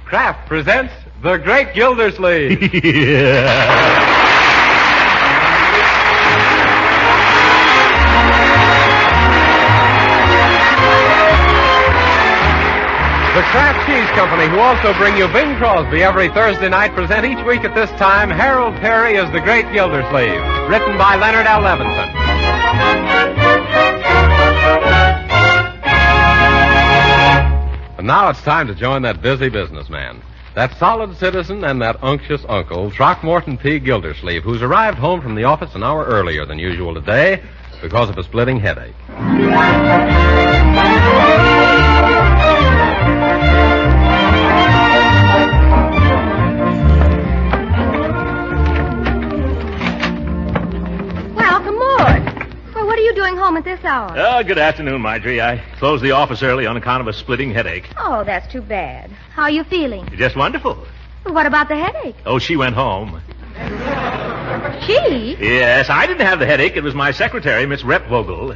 Kraft presents The Great Gildersleeve. The Kraft Cheese Company, who also bring you Bing Crosby every Thursday night, present each week at this time Harold Perry as The Great Gildersleeve, written by Leonard L. Levinson. And now it's time to join that busy businessman, that solid citizen and that unctuous uncle, Throckmorton P. Gildersleeve, who's arrived home from the office an hour earlier than usual today because of a splitting headache. What are you doing home at this hour? Oh, good afternoon, Marjorie. I closed the office early on account of a splitting headache. Oh, that's too bad. How are you feeling? Just wonderful. Well, what about the headache? Oh, she went home. She? Yes, I didn't have the headache. It was my secretary, Miss Repvogel.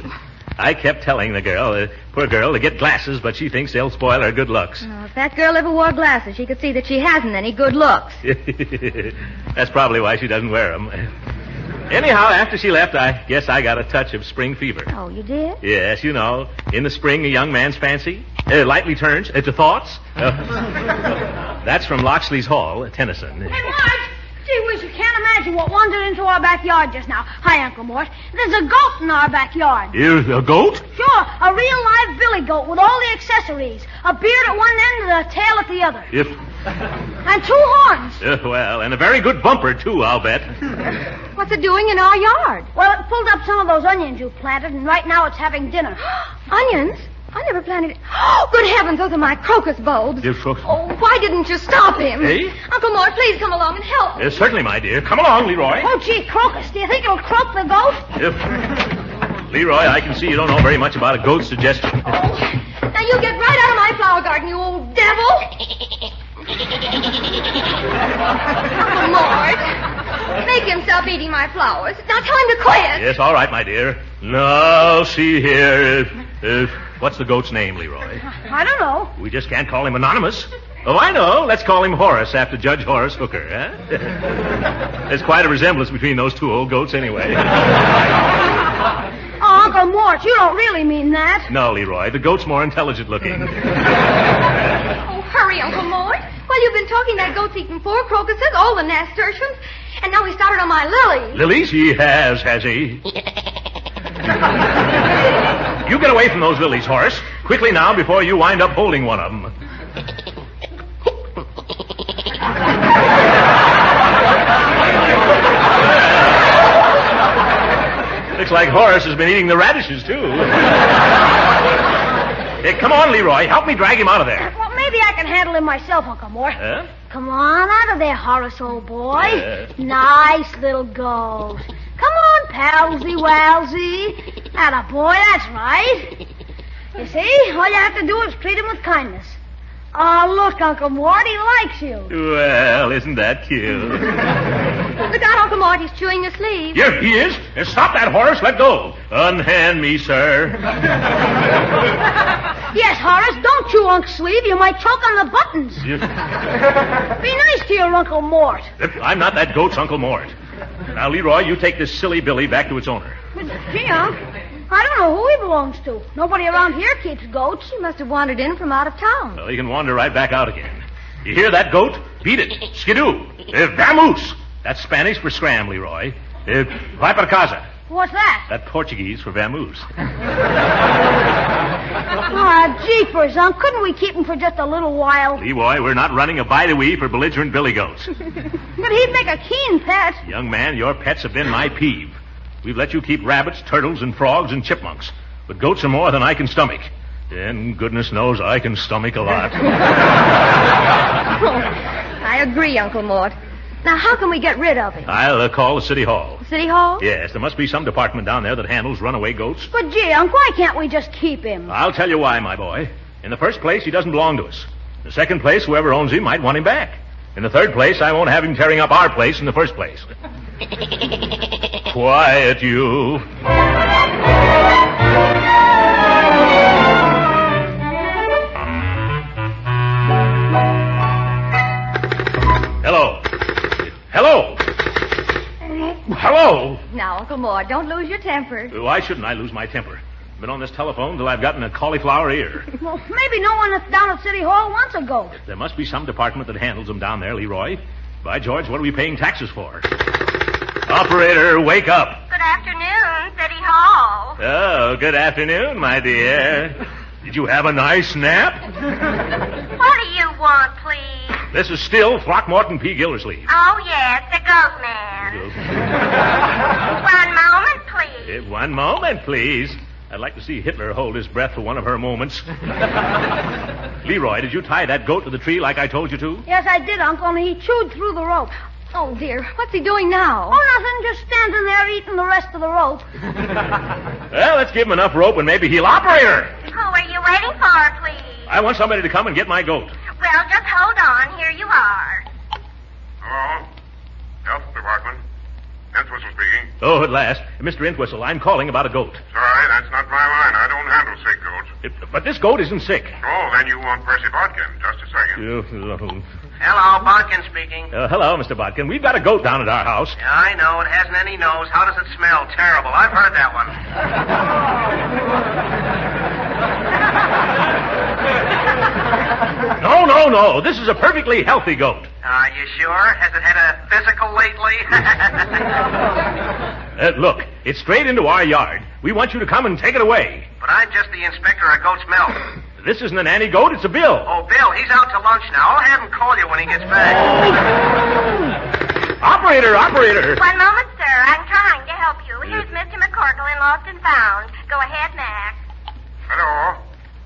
I kept telling the girl, poor girl, to get glasses, but she thinks they'll spoil her good looks. Oh, if that girl ever wore glasses, she could see that she hasn't any good looks. That's probably why she doesn't wear them. Anyhow, after she left, I guess I got a touch of spring fever. Oh, you did? Yes, you know, in the spring, a young man's fancy lightly turns to thoughts. That's from Locksley's Hall, Tennyson. Hey, Marge! Gee whiz, you can't imagine what wandered into our backyard just now. Hi, Uncle Mort. There's a goat in our backyard. Here's a goat? Sure, a real live billy goat with all the accessories. A beard at one end and a tail at the other. And two horns. Well, and a very good bumper, too, I'll bet. What's it doing in our yard? Well, it pulled up some of those onions you planted, and right now it's having dinner. Onions? I never planted it. Oh, good heavens, those are my crocus bulbs. Oh, why didn't you stop him? Hey? Uncle Mort, please come along and help. Yes, certainly, my dear. Come along, Leroy. Oh, gee, crocus, do you think it'll croak the goat? Leroy, I can see you don't know very much about a goat's digestion. Oh, now you get right out of my flower garden, you old devil. Uncle Mort, make him stop eating my flowers. It's now time to quit. Yes, all right, my dear. Now, see here. What's the goat's name, Leroy? I don't know. We just can't call him anonymous. Oh, I know. Let's call him Horace after Judge Horace Hooker, huh? There's quite a resemblance between those two old goats anyway. Oh, Uncle Mort, you don't really mean that. No, Leroy. The goat's more intelligent looking. Oh, hurry, Uncle Mort. Well, you've been talking that goat's eaten 4 crocuses, all the nasturtiums, and now he started on my lilies. Lilies? He has he? You get away from those lilies, Horace. Quickly now, before you wind up holding one of them. Looks like Horace has been eating the radishes, too. Hey, come on, Leroy. Help me drag him out of there. Well, maybe I can handle him myself, Uncle Mort. Huh? Come on out of there, Horace, old boy. Nice little goat. Come on, palsy-walsy. Attaboy, that's right. You see, all you have to do is treat him with kindness. Oh, look, Uncle Mort, he likes you. Well, isn't that cute? Look out, Uncle Mort, he's chewing your sleeve. Here he is. Stop that, Horace. Let go. Unhand me, sir. Yes, Horace, don't chew Unc's sleeve. You might choke on the buttons. Be nice to your Uncle Mort. I'm not that goat's Uncle Mort. Now, Leroy, you take this silly Billy back to its owner. But, gee, Unc, I don't know who he belongs to. Nobody around here keeps goats. He must have wandered in from out of town. Well, he can wander right back out again. You hear that, goat? Beat it. Skidoo. Vamoose. That's Spanish for scram, Leroy. Vai para casa. What's that? That's Portuguese for vamoose. Ah, jeepers, Unc. Couldn't we keep him for just a little while? Leroy, we're not running a by-the-wee for belligerent billy goats. But he'd make a keen pet. Young man, your pets have been my peeve. We've let you keep rabbits, turtles, and frogs and chipmunks. But goats are more than I can stomach. And goodness knows I can stomach a lot. I agree, Uncle Mort. Now, how can we get rid of him? I'll call the city hall. City Hall? Yes, there must be some department down there that handles runaway goats. But, gee, Unc, why can't we just keep him? I'll tell you why, my boy. In the first place, he doesn't belong to us. In the second place, whoever owns him might want him back. In the third place, I won't have him tearing up our place in the first place. Quiet, you. don't lose your temper. Why shouldn't I lose my temper? I've been on this telephone till I've gotten a cauliflower ear. Well, maybe no one that's down at City Hall wants a goat. There must be some department that handles them down there, Leroy. By George, what are we paying taxes for? Operator, wake up. Good afternoon, City Hall. Oh, good afternoon, my dear. Did you have a nice nap? What do you want, please? This is still Throckmorton P. Gildersleeve. Oh, yes, the goat man. One moment, please. One moment, please. I'd like to see Hitler hold his breath for one of her moments. Leroy, did you tie that goat to the tree like I told you to? Yes, I did, Uncle, and he chewed through the rope. Oh, dear. What's he doing now? Oh, nothing. Just standing there eating the rest of the rope. Well, let's give him enough rope and maybe he'll operate her. Who are you waiting for, please? I want somebody to come and get my goat. Well, just hold on. Here you are. Hello? Health Department. Entwistle speaking. Oh, at last. Mr. Entwistle, I'm calling about a goat. Sorry, that's not my line. I don't handle sick goats. But this goat isn't sick. Oh, then you want Percy Bodkin. Just a second. Hello, Bodkin speaking. Hello, Mr. Bodkin. We've got a goat down at our house. Yeah, I know. It hasn't any nose. How does it smell? Terrible. I've heard that one. No. This is a perfectly healthy goat. Are you sure? Has it had a physical lately? Look, it's straight into our yard. We want you to come and take it away. But I'm just the inspector of goat's milk. This isn't an nanny goat, it's a Bill. Oh, Bill, he's out to lunch now. I'll have him call you when he gets back. Operator! One moment, sir. I'm trying to help you. Here's Mr. McCorkle in Lost and Found. Go ahead, Max. Hello?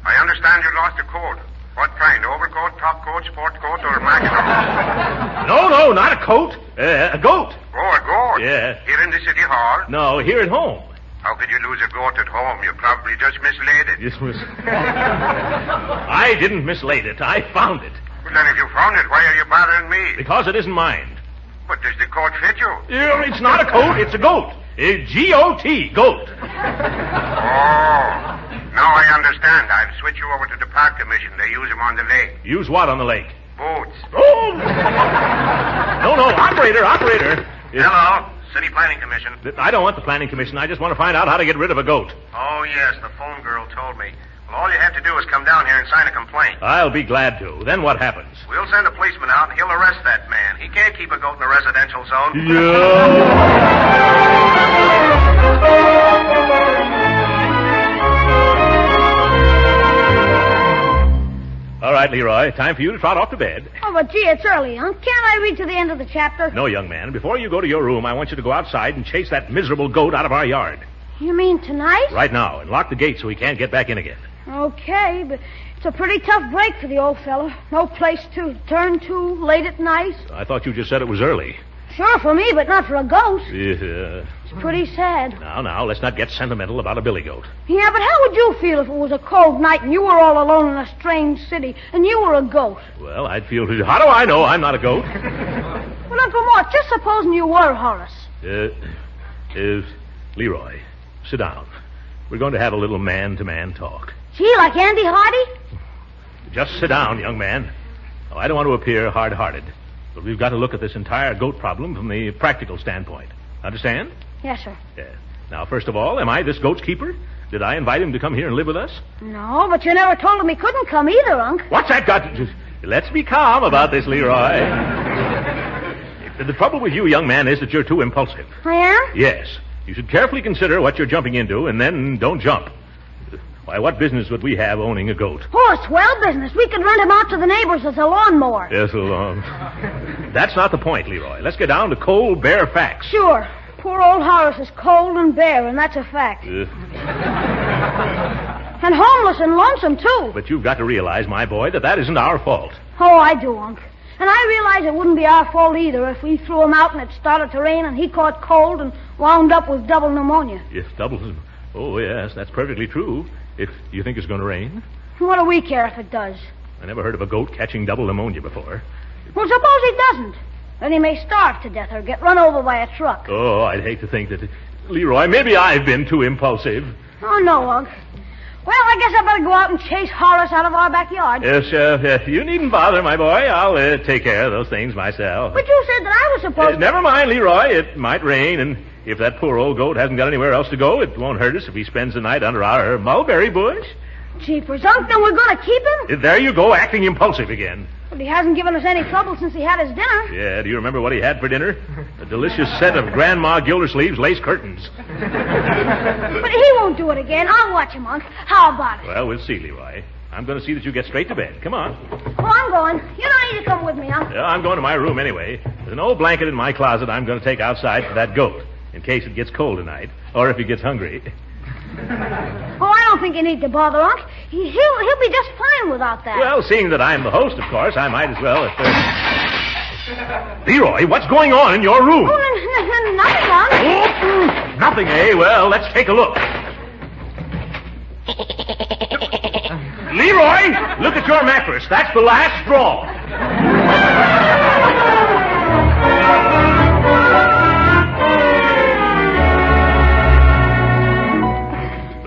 I understand you lost a coat. What kind? Overcoat, top coat, sport coat, or maximum? No, not a coat. A goat. Oh, a goat? Yeah. Here in the City Hall? No, here at home. How could you lose a goat at home? You probably just mislaid it. This was... I didn't mislate it. I found it. Well, then if you found it, why are you bothering me? Because it isn't mine. But does the coat fit you? It's not a coat, it's a goat. G-O-T, goat. Oh... Now I understand. I'll switch you over to the Park Commission. They use them on the lake. Use what on the lake? Boats. Oh! No, operator. Hello, City Planning Commission. I don't want the Planning Commission. I just want to find out how to get rid of a goat. Oh, yes, the phone girl told me. Well, all you have to do is come down here and sign a complaint. I'll be glad to. Then what happens? We'll send a policeman out, and he'll arrest that man. He can't keep a goat in a residential zone. All right, Leroy, time for you to trot off to bed. Oh, but gee, it's early, huh? Can't I read to the end of the chapter? No, young man. Before you go to your room, I want you to go outside and chase that miserable goat out of our yard. You mean tonight? Right now, and lock the gate so he can't get back in again. Okay, but it's a pretty tough break for the old fellow. No place to turn to late at night. I thought you just said it was early. Sure, for me, but not for a goat. Yeah. It's pretty sad. Now, let's not get sentimental about a billy goat. Yeah, but how would you feel if it was a cold night and you were all alone in a strange city and you were a goat? Well, I'd feel... How do I know I'm not a goat? Well, Uncle Mort, just supposing you were Horace. Leroy, sit down. We're going to have a little man-to-man talk. Gee, like Andy Hardy? Just sit down, young man. Oh, I don't want to appear hard-hearted, but we've got to look at this entire goat problem from the practical standpoint. Understand? Yes, sir. Yeah. Now, first of all, am I this goat's keeper? Did I invite him to come here and live with us? No, but you never told him he couldn't come either, Unc. What's that got to... Let's be calm about this, Leroy. The trouble with you, young man, is that you're too impulsive. I am? Yes. You should carefully consider what you're jumping into, and then don't jump. Why, what business would we have owning a goat? Oh, a swell business. We could rent him out to the neighbors as a lawnmower. Yes, That's not the point, Leroy. Let's get down to cold, bare facts. Sure. Poor old Horace is cold and bare, and that's a fact. And homeless and lonesome, too. But you've got to realize, my boy, that isn't our fault. Oh, I do, Unc. And I realize it wouldn't be our fault either if we threw him out and it started to rain and he caught cold and wound up with double pneumonia. Yes, double... Oh, yes, that's perfectly true. If you think it's going to rain. What do we care if it does? I never heard of a goat catching double pneumonia before. Well, suppose he doesn't. Then he may starve to death or get run over by a truck. Oh, I'd hate to think that... Leroy, maybe I've been too impulsive. Oh, no, Unc. Well, I guess I better go out and chase Horace out of our backyard. Yes, you needn't bother, my boy. I'll take care of those things myself. But you said that I was supposed to... Never mind, Leroy. It might rain, and If that poor old goat hasn't got anywhere else to go, it won't hurt us if he spends the night under our mulberry bush. Jeepers, Unc, then we're going to keep him? There you go, acting impulsive again. But he hasn't given us any trouble since he had his dinner. Yeah, do you remember what he had for dinner? A delicious set of Grandma Gildersleeve's lace curtains. But he won't do it again. I'll watch him, Unc. How about it? Well, we'll see, Leroy. I'm going to see that you get straight to bed. Come on. Oh, I'm going. You don't need to come with me, Unc. Yeah, I'm going to my room anyway. There's an old blanket in my closet I'm going to take outside for that goat, in case it gets cold tonight, or if he gets hungry. Oh, I don't think you need to bother, Unc. He'll be just fine without that. Well, seeing that I'm the host, of course, I might as well. Leroy, what's going on in your room? Oh, nothing, Unc. Oh, nothing, eh? Well, let's take a look. Leroy, look at your mattress. That's the last straw.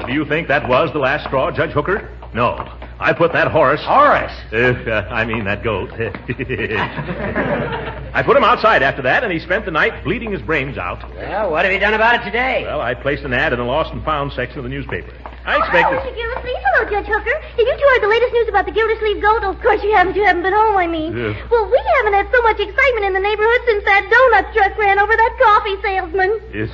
Do you think that was the last straw, Judge Hooker? No. I put that horse... Horace? I mean that goat. I put him outside after that, and he spent the night bleeding his brains out. Well, what have you done about it today? Well, I placed an ad in the lost and found section of the newspaper. I Hello, expected... Mr. Gildersleeve. Hello, Judge Hooker. Have you two heard the latest news about the Gildersleeve goat? Oh, of course you haven't. You haven't been home, I mean. Yes. Well, we haven't had so much excitement in the neighborhood since that donut truck ran over that coffee salesman. Yes.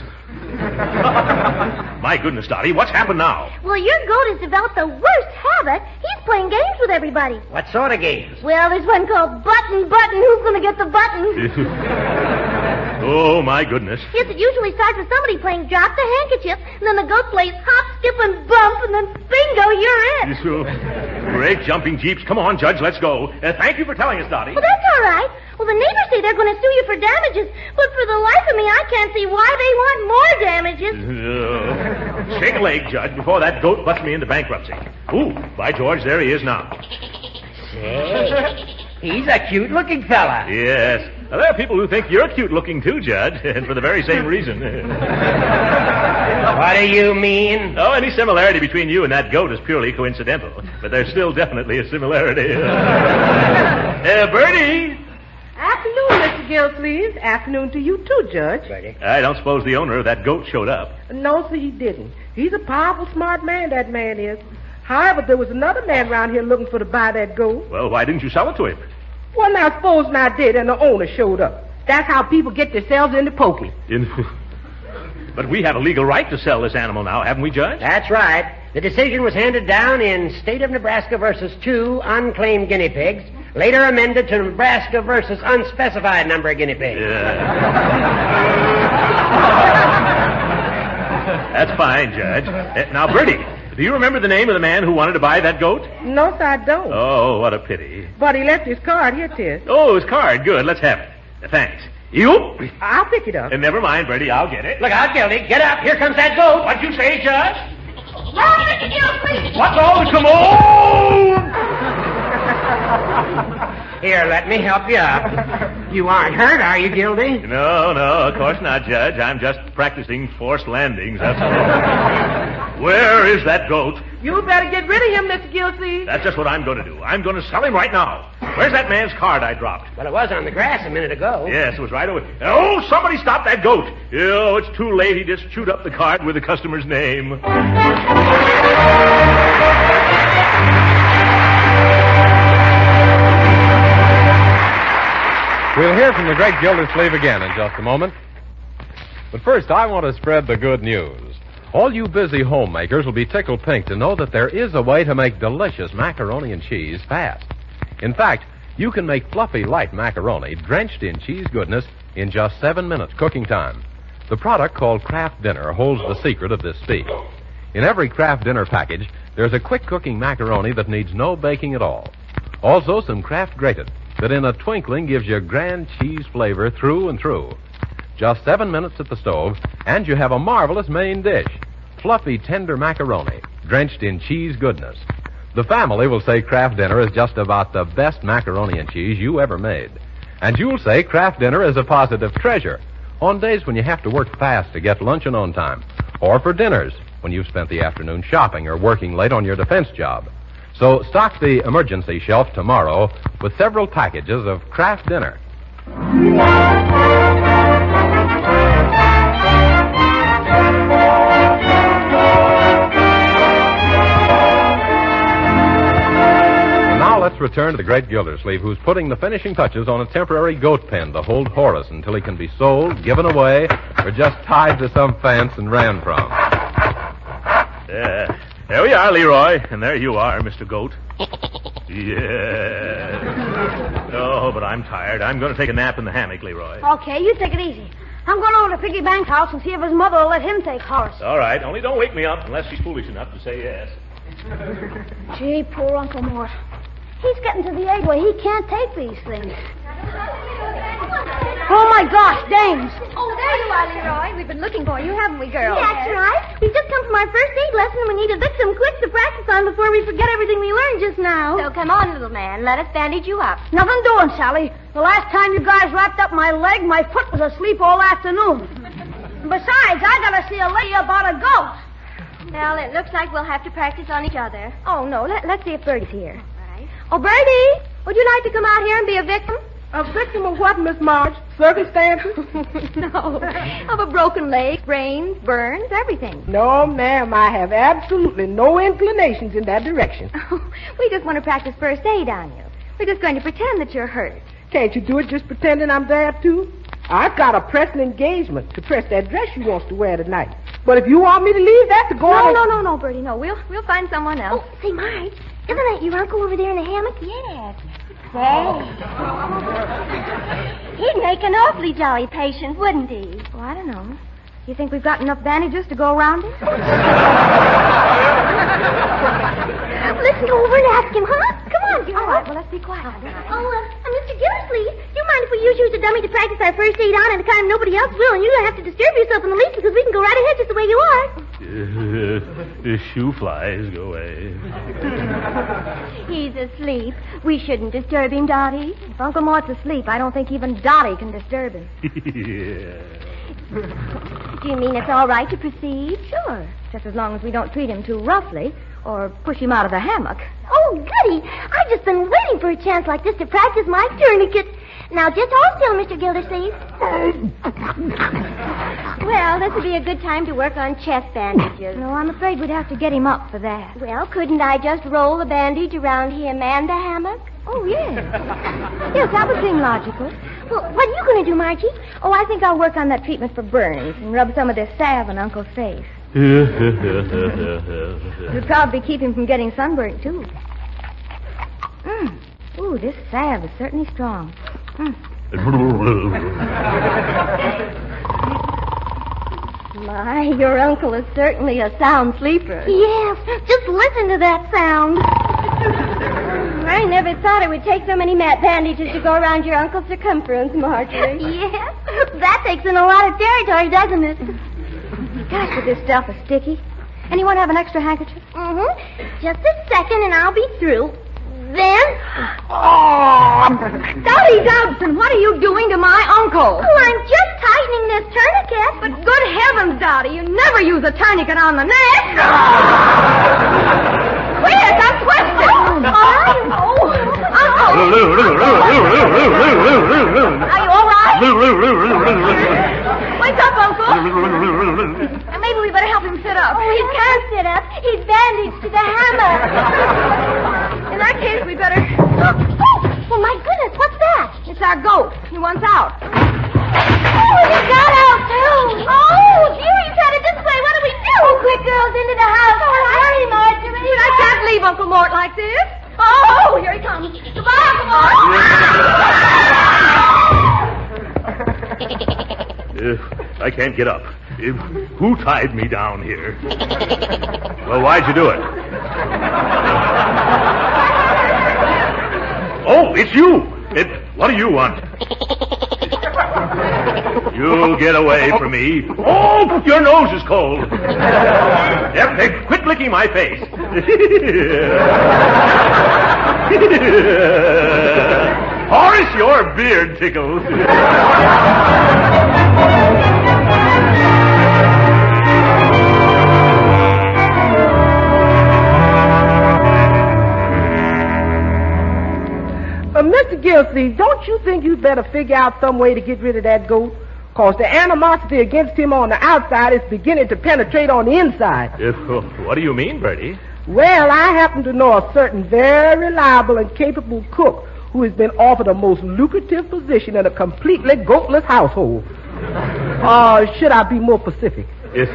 My goodness, Dottie, what's happened now? Well, your goat has developed the worst habit. He's playing games with everybody. What sort of games? Well, there's one called Button. Who's going to get the button? Oh, my goodness. Yes, it usually starts with somebody playing Drop the Handkerchief, and then the goat plays Hop, Skip, and Bump, and then bingo, you're it. Great jumping jeeps. Come on, Judge, let's go. Thank you for telling us, Dottie. Well, that's all right. Well, the neighbors say they're going to sue you for damages, but for the life of me, I can't see why they want more damages. Shake a leg, Judge, before that goat butts me into bankruptcy. Ooh, by George, there he is now. Say, he's a cute-looking fella. Yes. Now, there are people who think you're cute-looking, too, Judge, and for the very same reason. What do you mean? Oh, any similarity between you and that goat is purely coincidental, but there's still definitely a similarity. Bertie! Afternoon, Mr. Gildersleeve. Afternoon to you, too, Judge. I don't suppose the owner of that goat showed up. No, sir, he didn't. He's a powerful smart man, that man is. However, there was another man around here looking for to buy that goat. Well, why didn't you sell it to him? Well, now, supposing I did and the owner showed up. That's how people get themselves into pokey. But we have a legal right to sell this animal now, haven't we, Judge? That's right. The decision was handed down in State of Nebraska versus 2 unclaimed guinea pigs, later amended to Nebraska versus unspecified number of guinea pigs. That's fine, Judge. Now, Bertie, do you remember the name of the man who wanted to buy that goat? No, sir, I don't. Oh, what a pity. But he left his card here, Tis. Oh, his card. Good. Let's have it. Thanks. You? I'll pick it up. Never mind, Bertie. I'll get it. Look out, Gildy. Get up. Here comes that goat. What'd you say, Judge? Run, Mr. Gildersleeve! What's all this commotion? Here, let me help you up. You aren't hurt, are you, Gildy? No, of course not, Judge. I'm just practicing forced landings, that's all. Where is that goat? You better get rid of him, Mr. Gildersleeve. That's just what I'm going to do. I'm going to sell him right now. Where's that man's card I dropped? Well, it was on the grass a minute ago. Yes, it was right over. Oh, somebody stop that goat. Oh, it's too late. He just chewed up the card with the customer's name. We'll hear from the great Gildersleeve again in just a moment. But first, I want to spread the good news. All you busy homemakers will be tickled pink to know that there is a way to make delicious macaroni and cheese fast. In fact, you can make fluffy, light macaroni drenched in cheese goodness in just 7 minutes cooking time. The product called Kraft Dinner holds the secret of this speed. In every Kraft Dinner package, there's a quick cooking macaroni that needs no baking at all. Also, some Kraft Grated that in a twinkling gives you grand cheese flavor through and through. Just 7 minutes at the stove, and you have a marvelous main dish. Fluffy, tender macaroni, drenched in cheese goodness. The family will say Kraft Dinner is just about the best macaroni and cheese you ever made. And you'll say Kraft Dinner is a positive treasure on days when you have to work fast to get luncheon on time, or for dinners when you've spent the afternoon shopping or working late on your defense job. So stock the emergency shelf tomorrow with several packages of Kraft Dinner. let's return to the great Gildersleeve, who's putting the finishing touches on a temporary goat pen to hold Horace until he can be sold, given away, or just tied to some fence and ran from. There we are, Leroy. And there you are, Mr. Goat. Yeah. Oh, but I'm tired. I'm going to take a nap in the hammock, Leroy. Okay, you take it easy. I'm going over to Piggy Bank's house and see if his mother will let him take Horace. All right. Only don't wake me up unless she's foolish enough to say yes. Gee, poor Uncle Mort. He's getting to the age where he can't take these things. Oh, my gosh, dames. Oh, there you are, Leroy. We've been looking for you, haven't we, girls? That's right. We've just come from our first aid lesson, and we need to fix some quick to practice on before we forget everything we learned just now. So come on, little man. Let us bandage you up. Nothing doing, Sally. The last time you guys wrapped up my leg, my foot was asleep all afternoon. Besides, I gotta see a lady about a goat. Well, it looks like we'll have to practice on each other. Oh, no. Let's see if Bertie's here. Right. Oh, Bertie, would you like to come out here and be a victim? A victim of what, Miss Marge? Circumstances? No. Of a broken leg, brains, burns, everything. No, ma'am. I have absolutely no inclinations in that direction. We just want to practice first aid on you. We're just going to pretend that you're hurt. Can't you do it just pretending I'm there, too? I've got a pressing engagement to press that dress you wants to wear tonight. But if you want me to leave that to go on... No, Bertie, no. We'll find someone else. Oh, say, Marge, isn't that your uncle over there in the hammock? Yes. Say. He'd make an awfully jolly patient, wouldn't he? Oh, I don't know. You think we've got enough bandages to go around it? Let's go over and ask him, huh? Come on, girl. All right, well, let's be quiet. Mr. Gildersleeve, do you mind if we use you as a dummy to practice our first aid on at a time nobody else will, and you don't have to disturb yourself in the least because we can go right ahead just the way you are? Shoe flies, go away. He's asleep. We shouldn't disturb him, Dottie. If Uncle Mort's asleep, I don't think even Dottie can disturb him. Yeah. Do you mean it's all right to proceed? Sure, just as long as we don't treat him too roughly or push him out of the hammock. Oh, goody. I've just been waiting for a chance like this to practice my tourniquet. Now, just hold still, Mr. Gildersleeve. Well, this would be a good time to work on chest bandages. No, I'm afraid we'd have to get him up for that. Well, couldn't I just roll the bandage around him and the hammock? Oh, yes. Yes, that would seem logical. Well, what are you going to do, Margie? Oh, I think I'll work on that treatment for burns and rub some of this salve on Uncle's face. It'll probably keep him from getting sunburnt, too. Ooh, this salve is certainly strong. My, your uncle is certainly a sound sleeper. Yes, just listen to that sound. I never thought it would take so many bandages to go around your uncle's circumference, Marjorie. Yes, that takes in a lot of territory, doesn't it? Gosh, but this stuff is sticky. Anyone have an extra handkerchief? Mm-hmm. Just a second and I'll be through. Then... Dottie Dobson, what are you doing to my uncle? Oh, I'm just tightening this tourniquet. But good heavens, Dottie, you never use a tourniquet on the neck. Quick, I'm twisted. Are you all right? Wake up, Uncle. And maybe we better help him sit up. Oh, he can't sit up. He's bandaged to the hammock. In that case, we better... Oh, my goodness, what's that? It's our goat. He wants out. Oh, he got out, too. Oh, dear, he's headed this way. What do we do? Oh, quick, girls, into the house. Oh, hurry, Marjorie. I can't leave Uncle Mort like this. Oh, here he comes. Goodbye, Uncle Mort. I can't get up. Who tied me down here? Well, why'd you do it? Oh, it's you. What do you want? You get away from me. Oh, your nose is cold. Yep, quit licking my face. Horace, your beard tickles. Mr. Gildersleeve, don't you think you'd better figure out some way to get rid of that goat? Because the animosity against him on the outside is beginning to penetrate on the inside. What do you mean, Bertie? Well, I happen to know a certain very reliable and capable cook who has been offered a most lucrative position in a completely goatless household. Should I be more specific? Yes.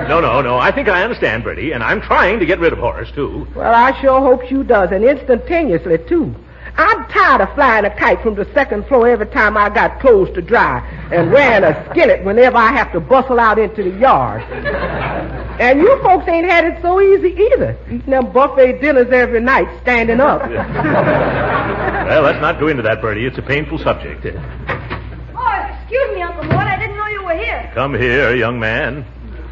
No. I think I understand, Bertie, and I'm trying to get rid of Horace, too. Well, I sure hope you does, and instantaneously, too. I'm tired of flying a kite from the second floor every time I got clothes to dry and wearing a skillet whenever I have to bustle out into the yard. And you folks ain't had it so easy either, eating them buffet dinners every night standing up. Well, let's not go into that, Bertie. It's a painful subject. Excuse me, Uncle Mort. I didn't know you were here. Come here, young man.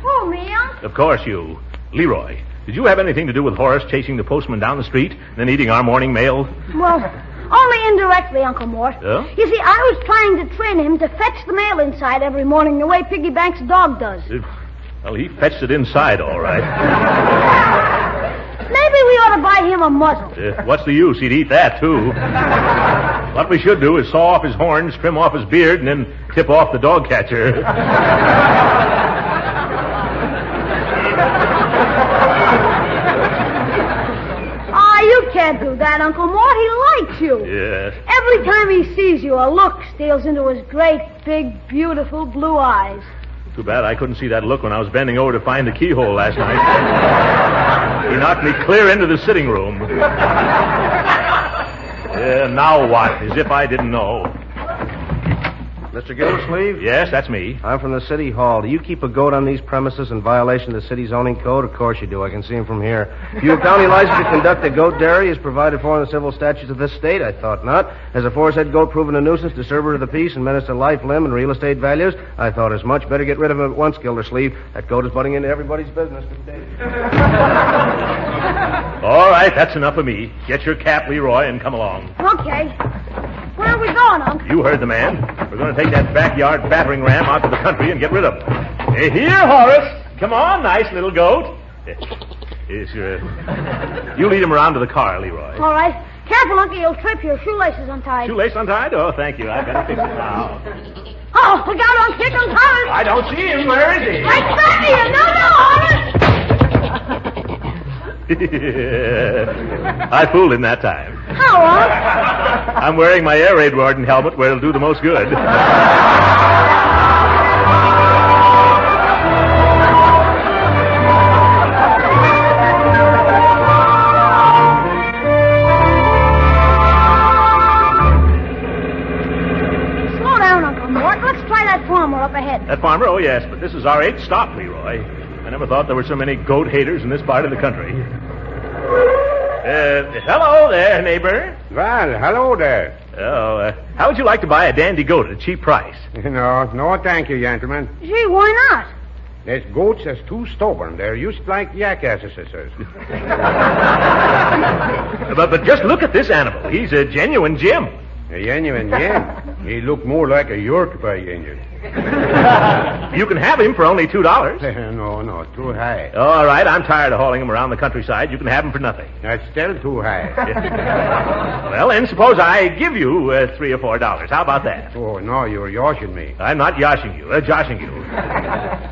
Oh, me, Uncle? Of course you. Leroy, did you have anything to do with Horace chasing the postman down the street and then eating our morning mail? Well, only indirectly, Uncle Mort. Oh? You see, I was trying to train him to fetch the mail inside every morning the way Piggy Bank's dog does. Well, he fetched it inside, all right. Maybe we ought to buy him a muzzle. What's the use? He'd eat that, too. What we should do is saw off his horns, trim off his beard, and then tip off the dog catcher. You can't do that, Uncle Mort. He likes you. Yes. Every time he sees you, a look steals into his great, big, beautiful blue eyes. Too bad I couldn't see that look when I was bending over to find the keyhole last night. He knocked me clear into the sitting room. Now what? As if I didn't know. Mr. Gildersleeve? Yes, that's me. I'm from the city hall. Do you keep a goat on these premises in violation of the city zoning code? Of course you do. I can see him from here. Your county license to conduct a goat dairy is provided for in the civil statutes of this state? I thought not. Has a aforesaid goat proven a nuisance, disturber of the peace, and menace to life, limb, and real estate values? I thought as much. Better get rid of him at once, Gildersleeve. That goat is butting into everybody's business today. All right, that's enough of me. Get your cap, Leroy, and come along. Okay. Where are we going, Uncle? You heard the man. We're going to take that backyard battering ram out to the country and get rid of him. Here, Horace. Come on, nice little goat. Yes, you lead him around to the car, Leroy. All right. Careful, Uncle. You'll trip. Your shoelaces untied. Shoelace untied? Oh, thank you. I've got to fix it now. Oh, look out, Uncle. Here comes Horace. I don't see him. Where is he? Right back here. No, Horace. I fooled him that time. How, Uncle? I'm wearing my air raid warden helmet where it'll do the most good. Slow down, Uncle Mort. Let's try that farmer up ahead. That farmer? Oh, yes, but this is our 8th stop, Leroy. I never thought there were so many goat haters in this part of the country. Hello there, neighbor. Well, hello there. Oh, how would you like to buy a dandy goat at a cheap price? No, thank you, gentlemen. Gee, why not? There's goats that's too stubborn. They're used like jackasses. But just look at this animal. He's a genuine Jim. A genuine Jim? He look more like a Yorkshire Indian. You can have him for only $2. No, too high. All right, I'm tired of hauling him around the countryside. You can have him for nothing. That's still too high. Well, then suppose I give you $3 or $4. How about that? Oh, no, you're yoshing me. I'm not yoshing you, joshing you.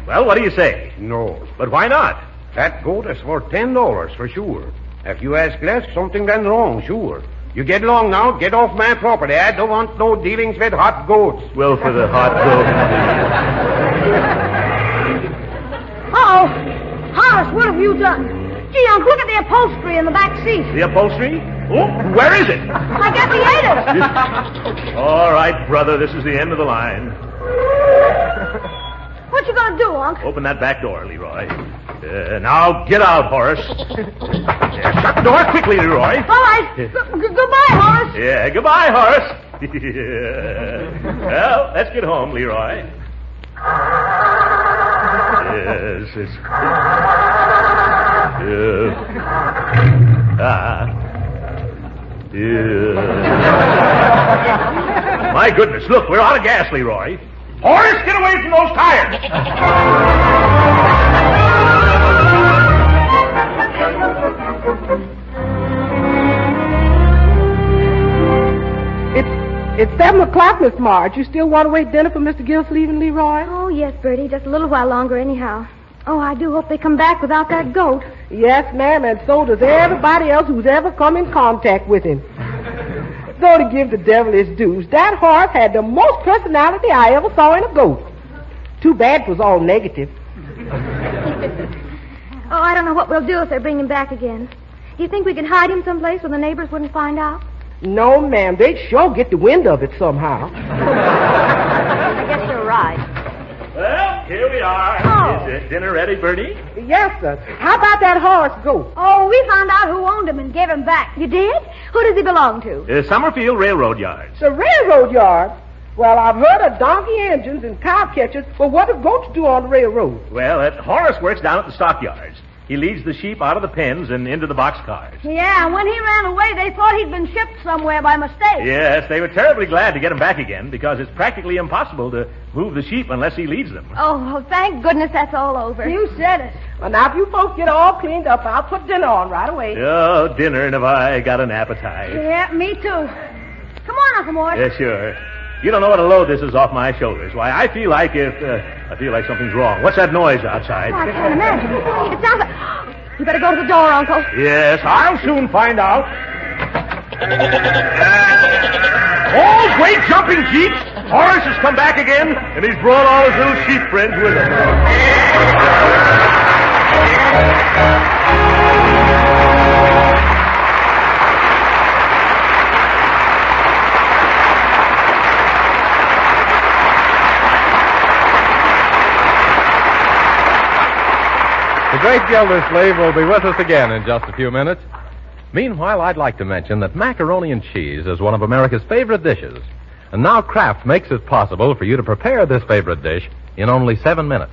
Well, what do you say? No. But why not? That goat is worth $10 for sure. If you ask less, something done wrong, sure. You get along now. Get off my property. I don't want no dealings with hot goats. Well, for the hot goat. Uh-oh. Horace, what have you done? Gee, Uncle, look at the upholstery in the back seat. The upholstery? Oh, where is it? I guess he ate it. All right, brother, this is the end of the line. What you gonna do, Unc? Open that back door, Leroy. Now, get out, Horace. Shut the door quickly, Leroy. All right. Goodbye, Horace. Yeah, goodbye, Horace. Well, let's get home, Leroy. Yes, it's... My goodness, look, we're out of gas, Leroy. Horace, get away from those tires! It's 7 o'clock, Miss Marge. You still want to wait dinner for Mr. Gildersleeve and Leroy? Oh, yes, Bertie. Just a little while longer anyhow. Oh, I do hope they come back without that goat. Yes, ma'am, and so does everybody else who's ever come in contact with him. Though to give the devil his dues, that horse had the most personality I ever saw in a goat. Too bad it was all negative. Oh, I don't know what we'll do if they bring him back again. Do you think we could hide him someplace where the neighbors wouldn't find out? No, ma'am. They'd sure get the wind of it somehow. I guess you're right. Well, here we are. Oh. Is dinner ready, Bertie? Yes, sir. How about that horse goat? Oh, we found out who owned him and gave him back. You did? Who does he belong to? Summerfield Railroad Yards. The railroad yard? Well, I've heard of donkey engines and cow catchers, but what do goats do on the railroad? Well, Horace works down at the stockyards. He leads the sheep out of the pens and into the boxcars. Yeah, and when he ran away, they thought he'd been shipped somewhere by mistake. Yes, they were terribly glad to get him back again because it's practically impossible to move the sheep unless he leads them. Oh, well, thank goodness that's all over. You said it. Well, now, if you folks get all cleaned up, I'll put dinner on right away. Oh, dinner, and have I got an appetite. Yeah, me too. Come on, Uncle Mort. Yeah, sure. You don't know what a load this is off my shoulders. Why, I feel like something's wrong. What's that noise outside? Oh, I can't imagine. It sounds like... You better go to the door, Uncle. Yes, I'll soon find out. Oh, great jumping jeeps! Horace has come back again, and he's brought all his little sheep friends with him. The great Gildersleeve will be with us again in just a few minutes. Meanwhile, I'd like to mention that macaroni and cheese is one of America's favorite dishes. And now Kraft makes it possible for you to prepare this favorite dish in only 7 minutes.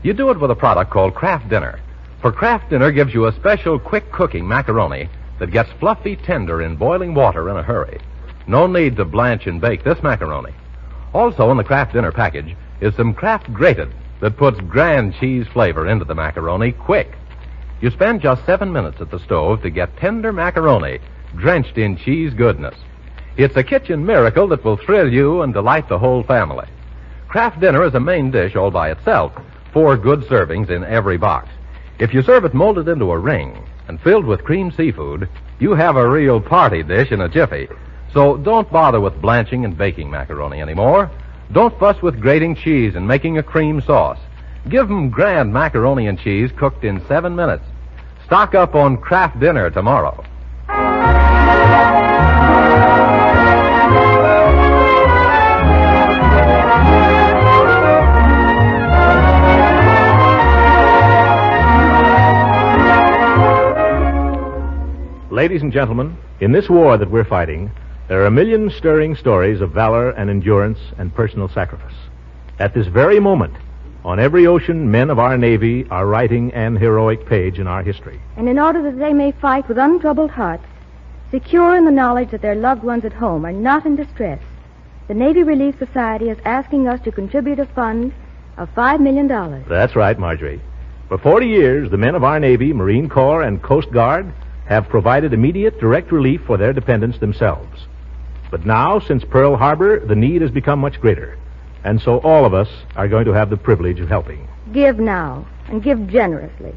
You do it with a product called Kraft Dinner. For Kraft Dinner gives you a special quick-cooking macaroni that gets fluffy tender in boiling water in a hurry. No need to blanch and bake this macaroni. Also in the Kraft Dinner package is some Kraft Grated that puts grand cheese flavor into the macaroni quick. You spend just 7 minutes at the stove to get tender macaroni drenched in cheese goodness. It's a kitchen miracle that will thrill you and delight the whole family. Kraft Dinner is a main dish all by itself, 4 good servings in every box. If you serve it molded into a ring and filled with cream seafood, you have a real party dish in a jiffy. So don't bother with blanching and baking macaroni anymore. Don't fuss with grating cheese and making a cream sauce. Give them grand macaroni and cheese cooked in 7 minutes. Stock up on Kraft Dinner tomorrow. Ladies and gentlemen, in this war that we're fighting, there are a million stirring stories of valor and endurance and personal sacrifice. At this very moment, on every ocean, men of our Navy are writing an heroic page in our history. And in order that they may fight with untroubled hearts, secure in the knowledge that their loved ones at home are not in distress, the Navy Relief Society is asking us to contribute a fund of $5 million. That's right, Marjorie. For 40 years, the men of our Navy, Marine Corps, and Coast Guard have provided immediate direct relief for their dependents themselves. But now, since Pearl Harbor, the need has become much greater. And so all of us are going to have the privilege of helping. Give now, and give generously,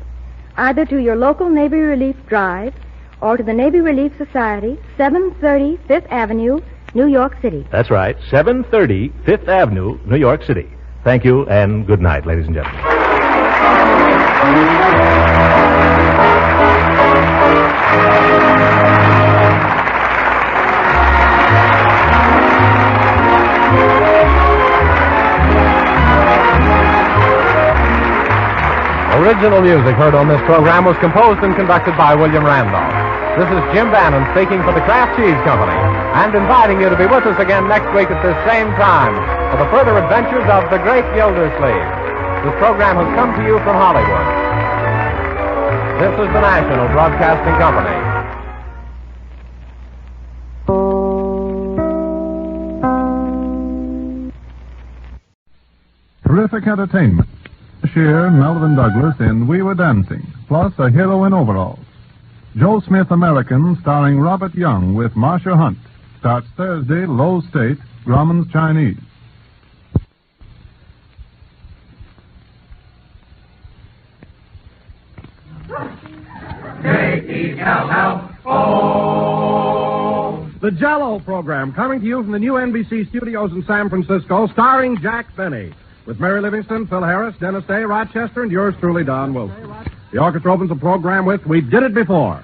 either to your local Navy Relief Drive or to the Navy Relief Society, 730 Fifth Avenue, New York City. That's right, 730 Fifth Avenue, New York City. Thank you, and good night, ladies and gentlemen. Original music heard on this program was composed and conducted by William Randolph. This is Jim Bannon speaking for the Kraft Cheese Company and inviting you to be with us again next week at this same time for the further adventures of the great Gildersleeve. This program has come to you from Hollywood. This is the National Broadcasting Company. Terrific entertainment. Shear, Melvin Douglas in We Were Dancing, plus a hero in overalls. Joe Smith American, starring Robert Young with Marcia Hunt, starts Thursday, Low State, Grauman's Chinese. K-E-L-L-O. The Jell-O program, coming to you from the new NBC studios in San Francisco, starring Jack Benny, with Mary Livingston, Phil Harris, Dennis Day, Rochester, and yours truly, Don Wilson. The orchestra opens the program with We Did It Before.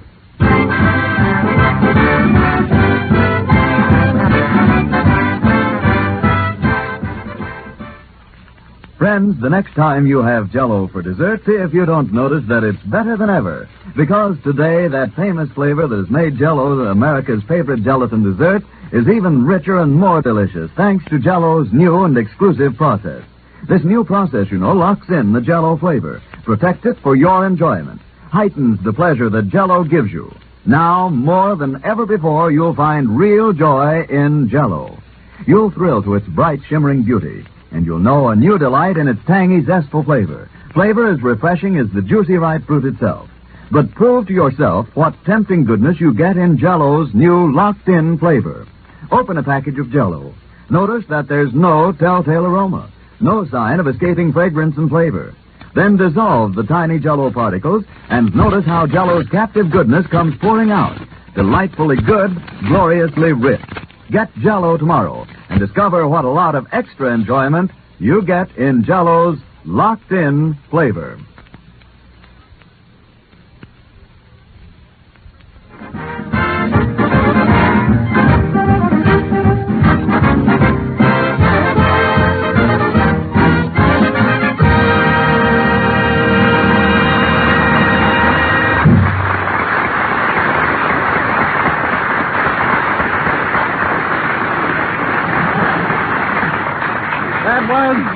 Friends, the next time you have Jell-O for dessert, see if you don't notice that it's better than ever. Because today, that famous flavor that has made Jell-O America's favorite gelatin dessert is even richer and more delicious, thanks to Jell-O's new and exclusive process. This new process, you know, locks in the Jell-O flavor, protects it for your enjoyment, heightens the pleasure that Jell-O gives you. Now, more than ever before, you'll find real joy in Jell-O. You'll thrill to its bright, shimmering beauty, and you'll know a new delight in its tangy, zestful flavor. Flavor as refreshing as the juicy ripe fruit itself. But prove to yourself what tempting goodness you get in Jell-O's new locked-in flavor. Open a package of Jell-O. Notice that there's no telltale aroma, no sign of escaping fragrance and flavor. Then dissolve the tiny Jell-O particles and notice how Jell-O's captive goodness comes pouring out. Delightfully good, gloriously rich. Get Jell-O tomorrow and discover what a lot of extra enjoyment you get in Jell-O's locked-in flavor.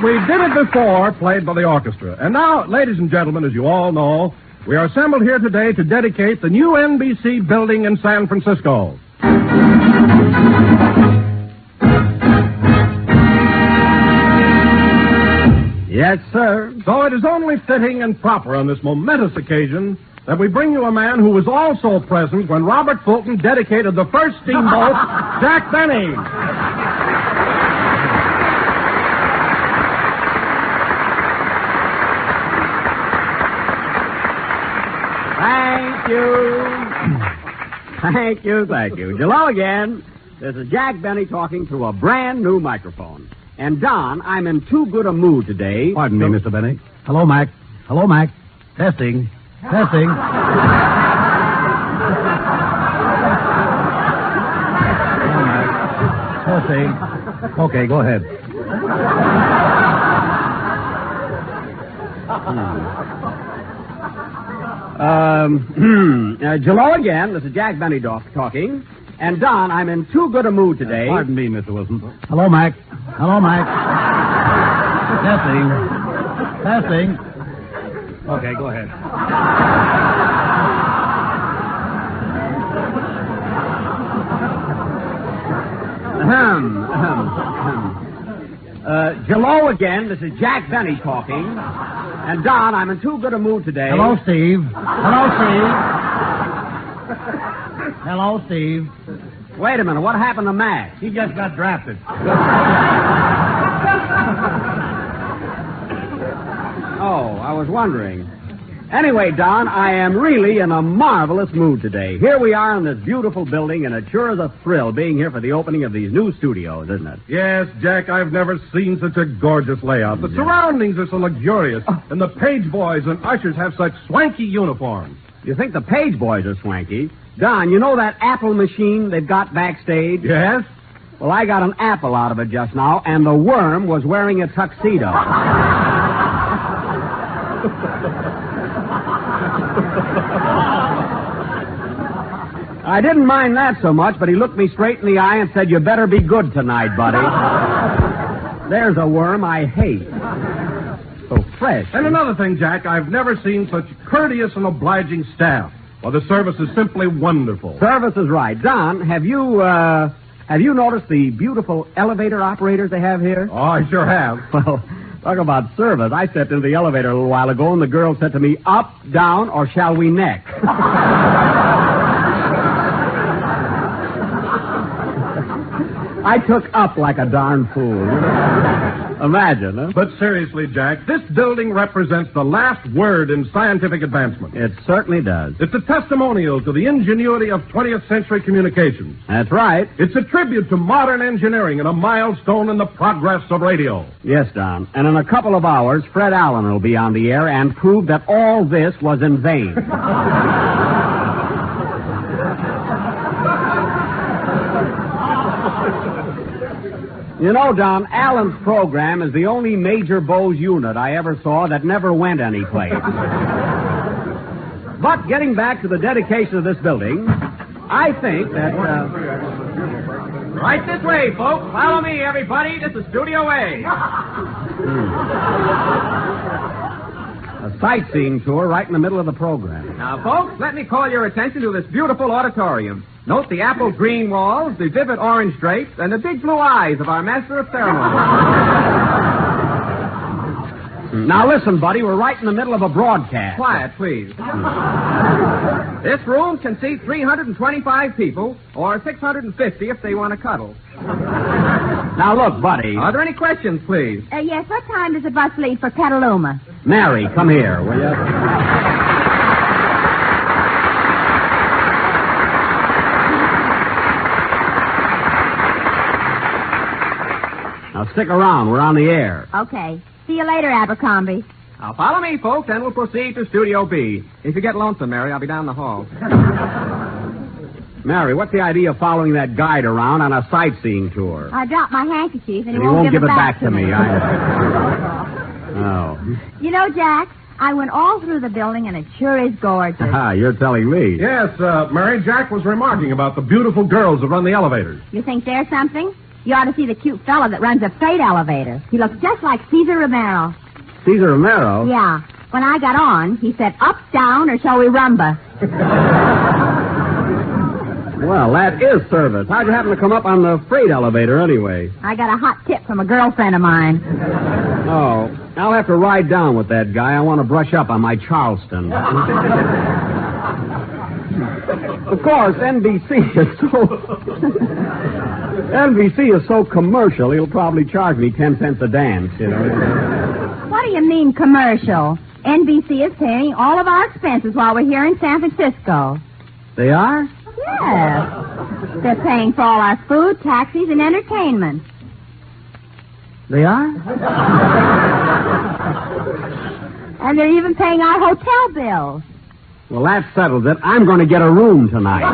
We Did It Before, played by the orchestra. And now, ladies and gentlemen, as you all know, we are assembled here today to dedicate the new NBC building in San Francisco. Yes, sir. So it is only fitting and proper on this momentous occasion that we bring you a man who was also present when Robert Fulton dedicated the first steamboat, Jack Benny. Thank you. Hello again. This is Jack Benny talking through a brand new microphone. And, Don, I'm in too good a mood today. Pardon me, Mr. Benny. Hello, Mac. Testing. Testing. Okay, go ahead. Hello again. This is Jack Benny talking. And, Don, I'm in too good a mood today. Pardon me, Mr. Wilson. Hello, Mac. Testing. Okay, go ahead. Hello again. This is Jack Benny talking. And, Don, I'm in too good a mood today. Hello, Steve. Wait a minute. What happened to Mac? He just got drafted. Oh, I was wondering. Anyway, Don, I am really in a marvelous mood today. Here we are in this beautiful building, and it sure is a thrill being here for the opening of these new studios, isn't it? Yes, Jack, I've never seen such a gorgeous layout. The surroundings are so luxurious, and the page boys and ushers have such swanky uniforms. You think the page boys are swanky? Don, you know that apple machine they've got backstage? Yes? Well, I got an apple out of it just now, and the worm was wearing a tuxedo. I didn't mind that so much, but he looked me straight in the eye and said, "You better be good tonight, buddy." There's a worm I hate. So fresh. And another thing, Jack, I've never seen such courteous and obliging staff. Well, the service is simply wonderful. Service is right. Don, have you noticed the beautiful elevator operators they have here? Oh, I sure have. Well, talk about service. I stepped into the elevator a little while ago, and the girl said to me, "Up, down, or shall we neck?" I took up like a darn fool. Imagine, huh? But seriously, Jack, this building represents the last word in scientific advancement. It certainly does. It's a testimonial to the ingenuity of 20th century communications. That's right. It's a tribute to modern engineering and a milestone in the progress of radio. Yes, Don. And in a couple of hours, Fred Allen will be on the air and prove that all this was in vain. You know, Don, Allen's program is the only major Bose unit I ever saw that never went anyplace. But getting back to the dedication of this building, I think that... Right this way, folks. Follow me, everybody. This is Studio A. A sightseeing tour right in the middle of the program. Now, folks, let me call your attention to this beautiful auditorium. Note the apple green walls, the vivid orange drapes, and the big blue eyes of our master of ceremonies. Now listen, buddy, we're right in the middle of a broadcast. Quiet, please. This room can seat 325 people, or 650 if they want to cuddle. Now look, buddy. Are there any questions, please? Yes, what time does the bus leave for Petaluma? Mary, come here, will you? Now stick around. We're on the air. Okay. See you later, Abercrombie. Now follow me, folks, and we'll proceed to Studio B. If you get lonesome, Mary, I'll be down the hall. Mary, what's the idea of following that guide around on a sightseeing tour? I dropped my handkerchief, and he won't give it back to me. Oh. You know, Jack, I went all through the building, and it sure is gorgeous. You're telling me. Yes, Mary, Jack was remarking about the beautiful girls that run the elevators. You think they're something? You ought to see the cute fella that runs a freight elevator. He looks just like Cesar Romero. Cesar Romero? Yeah. When I got on, he said, up, down, or shall we rumba? Well, that is service. How'd you happen to come up on the freight elevator anyway? I got a hot tip from a girlfriend of mine. Oh, I'll have to ride down with that guy. I want to brush up on my Charleston. Of course, NBC is so commercial, he'll probably charge me 10 cents a dance, you know. What do you mean commercial? NBC is paying all of our expenses while we're here in San Francisco. They are? Yes. They're paying for all our food, taxis, and entertainment. They are? And they're even paying our hotel bills. Well, that settles it. I'm going to get a room tonight.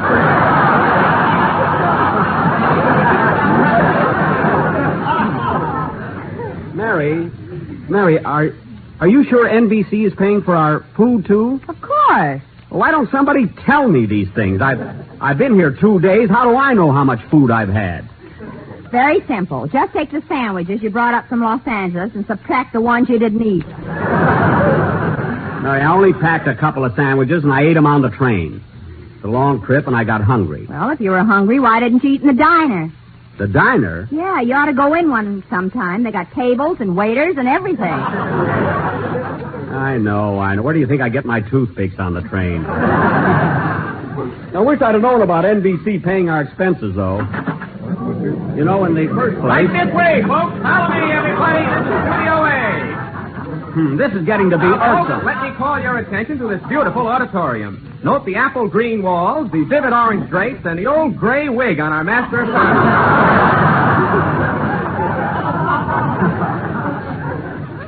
Mary, are you sure NBC is paying for our food, too? Of course. Well, why don't somebody tell me these things? I've been here 2 days. How do I know how much food I've had? Very simple. Just take the sandwiches you brought up from Los Angeles and subtract the ones you didn't eat. Mary, I only packed a couple of sandwiches, and I ate them on the train. It's a long trip, and I got hungry. Well, if you were hungry, why didn't you eat in the diner? The diner? Yeah, you ought to go in one sometime. They got tables and waiters and everything. I know. Where do you think I get my toothpicks on the train? I wish I'd have known about NBC paying our expenses, though. You know, in the first place... Right this way, folks. Follow me, everybody. This is Studio A. This is getting to be irksome. Let me call your attention to this beautiful auditorium. Note the apple green walls, the vivid orange drapes, and the old gray wig on our master of ceremonies.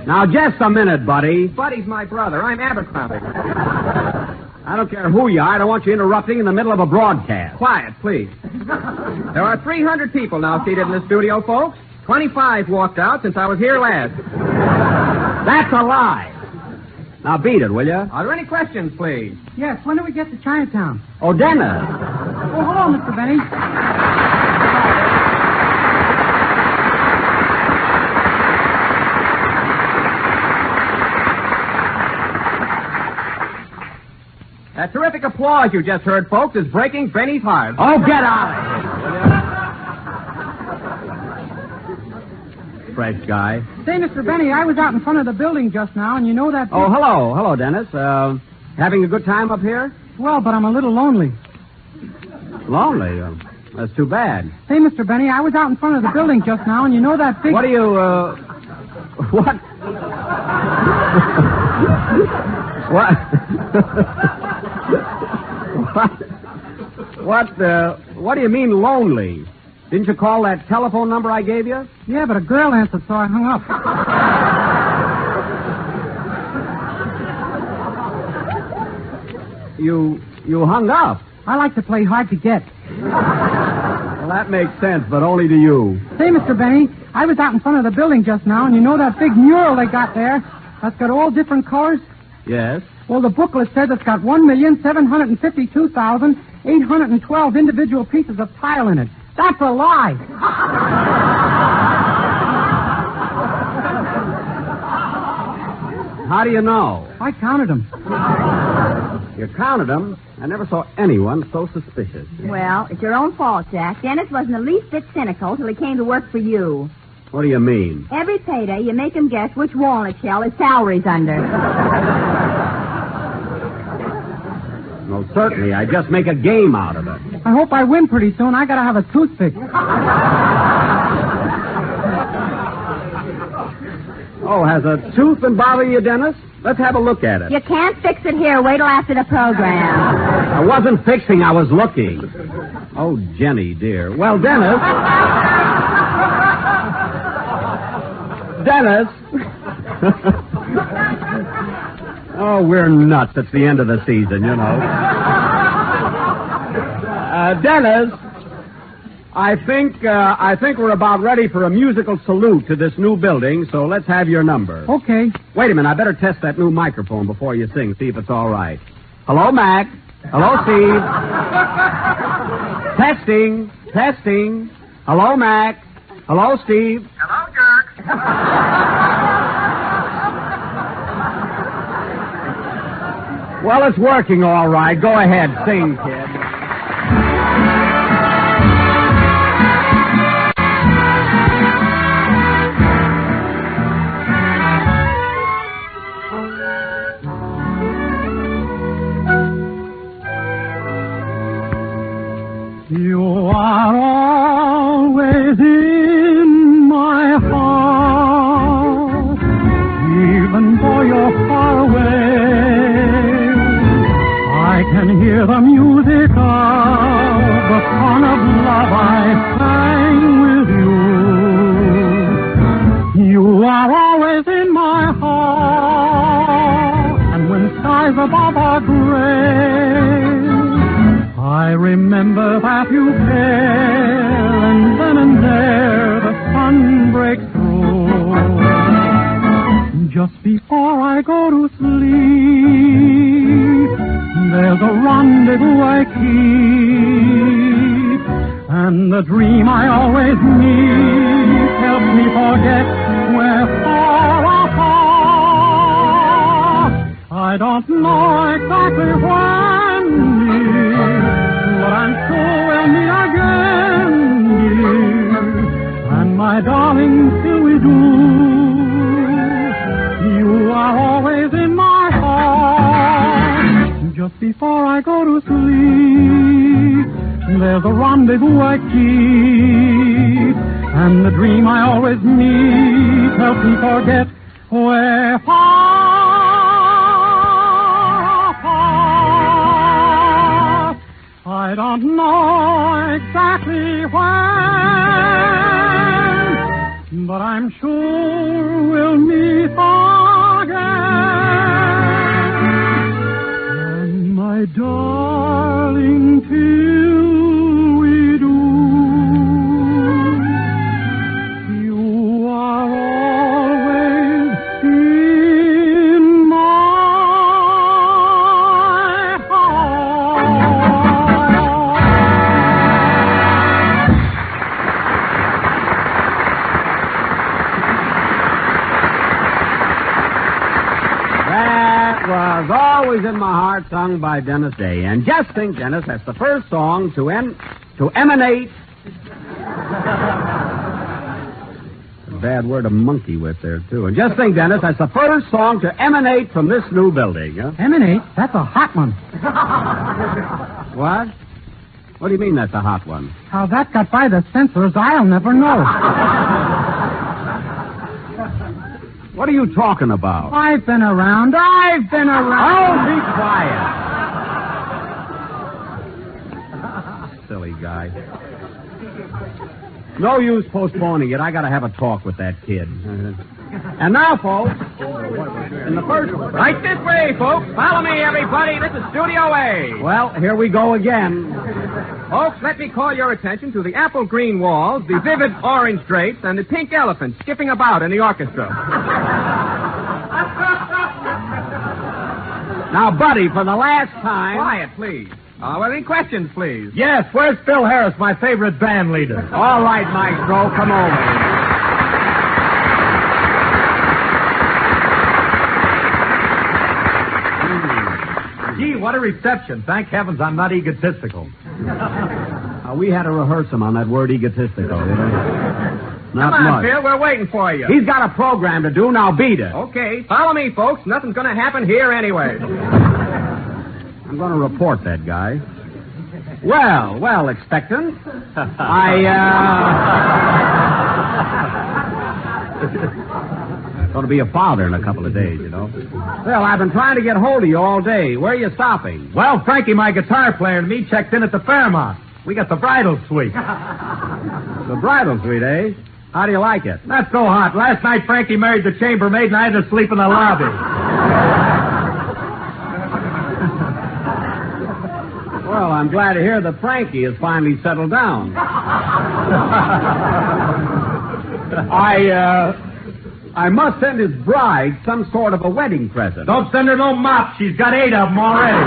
Now, just a minute, buddy. Buddy's my brother. I'm Abercrombie. I don't care who you are. I don't want you interrupting in the middle of a broadcast. Quiet, please. There are 300 people now seated in the studio, folks. 25 walked out since I was here last. That's a lie. Now beat it, will you? Are there any questions, please? Yes, when do we get to Chinatown? Oh, Dennis. Oh, hello, Mr. Benny. That terrific applause you just heard, folks, is breaking Benny's heart. Oh, get out of here. Fresh guy. Say, Mr. Benny, I was out in front of the building just now, and you know that... Oh, hello. Hello, Dennis. Having a good time up here? Well, but I'm a little lonely. Lonely? That's too bad. Say, Mr. Benny, I was out in front of the building just now, and you know that big... What are you, What? What do you mean lonely? Didn't you call that telephone number I gave you? Yeah, but a girl answered, so I hung up. You hung up? I like to play hard to get. Well, that makes sense, but only to you. Say, Mr. Benny, I was out in front of the building just now, and you know that big mural they got there? That's got all different colors? Yes? Well, the booklet says it's got 1,752,812 individual pieces of tile in it. That's a lie. How do you know? I counted them. You counted them? I never saw anyone so suspicious. Well, it's your own fault, Jack. Dennis wasn't the least bit cynical till he came to work for you. What do you mean? Every payday, you make him guess which walnut shell his salary's under. No, certainly. I just make a game out of it. I hope I win pretty soon. I gotta have a toothpick. Oh, has a tooth been bothering you, Dennis? Let's have a look at it. You can't fix it here. Wait till after the program. I wasn't fixing, I was looking. Oh, Jenny, dear. Well, Dennis... Dennis! Oh, we're nuts. It's the end of the season, you know. Dennis, I think we're about ready for a musical salute to this new building, so let's have your number. Okay. Wait a minute. I better test that new microphone before you sing, see if it's all right. Hello, Mac. Hello, Steve. Testing. Testing. Hello, Mac. Hello, Steve. Hello, jerk. Well, it's working all right. Go ahead. Sing, kid. You are always in my heart, even though you're far away. I can hear the music of the song of love I sang with you. You are always in my heart, and when skies above are gray, I remember that you care, and then and there the sun breaks through. Just before I go to sleep, there's a rendezvous I keep, and the dream I always meet helps me forget we're far apart. I don't know exactly when, dear, but I'm sure we'll meet again, dear, and my darling, till we do, you are always in my heart. Just before I go to sleep, there's a rendezvous I keep, and the dream I always meet helps me forget we're far apart. I don't know exactly when, but I'm sure we'll meet again. And my darling, till we do, you are always in my Was always in my heart, sung by Dennis Day. And just think, Dennis, that's the first song to emanate. A bad word to monkey with there, too. And just think, Dennis, that's the first song to emanate from this new building. Huh? Emanate? That's a hot one. What? What do you mean that's a hot one? How that got by the censors, I'll never know. What are you talking about? I've been around. Oh, be quiet. Silly guy. No use postponing it. I got to have a talk with that kid. And now, folks, in the first... Right this way, folks. Follow me, everybody. This is Studio A. Well, here we go again. Folks, let me call your attention to the apple green walls, the vivid orange drapes, and the pink elephant skipping about in the orchestra. Now, Buddy, for the last time... Quiet, please. Any questions, please? Yes, where's Phil Harris, my favorite band leader? All right, Maestro, come over. Gee, what a reception. Thank heavens I'm not egotistical. We had to rehearse him on that word egotistical, you know. Not Come on, much. Phil, we're waiting for you. He's got a program to do, now beat it. Okay, follow me, folks. Nothing's going to happen here anyway. I'm going to report that guy. Well, expectant. Going to be a father in a couple of days, you know. Well, I've been trying to get hold of you all day. Where are you stopping? Well, Frankie, my guitar player, and me checked in at the Fairmont. We got the bridal suite. The bridal suite, eh? How do you like it? Not so hot. Last night, Frankie married the chambermaid, and I had to sleep in the lobby. Well, I'm glad to hear that Frankie has finally settled down. I must send his bride some sort of a wedding present. Don't send her no mop. She's got 8 of them already.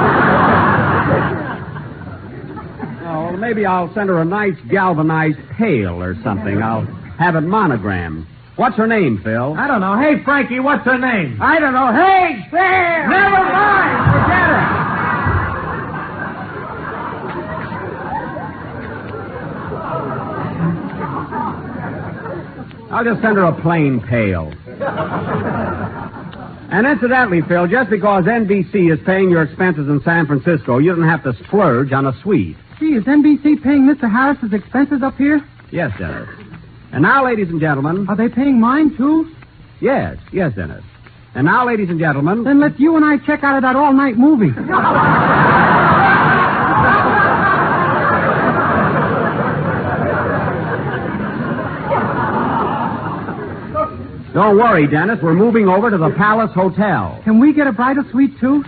Oh, maybe I'll send her a nice galvanized pail or something. I'll have it monogrammed. What's her name, Phil? I don't know. Hey, Frankie, what's her name? I don't know. Hey, Sam! Never mind. Forget it. I'll just send her a plain pail. And incidentally, Phil, just because NBC is paying your expenses in San Francisco, you don't have to splurge on a suite. Gee, is NBC paying Mr. Harris's expenses up here? Yes, Dennis. And now, ladies and gentlemen... Are they paying mine, too? Yes, Dennis. And now, ladies and gentlemen... Then let you and I check out of that all-night movie. Don't worry, Dennis. We're moving over to the Palace Hotel. Can we get a bridal suite, too?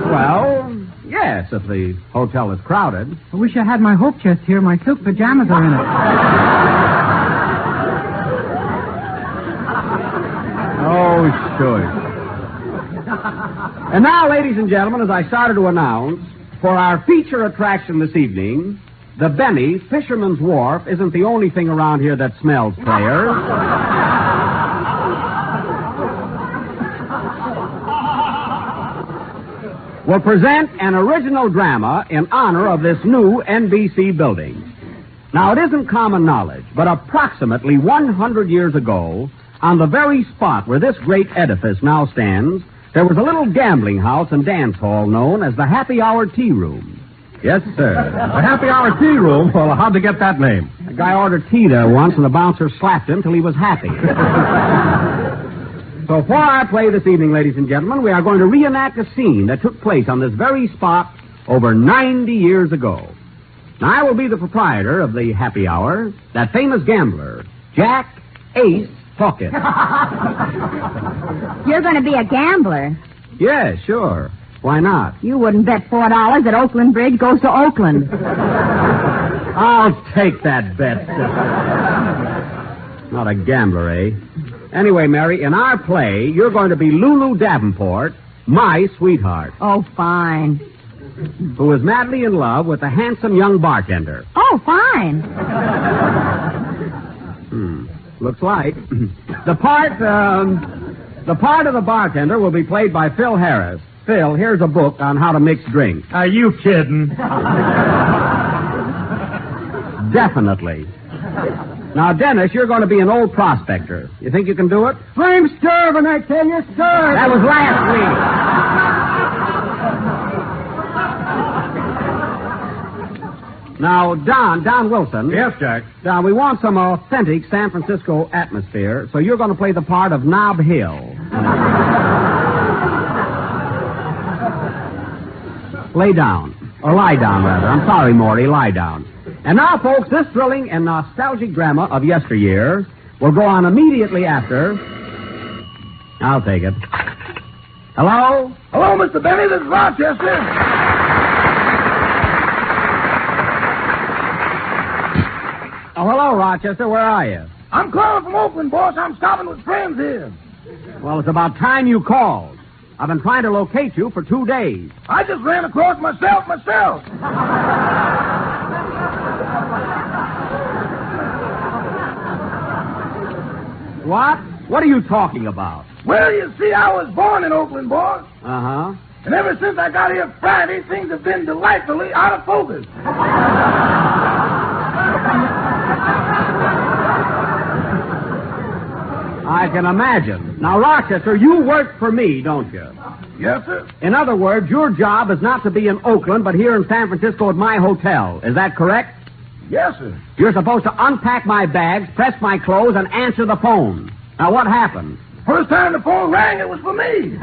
Well, yes, if the hotel is crowded. I wish I had my hope chest here. My silk pajamas are in it. Oh, sure. And now, ladies and gentlemen, as I started to announce, for our feature attraction this evening, the Benny, Fisherman's Wharf, isn't the only thing around here that smells players. Will present an original drama in honor of this new NBC building. Now, it isn't common knowledge, but approximately 100 years ago, on the very spot where this great edifice now stands, there was a little gambling house and dance hall known as the Happy Hour Tea Room. Yes, sir. The Happy Hour Tea Room? Well, how'd they get that name? A guy ordered tea there once, and the bouncer slapped him till he was happy. So for our play this evening, ladies and gentlemen, we are going to reenact a scene that took place on this very spot over 90 years ago. Now, I will be the proprietor of the Happy Hour, that famous gambler, Jack Ace Puckett. You're going to be a gambler. Yeah, sure. Why not? You wouldn't bet $4 that Oakland Bridge goes to Oakland. I'll take that bet. Not a gambler, eh? Anyway, Mary, in our play, you're going to be Lulu Davenport, my sweetheart. Oh, fine. Who is madly in love with a handsome young bartender. Oh, fine. Looks like. The part of the bartender will be played by Phil Harris. Phil, here's a book on how to mix drinks. Are you kidding? Definitely. Now, Dennis, you're going to be an old prospector. You think you can do it? I'm starving, I tell you, starving. That was last week. Now, Don Wilson. Yes, Jack. Don, we want some authentic San Francisco atmosphere, so you're going to play the part of Nob Hill. Lay down. Or lie down, rather. I'm sorry, Morty. Lie down. And now, folks, this thrilling and nostalgic drama of yesteryear will go on immediately after... I'll take it. Hello? Hello, Mr. Benny. This is Rochester. Oh, hello, Rochester. Where are you? I'm calling from Oakland, boss. I'm stopping with friends here. Well, it's about time you called. I've been trying to locate you for 2 days. I just ran across myself. What? What are you talking about? Well, you see, I was born in Oakland, boss. Uh-huh. And ever since I got here Friday, things have been delightfully out of focus. I can imagine. Now, Rochester, you work for me, don't you? Yes, sir. In other words, your job is not to be in Oakland, but here in San Francisco at my hotel. Is that correct? Yes, sir. You're supposed to unpack my bags, press my clothes, and answer the phone. Now, what happened? First time the phone rang, it was for me.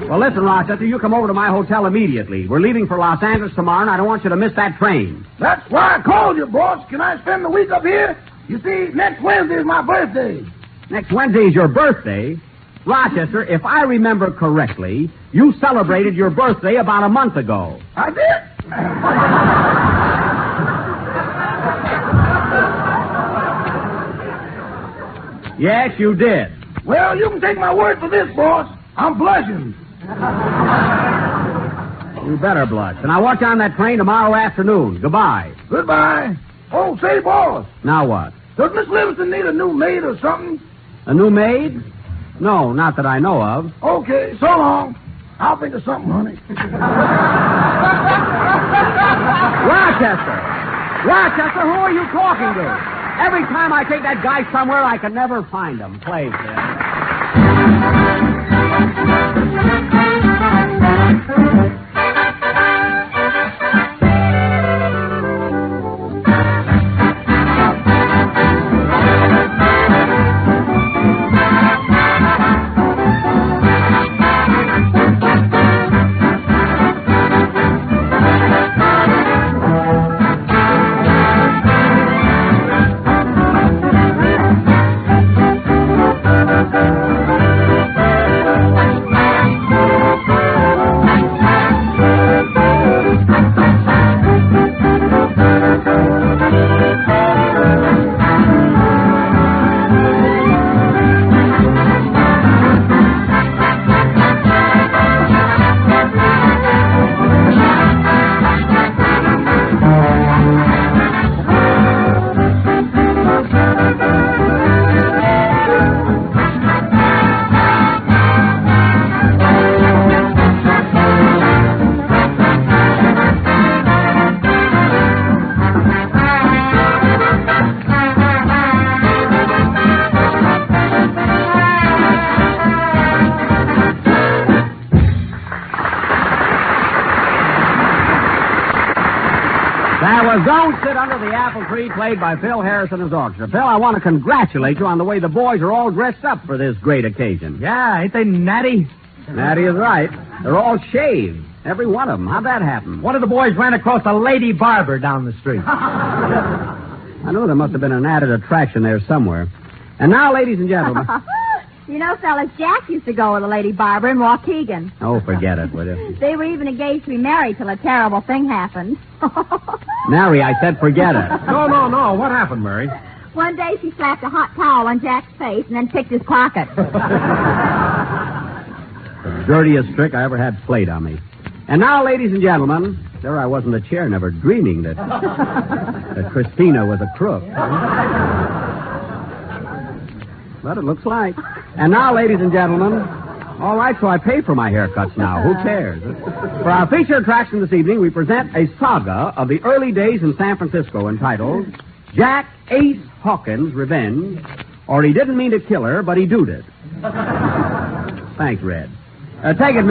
Well, listen, Rochester, you come over to my hotel immediately. We're leaving for Los Angeles tomorrow, and I don't want you to miss that train. That's why I called you, boss. Can I spend the week up here? You see, next Wednesday is my birthday. Next Wednesday is your birthday? Rochester, if I remember correctly, you celebrated your birthday about a month ago. I did? Yes, you did. Well, you can take my word for this, boss. I'm blushing. You better blush. And I'll watch you on that train tomorrow afternoon. Goodbye. Goodbye. Oh, say, boss. Now what? Does Miss Livingston need a new maid or something? A new maid? No, not that I know of. Okay, so long. I'll think of something, honey. Rochester! Rochester, who are you talking to? Every time I take that guy somewhere, I can never find him. Play, kid. Don't Sit Under the Apple Tree, played by Phil Harris and his orchestra. Phil, I want to congratulate you on the way the boys are all dressed up for this great occasion. Yeah, ain't they natty? Natty is right. They're all shaved, every one of them. How'd that happen? One of the boys ran across a lady barber down the street. I know there must have been an added attraction there somewhere. And now, ladies and gentlemen... You know, fellas, Jack used to go with a lady barber in Waukegan. Oh, forget it, will you? They were even engaged to be married till a terrible thing happened. Mary, I said forget it. No. What happened, Mary? One day she slapped a hot towel on Jack's face and then picked his pocket. The dirtiest trick I ever had played on me. And now, ladies and gentlemen, there I was in the chair, never dreaming that Christina was a crook. But it looks like. And now, ladies and gentlemen, all right, so I pay for my haircuts now. Who cares? For our feature attraction this evening, we present a saga of the early days in San Francisco entitled Jack Ace Hawkins' Revenge, or He Didn't Mean to Kill Her, but He Doed It. Thanks, Red. Take it,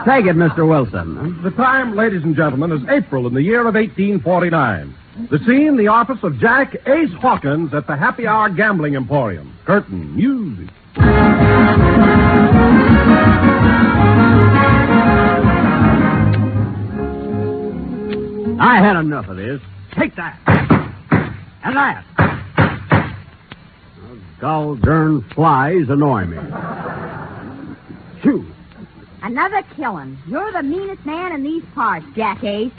Take it, Mr. Wilson. The time, ladies and gentlemen, is April in the year of 1849. The scene, the office of Jack Ace Hawkins at the Happy Hour Gambling Emporium. Curtain, music. I had enough of this. Take that. And that. Those gall darn flies annoy me. Shoo. Another killing. You're the meanest man in these parts, Jack Ace.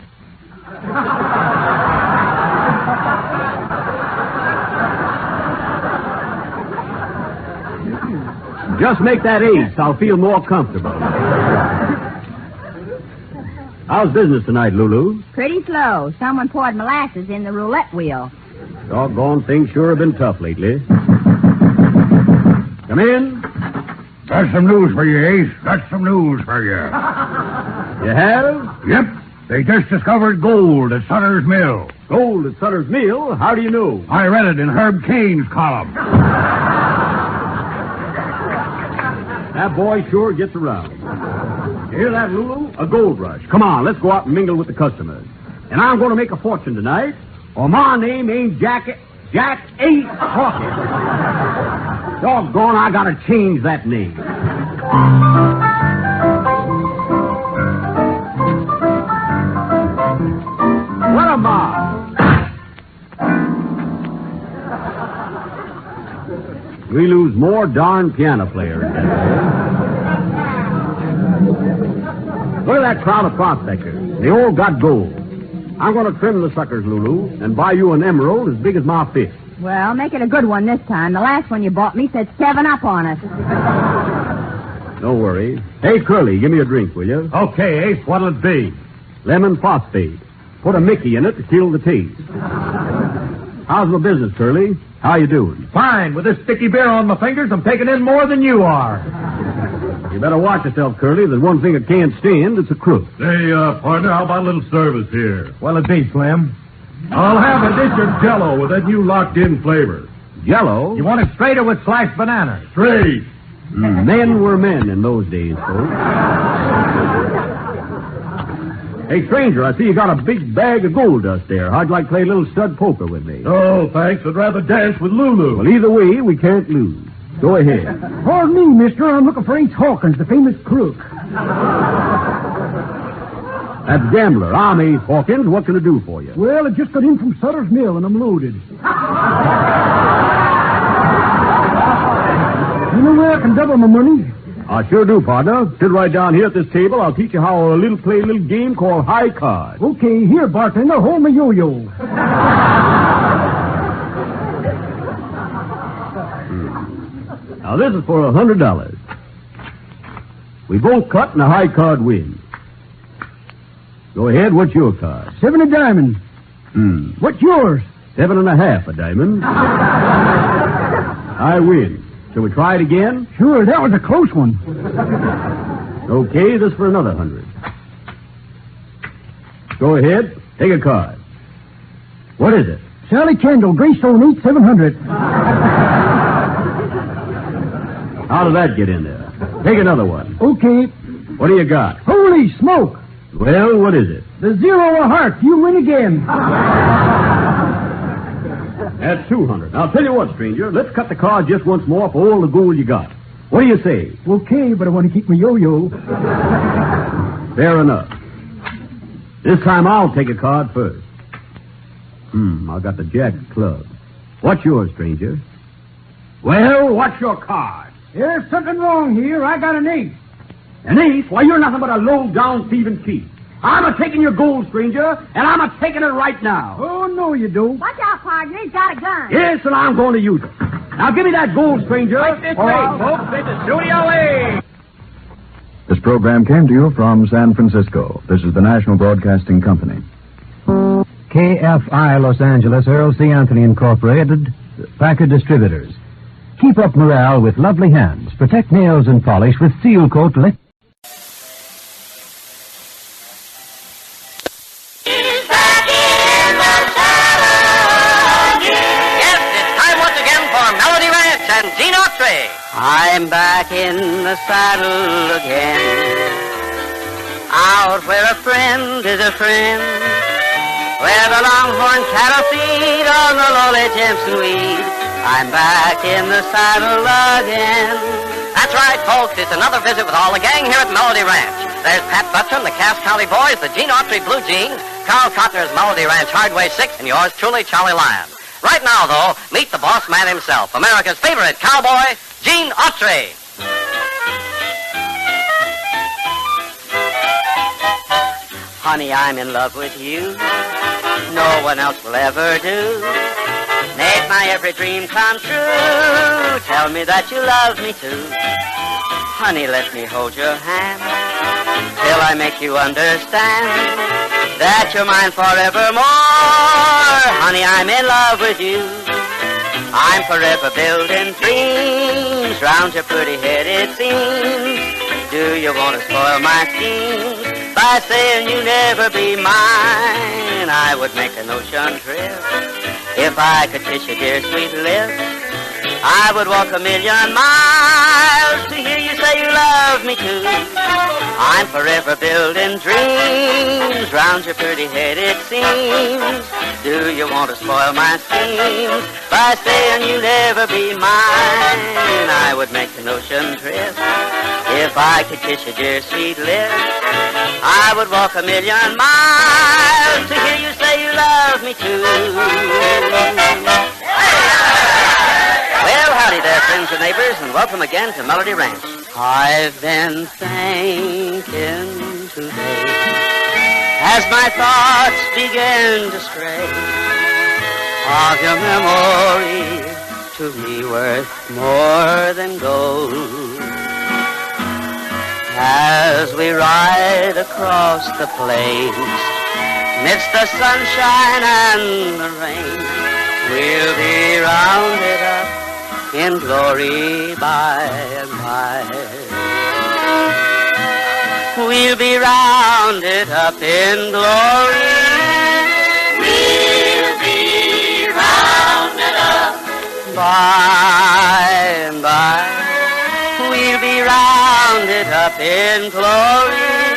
Just make that ace. I'll feel more comfortable. How's business tonight, Lulu? Pretty slow. Someone poured molasses in the roulette wheel. Doggone things sure have been tough lately. Come in. Got some news for you, Ace. Got some news for you. You have? Yep. They just discovered gold at Sutter's Mill. Gold at Sutter's Mill? How do you know? I read it in Herb Cain's column. That boy sure gets around. You hear that, Lulu? A gold rush. Come on, let's go out and mingle with the customers. And I'm going to make a fortune tonight, or my name ain't Jack Ace Hawkins. Doggone, I got to change that name. What am I? We lose more darn piano players. Look at that crowd of prospectors. They all got gold. I'm going to trim the suckers, Lulu, and buy you an emerald as big as my fist. Well, make it a good one this time. The last one you bought me said 7 up on us. Don't worry. Hey, Curly, give me a drink, will you? Okay, Ace, what'll it be? Lemon phosphate. Put a Mickey in it to kill the taste. How's my business, Curly? How you doing? Fine. With this sticky beer on my fingers, I'm taking in more than you are. You better watch yourself, Curly. There's one thing I can't stand. It's a crook. Hey, partner, how about a little service here? Well, it be, Slim. I'll have a dish of Jell-O with that new locked-in flavor. Jell-O? You want it straight or with sliced bananas? Straight. Men were men in those days, folks. Hey, stranger, I see you got a big bag of gold dust there. How'd you like to play a little stud poker with me? Oh, thanks. I'd rather dance with Lulu. Well, either way, we can't lose. Go ahead. Pardon me, mister. I'm looking for Ace Hawkins, the famous crook. That's gambler. I'm Ace Hawkins. What can I do for you? Well, I just got in from Sutter's Mill, and I'm loaded. You know where I can double my money? I sure do, partner. Sit right down here at this table. I'll teach you how a play a little game called high card. Okay, here, bartender. Hold my yo-yo. Now, this is for $100. We both cut and a high card wins. Go ahead. What's your card? 7 of diamond. What's yours? 7.5 a diamond. I win. Shall we try it again? Sure, that was a close one. Okay, this for another 100. Go ahead. Take a card. What is it? Sally Kendall, Greystone 8700. How did that get in there? Take another one. Okay. What do you got? Holy smoke! Well, what is it? The 0 of hearts. You win again. That's 200. Now, I'll tell you what, stranger. Let's cut the card just once more for all the gold you got. What do you say? Okay, but I want to keep my yo-yo. Fair enough. This time I'll take a card first. I got the Jack club. What's yours, stranger? Well, what's your card? There's something wrong here. I got an ace. An ace? Why, you're nothing but a low-down thieving thief. I'm a-taking your gold, stranger, and I'm a-taking it right now. Oh, no, you don't. Watch out, partner. He's got a gun. Yes, and I'm going to use it. Now, give me that gold, stranger. Right this way, folks. This is Studio A. This program came to you from San Francisco. This is the National Broadcasting Company. KFI Los Angeles, Earl C. Anthony Incorporated, Packard Distributors. Keep up morale with lovely hands. Protect nails and polish with Seal Coat. And Gene Autry. I'm back in the saddle again, out where a friend is a friend, where the longhorn cattle feed on the lowly Jimson weed. I'm back in the saddle again. That's right, folks. It's another visit with all the gang here at Melody Ranch. There's Pat Button, the Cass County Boys, the Gene Autry Blue Jeans, Carl Cotner's Melody Ranch Hardway 6, and yours truly, Charlie Lyon. Right now, though, meet the boss man himself, America's favorite cowboy, Gene Autry. Honey, I'm in love with you. No one else will ever do. Make my every dream come true. Tell me that you love me too. Honey, let me hold your hand till I make you understand that you're mine forevermore. Honey, I'm in love with you. I'm forever building dreams round your pretty head, it seems. Do you want to spoil my schemes by saying you never be mine? I would make an ocean trip if I could kiss your dear sweet lips. I would walk a million miles to hear you say you love me too. I'm forever building dreams round your pretty head, it seems. Do you want to spoil my schemes by saying you never be mine? I would make an ocean trip if I could kiss your dear sweet lips. I would walk a million miles to hear you say you love me too. Well, howdy there, friends and neighbors, and welcome again to Melody Ranch. I've been thinking today as my thoughts begin to stray of your memory, to me worth more than gold. As we ride across the plains, midst the sunshine and the rain, we'll be rounded up in glory by and by. We'll be rounded up in glory. We'll be rounded up by and by. We'll be rounded up in glory.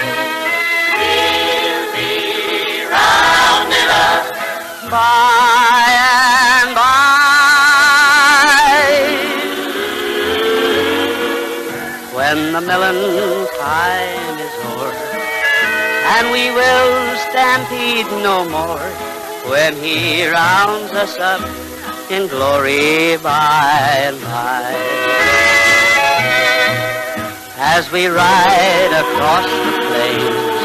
We'll be rounded up by and by. When the milling time is o'er, and we will stampede no more, when he rounds us up in glory by and by. As we ride across the plains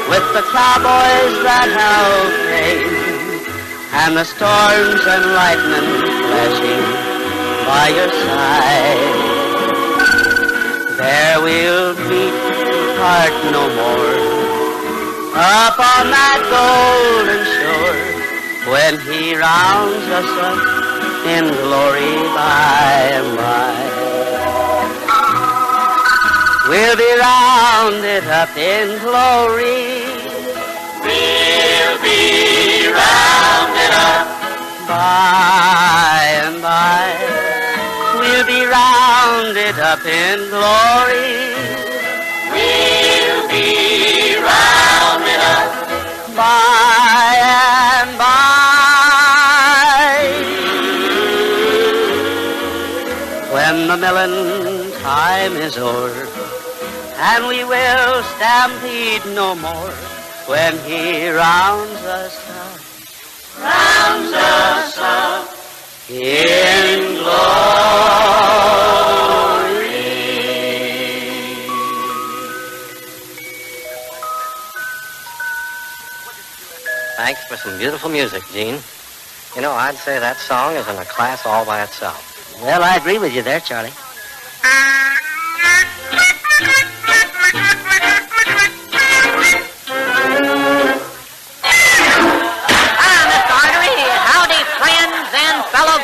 with the cowboys that have fame, and the storms and lightning flashing by your side, there we'll meet, part no more, up on that golden shore, when he rounds us up in glory by and by. We'll be rounded up in glory. We'll be rounded up by and by. We'll be rounded up in glory. We'll be rounded up by and by. When the milling time is o'er, and we will stampede no more, when he rounds us up in glory. Thanks for some beautiful music, Gene. You know, I'd say that song is in a class all by itself. Well, I agree with you there, Charlie.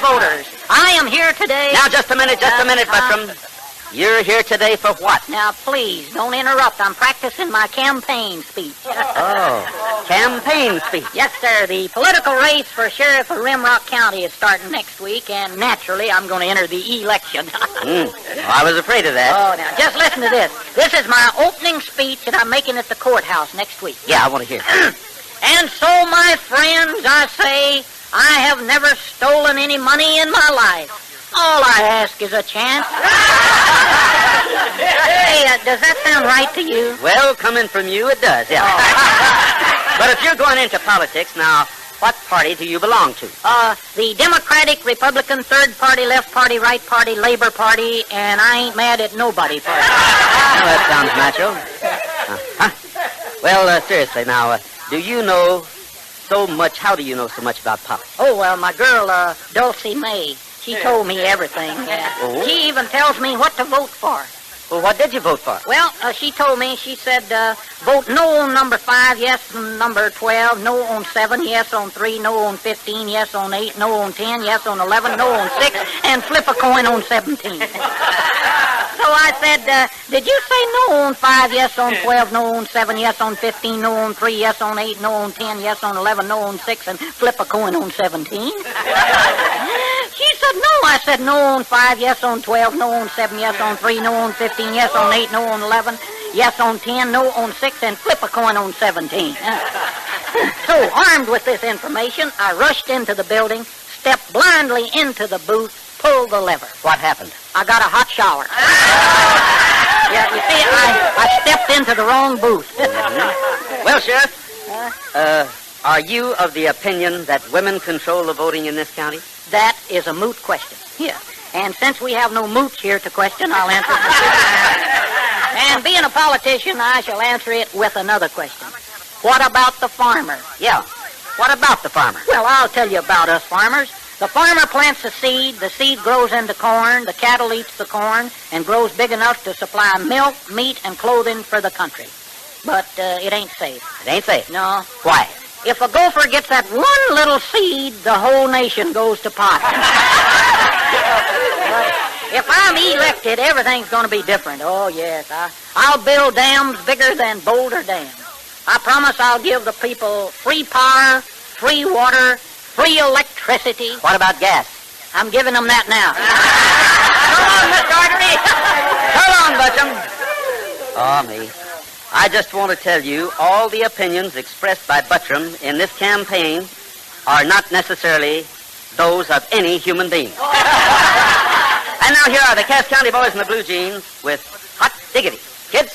Voters. I am here today. Now, just a minute, Buttram. You're here today for what? Now, please, don't interrupt. I'm practicing my campaign speech. Oh, campaign speech. Yes, sir. The political race for sheriff of Rimrock County is starting next week, and naturally, I'm going to enter the election. Well, I was afraid of that. Oh, now, just listen to this. This is my opening speech that I'm making at the courthouse next week. Yeah, I want to hear. And so, my friends, I say, I have never stolen any money in my life. All I ask is a chance. Hey, does that sound right to you? Well, coming from you, it does, yeah. But if you're going into politics, now, what party do you belong to? The Democratic, Republican, Third Party, Left Party, Right Party, Labor Party, and I ain't mad at nobody party. Well, that sounds natural. Well, seriously, now, do you know so much, how do you know so much about politics? Oh, well, my girl, Dulcie May, she told me everything. Oh? She even tells me what to vote for. Well, what did you vote for? Well, she told me, she said, vote no on number 5, yes on number 12, no on 7, yes on 3, no on 15, yes on 8, no on 10, yes on 11, no on 6, and flip a coin on 17. So I said, did you say no on 5, yes on 12, no on 7, yes on 15, no on 3, yes on 8, no on 10, yes on 11, no on 6, and flip a coin on 17? She said, no. I said, no on 5, yes on 12, no on 7, yes on 3, no on 15, yes on 8, no on 11, yes on 10, no on 6, and flip a coin on 17. So, armed with this information, I rushed into the building, stepped blindly into the booth, pulled the lever. What happened? I got a hot shower. Yeah, you see, I stepped into the wrong booth. Well, Sheriff, are you of the opinion that women control the voting in this county? That is a moot question. Here. And since we have no moots here to question, I'll answer it. And being a politician, I shall answer it with another question. What about the farmer? Yeah. What about the farmer? Well, I'll tell you about us farmers. The farmer plants the seed grows into corn, the cattle eats the corn, and grows big enough to supply milk, meat, and clothing for the country. But it ain't safe. It ain't safe? No. Why? If a gopher gets that one little seed, the whole nation goes to pot. If I'm elected, everything's going to be different. Oh, yes. I'll build dams bigger than Boulder Dam. I promise I'll give the people free power, free water, free electricity. What about gas? I'm giving them that now. Come on, Mr. Artery. Come on, Butchum. Oh, me. I just want to tell you, all the opinions expressed by Buttram in this campaign are not necessarily those of any human being. And now here are the Cass County Boys in the blue jeans with Hot Diggity. Kids?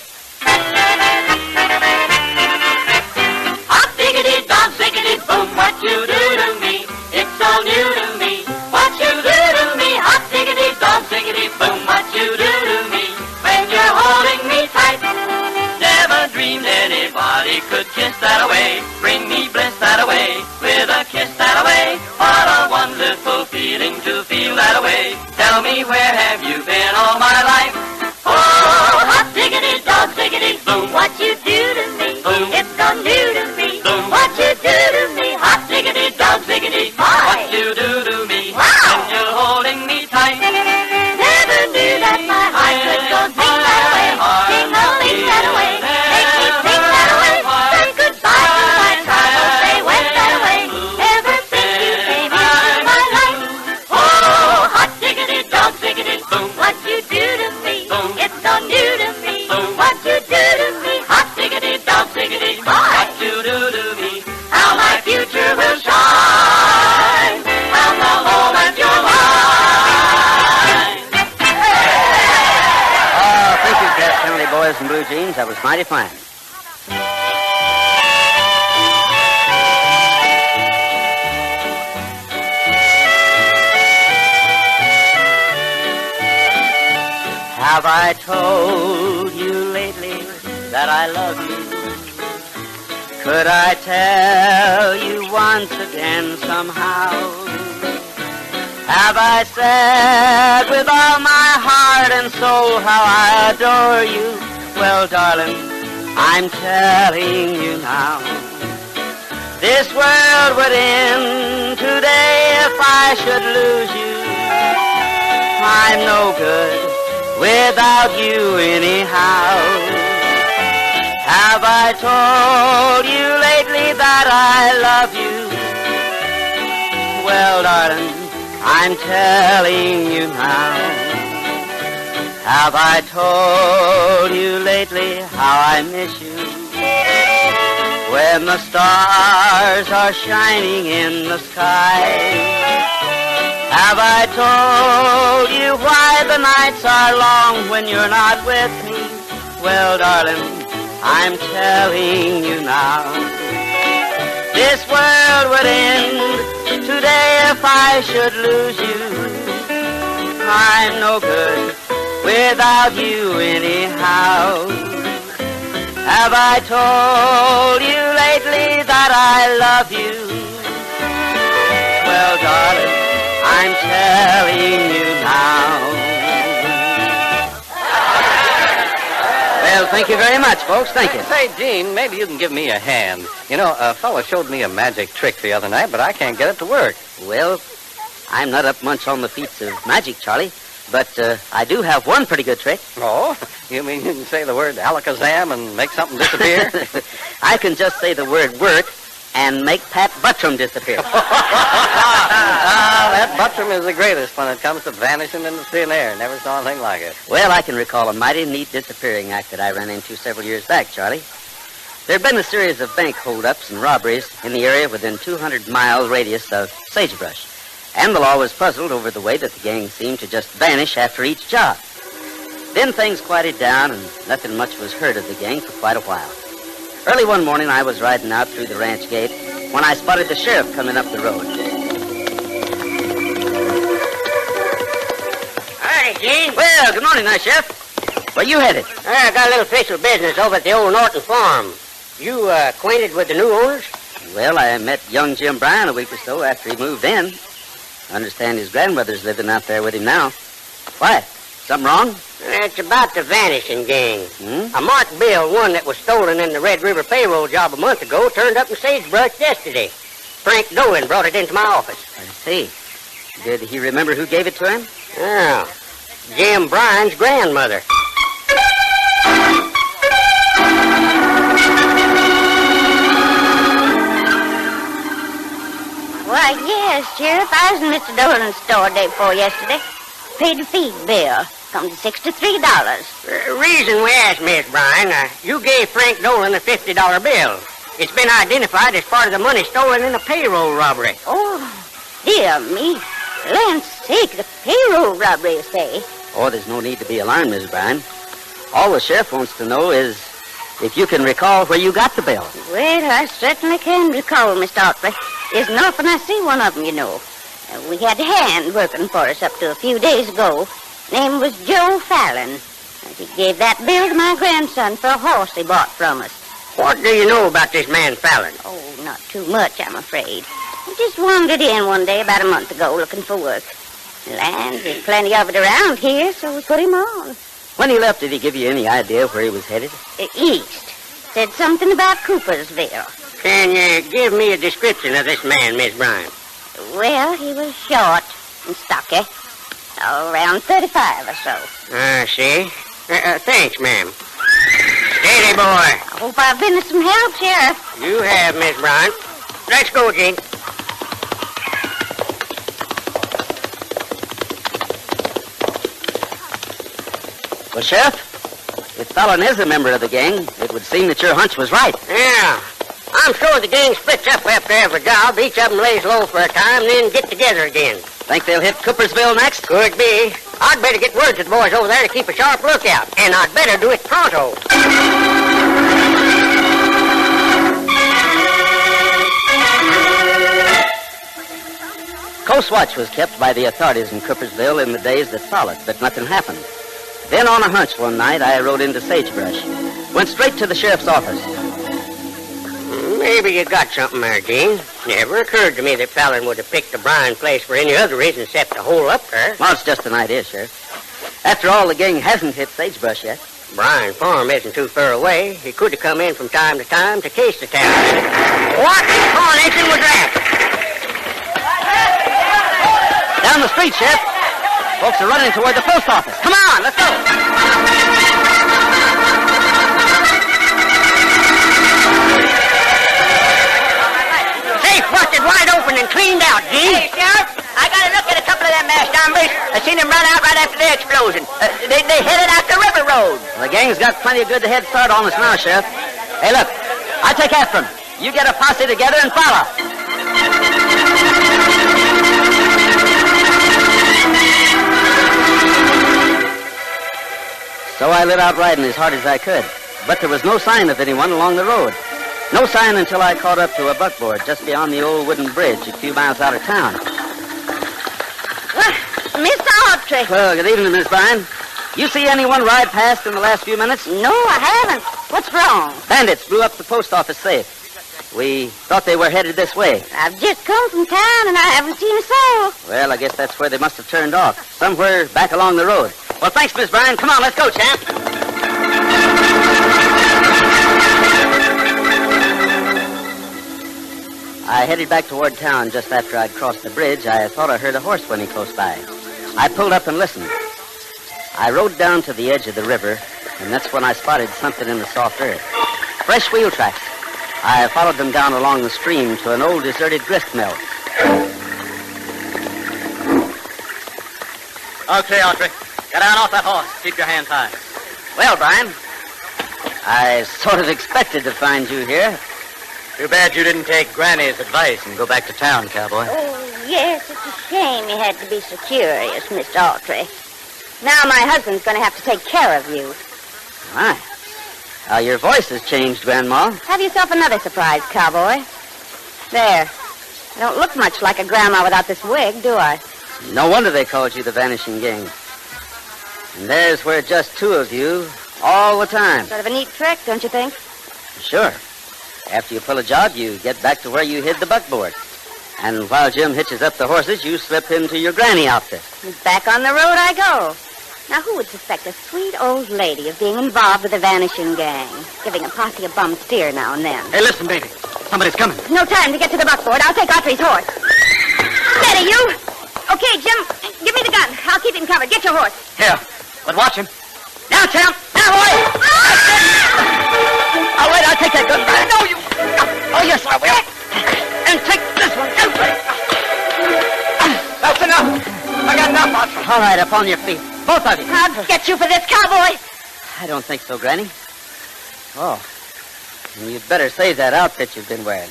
Hot diggity, dog ziggity, boom, what you do to me, it's all new to me. What you do to me, hot diggity, dog ziggity, boom, what you do to me, when you're holding me tight. Never dreamed anybody could kiss that away, bring me bliss that away, with a kiss that away. What a wonderful feeling to feel that away. Tell me, where have you been all my life? Oh, hot diggity, dog ziggity, boom, what you do to me, boom, it's so new to me. Boom, what you do to me, hot diggity, dog ziggity, what you do to me, when you're holding me tight. Never knew that my heart could go sing that away, sing only that away, make me sing that away, say goodbye to my trouble, say when that away, ever since you came into my life. Oh, hot diggity, dog ziggity, boom, what you do to me, boom, it's so new to me, boom, what you do to me, hot diggity, dog ziggity, what you do to me, how my future will shine, how the moment you're mine. Oh, thank you, Cass County Boys in blue jeans. That was mighty fine. Have I told you lately that I love you? Could I tell you once again somehow? Have I said with all my heart and soul how I adore you? Well, darling, I'm telling you now. This world would end today if I should lose you. I'm no good without you anyhow. Have I told you lately that I love you? Well, darling, I'm telling you now. Have I told you lately how I miss you? Well, when the stars are shining in the sky. Have I told you why the nights are long when you're not with me? Well, darling, I'm telling you now. This world would end today if I should lose you. I'm no good without you anyhow. Have I told you lately that I love you? Well, darling, I'm telling you now. Well, thank you very much, folks. Thank you. Say, Gene, maybe you can give me a hand. You know, a fellow showed me a magic trick the other night, but I can't get it to work. Well, I'm not up much on the feats of magic, Charlie, but I do have one pretty good trick. Oh? You mean you can say the word alakazam and make something disappear? I can just say the word work and make Pat Buttram disappear. That Buttram is the greatest when it comes to vanishing into thin air. Never saw anything like it. Well, I can recall a mighty neat disappearing act that I ran into several years back, Charlie. There had been a series of bank holdups and robberies in the area within 200-mile radius of Sagebrush, and the law was puzzled over the way that the gang seemed to just vanish after each job. Then things quieted down, and nothing much was heard of the gang for quite a while. Early one morning, I was riding out through the ranch gate when I spotted the sheriff coming up the road. Howdy, Gene. Well, good morning, now, Sheriff. Where you headed? I got a little official business over at the old Norton farm. You acquainted with the new owners? Well, I met young Jim Bryan a week or so after he moved in. I understand his grandmother's living out there with him now. Why? Something wrong? It's about the vanishing gang. Hmm? A marked bill, one that was stolen in the Red River payroll job a month ago, turned up in Sagebrush yesterday. Frank Dolan brought it into my office. I see. Did he remember who gave it to him? Yeah. Jim Bryan's grandmother. Why, yes, Sheriff. I was in Mr. Dolan's store day before yesterday. Paid the feed bill. Come to $63. Reason we asked, Miss Bryan, you gave Frank Dolan a $50 bill. It's been identified as part of the money stolen in a payroll robbery. Oh, dear me. Land's sake, the payroll robbery, you say? Oh, there's no need to be alarmed, Miss Bryan. All the sheriff wants to know is if you can recall where you got the bill. Well, I certainly can recall, Mr. Autry. Isn't often I see one of them, you know. We had a hand working for us up to a few days ago. Name was Joe Fallon. He gave that bill to my grandson for a horse he bought from us. What do you know about this man Fallon? Oh, not too much, I'm afraid. He just wandered in one day about a month ago looking for work. Land, there's plenty of it around here, so we put him on. When he left, did he give you any idea where he was headed? East. Said something about Coopersville. Can you give me a description of this man, Miss Bryan? Well, he was short and stocky. Around 35 or so. I see. Thanks, ma'am. Steady, boy. I hope I've been of some help, Sheriff. You have, Miss Bryan. Let's go, Gene. Well, Sheriff, if Fallon is a member of the gang, it would seem that your hunch was right. Yeah. I'm sure the gang splits up after every job. Each of them lays low for a time, then get together again. Think they'll hit Coopersville next? Could be. I'd better get word to the boys over there to keep a sharp lookout. And I'd better do it pronto. Close watch was kept by the authorities in Coopersville in the days that followed, but nothing happened. Then on a hunch one night, I rode into Sagebrush. Went straight to the sheriff's office. Maybe you got something there, Gene. Never occurred to me that Fallon would have picked the Bryan place for any other reason except to hole up there. Well, it's just an idea, Sheriff. After all, the gang hasn't hit Sagebrush yet. Bryan Farm isn't too far away. He could have come in from time to time to case the town. What in coronation was that? Down the street, Sheriff. Folks are running toward the post office. Come on, let's go. Safe busted wide open and cleaned out, Gene. Hey, Sheriff, I got a look at a couple of them stompers. I seen them run out right after the explosion. They headed out the river road. Well, the gang's got plenty of good head start on us now, Sheriff. Hey, look, I'll take after them. You get a posse together and follow. So I lit out riding as hard as I could. But there was no sign of anyone along the road. No sign until I caught up to a buckboard just beyond the old wooden bridge a few miles out of town. Mr. Autry. Well, good evening, Miss Bryan. You see anyone ride past in the last few minutes? No, I haven't. What's wrong? Bandits blew up the post office safe. We thought they were headed this way. I've just come from town and I haven't seen a soul. Well, I guess that's where they must have turned off. Somewhere back along the road. Well, thanks, Miss Bryan. Come on, let's go, champ. I headed back toward town just after I'd crossed the bridge. I thought I heard a horse whinny close by. I pulled up and listened. I rode down to the edge of the river, and that's when I spotted something in the soft earth. Fresh wheel tracks. I followed them down along the stream to an old deserted grist mill. Okay, Autry. Get down off that horse. Keep your hands high. Well, Brian, I sort of expected to find you here. Too bad you didn't take Granny's advice and go back to town, cowboy. Oh, yes, it's a shame you had to be so curious, Mr. Autry. Now my husband's going to have to take care of you. My. How your voice has changed, Grandma. Have yourself another surprise, cowboy. There. I don't look much like a grandma without this wig, do I? No wonder they called you the Vanishing Gang. And there's where just two of you, all the time. Sort of a neat trick, don't you think? Sure. After you pull a job, you get back to where you hid the buckboard. And while Jim hitches up the horses, you slip into your granny outfit. Back on the road I go. Now, who would suspect a sweet old lady of being involved with the Vanishing Gang, giving a posse a bum steer now and then? Hey, listen, baby. Somebody's coming. No time to get to the buckboard. I'll take Autry's horse. Steady, you. Okay, Jim, give me the gun. I'll keep him covered. Get your horse. Here, but watch him. Now, champ. Now, boy. Oh, wait, I'll take that gun back. No, you. Oh, yes, I will. And take this one. That's enough. I got enough, Autry. All right, up on your feet. Both of you. I'll get you for this, cowboy. I don't think so, Granny. Oh. And you'd better save that outfit you've been wearing.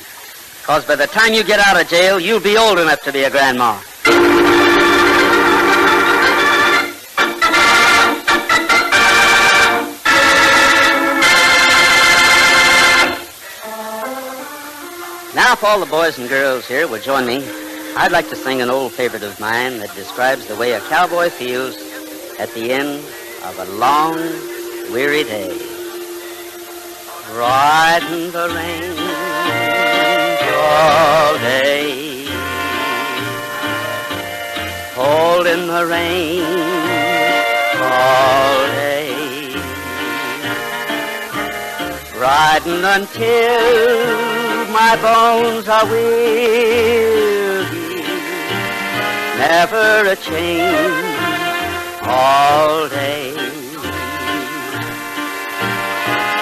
Because by the time you get out of jail, you'll be old enough to be a grandma. Now, if all the boys and girls here would join me, I'd like to sing an old favorite of mine that describes the way a cowboy feels at the end of a long, weary day. Riding the range all day, holding the reins all day, riding until my bones are weary, never a change all day.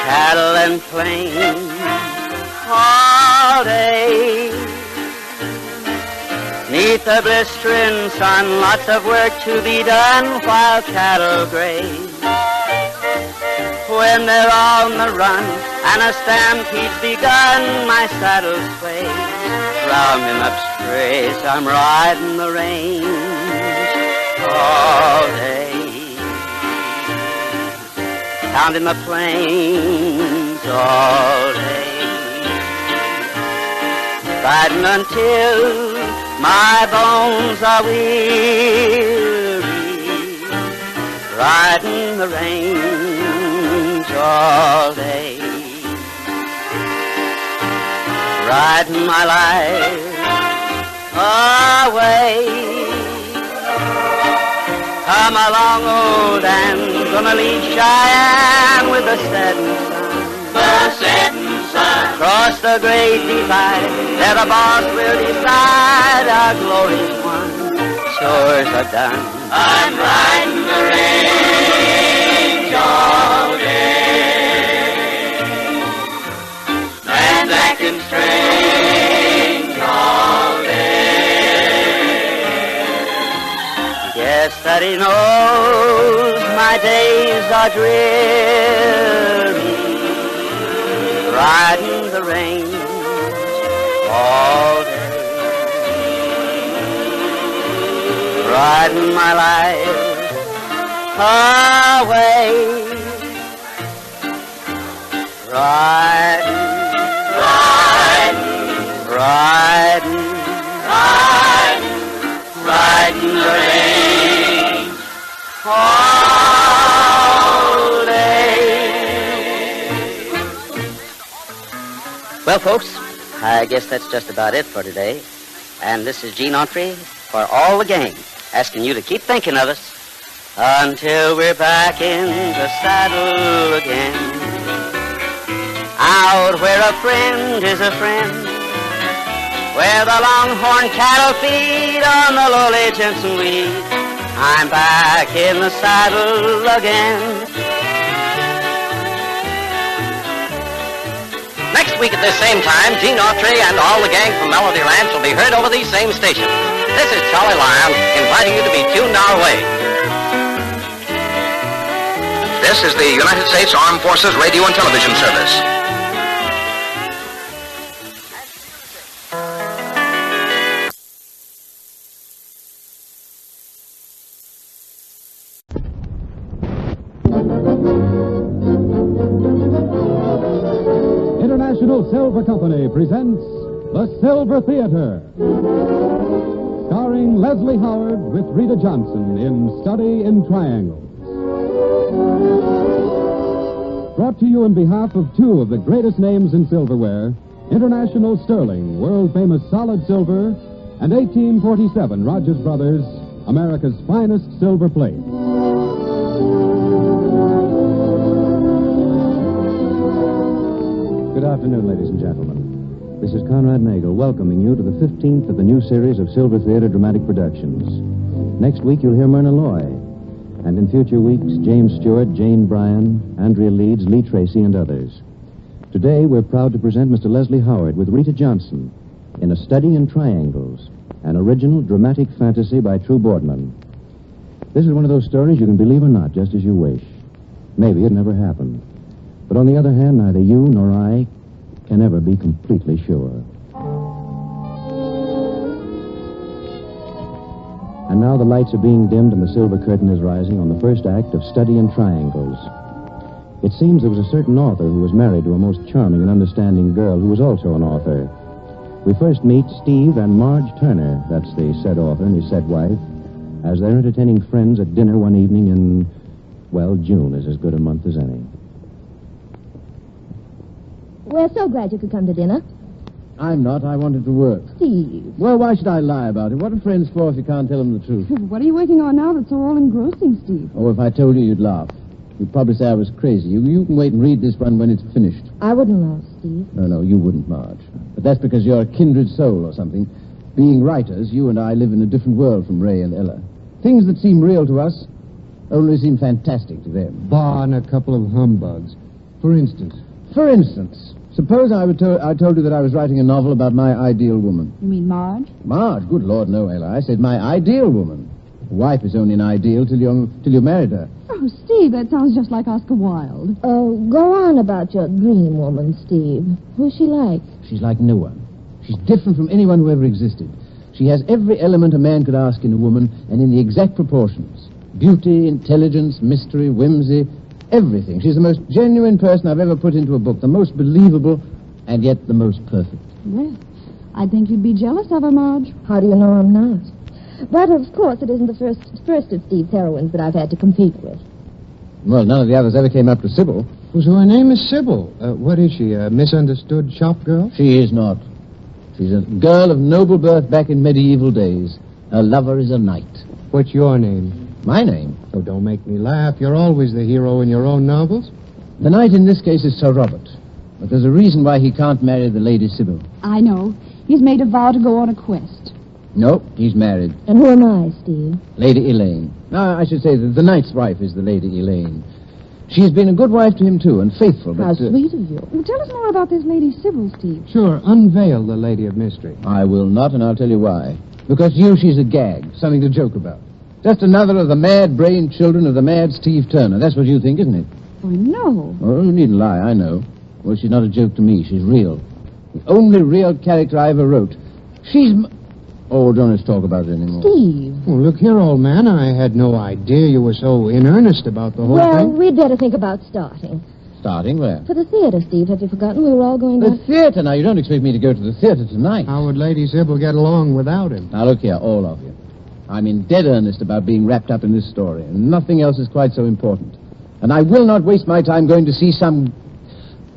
Cattle and plains all day. Neath the blistering sun, lots of work to be done while cattle graze. When they're on the run and a stampede's begun, my saddle sways. Rounding up strays, I'm riding the range all day. Pounding the plains all day. Riding until my bones are weary. Riding the range all day. Riding my life away. Come along, old and gonna leave Cheyenne with the setting sun. The setting sun. Cross the great divide, there the boss will decide our glory's won. Chores are done. I'm riding the range all day. Man's acting strange all day. Guess that he knows my days are dreary, riding the range brighten my life away. Brighten, brighten, brighten, brighten the rain all day. Well, folks, I guess that's just about it for today. And this is Gene Autry for all the gang, asking you to keep thinking of us until we're back in the saddle again. Out where a friend is a friend, where the longhorn cattle feed on the lowly Jensen weed, I'm back in the saddle again. Next week at this same time, Gene Autry and all the gang from Melody Ranch will be heard over these same stations. This is Charlie Lyon inviting you to be tuned our way. This is the United States Armed Forces Radio and Television Service. International Silver Company presents The Silver Theater, starring Leslie Howard with Rita Johnson in Study in Triangles. Brought to you on behalf of two of the greatest names in silverware, International Sterling, world-famous solid silver, and 1847 Rogers Brothers, America's finest silver plate. Good afternoon, ladies and gentlemen. This is Conrad Nagel welcoming you to the 15th of the new series of Silver Theater dramatic productions. Next week, you'll hear Myrna Loy. And in future weeks, James Stewart, Jane Bryan, Andrea Leeds, Lee Tracy, and others. Today, we're proud to present Mr. Leslie Howard with Rita Johnson in A Study in Triangles, an original dramatic fantasy by True Boardman. This is one of those stories you can believe or not, just as you wish. Maybe it never happened. But on the other hand, neither you nor I can ever be completely sure. And now the lights are being dimmed and the silver curtain is rising on the first act of Study in Triangles. It seems there was a certain author who was married to a most charming and understanding girl who was also an author. We first meet Steve and Marge Turner, that's the said author and his said wife, as they're entertaining friends at dinner one evening in, well, June is as good a month as any. We're so glad you could come to dinner. I'm not. I wanted to work. Steve. Well, why should I lie about it? What are friends for if you can't tell them the truth? What are you working on now that's so all-engrossing, Steve? Oh, if I told you, you'd laugh. You'd probably say I was crazy. You can wait and read this one when it's finished. I wouldn't laugh, Steve. No, you wouldn't, Marge. But that's because you're a kindred soul or something. Being writers, you and I live in a different world from Ray and Ella. Things that seem real to us only seem fantastic to them. Bar and a couple of humbugs. For instance? Suppose I told you that I was writing a novel about my ideal woman. You mean Marge? Marge? Good Lord, no, Ella. I said my ideal woman. A wife is only an ideal till you married her. Oh, Steve, that sounds just like Oscar Wilde. Oh, go on about your dream woman, Steve. Who's she like? She's like no one. She's different from anyone who ever existed. She has every element a man could ask in a woman, and in the exact proportions. Beauty, intelligence, mystery, whimsy, everything. She's the most genuine person I've ever put into a book, the most believable, and yet the most perfect. Well, I think you'd be jealous of her, Marge. How do you know I'm not? But, of course, it isn't the first of Steve's heroines that I've had to compete with. Well, none of the others ever came up to Sybil. Well, so her name is Sybil. What is she, a misunderstood shop girl? She is not. She's a girl of noble birth back in medieval days. Her lover is a knight. What's your name? My name? Oh, don't make me laugh. You're always the hero in your own novels. The knight in this case is Sir Robert. But there's a reason why he can't marry the Lady Sybil. I know. He's made a vow to go on a quest. No, he's married. And who am I, Steve? Lady Elaine. No, I should say that the knight's wife is the Lady Elaine. She's been a good wife to him, too, and faithful, but... How sweet of you. Well, tell us more about this Lady Sybil, Steve. Sure, unveil the Lady of Mystery. I will not, and I'll tell you why. Because to you, she's a gag, something to joke about. Just another of the mad-brained children of the mad Steve Turner. That's what you think, isn't it? Oh, no. Oh, you needn't lie, I know. Well, she's not a joke to me. She's real. The only real character I ever wrote. She's... Oh, don't let's talk about it anymore. Steve. Well, look here, old man. I had no idea you were so in earnest about the whole Well, thing. we'd better think about starting. Starting where? For the theater, Steve. Have you forgotten we were all going The down? theater. Now, you don't expect me to go to the theater tonight. How would Lady Sybil get along without him? Now, look here, all of you. I'm in dead earnest about being wrapped up in this story, and nothing else is quite so important. And I will not waste my time going to see some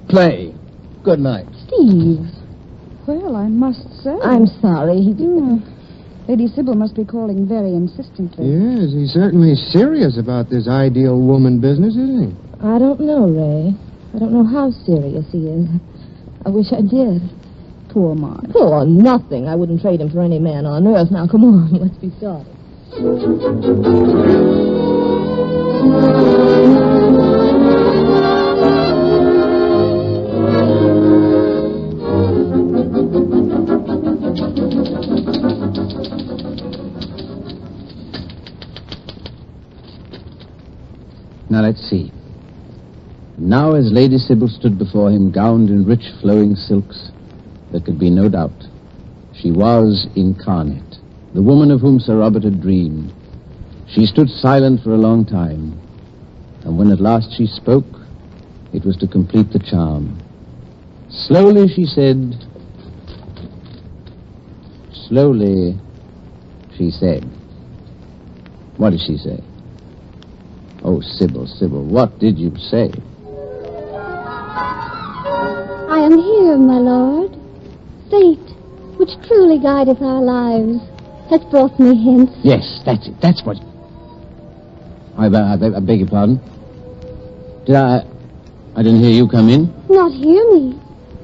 play. Good night. Steve. Well, I must say. I'm sorry. Lady Sybil must be calling very insistently. Yes, he's certainly serious about this ideal woman business, isn't he? I don't know, Ray. I don't know how serious he is. I wish I did. Poor Marge. Poor nothing. I wouldn't trade him for any man on earth. Now, come on. Let's be started. Now, let's see. Now, as Lady Sybil stood before him, gowned in rich flowing silks, there could be no doubt. She was incarnate, the woman of whom Sir Robert had dreamed. She stood silent for a long time, and when at last she spoke, it was to complete the charm. Slowly, she said... Slowly, she said... What did she say? Oh, Sybil, what did you say? I am here, my lord. Fate, which truly guideth our lives, has brought me hence. Yes, that's it. That's what... I beg your pardon. I didn't hear you come in. Not hear me.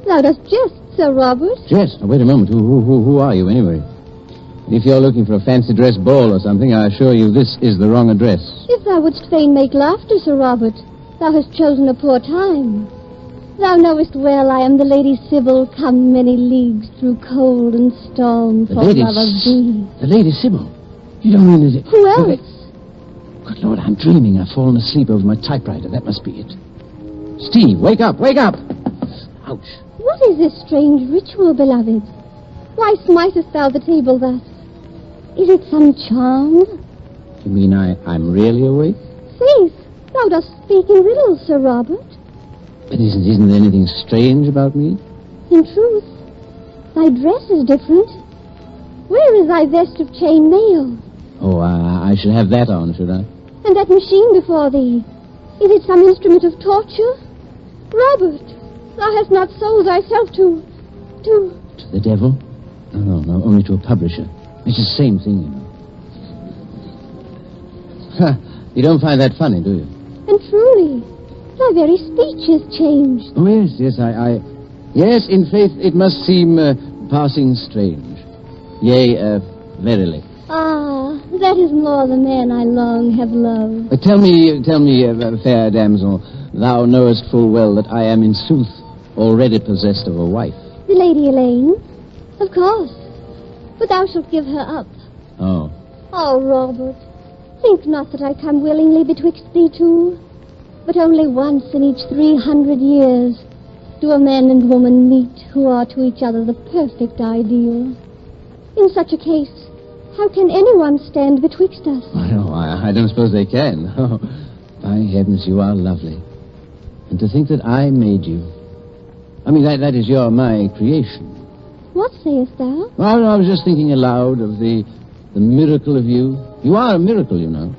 Thou dost jest, Sir Robert. Jest? Now, wait a moment. Who are you, anyway? If you're looking for a fancy dress ball or something, I assure you this is the wrong address. If thou wouldst fain make laughter, Sir Robert, thou hast chosen a poor time. Thou knowest well I am the Lady Sybil, come many leagues through cold and storm for love of thee. The Lady Sybil? You don't mean it? Who else? Good Lord, I'm dreaming. I've fallen asleep over my typewriter. That must be it. Steve, wake up, wake up! Ouch. What is this strange ritual, beloved? Why smitest thou the table thus? Is it some charm? You mean I'm really awake? Faith, thou dost speak in riddles, Sir Robert. But isn't there anything strange about me? In truth, thy dress is different. Where is thy vest of chain mail? Oh, I should have that on, should I? And that machine before thee, is it some instrument of torture? Robert, thou hast not sold thyself to... To the devil? No, only to a publisher. It's the same thing, you know. You don't find that funny, do you? And truly, thy very speech is changed. Oh, yes, Yes, in faith, it must seem passing strange. Yea, verily. Ah, that is more the man I long have loved. Tell me, fair damsel, thou knowest full well that I am in sooth already possessed of a wife. The Lady Elaine? Of course. But thou shalt give her up. Oh. Oh, Robert, think not that I come willingly betwixt thee two. But only once in each 300 years do a man and woman meet who are to each other the perfect ideal. In such a case, how can anyone stand betwixt us? No, I don't suppose they can. Oh, by heavens, you are lovely. And to think that I made you. I mean, that is my creation. What sayest thou? Well, I was just thinking aloud of the miracle of you. You are a miracle, you know.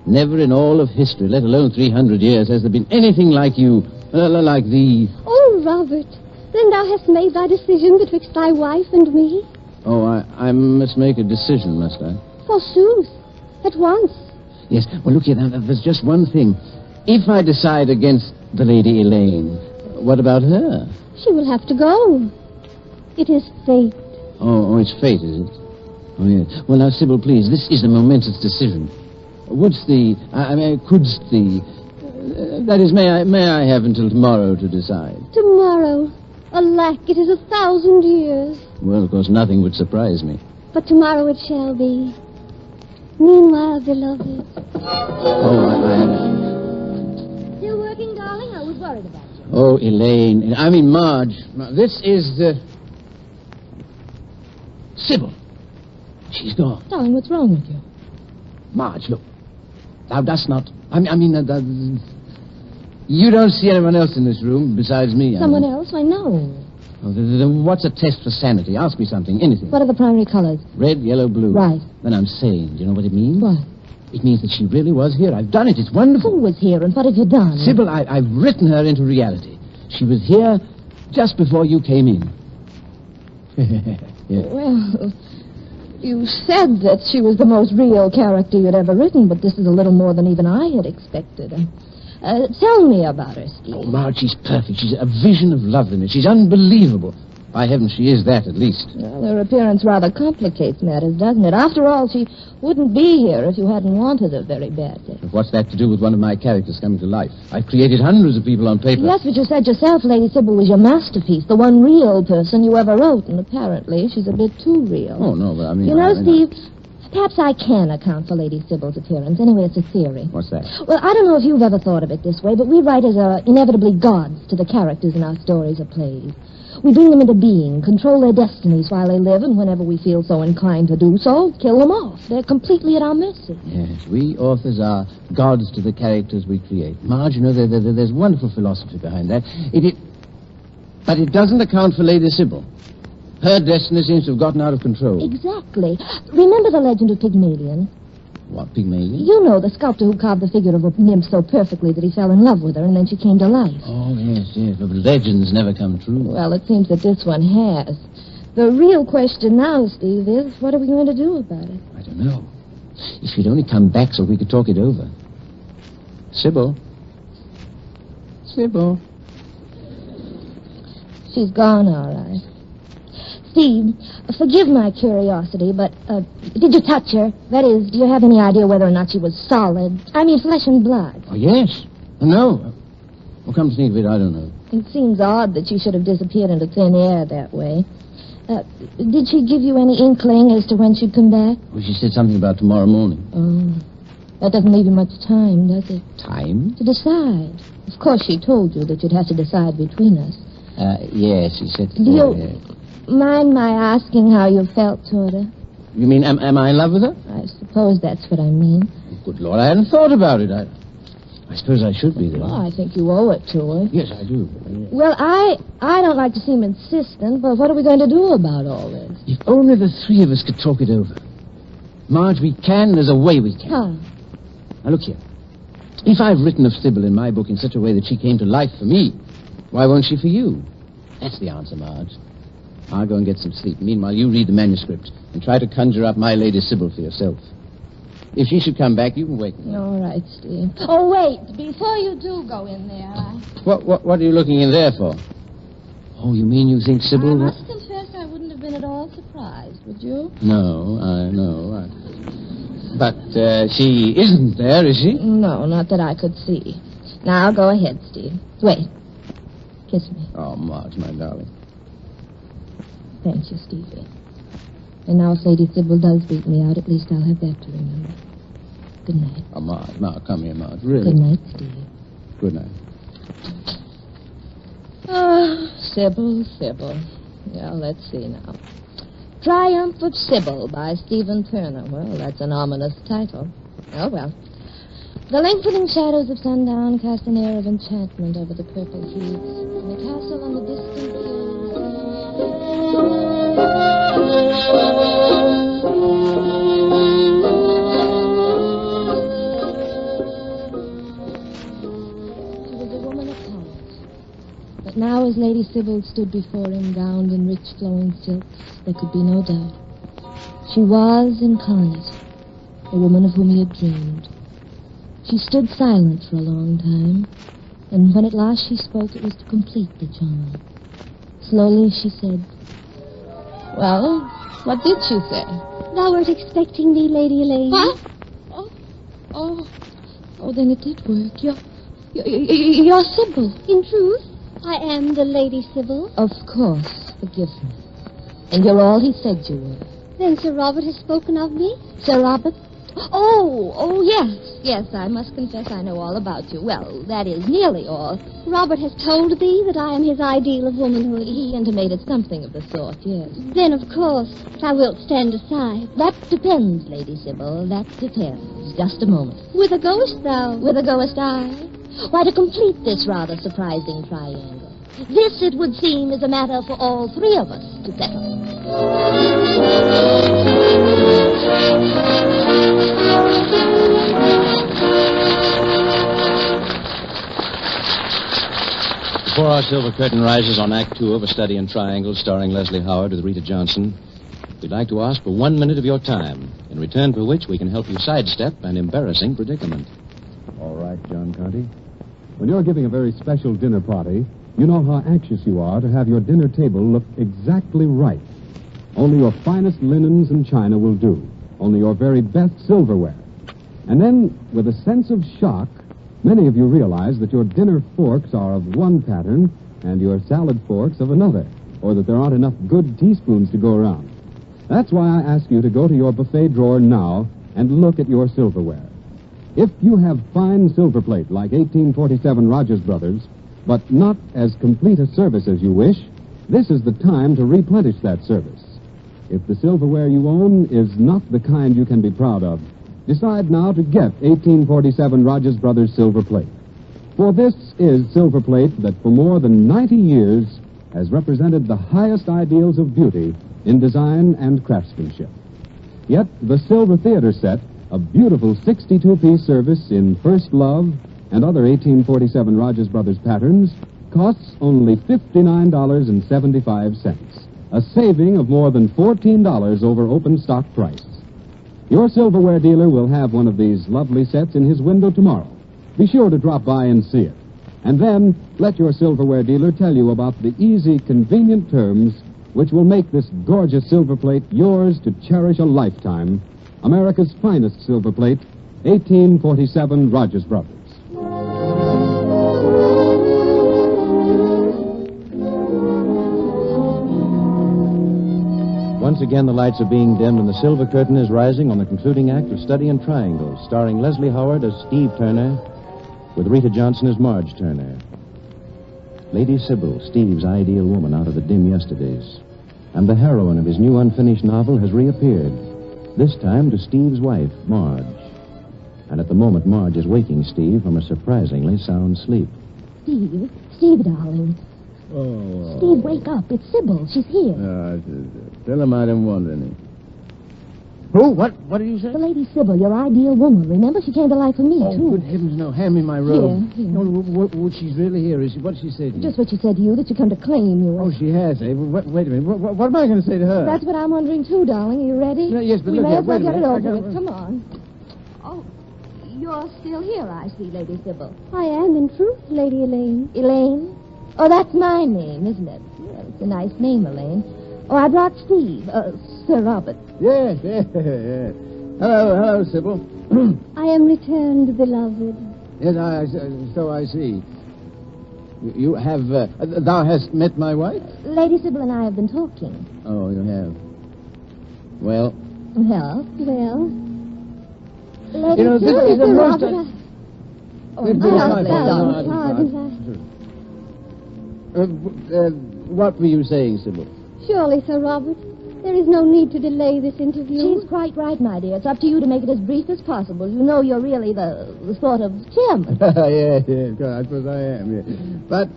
Never in all of history, let alone 300 years, has there been anything like you, like thee. Oh, Robert, then thou hast made thy decision betwixt thy wife and me? Oh, I must make a decision, must I? Forsooth, at once. Yes, well, look here, now, there's just one thing. If I decide against the Lady Elaine, what about her? She will have to go. It is fate. Oh, it's fate, is it? Oh, yes. Well, now, Sybil, please, this is a momentous decision. Couldst thee, that is, may I have until tomorrow to decide? Tomorrow? Alack, it is 1,000 years. Well, of course, nothing would surprise me. But tomorrow it shall be. Meanwhile, beloved. Still working, darling? I was worried about you. Oh, Elaine. I mean, Marge. This is... Sybil. She's gone. Darling, what's wrong with you? Marge, look. Thou dost not... you don't see anyone else in this room besides me. Someone else? I know. Oh, what's a test for sanity? Ask me something, anything. What are the primary colors? Red, yellow, blue. Right. Then I'm sane. Do you know what it means? What? It means that she really was here. I've done it. It's wonderful. Who was here and what have you done? Sybil, I've written her into reality. She was here just before you came in. Yeah. Well, you said that she was the most real character you'd ever written, but this is a little more than even I had expected. Tell me about her, Steve. Oh, Marge, she's perfect. She's a vision of loveliness. She's unbelievable. By heaven, she is that, at least. Well, her appearance rather complicates matters, doesn't it? After all, she wouldn't be here if you hadn't wanted her very badly. But what's that to do with one of my characters coming to life? I've created hundreds of people on paper. Yes, but you said yourself Lady Sybil was your masterpiece, the one real person you ever wrote, and apparently she's a bit too real. Oh, no, but I mean... You know, Steve, perhaps I can account for Lady Sybil's appearance. Anyway, it's a theory. What's that? Well, I don't know if you've ever thought of it this way, but we writers are inevitably gods to the characters in our stories or plays. We bring them into being, control their destinies while they live, and whenever we feel so inclined to do so, kill them off. They're completely at our mercy. Yes, we authors are gods to the characters we create. Marge, you know, there's wonderful philosophy behind that. But it doesn't account for Lady Sybil. Her destiny seems to have gotten out of control. Exactly. Remember the legend of Pygmalion? What, Pygmalion? You know, the sculptor who carved the figure of a nymph so perfectly that he fell in love with her, and then she came to life. Oh, yes. But legends never come true. Well, it seems that this one has. The real question now, Steve, is what are we going to do about it? I don't know. If she'd only come back so we could talk it over. Sybil? Sybil? She's gone, all right. Steve, forgive my curiosity, but did you touch her? That is, do you have any idea whether or not she was solid? I mean, flesh and blood. Oh, yes. No. Well, come to think of it, I don't know. It seems odd that she should have disappeared into thin air that way. Did she give you any inkling as to when she'd come back? Well, she said something about tomorrow morning. Oh, that doesn't leave you much time, does it? Time? To decide. Of course, she told you that you'd have to decide between us. Yes, she said... Do you mind my asking how you felt toward her? You mean, am I in love with her? I suppose that's what I mean. Good Lord, I hadn't thought about it. I suppose I should be, then. Well, I think you owe it to her. Yes, I do. Yes. Well, I don't like to seem insistent, but what are we going to do about all this? If only the three of us could talk it over. Marge, we can. There's a way we can. How? Now, look here. If I've written of Sybil in my book in such a way that she came to life for me, why won't she for you? That's the answer, Marge. I'll go and get some sleep. Meanwhile, you read the manuscript and try to conjure up my Lady Sybil for yourself. If she should come back, you can wake me. All right, Steve. Oh, wait. Before you do go in there, What are you looking in there for? Oh, you mean you think Sybil... I must confess I wouldn't have been at all surprised, would you? No, I know. But she isn't there, is she? No, not that I could see. Now, go ahead, Steve. Wait. Kiss me. Oh, Marge, my darling. Thank you, Stevie. And now if Lady Sybil does beat me out, at least I'll have that to remember. Good night. Oh, Marge, now, come here, Marge. Really? Good night, Steve. Good night. Sybil. Well, let's see now. Triumph of Sybil by Stephen Turner. Well, that's an ominous title. Oh, well. The lengthening shadows of sundown cast an air of enchantment over the purple heaths, and the castle on the distant hills. She was a woman of talent. But now, as Lady Sybil stood before him, gowned in rich flowing silks, there could be no doubt. She was incarnate, the woman of whom he had dreamed. She stood silent for a long time, and when at last she spoke, it was to complete the charm. Slowly she said, "Well, what did she say?" "Thou wert expecting me, Lady Elaine." What? Oh, then it did work. You're Sybil. In truth, I am the Lady Sybil. Of course, forgive me. And you're all he said you were. Then Sir Robert has spoken of me? Sir Robert? Oh, yes. Yes, I must confess I know all about you. Well, that is nearly all. Robert has told thee that I am his ideal of womanhood. He intimated something of the sort, yes. Then, of course, thou wilt stand aside. That depends, Lady Sybil. That depends. Just a moment. Whither goest thou? Whither goest I? Why, to complete this rather surprising triangle. This, it would seem, is a matter for all three of us to settle. Before our silver curtain rises on Act 2 of A Study in Triangles starring Leslie Howard with Rita Johnson, we'd like to ask for 1 minute of your time, in return for which we can help you sidestep an embarrassing predicament. All right, John Conti. When you're giving a very special dinner party, you know how anxious you are to have your dinner table look exactly right. Only your finest linens and china will do. Only your very best silverware. And then, with a sense of shock, many of you realize that your dinner forks are of one pattern and your salad forks of another, or that there aren't enough good teaspoons to go around. That's why I ask you to go to your buffet drawer now and look at your silverware. If you have fine silver plate like 1847 Rogers Brothers, but not as complete a service as you wish, this is the time to replenish that service. If the silverware you own is not the kind you can be proud of, decide now to get 1847 Rogers Brothers silver plate. For this is silver plate that for more than 90 years has represented the highest ideals of beauty in design and craftsmanship. Yet the Silver Theater set, a beautiful 62-piece service in First Love and other 1847 Rogers Brothers patterns, costs only $59.75, a saving of more than $14 over open stock price. Your silverware dealer will have one of these lovely sets in his window tomorrow. Be sure to drop by and see it. And then let your silverware dealer tell you about the easy, convenient terms which will make this gorgeous silver plate yours to cherish a lifetime. America's finest silver plate, 1847 Rogers Brothers. Once again, the lights are being dimmed and the silver curtain is rising on the concluding act of Study in Triangles, starring Leslie Howard as Steve Turner, with Rita Johnson as Marge Turner. Lady Sybil, Steve's ideal woman out of the dim yesterdays, and the heroine of his new unfinished novel has reappeared, this time to Steve's wife, Marge. And at the moment, Marge is waking Steve from a surprisingly sound sleep. Steve, darling. Oh. Steve, wake up. It's Sybil. She's here. Tell him I didn't want any. Who? What did you say? The Lady Sybil, your ideal woman. Remember, she came to life for me, too. Good heavens, no. Hand me my robe. Here. No, she's really here, is she? What did she say to you? Just what she said to you, that you come to claim you. Oh, she has, eh? Wait a minute. What am I going to say to her? That's what I'm wondering, too, darling. Are you ready? No, yes, but we look may here. as well Wait a get it minute. over with. Come on. Oh, you're still here, I see, Lady Sybil. I am, in truth, Lady Elaine. Elaine? Oh, that's my name, isn't it? Well, it's a nice name, Elaine. Oh, I brought Steve. Sir Robert. Yes. Hello, Sybil. I am returned, beloved. Yes, so I see. You have, thou hast met my wife? Lady Sybil and I have been talking. Oh, you have. Well? Well? Lady You know, this Sybil, is the Sir most... Robert. What were you saying, Sybil? Surely, Sir Robert, there is no need to delay this interview. She's quite right, my dear. It's up to you to make it as brief as possible. You know you're really the sort of chairman. Yes, I suppose I am, yes. But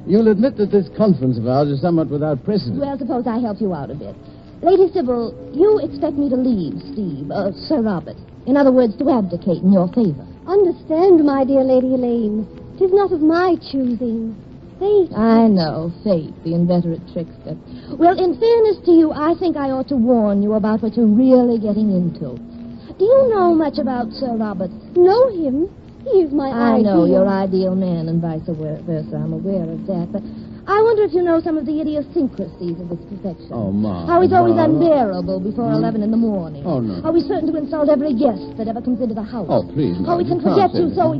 you'll admit that this conference of ours is somewhat without precedent. Well, suppose I help you out a bit. Lady Sybil, you expect me to leave Steve, Sir Robert. In other words, to abdicate in your favor. Understand, my dear Lady Elaine, 'tis not of my choosing. Fate. I know, fate, the inveterate trickster. Well, in fairness to you, I think I ought to warn you about what you're really getting into. Do you know much about Sir Robert? Know him? He is my I ideal. know, your ideal man, and vice versa. I'm aware of that, but I wonder if you know some of the idiosyncrasies of this profession. Oh, Ma. How he's always unbearable before 11 in the morning. Oh, no. How he's certain to insult every guest that ever comes into the house. Oh, please, How he you can can't forget say you that. so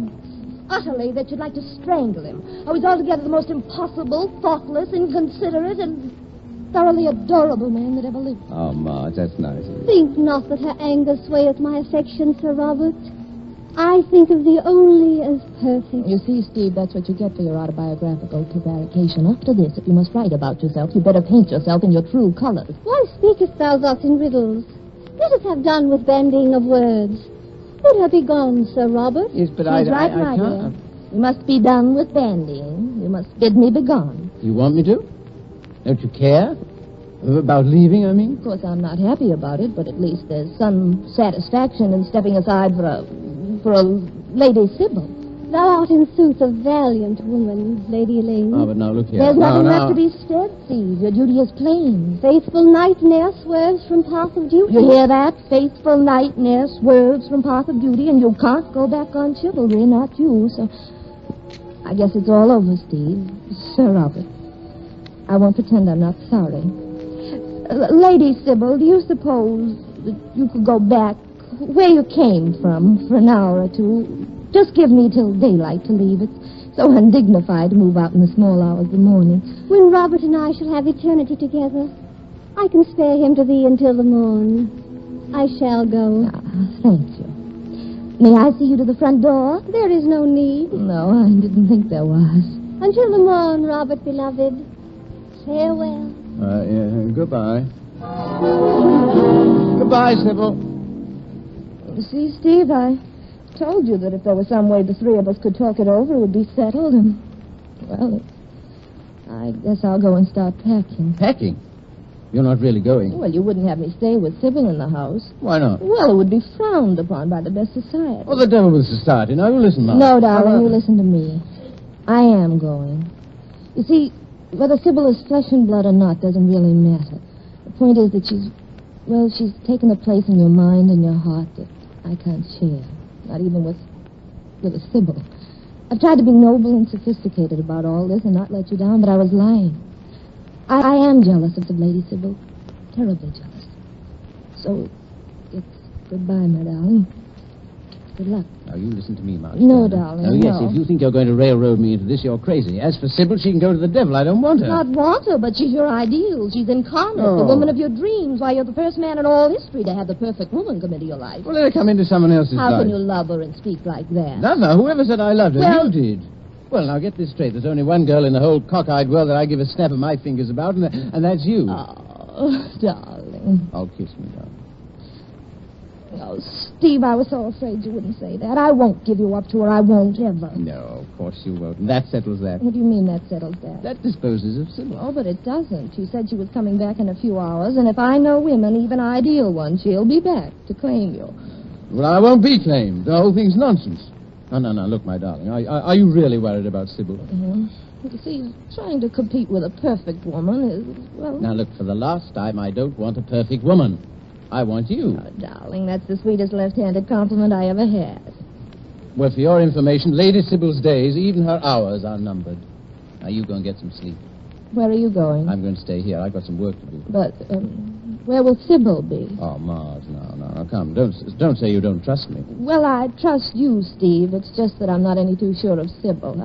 utterly that you'd like to strangle him. How he's altogether the most impossible, thoughtless, inconsiderate, and thoroughly adorable man that ever lived. Oh, Marge, that's nice. Think not that her anger swayeth my affection, Sir Robert. I think of thee only as perfect. You see, Steve, that's what you get for your autobiographical prevarication. After this, if you must write about yourself, you better paint yourself in your true colors. Why speakest thou thus in riddles? Let us have done with bandying of words. Bid her be gone, Sir Robert. Yes, but She's I my can't. dear. You must be done with bandying. You must bid me begone. You want me to? Don't you care? About leaving, I mean? Of course, I'm not happy about it, but at least there's some satisfaction in stepping aside for a Lady Sybil. Thou art in sooth a valiant woman, Lady Elaine. Oh, but now look here. There's nothing now. left to be said, Steve. Your duty is plain. Faithful knight ne'er swerves from path of duty. You hear that? Faithful knight ne'er swerves from path of duty, and you can't go back on chivalry, not you, so I guess it's all over, Steve. Sir Robert. I won't pretend I'm not sorry. Lady Sybil, do you suppose that you could go back where you came from for an hour or two? Just give me till daylight to leave. It's so undignified to move out in the small hours of the morning. When Robert and I shall have eternity together, I can spare him to thee until the morn. I shall go. Thank you. May I see you to the front door? There is no need. No, I didn't think there was. Until the morn, Robert, beloved. Farewell. Goodbye. Goodbye, Sybil. You see, Steve, I told you that if there was some way the three of us could talk it over, it would be settled, and, well, I guess I'll go and start packing. Packing? You're not really going? Well, you wouldn't have me stay with Sybil in the house. Why not? Well, it would be frowned upon by the best society. Oh, the devil with society. Now, you listen, Mark. No, darling, you listen to me. I am going. You see, whether Sybil is flesh and blood or not doesn't really matter. The point is that she's taken a place in your mind and your heart that I can't share. Not even with a Sybil. I've tried to be noble and sophisticated about all this and not let you down, but I was lying. I am jealous of the Lady Sybil. Terribly jealous. So, it's goodbye, my darling. Good luck. Now, you listen to me, Mark. No, darling, Oh, yes, no. if you think you're going to railroad me into this, you're crazy. As for Sybil, she can go to the devil. I don't want her. Not want her, but she's your ideal. She's incarnate, the Oh. woman of your dreams. Why, you're the first man in all history to have the perfect woman come into your life. Well, let her come into someone else's How life. can you love her and speak like that? Never. Whoever said I loved her? Well- You did. Well, now, get this straight. There's only one girl in the whole cockeyed world that I give a snap of my fingers about, and that's you. Oh, darling. Oh, kiss me, darling. Oh, Steve, I was so afraid you wouldn't say that. I won't give you up to her. I won't ever. No, of course you won't. And that settles that. What do you mean that settles that? That disposes of Sybil. Oh, but it doesn't. She said she was coming back in a few hours, and if I know women, even ideal ones, she'll be back to claim you. Well, I won't be claimed. The whole thing's nonsense. No. Look, my darling, are you really worried about Sybil? Mm-hmm. You see, trying to compete with a perfect woman is, well... Now, look, for the last time, I don't want a perfect woman. I want you. Oh, darling, that's the sweetest left-handed compliment I ever had. Well, for your information, Lady Sybil's days, even her hours, are numbered. Now, you go and get some sleep. Where are you going? I'm going to stay here. I've got some work to do. But, where will Sybil be? Oh, Mars, no, come. Don't say you don't trust me. Well, I trust you, Steve. It's just that I'm not any too sure of Sybil.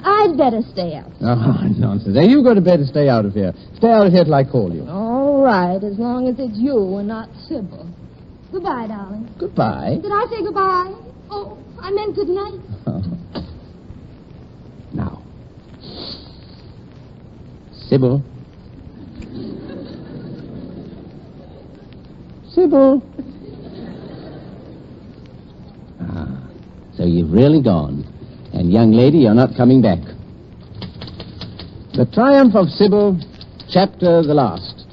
I'd better stay out. Oh, nonsense. Hey, you go to bed and stay out of here. Stay out of here till I call you. All right, as long as it's you and not Sybil. Goodbye, darling. Goodbye. Did I say goodbye? Oh, I meant good night. Now. Sybil. Sybil. So you've really gone. And, young lady, you're not coming back. The Triumph of Sybil, chapter the last.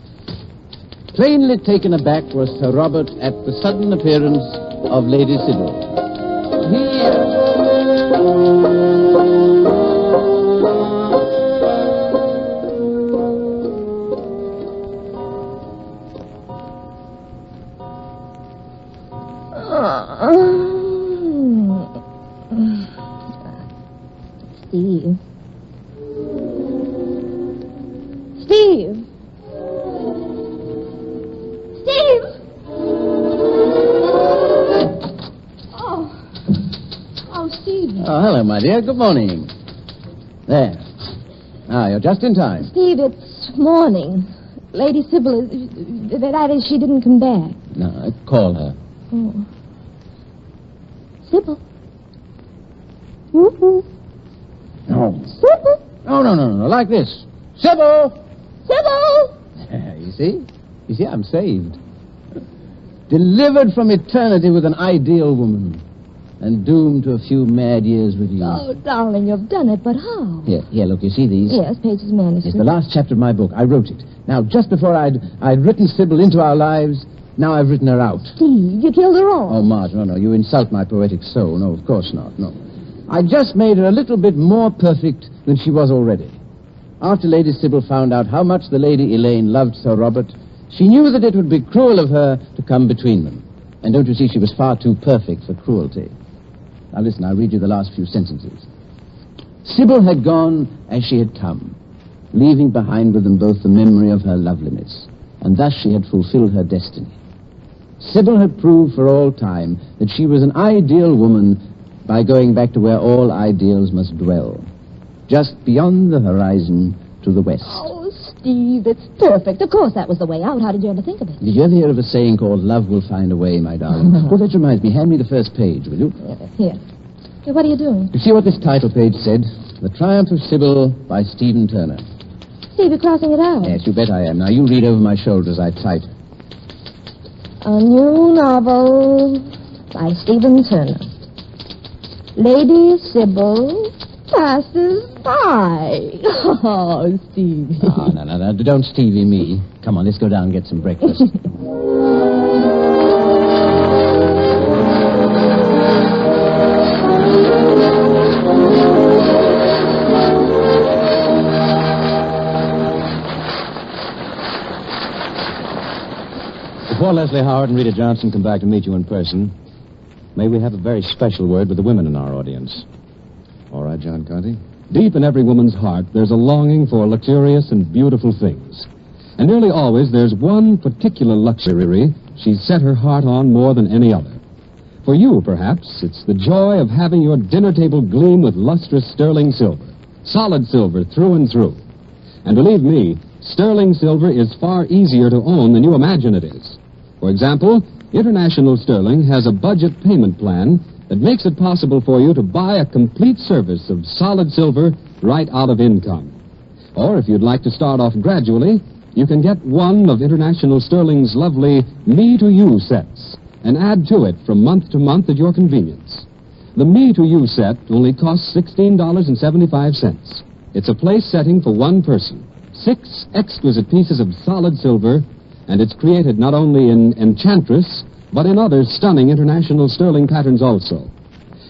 Plainly taken aback was Sir Robert at the sudden appearance of Lady Sybil. Steve. Steve! Steve! Oh, Steve. Oh, hello, my dear. Good morning. There. You're just in time. Steve, it's morning. Lady Sybil, that is, she didn't come back. No, call her. Oh. Sybil. Mm-hmm. No. Sybil. No. Like this. Sybil! Sybil! You see, I'm saved. Delivered from eternity with an ideal woman. And doomed to a few mad years with you. Oh, darling, you've done it, but how? Here, look, you see these? Yes, pages manuscript. It's the last chapter of my book. I wrote it. Now, just before I'd written Sybil into our lives, now I've written her out. Steve, you killed her off. Oh, Marge, no, you insult my poetic soul. No, of course not, no. I just made her a little bit more perfect than she was already. After Lady Sybil found out how much the Lady Elaine loved Sir Robert, she knew that it would be cruel of her to come between them. And don't you see, she was far too perfect for cruelty. Now listen, I'll read you the last few sentences. Sybil had gone as she had come, leaving behind with them both the memory of her loveliness, and thus she had fulfilled her destiny. Sybil had proved for all time that she was an ideal woman by going back to where all ideals must dwell, just beyond the horizon to the west. Oh, Steve, it's perfect. Of course that was the way out. How did you ever think of it? Did you ever hear of a saying called love will find a way, my darling? Well, that reminds me. Hand me the first page, will you? Here. Hey, what are you doing? You see what this title page said? The Triumph of Sybil by Stephen Turner. Steve, you're crossing it out. Yes, you bet I am. Now, you read over my shoulder as I type. A new novel by Stephen Turner. Lady Sybil passes by. Oh, Stevie. No. Don't Stevie me. Come on, let's go down and get some breakfast. Before Leslie Howard and Rita Johnson come back to meet you in person, may we have a very special word with the women in our audience. All right, John Conte. Deep in every woman's heart, there's a longing for luxurious and beautiful things. And nearly always, there's one particular luxury she's set her heart on more than any other. For you, perhaps, it's the joy of having your dinner table gleam with lustrous sterling silver. Solid silver through and through. And believe me, sterling silver is far easier to own than you imagine it is. For example, International Sterling has a budget payment plan that makes it possible for you to buy a complete service of solid silver right out of income. Or if you'd like to start off gradually, you can get one of International Sterling's lovely Me-to-You sets and add to it from month to month at your convenience. The Me-to-You set only costs $16.75. It's a place setting for one person. 6 exquisite pieces of solid silver, and it's created not only in Enchantress, but in other stunning International Sterling patterns also.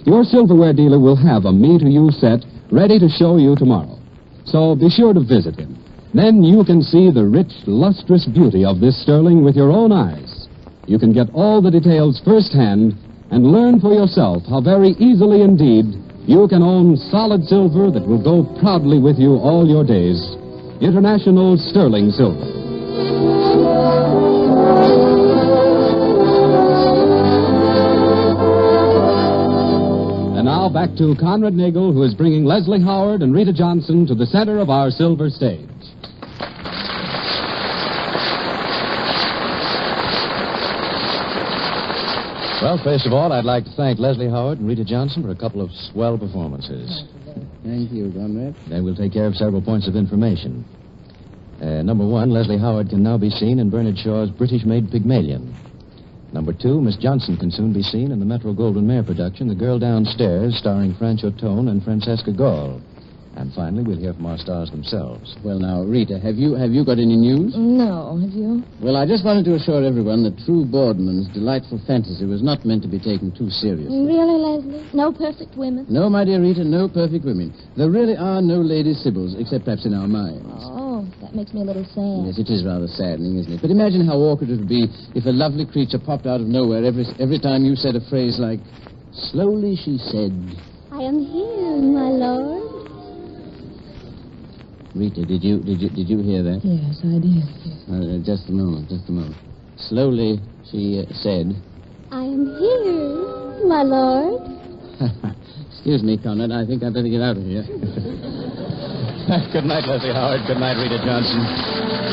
Your silverware dealer will have a Me-to-You set ready to show you tomorrow. So be sure to visit him. Then you can see the rich, lustrous beauty of this sterling with your own eyes. You can get all the details firsthand and learn for yourself how very easily indeed you can own solid silver that will go proudly with you all your days. International Sterling Silver. And now back to Conrad Nagel, who is bringing Leslie Howard and Rita Johnson to the center of our silver stage. Well, first of all, I'd like to thank Leslie Howard and Rita Johnson for a couple of swell performances. Thank you, Conrad. Then we'll take care of several points of information. Number 1, Leslie Howard can now be seen in Bernard Shaw's British-made Pygmalion. Number 2, Miss Johnson can soon be seen in the Metro-Goldwyn-Mayer production, The Girl Downstairs, starring Francho Tone and Francesca Gall. And finally, we'll hear from our stars themselves. Well, now, Rita, have you got any news? No, have you? Well, I just wanted to assure everyone that True Boardman's delightful fantasy was not meant to be taken too seriously. Really, Leslie? No perfect women? No, my dear Rita, no perfect women. There really are no Lady Sybil's, except perhaps in our minds. Oh, that makes me a little sad. Yes, it is rather saddening, isn't it? But imagine how awkward it would be if a lovely creature popped out of nowhere every time you said a phrase like, slowly she said... I am here, my lord. Rita, did you hear that? Yes, I did. Just a moment. Slowly, she said... I am here, my lord. Excuse me, Conrad. I think I'd better get out of here. Good night, Leslie Howard. Good night, Rita Johnson.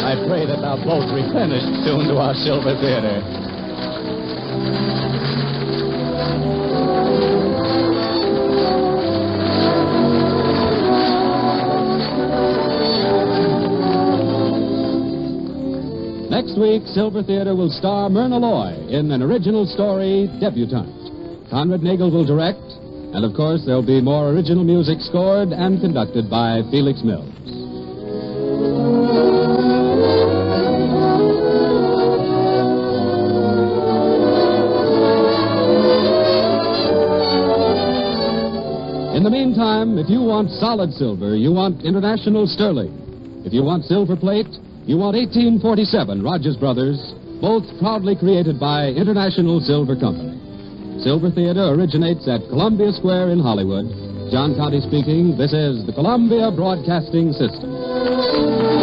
I pray that thou both replenish soon to our Silver Theater. Next week, Silver Theater will star Myrna Loy in an original story, Debutante. Conrad Nagel will direct, and of course, there'll be more original music scored and conducted by Felix Mills. In the meantime, if you want solid silver, you want international sterling. If you want silver plate, you want 1847 Rogers Brothers, both proudly created by International Silver Company. Silver Theater originates at Columbia Square in Hollywood. John Conte speaking. This is the Columbia Broadcasting System.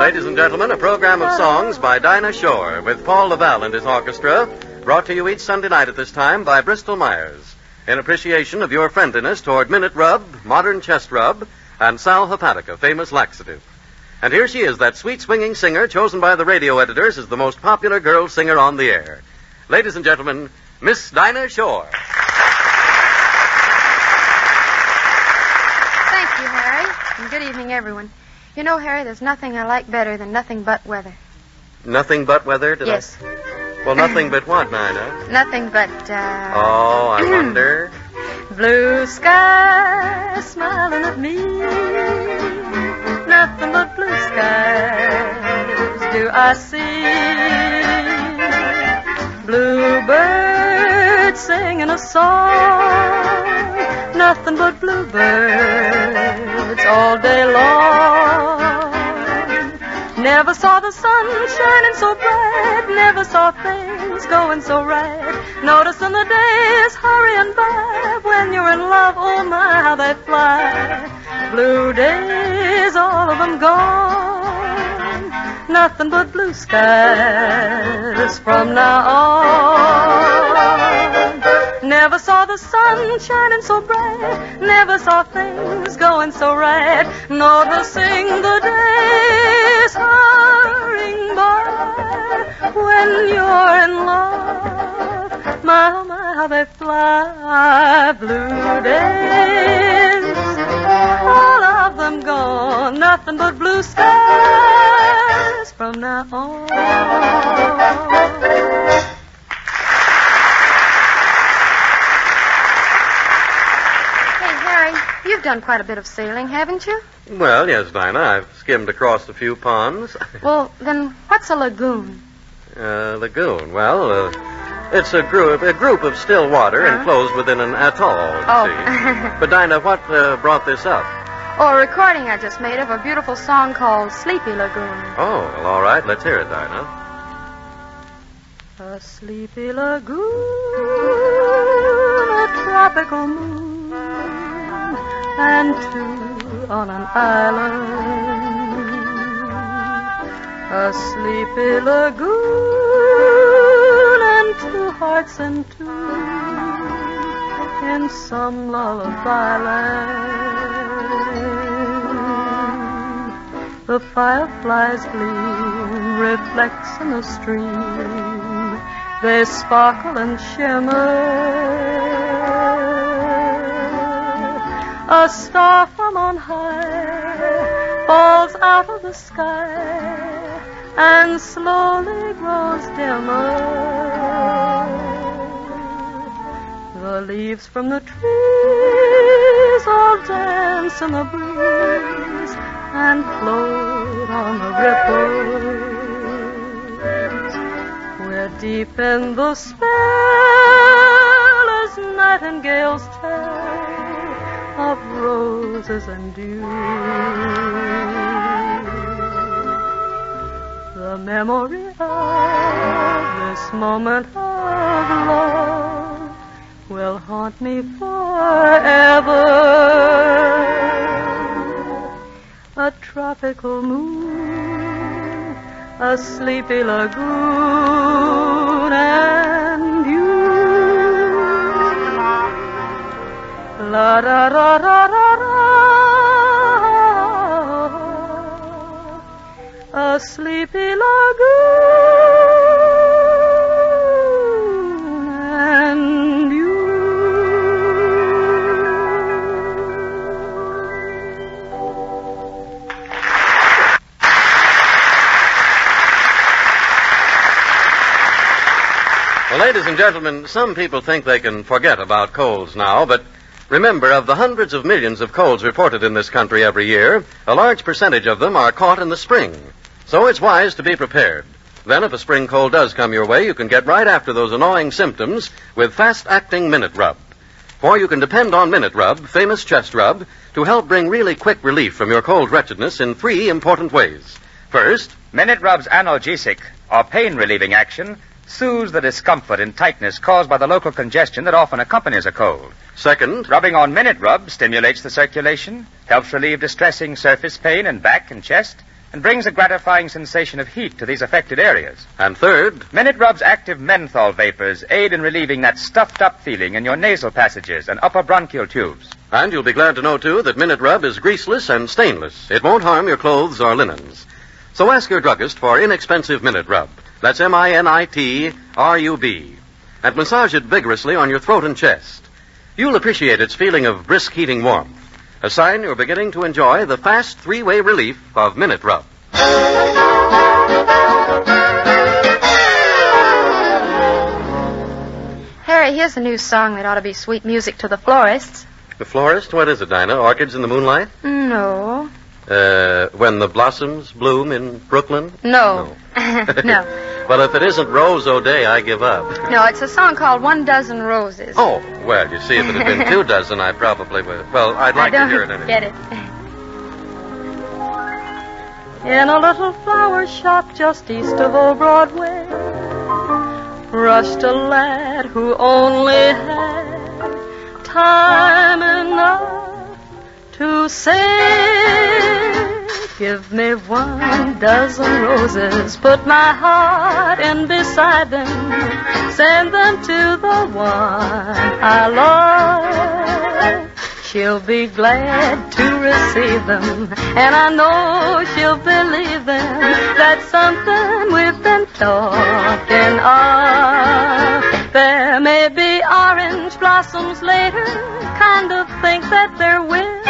Ladies and gentlemen, a program of songs by Dinah Shore with Paul Laval and his orchestra, brought to you each Sunday night at this time by Bristol Myers, in appreciation of your friendliness toward Minute Rub, Modern Chest Rub, and Sal Hepatica, famous laxative. And here she is, that sweet swinging singer chosen by the radio editors as the most popular girl singer on the air. Ladies and gentlemen, Miss Dinah Shore. Thank you, Harry, and good evening, everyone. You know, Harry, there's nothing I like better than nothing but weather. Nothing but weather? Yes. Well, nothing but what, Dinah? Nothing but, Oh, I wonder. blue sky smiling at me. Nothing but blue skies do I see. Bluebirds singing a song. Nothing but bluebirds all day long. Never saw the sun shining so bright. Never saw things going so right. Noticing the days hurrying by. When you're in love, oh my, how they fly. Blue days, all of them gone. Nothing but blue skies from now on. Never saw the sun shining so bright. Never saw things going so right. Noticing the days hurrying by. When you're in love, my, oh my, how they fly. Blue days, all of them gone. Nothing but blue skies from now on. You've done quite a bit of sailing, haven't you? Well, yes, Dinah. I've skimmed across a few ponds. Well, then what's a lagoon? Lagoon. Well, it's a group of still water enclosed within an atoll, you see. But, Dinah, what brought this up? Oh, a recording I just made of a beautiful song called Sleepy Lagoon. Oh, well, all right. Let's hear it, Dinah. A sleepy lagoon, a tropical moon, and two on an island. A sleepy lagoon and two hearts in tune in some lullaby land. The fireflies gleam, reflects in the stream. They sparkle and shimmer. A star from on high falls out of the sky and slowly grows dimmer. The leaves from the trees all dance in the breeze and float on the ripples. We're deep in the spell as nightingales tell of roses and dew. The memory of this moment of love will haunt me forever. a tropical moon, a sleepy lagoon, and you. La da da da da da, a sleepy lagoon, and you. Well, ladies and gentlemen, some people think they can forget about colds now, but remember, of the hundreds of millions of colds reported in this country every year, a large percentage of them are caught in the spring. So it's wise to be prepared. Then, if a spring cold does come your way, you can get right after those annoying symptoms with fast-acting Minute Rub. For you can depend on Minute Rub, famous chest rub, to help bring really quick relief from your cold wretchedness in 3 important ways. First, Minute Rub's analgesic, or pain-relieving action, soothes the discomfort and tightness caused by the local congestion that often accompanies a cold. Second, rubbing on Minute Rub stimulates the circulation, helps relieve distressing surface pain in back and chest, and brings a gratifying sensation of heat to these affected areas. And third, Minute Rub's active menthol vapors aid in relieving that stuffed-up feeling in your nasal passages and upper bronchial tubes. And you'll be glad to know, too, that Minute Rub is greaseless and stainless. It won't harm your clothes or linens. So ask your druggist for inexpensive Minute Rub. That's MINITRUB. And massage it vigorously on your throat and chest. You'll appreciate its feeling of brisk heating warmth, a sign you're beginning to enjoy the fast 3-way relief of Minute Rub. Harry, here's a new song that ought to be sweet music to the florists. The florist? What is it, Dinah? Orchids in the moonlight? No. When the blossoms bloom in Brooklyn? No. No. Well, if it isn't Rose O'Day, I give up. No, it's a song called 1 Dozen Roses. Oh, well, you see, if it had been 2 dozen, I probably would. Well, I'd like to hear it anyway. Get it. In a little flower shop just east of old Broadway rushed a lad who only had time enough to say, give me 1 dozen roses, put my heart in beside them, send them to the one I love. She'll be glad to receive them, and I know she'll believe them. That's something we've been talking of. There may be orange blossoms later, kind of think that there will,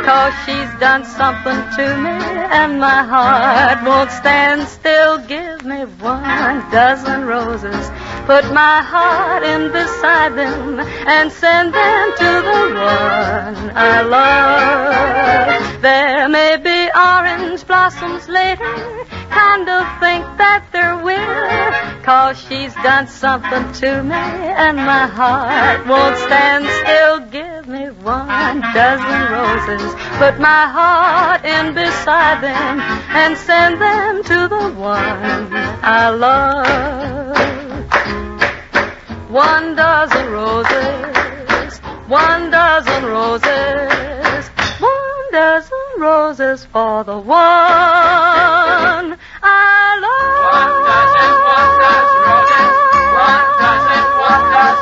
'cause she's done something to me, and my heart won't stand still. Give me 1 dozen roses, put my heart in beside them, and send them to the one I love. There may be orange blossoms later, kind of think that there will, 'cause she's done something to me, and my heart won't stand still. Give me 1 dozen roses, put my heart in beside them, and send them to the one I love. 1 dozen roses, 1 dozen roses, 1 dozen roses for the one I love. 1 dozen roses, 1 dozen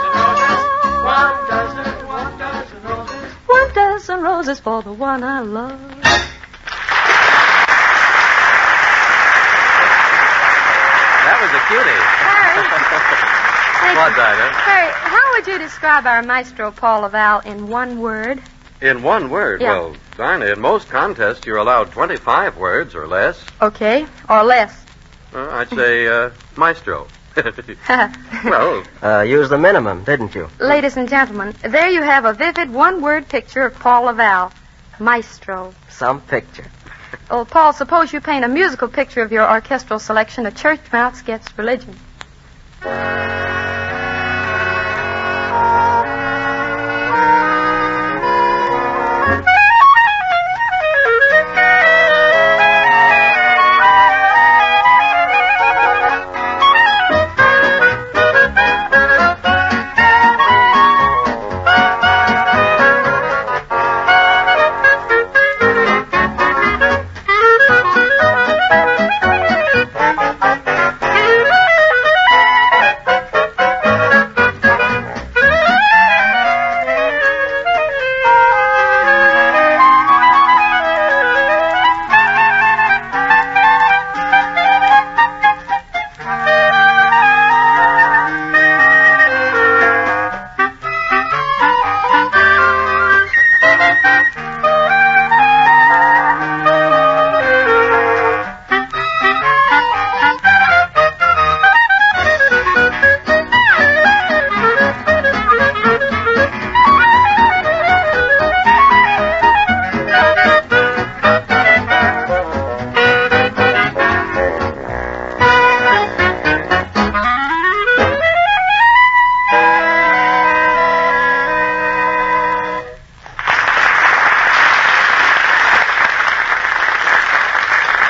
roses, 1 dozen roses. 1 dozen roses for the one I love. That was a cutie. What, Dinah? Harry, how would you describe our maestro, Paul Laval, in 1 word? In 1 word? Yeah. Well, Dinah, in most contests, you're allowed 25 words or less. Okay, or less. I'd say, maestro. Well, used the minimum, didn't you? Ladies and gentlemen, there you have a vivid 1-word picture of Paul Laval, maestro. Some picture. Oh, Paul, suppose you paint a musical picture of your orchestral selection, A Church Mouse Gets Religion.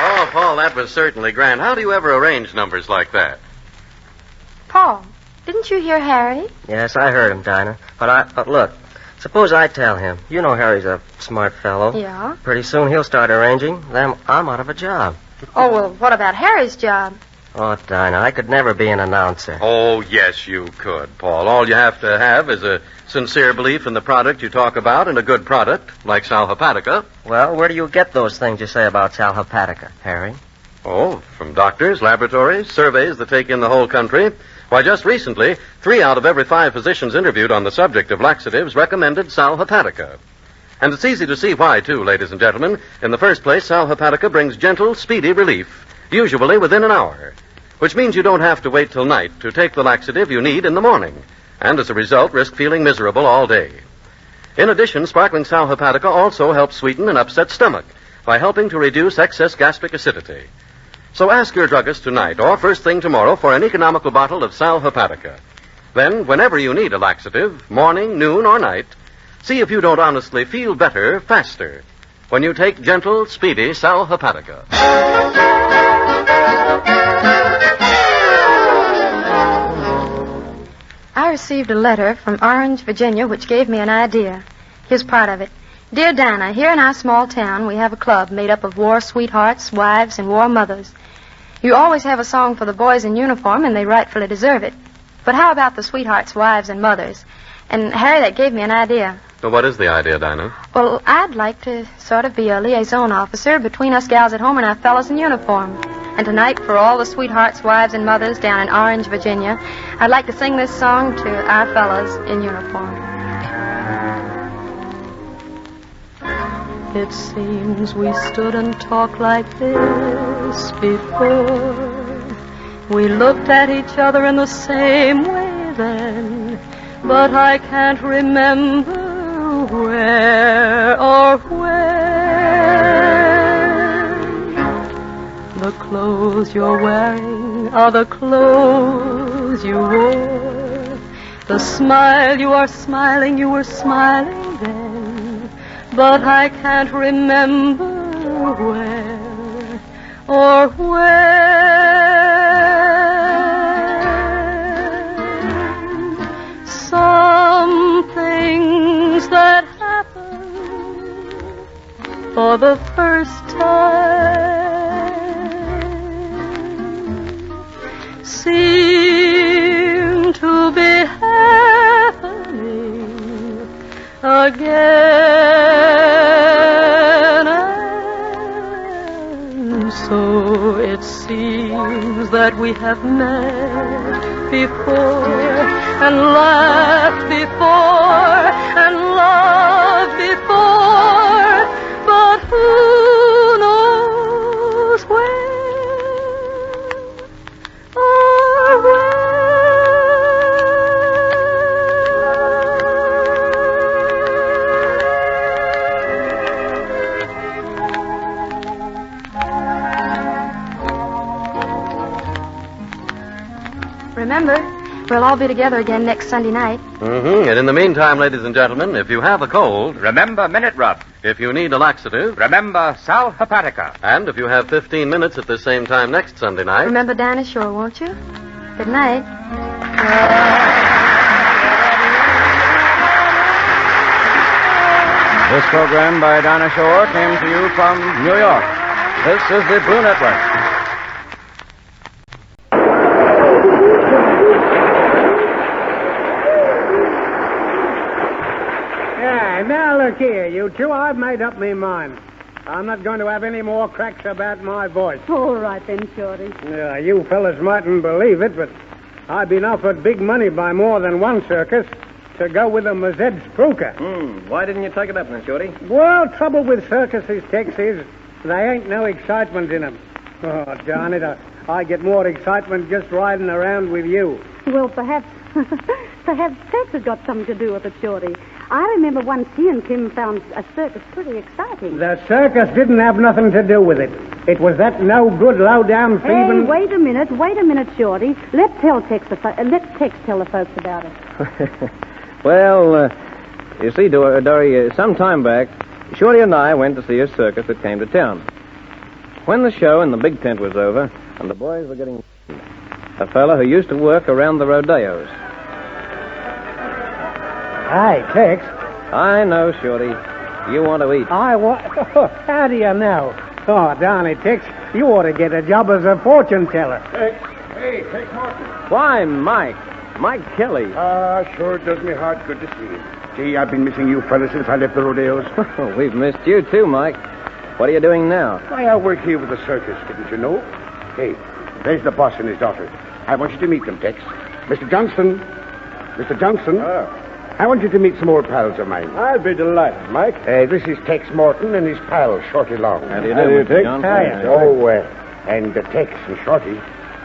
Oh, Paul, that was certainly grand. How do you ever arrange numbers like that? Paul, didn't you hear Harry? Yes, I heard him, Dinah. But look, suppose I tell him. You know Harry's a smart fellow. Yeah? Pretty soon he'll start arranging. Then I'm out of a job. Oh, well, what about Harry's job? Oh, Dinah, I could never be an announcer. Oh, yes, you could, Paul. All you have to have is a sincere belief in the product you talk about and a good product, like Sal Hepatica. Well, where do you get those things you say about Sal Hepatica, Harry? Oh, from doctors, laboratories, surveys that take in the whole country. Why, just recently, 3 out of every 5 physicians interviewed on the subject of laxatives recommended Sal Hepatica. And it's easy to see why, too, ladies and gentlemen. In the first place, Sal Hepatica brings gentle, speedy relief, usually within an hour, which means you don't have to wait till night to take the laxative you need in the morning, and as a result, risk feeling miserable all day. In addition, sparkling Sal Hepatica also helps sweeten an upset stomach by helping to reduce excess gastric acidity. So ask your druggist tonight or first thing tomorrow for an economical bottle of Sal Hepatica. Then, whenever you need a laxative, morning, noon, or night, see if you don't honestly feel better faster when you take gentle, speedy Sal Hepatica. I received a letter from Orange, Virginia, which gave me an idea. Here's part of it. Dear Dinah, here in our small town, we have a club made up of war sweethearts, wives, and war mothers. You always have a song for the boys in uniform, and they rightfully deserve it. But how about the sweethearts, wives, and mothers? And, Harry, that gave me an idea. So what is the idea, Dinah? Well, I'd like to sort of be a liaison officer between us gals at home and our fellas in uniform. And tonight, for all the sweethearts, wives, and mothers down in Orange, Virginia, I'd like to sing this song to our fellas in uniform. It seems we stood and talked like this before. We looked at each other in the same way then, but I can't remember where or when. The clothes you're wearing are the clothes you wore. The smile you are smiling, you were smiling then, but I can't remember where or when. Some things that happen for the first time seem to be happening again, and so it seems that we have met before and laughed before and loved before, but who knows when or when. Remember, we'll all be together again next Sunday night. Mm-hmm. And in the meantime, ladies and gentlemen, if you have a cold, remember Minute Rub. If you need a laxative, remember Sal Hepatica. And if you have 15 minutes at the same time next Sunday night, remember Dinah Shore, won't you? Good night. This program by Dinah Shore came to you from New York. This is the Blue Network. Now, look here, you two. I've made up my mind. I'm not going to have any more cracks about my voice. All right, then, Shorty. Yeah, you fellas mightn't believe it, but I've been offered big money by more than one circus to go with them as Ed Spruker. Why didn't you take it up then, Shorty? Well, trouble with circuses, Tex, is they ain't no excitement in them. Oh, darn it, I get more excitement just riding around with you. Well, perhaps Tex has got something to do with it, Shorty. I remember once he and Tim found a circus pretty exciting. The circus didn't have nothing to do with it. It was that no-good, low-down thieving... Hey, wait a minute, Shorty. Let Tex tell the folks about it. Well, you see, Dory, some time back, Shorty and I went to see a circus that came to town. when the show in the big tent was over and the boys were getting... a fella who used to work around the rodeos. Hi, Tex. I know, Shorty. You want to eat. I want... How do you know? Oh, darn it, Tex. You ought to get a job as a fortune teller. Tex. Hey, Tex Martin. Why, Mike? Mike Kelly. Sure does me heart good to see you. Gee, I've been missing you fellas since I left the rodeos. We've missed you, too, Mike. What are you doing now? Why, I work here with the circus, didn't you know? Hey, there's the boss and his daughter. I want you to meet them, Tex. Mr. Johnston. Mr. Johnson. I want you to meet some old pals of mine. I'll be delighted, Mike. This is Tex Morton and his pal, Shorty Long. How do you do, Mr. Johnson? And Tex and Shorty,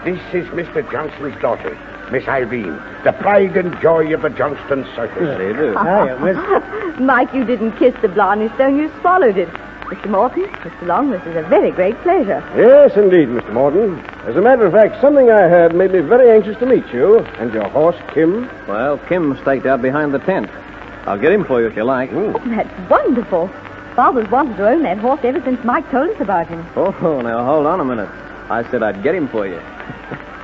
this is Mr. Johnston's daughter, Miss Irene, the pride and joy of the Johnston Circus. How do you do? Hiya, Miss. Mike, you didn't kiss the Blondie stone, you swallowed it. Mr. Morton, Mr. Long, this is a very great pleasure. Yes, indeed, Mr. Morton. As a matter of fact, something I heard made me very anxious to meet you. And your horse, Kim? Well, Kim's staked out behind the tent. I'll get him for you if you like. Oh, that's wonderful. Father's wanted to own that horse ever since Mike told us about him. Oh, now hold on a minute. I said I'd get him for you.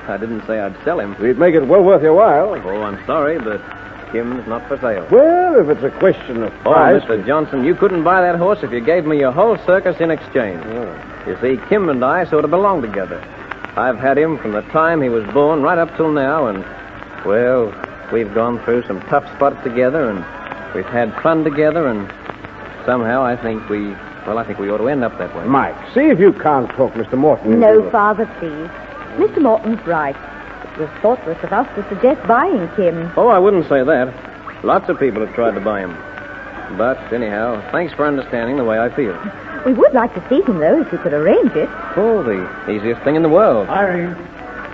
I didn't say I'd sell him. We'd make it well worth your while. Oh, I'm sorry, but Kim's not for sale. Well, if it's a question of price... Oh, Mr. Johnson, you couldn't buy that horse if you gave me your whole circus in exchange. You see, Kim and I sort of belong together. I've had him from the time he was born right up till now, and, well, we've gone through some tough spots together, and we've had fun together, and somehow I think we ought to end up that way. Mike, see if you can't talk Mr. Morton. No, Father, please. Mr. Morton's right. It was thoughtless of us to suggest buying Kim. Oh, I wouldn't say that. Lots of people have tried to buy him. But, anyhow, thanks for understanding the way I feel. We would like to see him, though, if you could arrange it. Oh, the easiest thing in the world. Irene.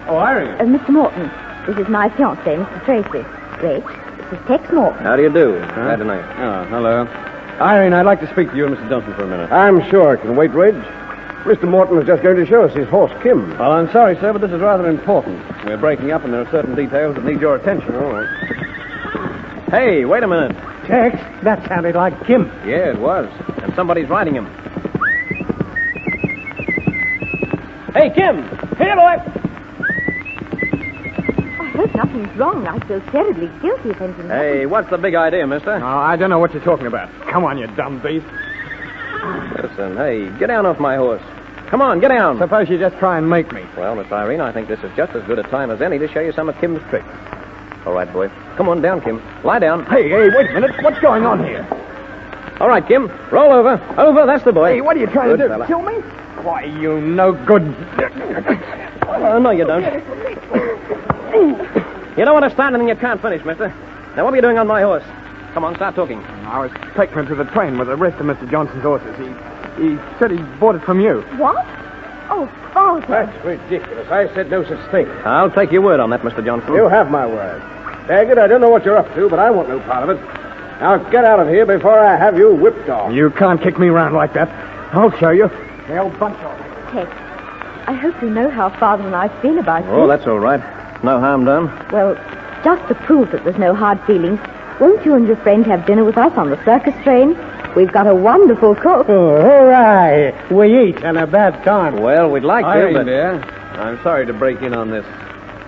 Oh, Irene. Mr. Morton, this is my fiancé, Mr. Tracy. Reg, this is Tex Morton. How do you do? Glad to know you. Oh, hello. Irene, I'd like to speak to you and Mr. Johnson for a minute. I'm sure I can wait, Reg. Mr. Morton was just going to show us his horse, Kim. Well, I'm sorry, sir, but this is rather important. We're breaking up, and there are certain details that need your attention. All right. Hey, wait a minute. Tex, that sounded like Kim. Yeah, it was. And somebody's riding him. Hey, Kim! Here, boy! I hope nothing's wrong. I feel terribly guilty if anything Hey, what's the big idea, mister? Oh, I don't know what you're talking about. Come on, you dumb beast. Listen, hey, get down off my horse. Come on, get down. Suppose you just try and make me. Well, Miss Irene, I think this is just as good a time as any to show you some of Kim's tricks. All right, boy. Come on down, Kim. Lie down. Hey, wait a minute. What's going on here? All right, Kim. Roll over. Over, that's the boy. Hey, what are you trying to do? Fella. Kill me? Why, you no good... Oh, no, you don't. You don't understand anything you can't finish, mister. Now, what are you doing on my horse? Come on, start talking. I was taking him to the train with the rest of Mr. Johnson's horses. He said he bought it from you. What? Oh, Father. That's ridiculous. I said no such thing. I'll take your word on that, Mr. Johnson. You have my word. Daggett, I don't know what you're up to, but I want no part of it. Now get out of here before I have you whipped off. You can't kick me around like that. I'll show you. They'll bunch off. Tex, I hope you know how Father and I feel about Oh, this. that's all right. No harm done. Well, just to prove that there's no hard feelings, won't you and your friend have dinner with us on the circus train? We've got a wonderful cook. Oh, hooray! We eat on a bad time. Well, we'd like to, Irene, but... dear, I'm sorry to break in on this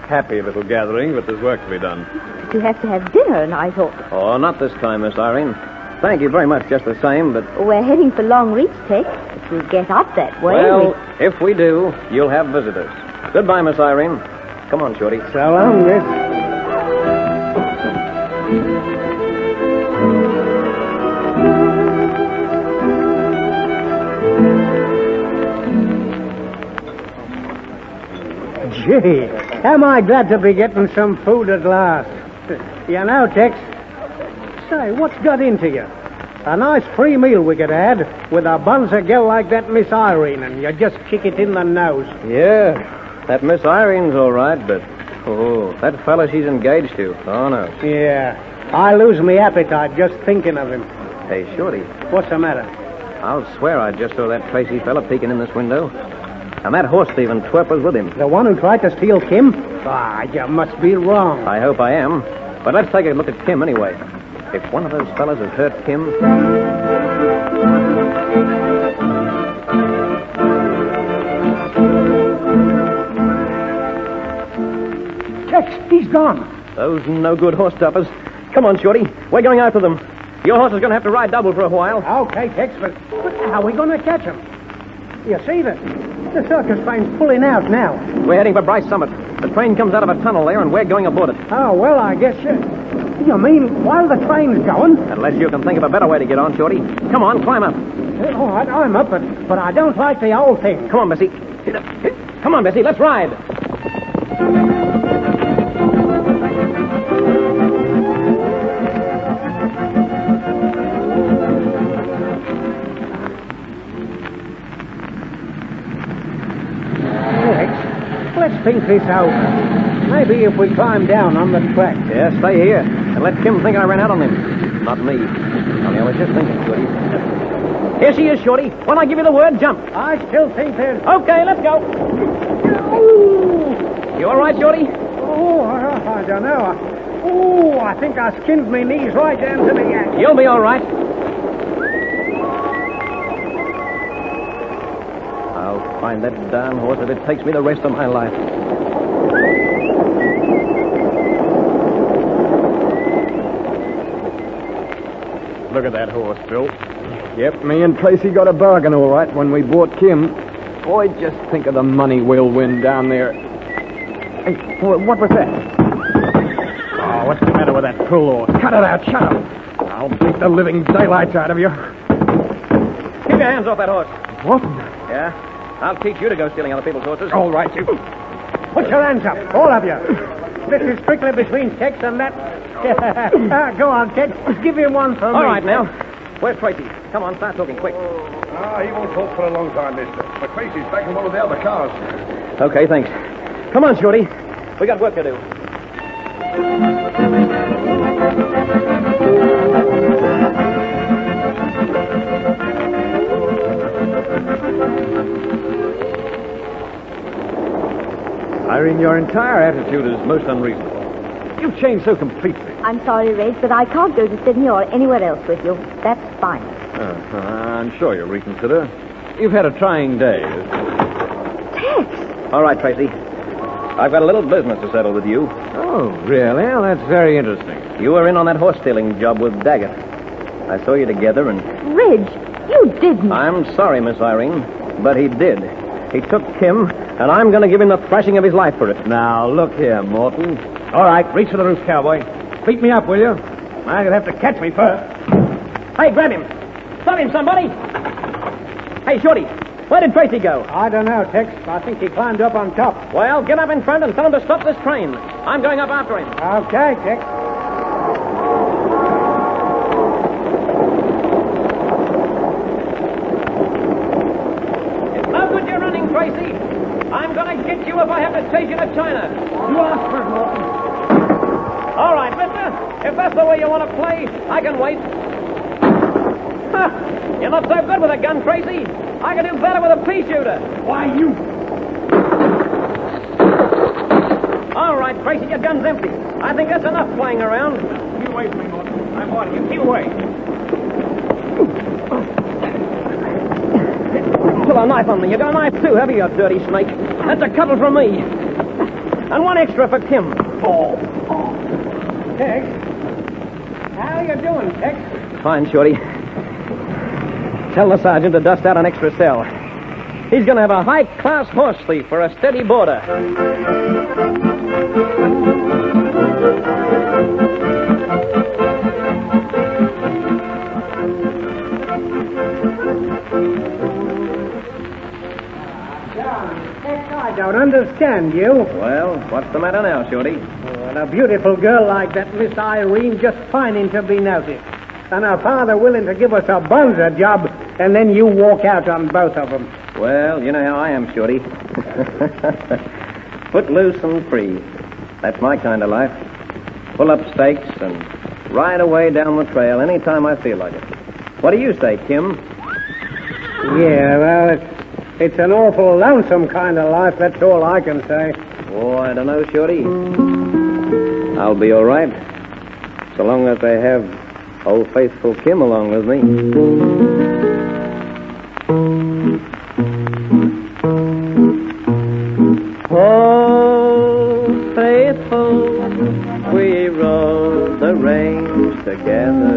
happy little gathering, but there's work to be done. But you have to have dinner, and I thought... Oh, not this time, Miss Irene. Thank you very much, just the same, but... We're heading for Long Reach, Tex. If we get up that way... Well, if we do, you'll have visitors. Goodbye, Miss Irene. Come on, Shorty. So long, miss. Gee, am I glad to be getting some food at last. You know, Tex, say, what's got into you? A nice free meal we could add with a bunzer girl like that Miss Irene, and you just kick it in the nose. Yeah, that Miss Irene's all right, but... Oh, that fella she's engaged to. Oh, no. Yeah, I lose my appetite just thinking of him. Hey, Shorty. What's the matter? I'll swear I just saw that Tracy fella peeking in this window. And that horse thief and twerp was with him. The one who tried to steal Kim? Ah, you must be wrong. I hope I am. But let's take a look at Kim anyway. If one of those fellas has hurt Kim... gone. Those no-good horse stoppers. Come on, Shorty. We're going after them. Your horse is going to have to ride double for a while. Okay, Tex, but how are we going to catch him? You see that the circus train's pulling out now. We're heading for Bryce Summit. The train comes out of a tunnel there, and we're going aboard it. Oh, well, I guess you mean while the train's going? Unless you can think of a better way to get on, Shorty. Come on, climb up. All right, I'm up, but I don't like the old thing. Come on, Bessie. Come on, Bessie, let's ride. Let's think this over. Maybe if we climb down on the track. Yeah, stay here. And let Kim think I ran out on him. Not me. Only I was just thinking, Shorty. Here she is, Shorty. When I give you the word, jump. I still think there's... Okay, let's go. You all right, Shorty? Oh, I don't know. I think I skinned my knees right down to the ankle. You'll be all right. I'll find that darn horse if it takes me the rest of my life. Look at that horse, Bill. Yep, me and Tracy got a bargain all right when we bought Kim. Boy, just think of the money we'll win down there. Hey, what was that? Oh, what's the matter with that pull horse? Cut it out, shut up. I'll beat the living daylights out of you. Keep your hands off that horse. What? Yeah? I'll teach you to go stealing other people's horses. All right, you. Put your hands up, all of you. This is strictly between Tex and that... go on, Tex. Give him one for me. All right, now. Where's Tracy? Come on, start talking quick. He won't talk for a long time, mister. But Tracy's back in one of the other cars. Okay, thanks. Come on, Shorty. We got work to do. Irene, your entire attitude is most unreasonable. You've changed so completely. I'm sorry, Reg, but I can't go to Sydney or anywhere else with you. That's fine. I'm sure you'll reconsider. You've had a trying day. Tex! All right, Tracy. I've got a little business to settle with you. Oh, really? Well, that's very interesting. You were in on that horse-stealing job with Daggett. I saw you together and... Reg, you didn't. I'm sorry, Miss Irene, but he did. He took Kim, and I'm going to give him the thrashing of his life for it. Now, look here, Morton. All right, reach for the roof, cowboy. Beat me up, will you? You'll have to catch me first. Hey, grab him. Stop him, somebody. Hey, Shorty, where did Tracy go? I don't know, Tex. I think he climbed up on top. Well, get up in front and tell him to stop this train. I'm going up after him. Okay, Tex. It's no good you're running, Tracy. I'm going to get you if I have to chase you to China. You asked for it, Morton. All right, mister. If that's the way you want to play, I can wait. You're not so good with a gun, Tracy. I can do better with a pea shooter. Why, you... All right, Tracy, your gun's empty. I think that's enough playing around. Keep away from me, Morton. I'm warning you. Keep away. Pull a knife on me. You got a knife, too, have you, you dirty snake? That's a couple from me. And one extra for Kim. Oh. Tex? How you doing, Tex? Fine, Shorty. Tell the sergeant to dust out an extra cell. He's going to have a high-class horse thief for a steady boarder. I don't understand you. Well, what's the matter now, Shorty? Well, a beautiful girl like that Miss Irene just pining to be noticed. And her father willing to give us a bonzer job, and then you walk out on both of them. Well, you know how I am, Shorty. Foot loose and free. That's my kind of life. Pull up stakes and ride away down the trail any time I feel like it. What do you say, Kim? Yeah, well, it's an awful lonesome kind of life, that's all I can say. Oh, I don't know, Shorty. I'll be all right, so long as I have old faithful Kim along with me. Oh, faithful together.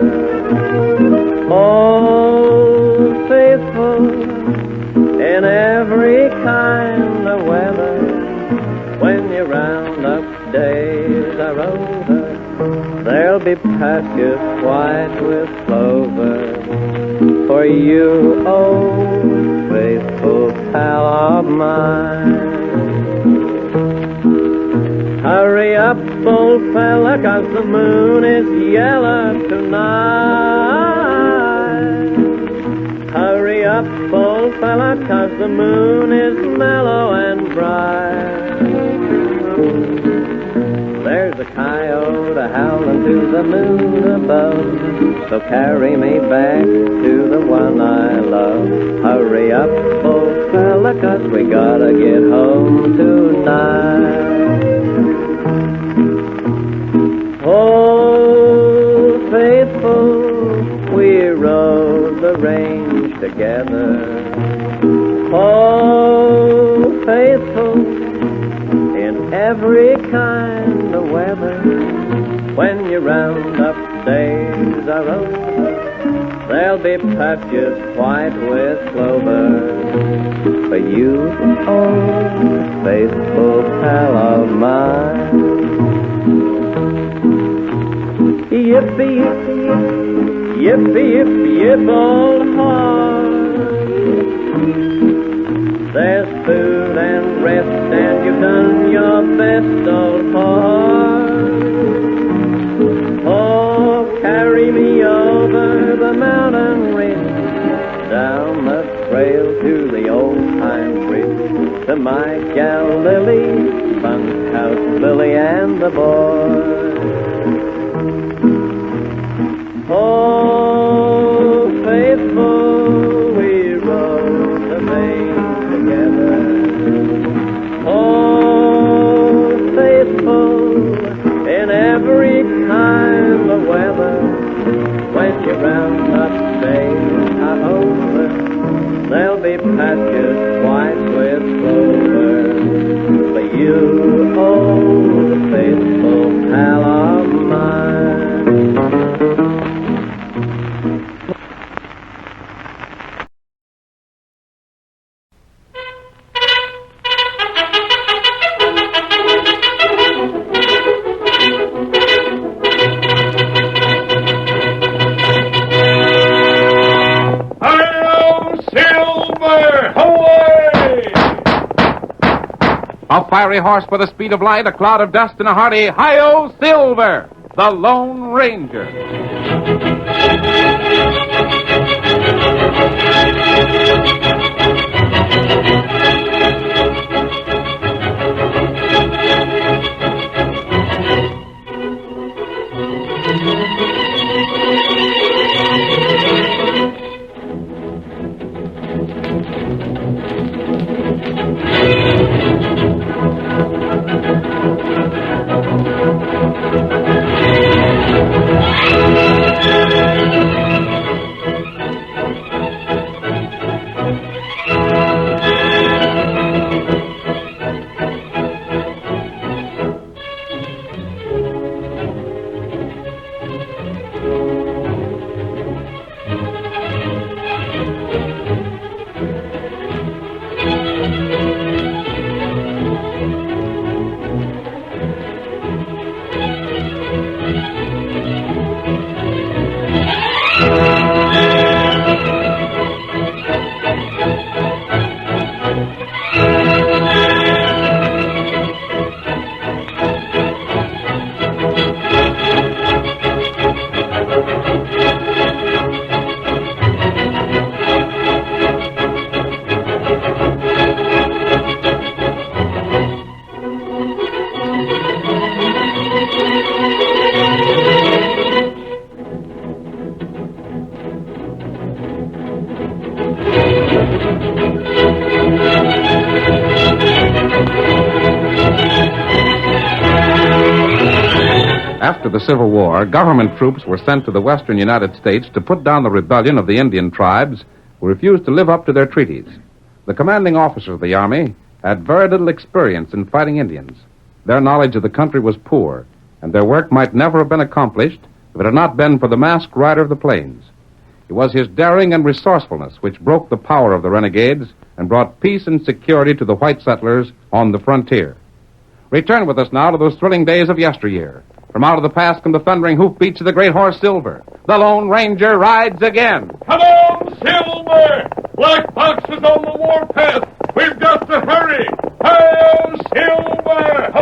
Oh, faithful in every kind of weather. When your roundup days are over, there'll be pastures white with clover for you, oh, faithful pal of mine. Hurry up, old fella, 'cause the moon is yellow tonight. Hurry up, old fella, 'cause the moon is mellow and bright. There's a coyote howling to the moon above, so carry me back to the one I love. Hurry up, old fella, 'cause we gotta get home tonight. Oh, faithful, we rode the range together. Oh, faithful, in every kind of weather. When your roundup days are over, there'll be patches white with clover for you, oh, faithful pal of mine. Yippee, yippee, yippee, yippee, yip, old heart. There's food and rest, and you've done your best, old heart. Oh, carry me over the mountain ridge, down the trail to the old pine bridge, to my gal Lily, bunkhouse Lily and the boy. Oh, faithful, we rode the main together. Oh, faithful, in every kind of weather. When your roundup days are over, there'll be patches white with clover for you, oh, faithful pal of mine. A fiery horse with the speed of light, a cloud of dust, and a hearty Hi-Yo Silver, the Lone Ranger. After the Civil War, government troops were sent to the western United States to put down the rebellion of the Indian tribes who refused to live up to their treaties. The commanding officers of the Army had very little experience in fighting Indians. Their knowledge of the country was poor, and their work might never have been accomplished if it had not been for the masked rider of the plains. It was his daring and resourcefulness which broke the power of the renegades and brought peace and security to the white settlers on the frontier. Return with us now to those thrilling days of yesteryear. From out of the past come the thundering hoofbeats of the great horse Silver. The Lone Ranger rides again. Come on, Silver! Black Fox is on the warpath. We've got to hurry. Hail, Silver!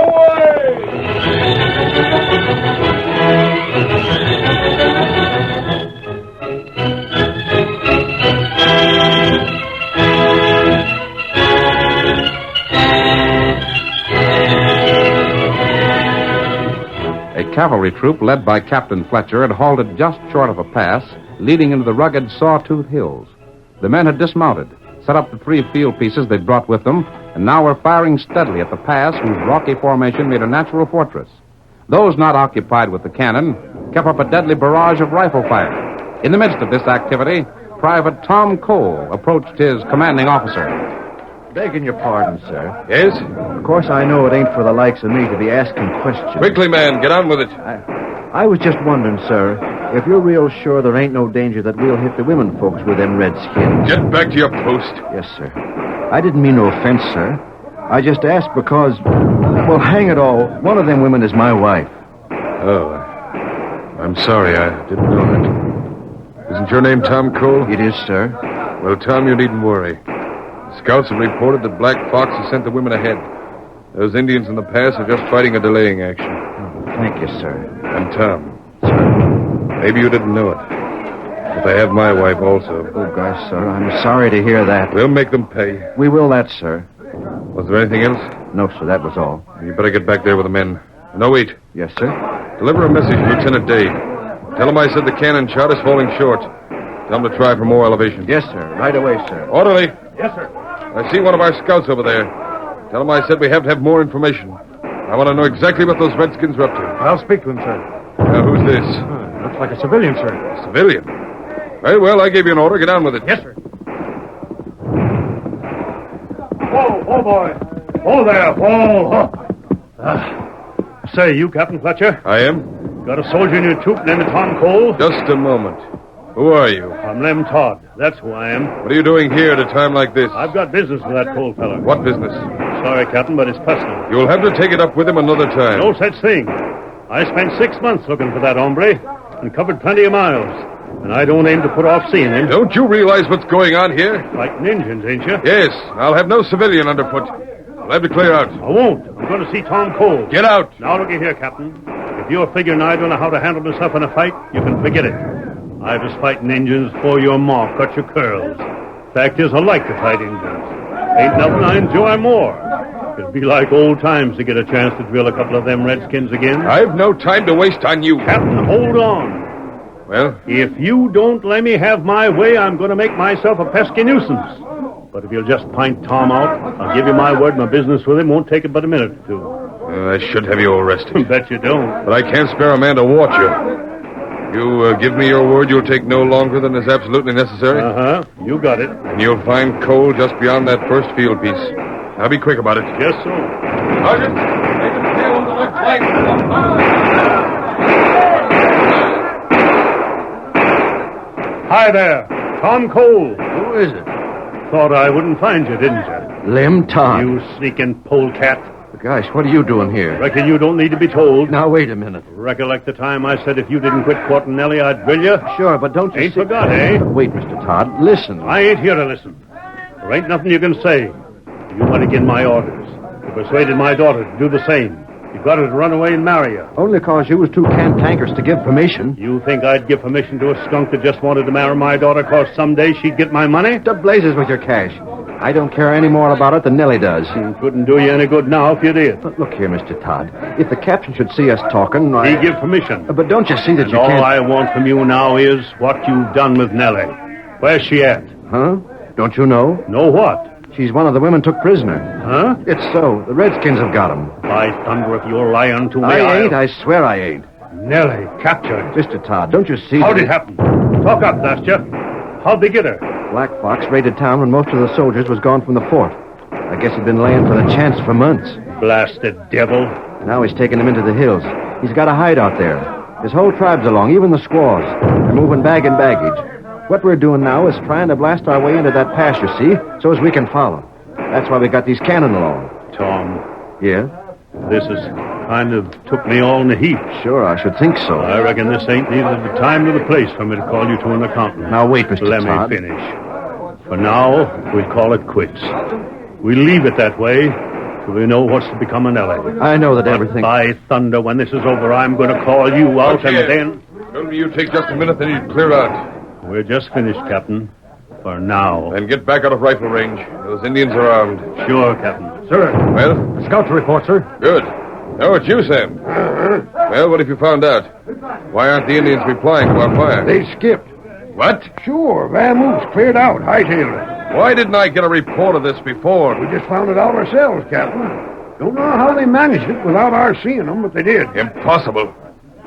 A cavalry troop led by Captain Fletcher had halted just short of a pass leading into the rugged Sawtooth Hills. The men had dismounted, set up the 3 field pieces they'd brought with them, and now were firing steadily at the pass whose rocky formation made a natural fortress. Those not occupied with the cannon kept up a deadly barrage of rifle fire. In the midst of this activity, Private Tom Cole approached his commanding officer. Begging your pardon, sir. Yes? Of course, I know it ain't for the likes of me to be asking questions. Quickly, man, get on with it. I was just wondering, sir, if you're real sure there ain't no danger that we'll hit the women folks with them redskins. Get back to your post. Yes, sir. I didn't mean no offense, sir. I just asked because, well, hang it all, one of them women is my wife. Oh, I'm sorry, I didn't know that. Isn't your name Tom Cole? It is, sir. Well, Tom, you needn't worry. Scouts have reported that Black Fox has sent the women ahead. Those Indians in the pass are just fighting a delaying action. Oh, thank you, sir. And Tom. Sir. Maybe you didn't know it, but they have my wife also. Oh, gosh, sir, I'm sorry to hear that. We'll make them pay. We will that, sir. Was there anything else? No, sir, that was all. You better get back there with the men. No, wait. Yes, sir. Deliver a message to Lieutenant Day. Tell him I said the cannon shot is falling short. Tell him to try for more elevation. Yes, sir. Right away, sir. Orderly. Yes, sir. I see one of our scouts over there. Tell him I said we have to have more information. I want to know exactly what those redskins are up to. I'll speak to him, sir. Now, who's this? Looks like a civilian, sir. A civilian? Very well, I gave you an order. Get on with it. Yes, sir. Whoa, boy. Whoa there, whoa. Say, you Captain Fletcher? I am. Got a soldier in your troop named Tom Cole? Just a moment. Who are you? I'm Lem Todd. That's who I am. What are you doing here at a time like this? I've got business with that Cole feller. What business? Sorry, Captain, but it's personal. You'll have to take it up with him another time. No such thing. I spent 6 months looking for that hombre and covered plenty of miles. And I don't aim to put off seeing him. Don't you realize what's going on here? Fighting Indians, ain't you? Yes. I'll have no civilian underfoot. I'll have to clear out. I won't. I'm going to see Tom Cole. Get out. Now, looky here, Captain. If you're figuring I don't know how to handle myself in a fight, you can forget it. I was fighting Indians before your ma cut your curls. Fact is, I like to fight Indians. Ain't nothing I enjoy more. It'd be like old times to get a chance to drill a couple of them redskins again. I've no time to waste on you. Captain, hold on. Well? If you don't let me have my way, I'm going to make myself a pesky nuisance. But if you'll just pint Tom out, I'll give you my word my business with him won't take but a minute or two. I should have you arrested. Bet you don't. But I can't spare a man to watch you. You give me your word you'll take no longer than is absolutely necessary? Uh-huh. You got it. And you'll find Cole just beyond that first field piece. Now be quick about it. Yes, sir. Sergeant, make him feel on the left flank. Hi there. Tom Cole. Who is it? Thought I wouldn't find you, didn't you? Lem Todd. You sneaking polecat. Gosh, what are you doing here? Reckon you don't need to be told. Now, wait a minute. Recollect the time I said if you didn't quit courting Nellie, I'd drill you? Sure, but don't you Ain't forgot, eh? Wait, Mr. Todd. Listen. I ain't here to listen. There ain't nothing you can say. You might have given my orders. You persuaded my daughter to do the same. You got her to run away and marry you. Only cause you was too cantankerous to give permission. You think I'd give permission to a skunk that just wanted to marry my daughter cause someday she'd get my money? To blazes with your cash. I don't care any more about it than Nellie does. It wouldn't do you any good now if you did. But look here, Mr. Todd. If the captain should see us talking, He give permission. But don't you see that you all can't... All I want from you now is what you've done with Nellie. Where's she at? Huh? Don't you know? Know what? She's one of the women took prisoner. Huh? It's so. The Redskins have got him. By thunder, if you're lying to me, I ain't. I swear I ain't. Nellie, captured. Mr. Todd, don't you see... How'd it happen? Talk up, Nastya. How'd they get her? Black Fox raided town when most of the soldiers was gone from the fort. I guess he'd been laying for the chance for months. Blasted devil. Now he's taking them into the hills. He's got a hideout there. His whole tribe's along, even the squaws. They're moving bag and baggage. What we're doing now is trying to blast our way into that pass, you see, so as we can follow. That's why we got these cannon along. Tom. Yeah? This has kind of took me all in the heap. Sure, I should think so. I reckon this ain't neither the time nor the place for me to call you to an accountant. Now, wait, Mr. Let Todd. me finish. For now, we call it quits. We leave it that way till we know what's to become of Nellie. I know that everything... By thunder, when this is over, I'm going to call you out and then... Tell me you take just a minute, then you clear out. We're just finished, Captain. For now. Then get back out of rifle range. Those Indians are armed. Sure, Captain. Sir. Well? Scouts report, sir. Good. Oh, it's you, Sam. Well, what have you found out? Why aren't the Indians replying to our fire? They skipped. What? Sure, Vamoose cleared out, hightailed it. Why didn't I get a report of this before? We just found it out ourselves, Captain. Don't know how they managed it without our seeing them, but they did. Impossible.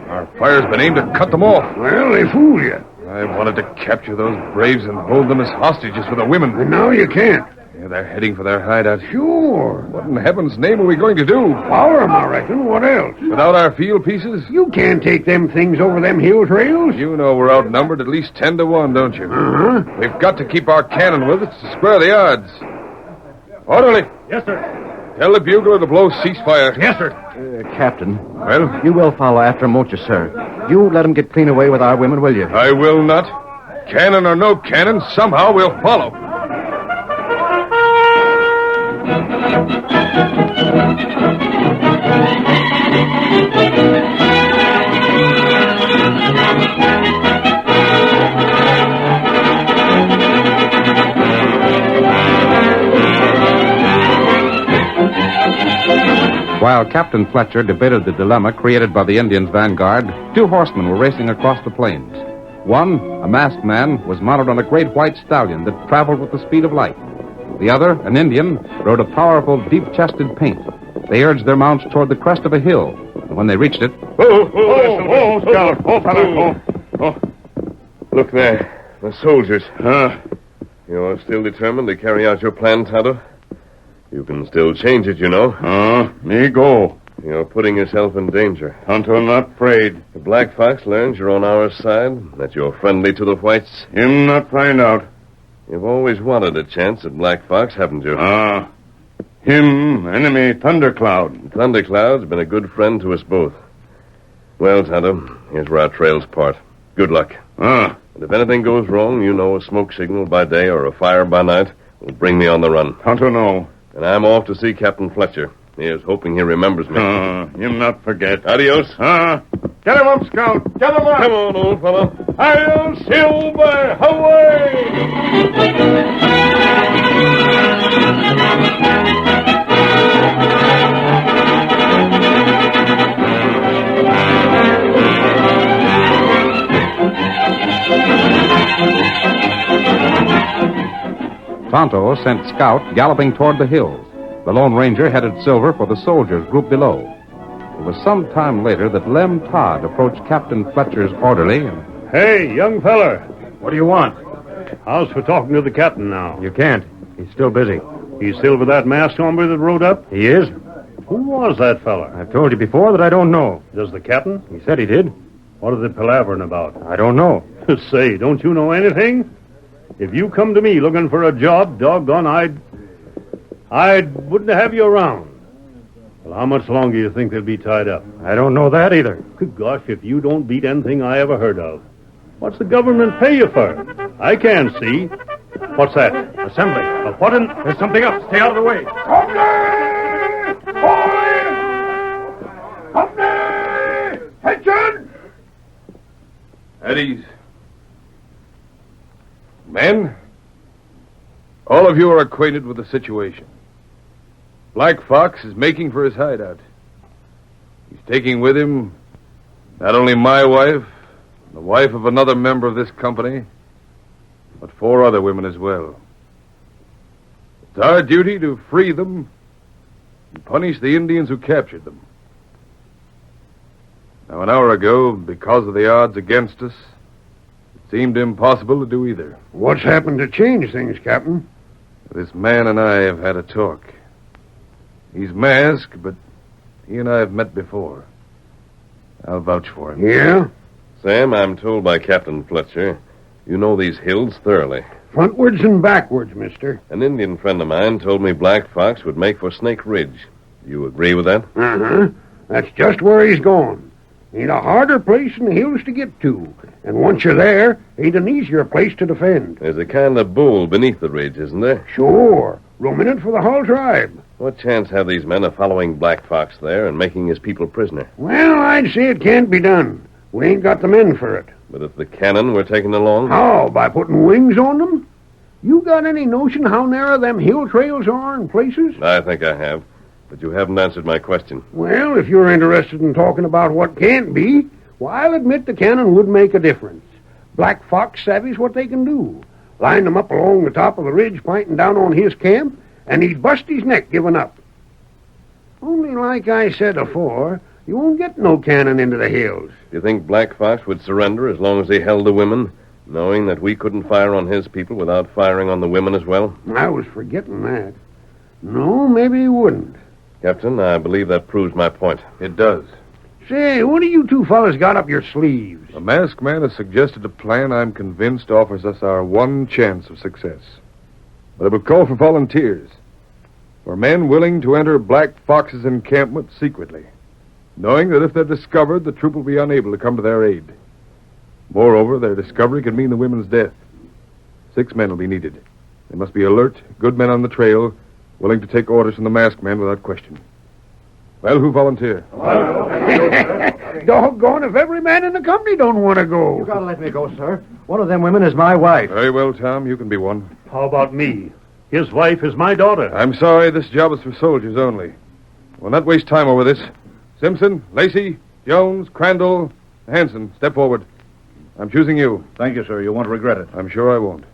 Our fire's been aimed to cut them off. Well, they fooled you. I wanted to capture those braves and hold them as hostages for the women. And now you can't. Yeah, they're heading for their hideout. Sure. What in heaven's name are we going to do? Power 'em, I reckon. What else? Without our field pieces? You can't take them things over them hill trails. You know we're outnumbered at least 10 to 1, don't you? Uh-huh. We've got to keep our cannon with us to square the odds. Orderly. Yes, sir. Tell the bugler to blow ceasefire. Yes, sir. Captain. Well? You will follow after him, won't you, sir? You let him get clean away with our women, will you? I will not. Cannon or no cannon, somehow we'll follow. While Captain Fletcher debated the dilemma created by the Indians' vanguard, two horsemen were racing across the plains. One, a masked man, was mounted on a great white stallion that traveled with the speed of light. The other, an Indian, rode a powerful, deep-chested paint. They urged their mounts toward the crest of a hill, and when they reached it... Oh, Scout. Oh, fella. Oh. Look there. The soldiers. You're still determined to carry out your plan, Tonto? You can still change it, you know. Me go. You're putting yourself in danger. Tonto not afraid. The Black Fox learns you're on our side, that you're friendly to the whites. Him not find out. You've always wanted a chance at Black Fox, haven't you? Him, enemy Thundercloud. Thundercloud's been a good friend to us both. Well, Tonto, here's where our trails part. Good luck. And if anything goes wrong, you know a smoke signal by day or a fire by night will bring me on the run. Tonto know. And I'm off to see Captain Fletcher. Here's hoping he remembers me. Him not forget. Adios. Get him up, Scout. Get him up. Come on, old fellow. Hail, Silver, away! Tonto sent Scout galloping toward the hills. The Lone Ranger headed Silver for the soldiers grouped below. It was some time later that Lem Todd approached Captain Fletcher's orderly and... Hey, young feller. What do you want? How's for talking to the captain now? You can't. He's still busy. He's still with that masked hombre that rode up? He is? Who was that fella? I've told you before that I don't know. Does the captain? He said he did. What are they palavering about? I don't know. Say, don't you know anything? If you come to me looking for a job, doggone, I wouldn't have you around. Well, how much longer do you think they'll be tied up? I don't know that either. Good gosh, if you don't beat anything I ever heard of. What's the government pay you for? I can't see. What's that? Assembly. What in... There's something up. Stay out of the way. Attention! At ease. Men, all of you are acquainted with the situation. Black Fox is making for his hideout. He's taking with him not only my wife, the wife of another member of this company, but 4 other women as well. It's our duty to free them and punish the Indians who captured them. Now, an hour ago, because of the odds against us, it seemed impossible to do either. What's happened to change things, Captain? This man and I have had a talk. He's masked, but he and I have met before. I'll vouch for him. Yeah? Sam, I'm told by Captain Fletcher you know these hills thoroughly. Frontwards and backwards, mister. An Indian friend of mine told me Black Fox would make for Snake Ridge. Do you agree with that? Uh-huh. That's just where he's going. Ain't a harder place in the hills to get to. And once you're there, ain't an easier place to defend. There's a kind of bull beneath the ridge, isn't there? Sure. Room in it for the whole tribe. What chance have these men of following Black Fox there and making his people prisoner? Well, I'd say it can't be done. We ain't got the men for it. But if the cannon were taken along? How? By putting wings on them? You got any notion how narrow them hill trails are in places? I think I have. But you haven't answered my question. Well, if you're interested in talking about what can't be, why, I'll admit the cannon would make a difference. Black Fox savvies what they can do. Line them up along the top of the ridge, pointing down on his camp, and he'd bust his neck giving up. Only like I said afore, you won't get no cannon into the hills. Do you think Black Fox would surrender as long as he held the women, knowing that we couldn't fire on his people without firing on the women as well? I was forgetting that. No, maybe he wouldn't. Captain, I believe that proves my point. It does. Say, what do you two fellas got up your sleeves? The masked man has suggested a plan I'm convinced offers us our one chance of success. But it will call for volunteers. For men willing to enter Black Fox's encampment secretly, knowing that if they're discovered, the troop will be unable to come to their aid. Moreover, their discovery could mean the women's death. 6 men will be needed. They must be alert, good men on the trail, willing to take orders from the masked man without question. Well, who volunteer? Doggone if every man in the company don't want to go. You gotta let me go, sir. One of them women is my wife. Very well, Tom. You can be one. How about me? His wife is my daughter. I'm sorry, this job is for soldiers only. We'll not waste time over this. Simpson, Lacey, Jones, Crandall, Hanson, step forward. I'm choosing you. Thank you, sir. You won't regret it. I'm sure I won't.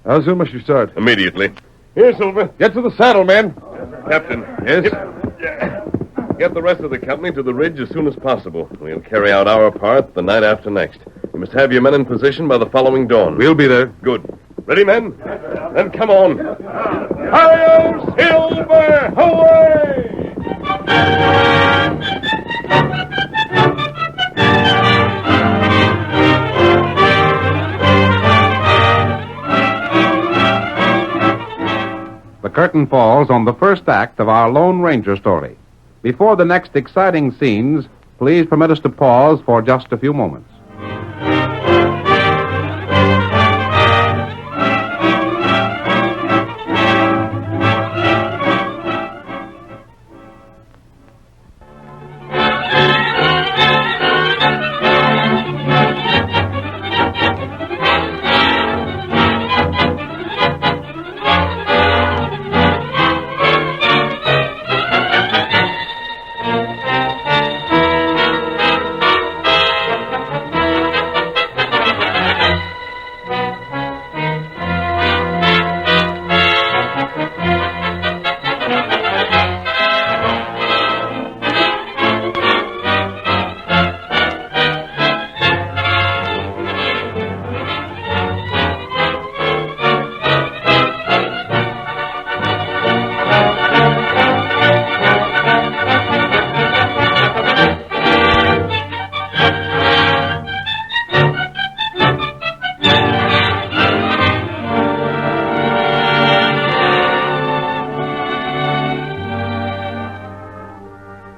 How soon must you start? Immediately. Here, Silver. Get to the saddle, man. Captain. Yes? Get the rest of the company to the ridge as soon as possible. We'll carry out our part the night after next. You must have your men in position by the following dawn. We'll be there. Good. Ready, men? Then come on. Hi-yo, Silver! Away! The curtain falls on the first act of our Lone Ranger story. Before the next exciting scenes, please permit us to pause for just a few moments.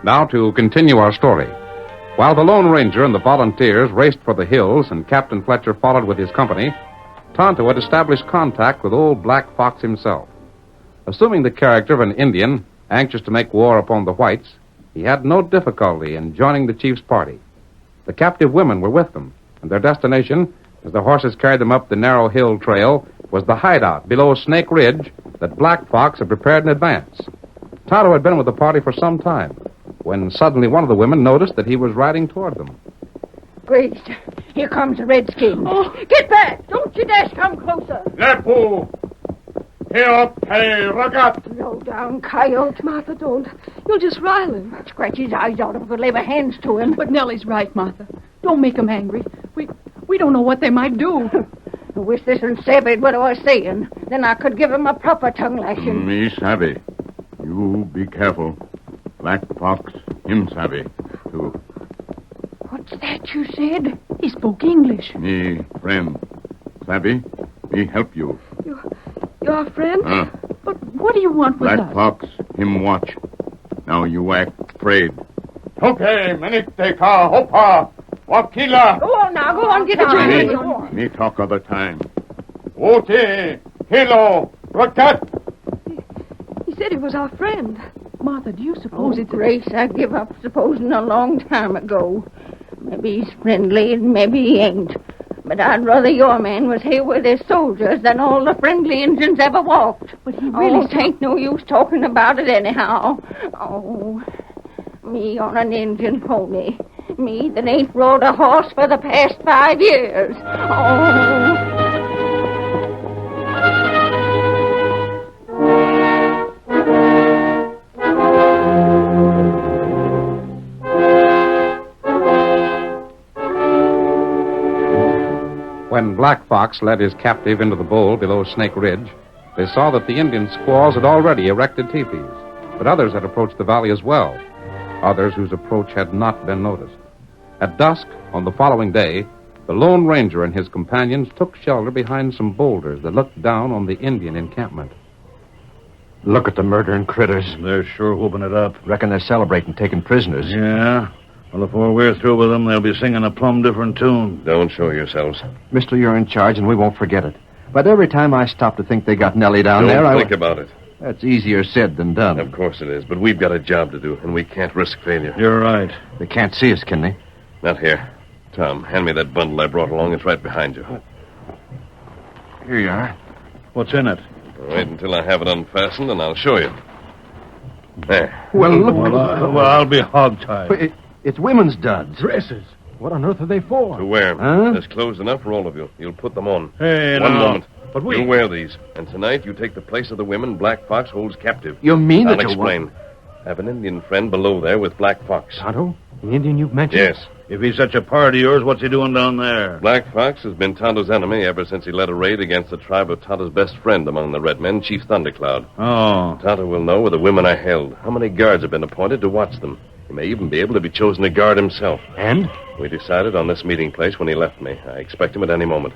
Now to continue our story. While the Lone Ranger and the volunteers raced for the hills and Captain Fletcher followed with his company, Tonto had established contact with old Black Fox himself. Assuming the character of an Indian anxious to make war upon the whites, he had no difficulty in joining the chief's party. The captive women were with them, and their destination, as the horses carried them up the narrow hill trail, was the hideout below Snake Ridge that Black Fox had prepared in advance. Tonto had been with the party for some time, when suddenly one of the women noticed that he was riding toward them. Great. Here comes the redskin. Oh, get back! Don't you dare come closer. Lepo! Here up, Ragat! Low down coyote. Martha, don't. You'll just rile him. Scratch his eyes out if we could lay our hands to him. But Nellie's right, Martha. Don't make him angry. We don't know what they might do. I wish this and saved what I was saying. Then I could give him a proper tongue lashing. Me savvy. You be careful. Black Fox, him savvy, too. What's that you said? He spoke English. Me friend. Savvy? Me help you. You're a friend? Huh? But what do you want with Black us? Fox, him watch. Now you act afraid. Okay, minute te ka hopa. Wakila. Go on now, go on, get on. Me talk other time. Ote, hello, Rotat. He said he was our friend. Martha, do you suppose it's... Grace, I give up supposing a long time ago. Maybe he's friendly and maybe he ain't. But I'd rather your man was here with his soldiers than all the friendly Indians ever walked. But he really... ain't no use talking about it anyhow. Oh, me on an Indian pony. Me that ain't rode a horse for the past 5 years. Oh... When Black Fox led his captive into the bowl below Snake Ridge, they saw that the Indian squaws had already erected teepees, but others had approached the valley as well, others whose approach had not been noticed. At dusk on the following day, the Lone Ranger and his companions took shelter behind some boulders that looked down on the Indian encampment. Look at the murdering critters. They're sure whooping it up. Reckon they're celebrating taking prisoners. Yeah. Well, before we're through with them, they'll be singing a plumb different tune. Don't show yourselves. Mister, you're in charge, and we won't forget it. But every time I stop to think they got Nellie down there, Don't think about it. That's easier said than done. Of course it is, but we've got a job to do, and we can't risk failure. You're right. They can't see us, can they? Not here. Tom, hand me that bundle I brought along. It's right behind you. Here you are. What's in it? Wait until I have it unfastened, and I'll show you. There. Well, look. Well, I'll be hogtied. It's women's duds. Dresses. What on earth are they for? To wear. Huh? There's clothes enough for all of you. You'll put them on. Hey, One now. moment. But we... You'll wear these. And tonight you take the place of the women Black Fox holds captive. You mean I'll that you explain. want... I have an Indian friend below there with Black Fox. Tonto? The Indian you've mentioned? Yes. If he's such a part of yours, what's he doing down there? Black Fox has been Tonto's enemy ever since he led a raid against the tribe of Tonto's best friend among the red men, Chief Thundercloud. Oh. Tonto will know where the women are held, how many guards have been appointed to watch them. He may even be able to be chosen a guard himself. And? We decided on this meeting place when he left me. I expect him at any moment.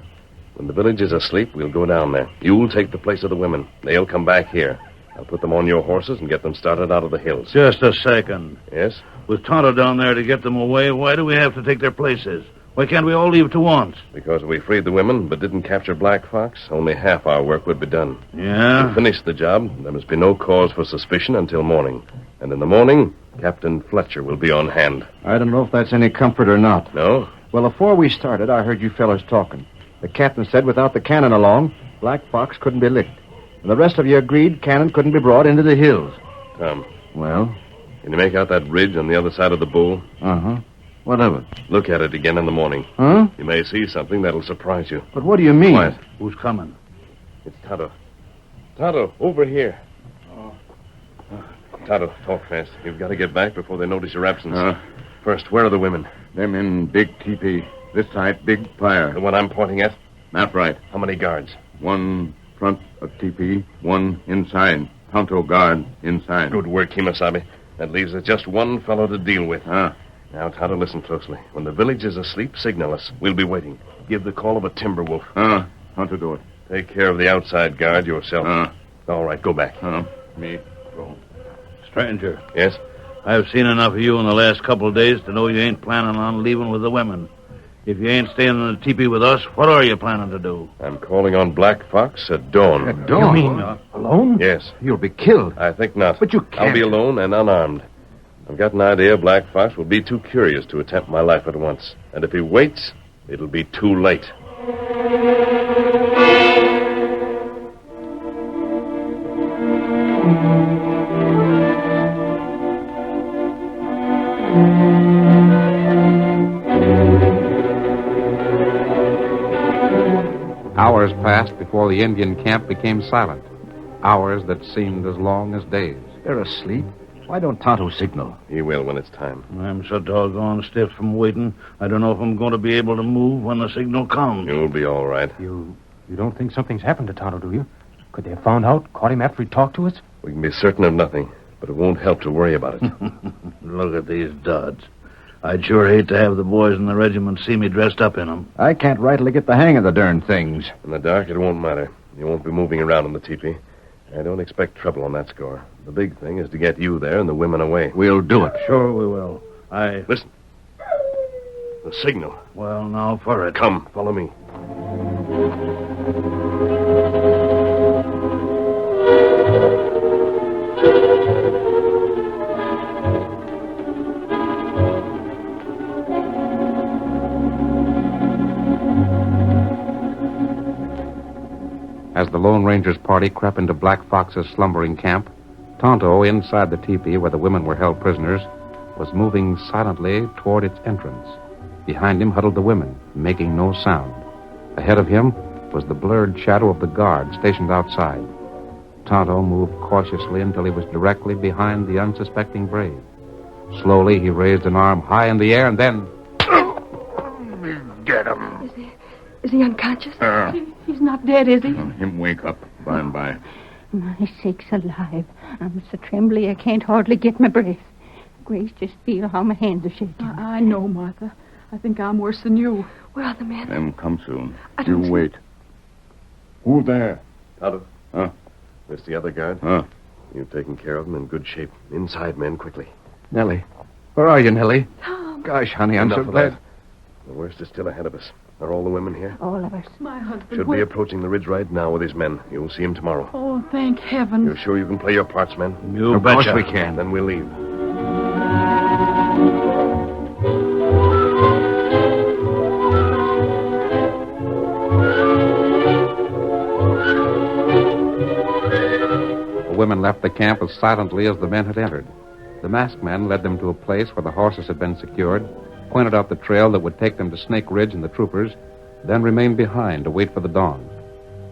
When the village is asleep, we'll go down there. You'll take the place of the women. They'll come back here. I'll put them on your horses and get them started out of the hills. Just a second. Yes? With Tonto down there to get them away, why do we have to take their places? Why can't we all leave at once? Because if we freed the women but didn't capture Black Fox, only half our work would be done. Yeah? To finish the job, there must be no cause for suspicion until morning. And in the morning, Captain Fletcher will be on hand. I don't know if that's any comfort or not. No? Well, before we started, I heard you fellas talking. The captain said without the cannon along, Black Fox couldn't be licked. And the rest of you agreed cannon couldn't be brought into the hills. Tom. Well? Can you make out that ridge on the other side of the bowl? Uh-huh. What of it? Look at it again in the morning. Huh? You may see something that'll surprise you. But what do you mean? Quiet. Who's coming? It's Tonto. Tonto, over here. Tonto, talk fast. You've got to get back before they notice your absence. First, where are the women? Them in big teepee. This side, big fire. The one I'm pointing at? Not right. How many guards? One front of teepee, one inside. Tonto guard inside. Good work, Kimasabi. That leaves us just one fellow to deal with. Now, Tonto, listen closely. When the village is asleep, signal us. We'll be waiting. Give the call of a timber wolf. How to do it? Take care of the outside guard yourself. All right, go back. Me go. Stranger. Yes? I've seen enough of you in the last couple of days to know you ain't planning on leaving with the women. If you ain't staying in the teepee with us, what are you planning to do? I'm calling on Black Fox at dawn. At dawn? You mean alone? Yes. You'll be killed. I think not. But you can't. I'll be alone and unarmed. I've got an idea Black Fox will be too curious to attempt my life at once. And if he waits, it'll be too late. Hours passed before the Indian camp became silent. Hours that seemed as long as days. They're asleep. Why don't Tonto signal? He will when it's time. I'm so doggone stiff from waiting. I don't know if I'm going to be able to move when the signal comes. You'll be all right. You don't think something's happened to Tonto, do you? Could they have found out, caught him after he talked to us? We can be certain of nothing, but it won't help to worry about it. Look at these duds. I'd sure hate to have the boys in the regiment see me dressed up in them. I can't rightly get the hang of the darn things. In the dark, it won't matter. You won't be moving around in the teepee. I don't expect trouble on that score. The big thing is to get you there and the women away. We'll do it. Sure we will. Listen. The signal. Well, now for it. Come, follow me. As the Lone Ranger's party crept into Black Fox's slumbering camp, Tonto, inside the teepee where the women were held prisoners, was moving silently toward its entrance. Behind him huddled the women, making no sound. Ahead of him was the blurred shadow of the guard stationed outside. Tonto moved cautiously until he was directly behind the unsuspecting brave. Slowly, he raised an arm high in the air and then... Get him. Is he unconscious? He's not dead, is he? Him wake up by and by. My sakes alive. I'm so trembly I can't hardly get my breath. Grace, just feel how my hands are shaking. I know, Martha. I think I'm worse than you. Where are the men? Them come soon. I You don't see- wait. Who there? Tonto. Huh? This the other guard? Huh? You've taken care of them in good shape. Inside, men, quickly. Nellie. Where are you, Nellie? Tom. Gosh, honey, I'm Enough so of glad. that. The worst is still ahead of us. Are all the women here? All of us. My husband. Should be approaching the ridge right now with his men. You'll see him tomorrow. Oh, thank heaven. You're sure you can play your parts, men? You Of betcha. course we can. Then we'll leave. The women left the camp as silently as the men had entered. The masked man led them to a place where the horses had been secured, pointed out the trail that would take them to Snake Ridge and the troopers, then remained behind to wait for the dawn.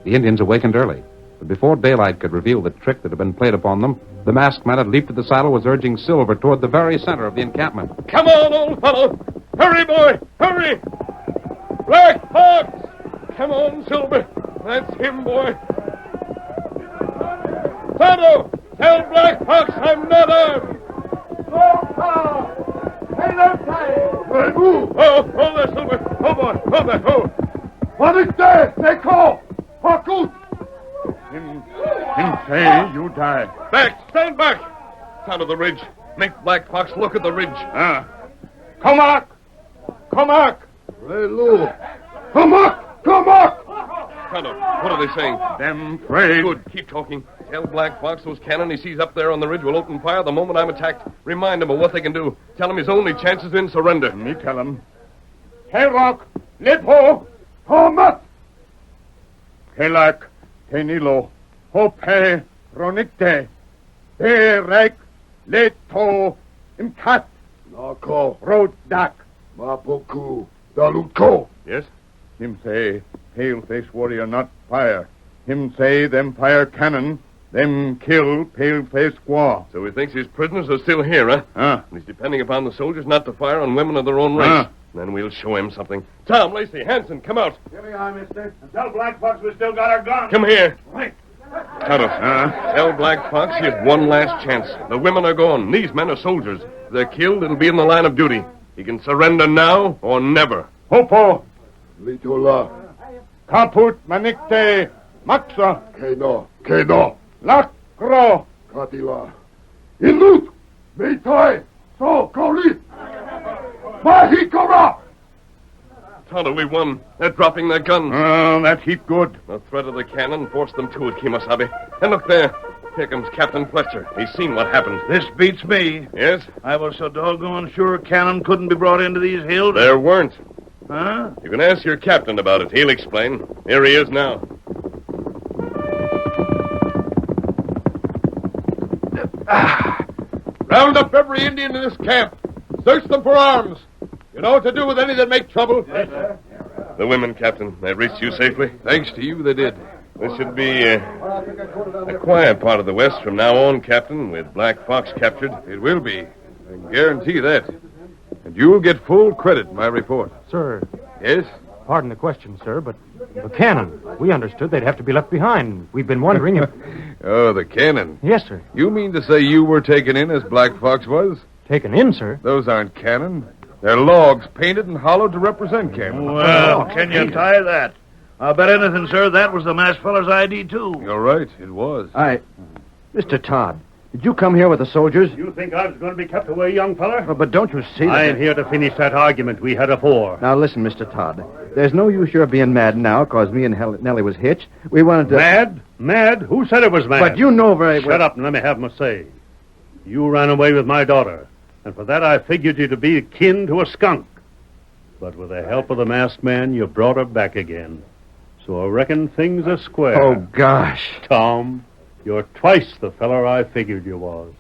The Indians awakened early, but before daylight could reveal the trick that had been played upon them, the masked man had leaped to the saddle, was urging Silver toward the very center of the encampment. Come on, old fellow. Hurry, boy. Hurry. Black Fox. Come on, Silver. That's him, boy. Tonto, tell Black Fox I'm not armed. Oh, hold there, Silver. Oh, boy. Hold there. Oh. What is that? They call. Harcourt. Him say you die. Back. Stand back. Down to the ridge. Make Black Fox look at the ridge. Come on. Lou. Come on. Tonto, what are they saying? Them afraid. Good. Keep talking. Tell Black Fox those cannon he sees up there on the ridge will open fire the moment I'm attacked. Remind him of what they can do. Tell him his only chance is in surrender. Me tell him. Rock, Lipo, Thomas. Kelak, Tenilo, Hope, Ronikte, Berek, Leto, Imkat, Nako, Rodak, Mapoku, Dalutko. Yes? Him say, pale-face warrior not fire. Him say, them fire cannon, them kill pale-face squaw. So he thinks his prisoners are still here, huh? And he's depending upon the soldiers not to fire on women of their own race. Then we'll show him something. Tom, Lacey, Hanson, come out. Here we are, mister. And tell Black Fox we still got our guns. Come here. Right. Tonto, tell Black Fox he has one last chance. The women are gone. These men are soldiers. If they're killed, it'll be in the line of duty. He can surrender now or never. Hopo. Litola. Kaput manikte. Maxa. Kedo. Lakro. Katila. Ilut. Beitoi. So, Koli. Mahikora. Tonto, we won. They're dropping their guns. Oh, that heap good. The threat of the cannon forced them to it, Kimosabe. And look there. Here comes Captain Fletcher. He's seen what happened. This beats me. Yes? I was so doggone sure cannon couldn't be brought into these hills. There weren't. Huh? You can ask your captain about it. He'll explain. Here he is now. Round up every Indian in this camp. Search them for arms. You know what to do with any that make trouble? Yes, sir. The women, Captain, they reached you safely? Thanks to you, they did. This should be a quiet part of the West from now on, Captain, with Black Fox captured. It will be. I can guarantee that. And you'll get full credit in my report. Sir. Yes? Pardon the question, sir, but the cannon. We understood they'd have to be left behind. We've been wondering if... Oh, the cannon. Yes, sir. You mean to say you were taken in as Black Fox was? Taken in, sir? Those aren't cannon. They're logs painted and hollowed to represent Cameron. Well, can you tie that? I'll bet anything, sir, that was the masked feller's ID, too. You're right, it was. Mr. Todd, did you come here with the soldiers? You think I was going to be kept away, young feller? But don't you see that... I am here to finish that argument we had afore. Now, listen, Mr. Todd. There's no use your being mad now, because me and Nellie was hitched. We wanted to... Mad? Mad? Who said it was mad? But you know very well... Shut up and let me have my say. You ran away with my daughter, and for that I figured you to be akin to a skunk. But with the help of the masked man, you brought her back again. So I reckon things are square. Oh, gosh. Tom, you're twice the feller I figured you was.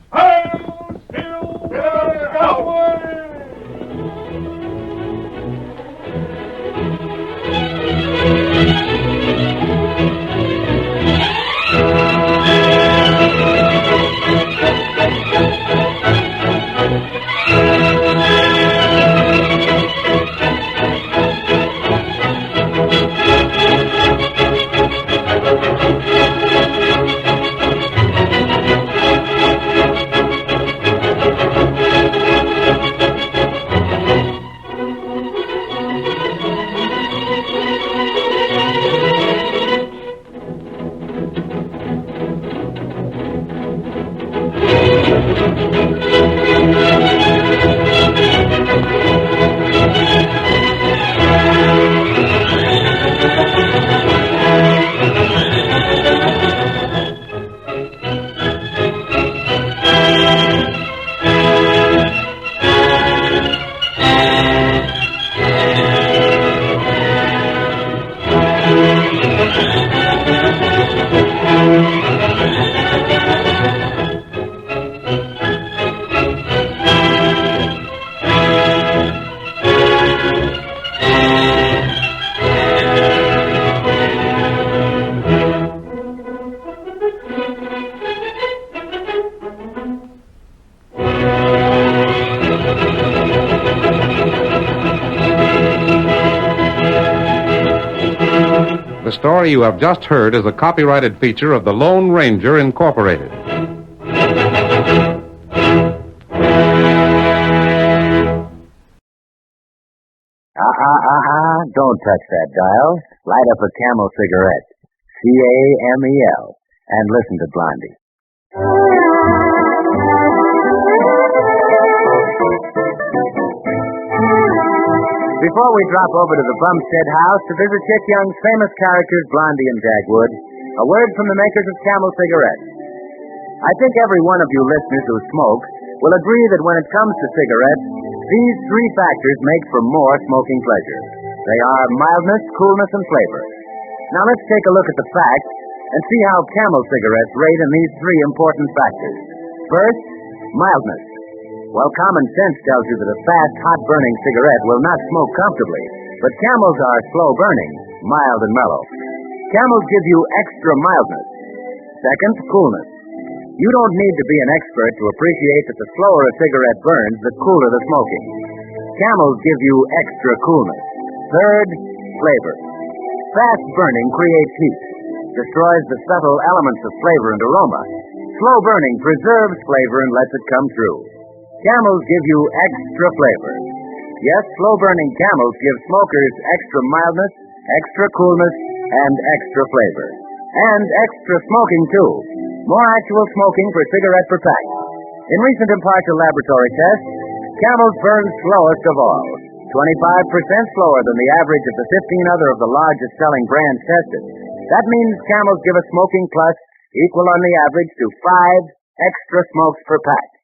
The story you have just heard is a copyrighted feature of the Lone Ranger Incorporated. Don't touch that dial. Light up a Camel cigarette. C-A-M-E-L. And listen to Blondie. Before we drop over to the Bumstead house to visit Chick Young's famous characters Blondie and Dagwood, a word from the makers of Camel cigarettes. I think every one of you listeners who smoke will agree that when it comes to cigarettes, these three factors make for more smoking pleasure. They are mildness, coolness, and flavor. Now let's take a look at the facts and see how Camel cigarettes rate in these three important factors. First, mildness. Well, common sense tells you that a fast, hot-burning cigarette will not smoke comfortably, but Camels are slow-burning, mild and mellow. Camels give you extra mildness. Second, coolness. You don't need to be an expert to appreciate that the slower a cigarette burns, the cooler the smoking. Camels give you extra coolness. Third, flavor. Fast burning creates heat, destroys the subtle elements of flavor and aroma. Slow burning preserves flavor and lets it come through. Camels give you extra flavor. Yes, slow-burning Camels give smokers extra mildness, extra coolness, and extra flavor. And extra smoking, too. More actual smoking per cigarette per pack. In recent impartial laboratory tests, Camels burn slowest of all, 25% slower than the average of the 15 other of the largest selling brands tested. That means Camels give a smoking plus equal on the average to 5 extra smokes per pack.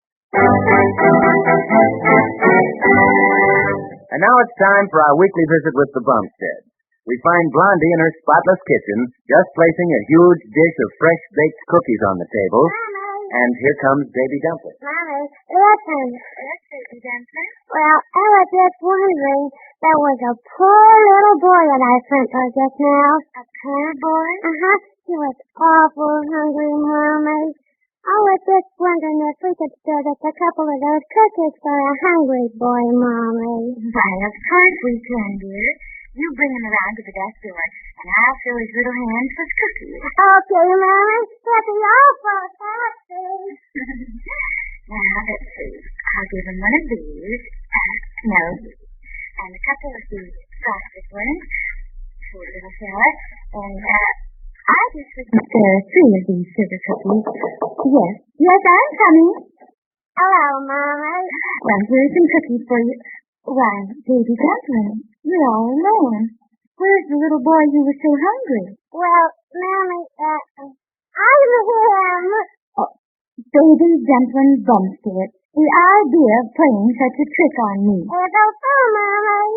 And now it's time for our weekly visit with the Bumstead. We find Blondie in her spotless kitchen, just placing a huge dish of fresh-baked cookies on the table. And here comes Baby Dumpling. Mommy, listen. Yes, Baby Dumpling? Well, I was just wondering, there was a poor little boy that I sent her just now. A poor boy? Uh-huh. He was awful hungry, Mommy. I was just wondering if we could still get a couple of those cookies for a hungry boy, Mommy. Why, of course we can, dear. You bring him around to the back door, and I'll fill his little hands with cookies. Okay, Mommy. That'd be awful happy. Now, let's see. I'll give him one of these. No. And a couple of the frosted ones. Poor little fella. And, I just was there are 3 of these sugar cookies. Yes. Yes, I'm coming. Hello, Mama. Well, here's some cookies for you. Why, baby dumpling, you're all alone. Where's the little boy who was so hungry? Well, Mommy, I'm him. Oh, baby dumpling Bumstead. The idea of playing such a trick on me. April Fool, Mommy.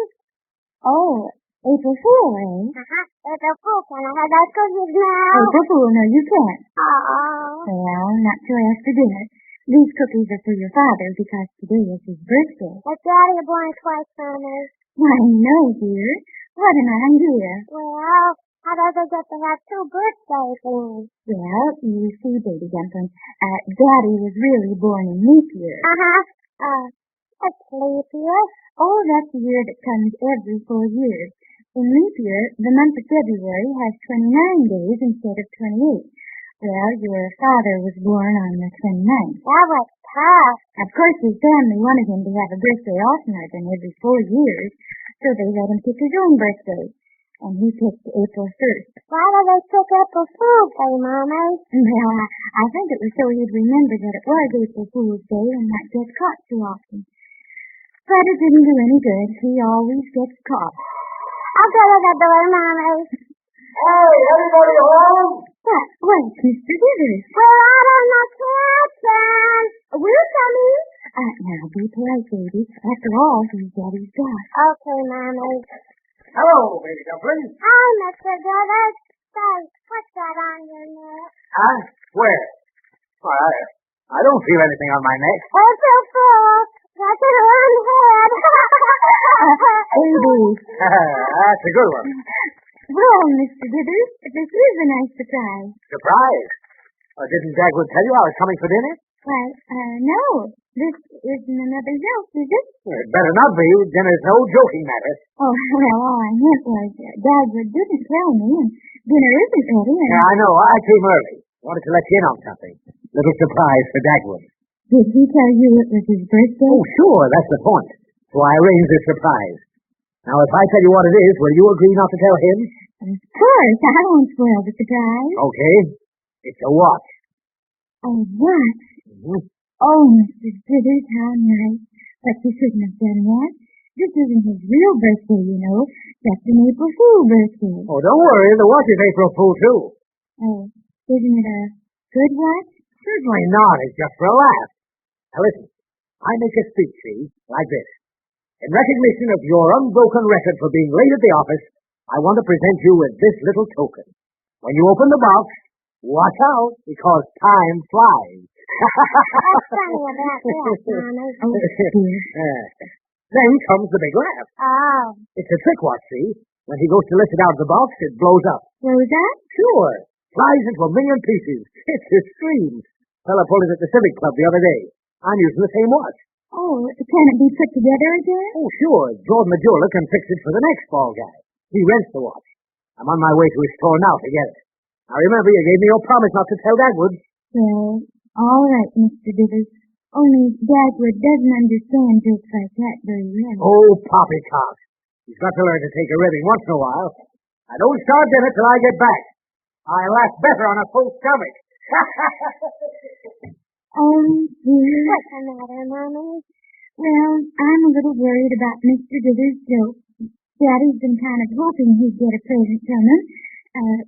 Oh, April Fool, eh? April Fool, can I have those cookies now? April Fool, no, you can't. Oh. Well, not till after dinner. These cookies are for your father because today is his birthday. But Daddy was born twice, Mommy. Why, no, dear. What an idea. Well, how does it get to have 2 birthday things? Well, you see, baby dumpling, Daddy was really born in leap year. What's leap year? Oh, that's the year that comes every 4 years. In leap year, the month of February has 29 days instead of 28. Well, your father was born on the 29th. That was tough. Of course, his family wanted him to have a birthday oftener than every 4 years, so they let him pick his own birthday. And he picked April 1st. Why did they pick April Fool's Day, Mommy? Well, I think it was so he'd remember that it was April Fool's Day and not get caught too often. But it didn't do any good. He always gets caught. I'll go to the door, Mommy. Hey, everybody home? Wait, Mr. Dithers. We're out on the kitchen. We're coming. Now, be polite, baby. After all, he's Daddy's boss. Okay, Mommy. Hello, baby dumpling. Hi, Mr. Dithers. Say, what's that on your neck? Huh? Where? Why, I don't feel anything on my neck. April Fool. That's an own head. Baby. That's a good one. Well, Mr. Dithers, this is a nice surprise. Surprise? Didn't Dagwood tell you I was coming for dinner? Why, no. This isn't another joke, is it? It better not be. Dinner's no joking matter. Oh, well, all I meant was Dagwood didn't tell me, and dinner isn't ready. And... Yeah, I know. I came early. Wanted to let you in on something. Little surprise for Dagwood. Did he tell you it was his birthday? Oh, sure. That's the point. So I arranged this surprise. Now, if I tell you what it is, will you agree not to tell him? Of course. I won't spoil the surprise. Okay. It's a watch. A watch? Mm-hmm. Oh, Mr. Dithers, how nice. But you shouldn't have done that. This isn't his real birthday, you know. That's an April Fool birthday. Oh, don't worry. The watch is April Fool, too. Oh, isn't it a good watch? Certainly not. It's just for a laugh. Now, listen. I make a speech, see, like this. In recognition of your unbroken record for being late at the office, I want to present you with this little token. When you open the box, watch out, because time flies. What's funny about that, Mommy? Then comes the big laugh. Oh. It's a trick watch, see? When he goes to lift it out of the box, it blows up. Blows up? Sure. Flies into a million pieces. It's a scream. Fella pulled it at the Civic Club the other day. I'm using the same watch. Oh, can it be put together again? Oh, sure. Jordan the jeweler can fix it for the next ball guy. He rents the watch. I'm on my way to his store now to get it. Now, remember, you gave me your promise not to tell Dagwood. Well, all right, Mr. Dithers. Only Dagwood doesn't understand jokes like that very well. Oh, poppycock. He's got to learn to take a ribbing once in a while. I don't start dinner till I get back. I laugh better on a full stomach. Oh, dear. What's the matter, Mommy? Well, I'm a little worried about Mr. Dithers' joke. Daddy's been kind of hoping he'd get a present from him.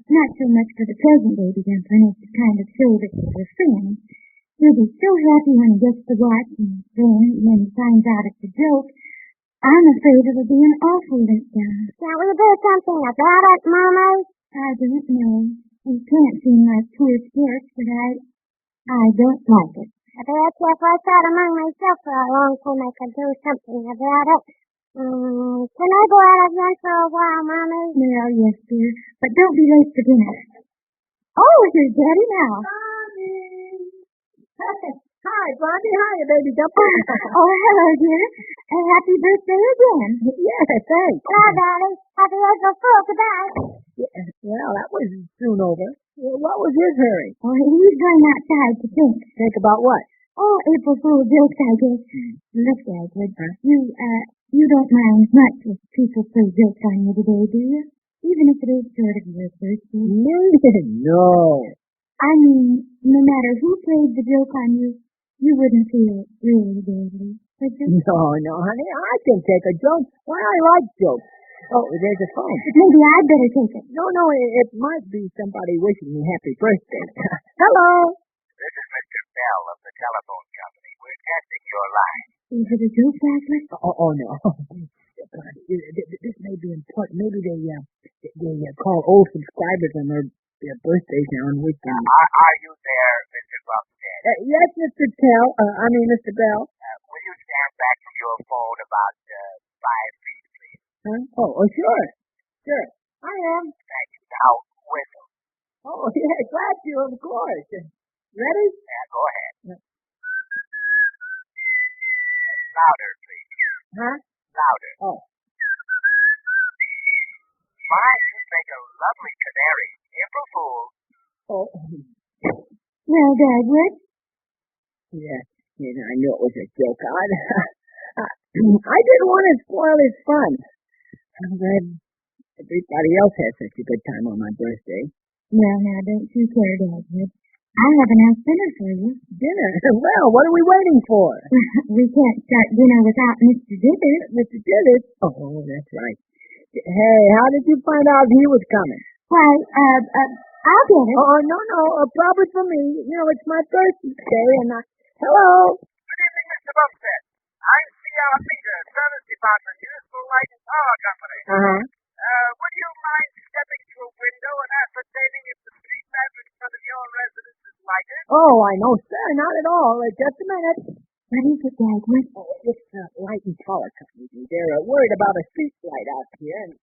Not so much for the present, baby dumpling, as to kind of show that they were friends. He'll be so happy when he gets the watch, and then when he finds out it's a joke, I'm afraid it'll be an awful letdown. Can we do something about it, Mommy? I don't know. We can't seem like poor sports, but I don't like it. I bet you if I sat among myself for a long time, I could do something about it. Can I go out again for a while, Mommy? Well, yes, dear, but don't be late for dinner. Oh, here's Daddy now. Hi, Blondie. Hiya, baby dumpling. Oh, hello, dear. Happy birthday again. Yeah, thanks. Well, Daddy, happy April Fool today. Yeah, well, that was soon over. Well, what was his hurry? Oh, he's going outside to think. Think about what? Oh, April Fool jokes, I guess. Look, Dagwood, You don't mind much if people play jokes on you today, do you? Even if it is sort of your birthday? No. I mean, no matter who played the joke on you, you wouldn't feel really badly, would you? No, honey, I can take a joke. Why, I like jokes. Oh, there's a phone. Maybe I'd better take it. No, it might be somebody wishing me happy birthday. Hello. This is Mr. Bell of the telephone company. We're testing your line. Is it a joke, Douglas? Oh, no. This may be important. Maybe they call old subscribers on their birthdays now and wish them. Are you there, Mr. Bumstead? Yes, Mr. Mr. Bell. Will you stand back from your phone about 5 feet, please? Huh? Oh, sure. Sure. I am. Thank you. Now, whistle. Oh, yeah, glad to, of course. Ready? Yeah, go ahead. Louder, please. Huh? Louder. Oh. My, you make a lovely canary. April Fool. Oh. Well, Dagwood? Yeah, I knew it was a joke. I didn't want to spoil his fun. I'm glad everybody else had such a good time on my birthday. Well, now, don't you care, Dagwood. I have announced dinner for you. Dinner? Well, what are we waiting for? We can't start dinner without Mr. Dithers. Mr. Dithers? Oh, that's right. Hey, how did you find out he was coming? Why, I'll get it. Oh, no, probably for me. You know, it's my birthday, and Hello? Good evening, Mr. Bumstead. I'm C.R. Peter, Service Department, Municipal Light and Power Company. Uh-huh. Would you mind stepping to a window and ascertaining if the street lamp in front of your residence is lighted? Oh, I know, sir. Not at all. Just a minute. What is it, Dagwood? Oh, it's Light and Power Company. They're worried about a street light out here. And...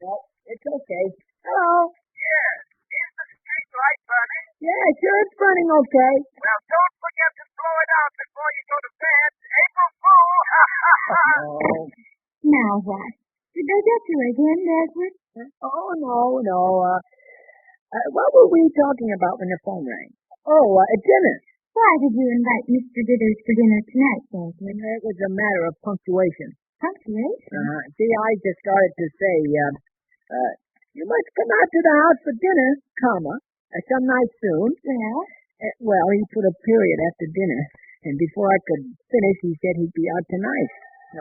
No, it's okay. Hello? Yes. Is the street light burning? Yeah, sure, it's burning okay. Well, don't forget to blow it out before you go to bed. April Fool! Oh. Now what? Did they get you again, Dagwood? Oh, no. What were we talking about when the phone rang? Oh, dinner. Why did you invite Mr. Dithers for dinner tonight, Dagwood? It was a matter of punctuation. Punctuation? See, I just started to say, you must come out to the house for dinner, some night soon. Well? Well, he put a period after dinner, and before I could finish, he said he'd be out tonight.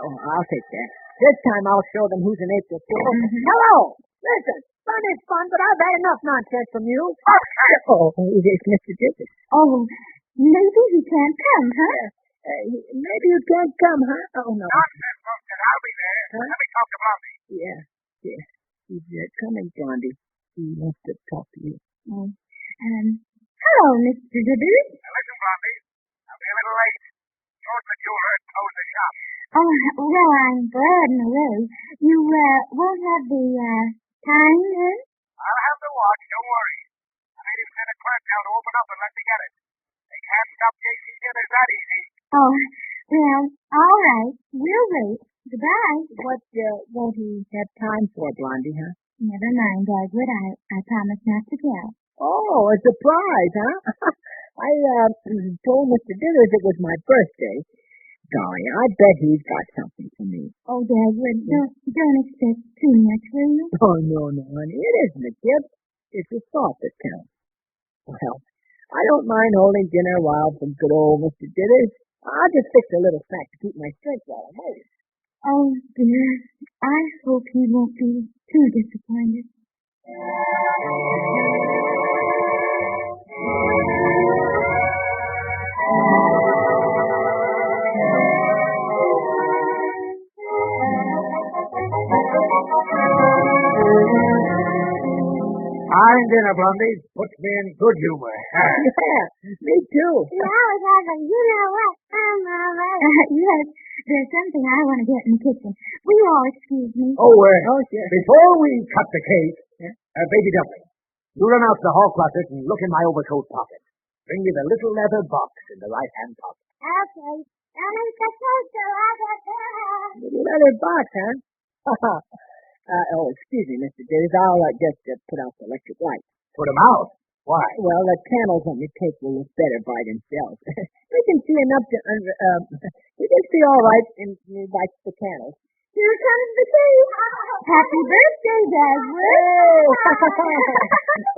Oh, I'll take that. This time I'll show them who's an April Fool. Mm-hmm. Hello! Listen, fun is fun, but I've had enough nonsense from you. Oh, it's Mr. Dithers. Oh, maybe he can't come, huh? Maybe you can't come, huh? Oh, no. Nonsense, Bumstead. I'll be there. Huh? Let me talk to Blondie. Yeah. He's coming, Blondie. He wants to talk to you. Oh. Hello, Mr. Dithers. Listen, Blondie. I'll be a little late. George the jeweler closed the shop. Oh, well, I'm glad in a way. You, won't have the, time then? I'll have the watch, don't worry. I made him send a clerk down to open up and let me get it. They can't stop chasing dinners that easy. Oh, well, all right. We'll wait. Goodbye. What, won't he have time for, Blondie, huh? Never mind, Dagwood. I promise not to tell. Oh, a surprise, huh? I told Mr. Dithers it was my birthday. Golly, I bet he's got something for me. Oh, Dagwood, don't expect too much, will you? Oh, no, honey. It isn't a gift. It's a thought that counts. Well, I don't mind holding dinner while from good old Mr. Dithers. I'll just fix a little snack to keep my strength while I'm waiting. Oh, dear. I hope he won't be too disappointed. Fine dinner, Blondie. Puts me in good humor. Yeah, me too. You always have a you-know-what, Mama. Yes, there's something I want to get in the kitchen. Will you all excuse me? Before we cut the cake, baby duckling, you run out to the hall closet and look in my overcoat pocket. Bring me the little leather box in the right-hand pocket. Okay. I'm supposed to have a Little leather box, huh? Excuse me, Mr. Dithers. I'll just put out the electric light. Put 'em out? Why? Well, the candles on the cake will look better by themselves. We can see enough to He'll be all right, and he likes the candles. Here comes the cake. Happy birthday, Dagwood.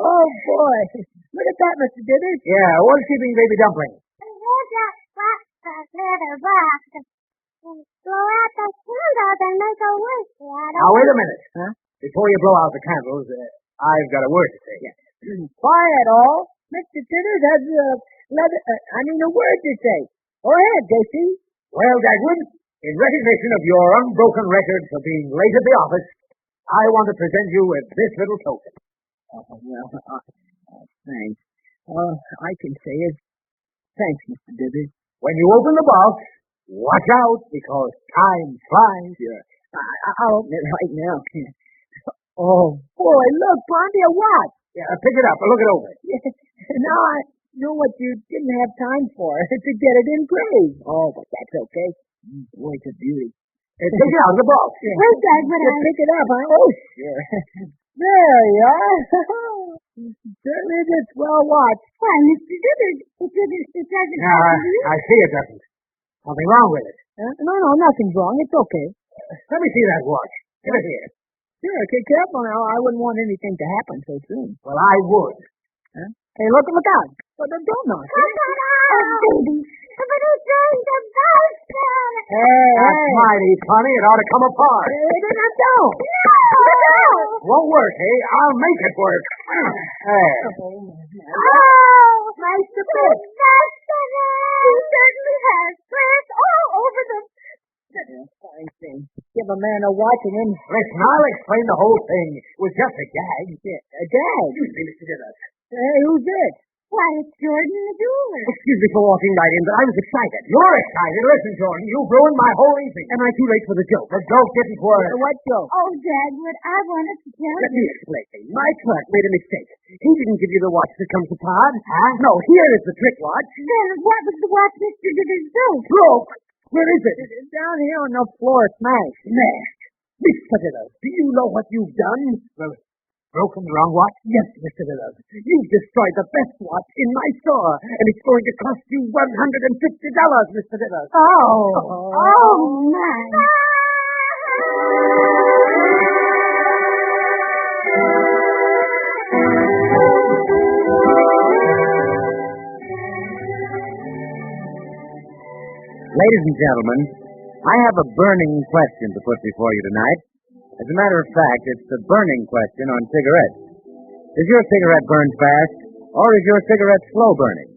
Oh, boy. Look at that, Mr. Dithers. Yeah, what's keeping Baby Dumpling? Here's that black leather box. Blow out the candles and make a wish. Now, wait a minute. Huh? Before you blow out the candles, I've got a word to say. Quiet, all. Mr. Dithers has a word to say. Go ahead, J.C. Well, Dagwood, in recognition of your unbroken record for being late at the office, I want to present you with this little token. Thanks. All I can say is thanks, Mr. Dithers. When you open the box, watch out, because time flies. Sure. I'll open it right now. Oh, boy, look, Blondie, a watch. Yeah, pick it up and look it over. Now I know what you didn't have time for, to get it engraved. Oh, but that's okay. Boy, it's a beauty. Take it out of the box. Yeah. Wait, Dad, but I pick it up, huh? Oh, sure. There you are. Certainly is well watched. Why, Mr. Dithers, it doesn't Now, I see it doesn't. Something wrong with it. No, nothing's wrong. It's okay. Let me see that watch. Give it here. Sure, okay, careful now. I wouldn't want anything to happen so soon. Well, I would. Huh? Hey, look out. But don't knock. Oh, baby. But it's going to burst. That's mighty funny. It ought to come apart. Don't. No. Won't work, eh? I'll make it work. There. Oh, nice to fit. He certainly has prints all over the... Fine thing. Give a man a watch and then... Listen, I'll explain the whole thing. It was just a gag. A gag? Excuse me, Mr. Dithers. Hey, who's this? Why, it's Jordan the jeweler. Excuse me for walking right in, but I was excited. You're excited? Listen, Jordan, you've ruined my whole evening. Am I too late for the joke? The joke didn't work. What joke? Oh, Dagwood, I wanted to tell Let you. me explain. My clerk made a mistake. He didn't give you the watch that comes apart. Huh? No, here is the trick watch. Then what was the watch Mr. Dithers broke? Broke? Where is it? It's down here on the floor, smashed. Smashed? Mr. Dithers, do you know what you've done? Well, broken the wrong watch? Yes, Mr. Dithers. You've destroyed the best watch in my store, and it's going to cost you $150, Mr. Dithers. Oh, my. Ladies and gentlemen, I have a burning question to put before you tonight. As a matter of fact, it's the burning question on cigarettes. Is your cigarette burned fast, or is your cigarette slow burning?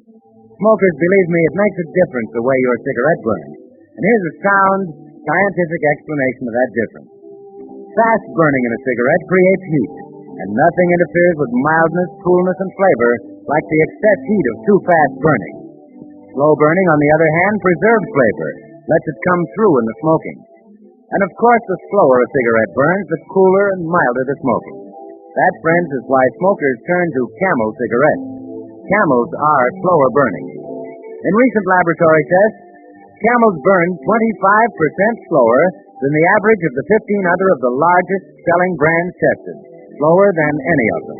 Smokers, believe me, it makes a difference the way your cigarette burns. And here's a sound, scientific explanation of that difference. Fast burning in a cigarette creates heat, and nothing interferes with mildness, coolness, and flavor like the excess heat of too fast burning. Slow burning, on the other hand, preserves flavor, lets it come through in the smoking. And of course, the slower a cigarette burns, the cooler and milder the smoking. That, friends, is why smokers turn to Camel cigarettes. Camels are slower burning. In recent laboratory tests, Camels burn 25% slower than the average of the 15 other of the largest selling brands tested, slower than any of them.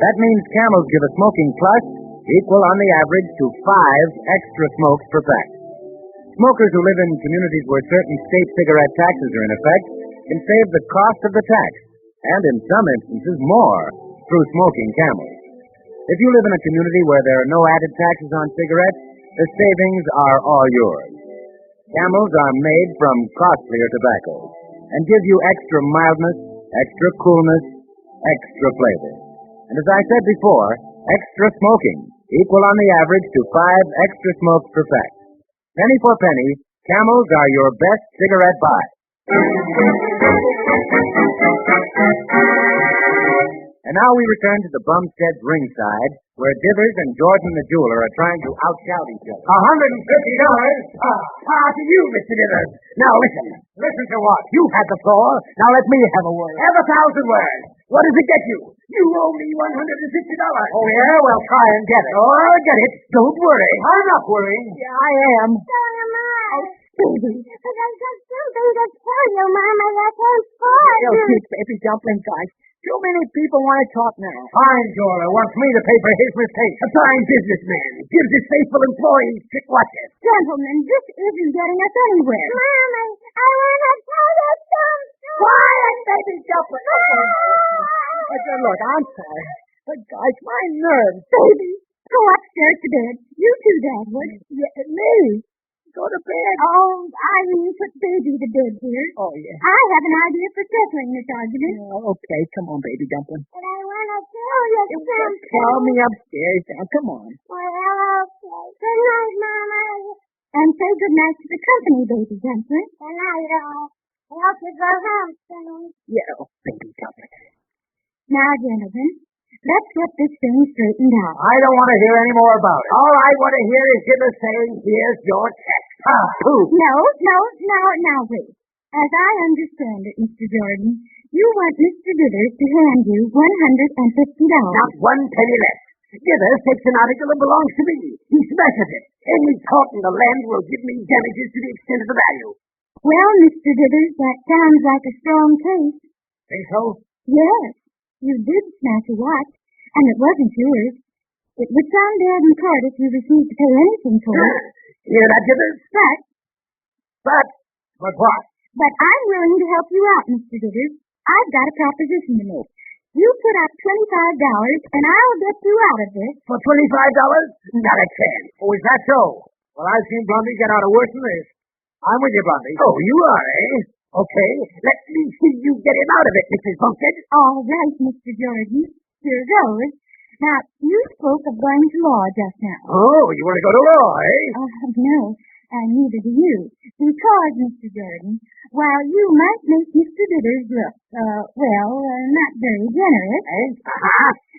That means Camels give a smoking plus equal on the average to 5 extra smokes per pack. Smokers who live in communities where certain state cigarette taxes are in effect can save the cost of the tax, and in some instances more, through smoking Camels. If you live in a community where there are no added taxes on cigarettes, the savings are all yours. Camels are made from costlier tobaccos and give you extra mildness, extra coolness, extra flavor. And as I said before, extra smoking, equal on the average to 5 extra smokes per pack. Penny for penny, Camels are your best cigarette buy. And now we return to the Bumstead's ringside, where Dithers and Jordan the jeweler are trying to outshout each other. $150? To you, Mr. Dithers. Now listen. Listen to what? You've had the floor. Now let me have a word. Have 1,000 words. What does it get you? You owe me $150. Oh, yeah? Well, try and get it. Oh, I'll get it. Don't worry. I'm not worrying. Yeah, I am. So am I. Baby. But I got something to tell you, Mama, that ain't for you. Keep baby dumpling, guys. Too many people want to talk now. Fine jeweler wants me to pay for his mistake. A fine businessman gives his faithful employees trick watches. Gentlemen, this isn't getting us anywhere. Mommy, I want to play this song. Quiet, baby, jumper. Look, I'm sorry. But gosh, my nerves. Baby, go upstairs to bed. You too, Dagwood. Yeah, me? Go to bed. Oh, I mean, put baby to bed, dear. Oh, yeah. I have an idea for settling this argument. Okay, come on, baby dumpling. But I want to tell you something. Tell me upstairs now. Come on. Well, okay. Good night, Mama. And say good night to the company, baby dumpling. Good night, all. I hope you go home soon. Yeah, baby dumpling. Now, gentlemen, let's get this thing straightened out. I don't want to hear any more about it. All I want to hear is Gilda saying, here's your check. Pooh. No, wait. As I understand it, Mr. Jordan, you want Mr. Dithers to hand you $150. Not one penny less. Dithers takes an article that belongs to me. He smashes it. Any court in the land will give me damages to the extent of the value. Well, Mr. Dithers, that sounds like a strong case. Think so? Yes. You did smash a watch, and it wasn't yours. It would sound bad in court if you refused to pay anything for it. Hear that, Dithers? But what? But I'm willing to help you out, Mr. Dithers. I've got a proposition to make. You put up $25, and I'll get you out of this. For $25? Not a chance. Oh, is that so? Well, I've seen Blondie get out of worse than this. I'm with you, Blondie. Oh, you are, eh? Okay, let me see you get him out of it, Mrs. Bumpkin. All right, Mr. Jordan. Here goes. Now, you spoke of going to law just now. Oh, you want to go to law, eh? No, neither do you. Because, Mr. Jordan, while you might make Mr. Dithers look, not very generous,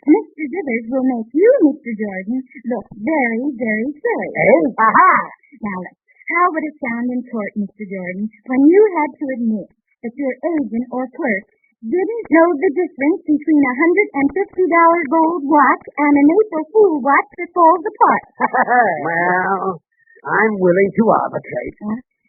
Mr. Dithers will make you, Mr. Jordan, look very, very silly. Now, look. How would it sound in court, Mr. Jordan, when you had to admit that your agent or clerk didn't know the difference between a $150 gold watch and an April Fool watch that falls apart? Well, I'm willing to arbitrate.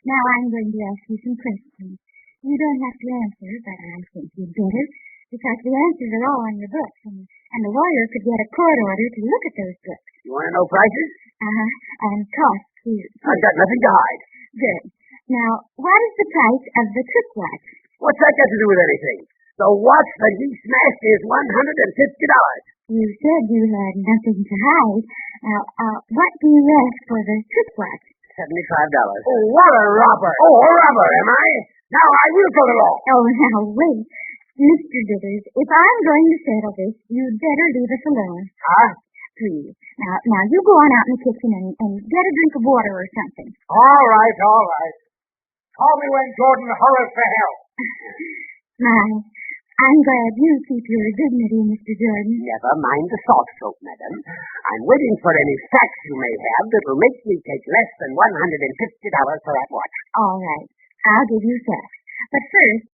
Now I'm going to ask you some questions. You don't have to answer, but I think you'd better, because the answers are all on your books, and the lawyer could get a court order to look at those books. You want to know prices? And costs. I've got nothing to hide. Good. Now, what is the price of the trick watch? What's that got to do with anything? The watch that he smashed is $150. You said you had nothing to hide. Now, what do you ask for the trick watch? $75. Oh, what a robber. Oh, a robber, am I? Now I will go to law. Oh, now, wait. Mr. Dithers, if I'm going to settle this, you'd better leave us alone. Please. Now, you go on out in the kitchen and get a drink of water or something. All right. Call me when Jordan hollers for help. I'm glad you keep your dignity, Mr. Jordan. Never mind the salt soap, madam. I'm waiting for any facts you may have that will make me take less than $150 for that watch. All right. I'll give you facts. But first,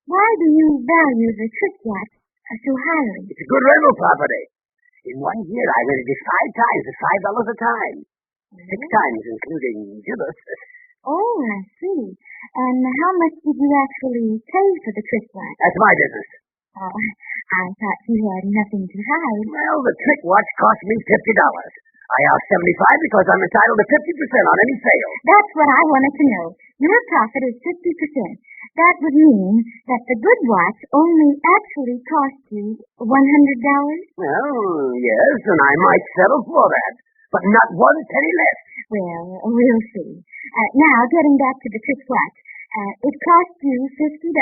why do you value the trick watch so highly? It's a good rental property. In 1 year, I rented it 5 times at $5 a time. 6 times, including Gillis. Oh, I see. And how much did you actually pay for the trick watch? That's my business. Oh, I thought you had nothing to hide. Well, the trick watch cost me $50. I asked $75 because I'm entitled to 50% on any sale. That's what I wanted to know. Your profit is 50%. That would mean that the good watch only actually cost you $100? Well, yes, and I might settle for that, but not 1 penny less. Well, we'll see. Now, getting back to the trick watch, it cost you $50,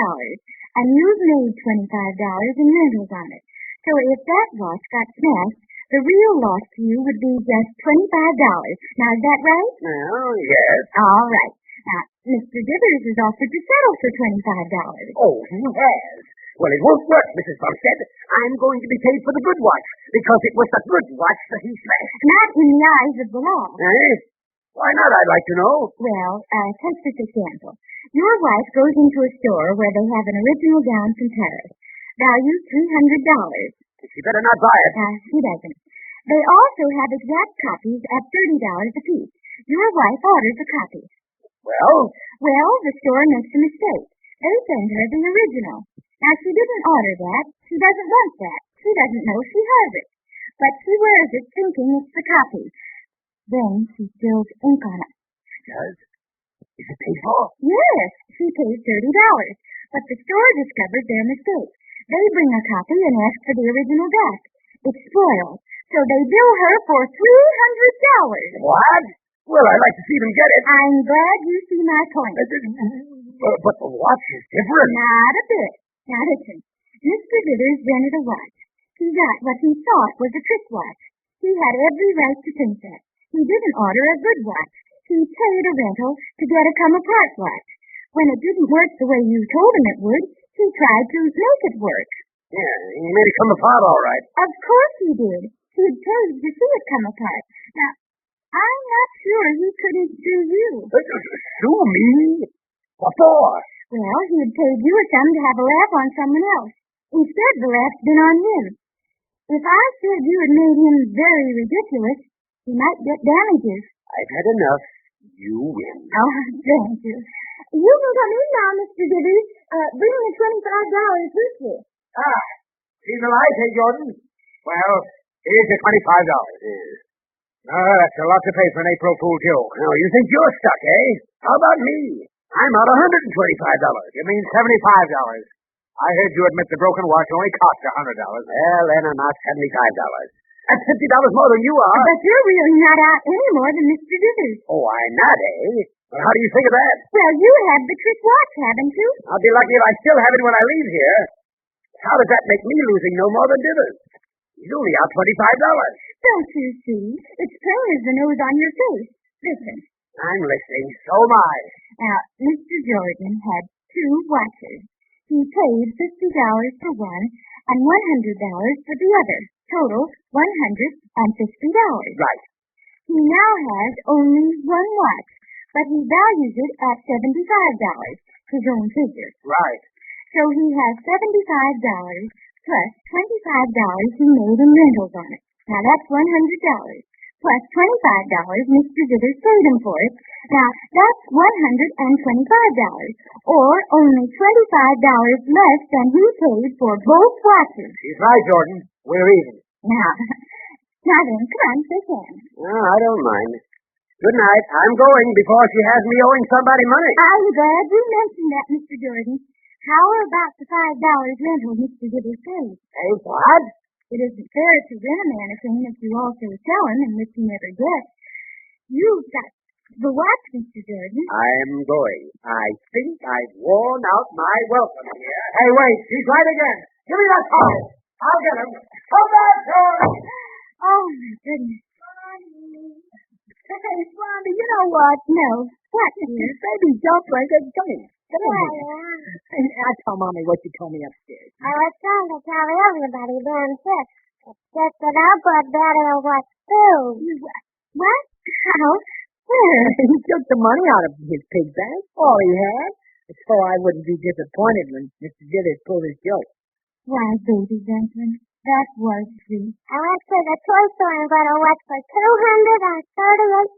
and you've made $25 in rentals on it. So if that watch got smashed, the real loss to you would be just $25. Now, is that right? Well, yes. All right. Now, Mr. Dithers has offered to settle for $25. Oh, he has? Well, it won't work, Mrs. Bumstead. I'm going to be paid for the good watch, because it was the good watch that he smashed. Not in the eyes of the law. Eh? Why not, I'd like to know. Well, take this example. Your wife goes into a store where they have an original gown from Paris, valued $300. She better not buy it. She doesn't. They also have exact copies at $30 apiece. Your wife orders a copy. Well? Well, the store makes a mistake. They send her the original. Now, she didn't order that. She doesn't want that. She doesn't know she has it. But she wears it thinking it's the copy. Then she spills ink on it. Does? Is it paid for? Yes, she paid $30. But the store discovered their mistake. They bring a copy and ask for the original draft. It's spoiled. So they bill her for $300. What? Well, I'd like to see them get it. I'm glad you see my point. But the watch is different. Not a bit. Now listen. Mr. Dithers rented a watch. He got what he thought was a trick watch. He had every right to think that. He didn't order a good watch. He paid a rental to get a come-apart watch. When it didn't work the way you told him it would, he tried to make it work. Yeah, he made it come apart all right. Of course he did. He'd paid to see it come apart. Now, I'm not sure he couldn't sue you. Sue me? What for? Well, he'd paid you a sum to have a laugh on someone else. Instead, the laugh's been on him. If I said you had made him very ridiculous, he might get damages. I've had enough. You win. Oh, thank you. You can come in now, Mr. Dithers. Bring me $25 with you. See the light, hey, Jordan? Well, here's your $25. That's a lot to pay for an April Fool joke. Now, you think you're stuck, eh? How about me? I'm out $125. You mean $75. I heard you admit the broken watch only cost $100. Well, then I'm out $75. That's $50 more than you are. But you're really not out any more than Mr. Dithers. Oh, I'm not, eh? Well, how do you think of that? Well, you have the trick watch, haven't you? I'll be lucky if I still have it when I leave here. How does that make me losing no more than Dithers? He's only out $25. Don't you see? It's plain as the nose on your face. Listen. I'm listening. So am I. Now, Mr. Jordan had two watches. He paid $50 for one and $100 for the other. Total, $150. Right. He now has only one watch, but he values it at $75, his own figure. Right. So he has $75 plus $25 he made in rentals on it. Now that's $100. Plus $25 Mr. Dithers paid him for it. Now that's $125. Or only $25 less than he paid for both watches. She's right, Jordan. We're even. Now then, come on, shake hands. Oh, I don't mind. Good night. I'm going before she has me owing somebody money. I'm glad you mentioned that, Mr. Jordan. How about the $5 rental Mr. Dithers paid? Hey, what? It isn't fair to rent a man a thing that you also sell him and which he never gets. You've got the watch, Mr. Jordan. I'm going. I think I've worn out my welcome here. Hey, wait. She's right again. Give me that towel. I'll get him. Come back, George. Oh, my goodness. Hey, Blondie, you know what? No. What, dear? Baby, jump right there. Come in. Come in. And I'll tell Mommy what you told me upstairs. I was trying to tell everybody downstairs. It's just that I'll go better what too. What? How? Where? He took the money out of his pig bank. All he had. It's so I wouldn't be disappointed when Mr. Dithers pulled his joke. Why, baby gentleman, that was sweet. I went to the toy store and got a watch for 238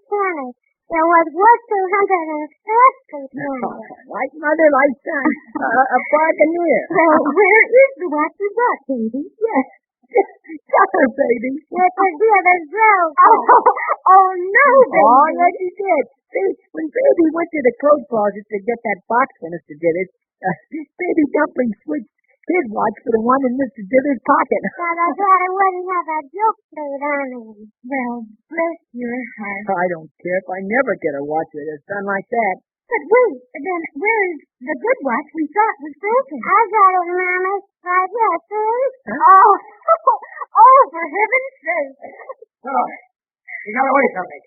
pennies. There was worth 250 pennies. Like mother, like son. A bargainer. Well, where is the watch you got, baby? Yes. Got her, baby. It was the other girl. Oh, no, baby. Oh, yes, he did. See, when Baby went to the clothes closet to get that box for Mr. Dithers, Baby Dumpling switched his watch for the one in Mr. Dithers' pocket. But I thought I wouldn't have a joke made on him. Well, bless your heart. I don't care if I never get a watch with a son like that. But wait, then where is the good watch we thought was broken? I got it, Mama. Right here, see? Huh? Oh, for heaven's sake. Oh, you got away from me.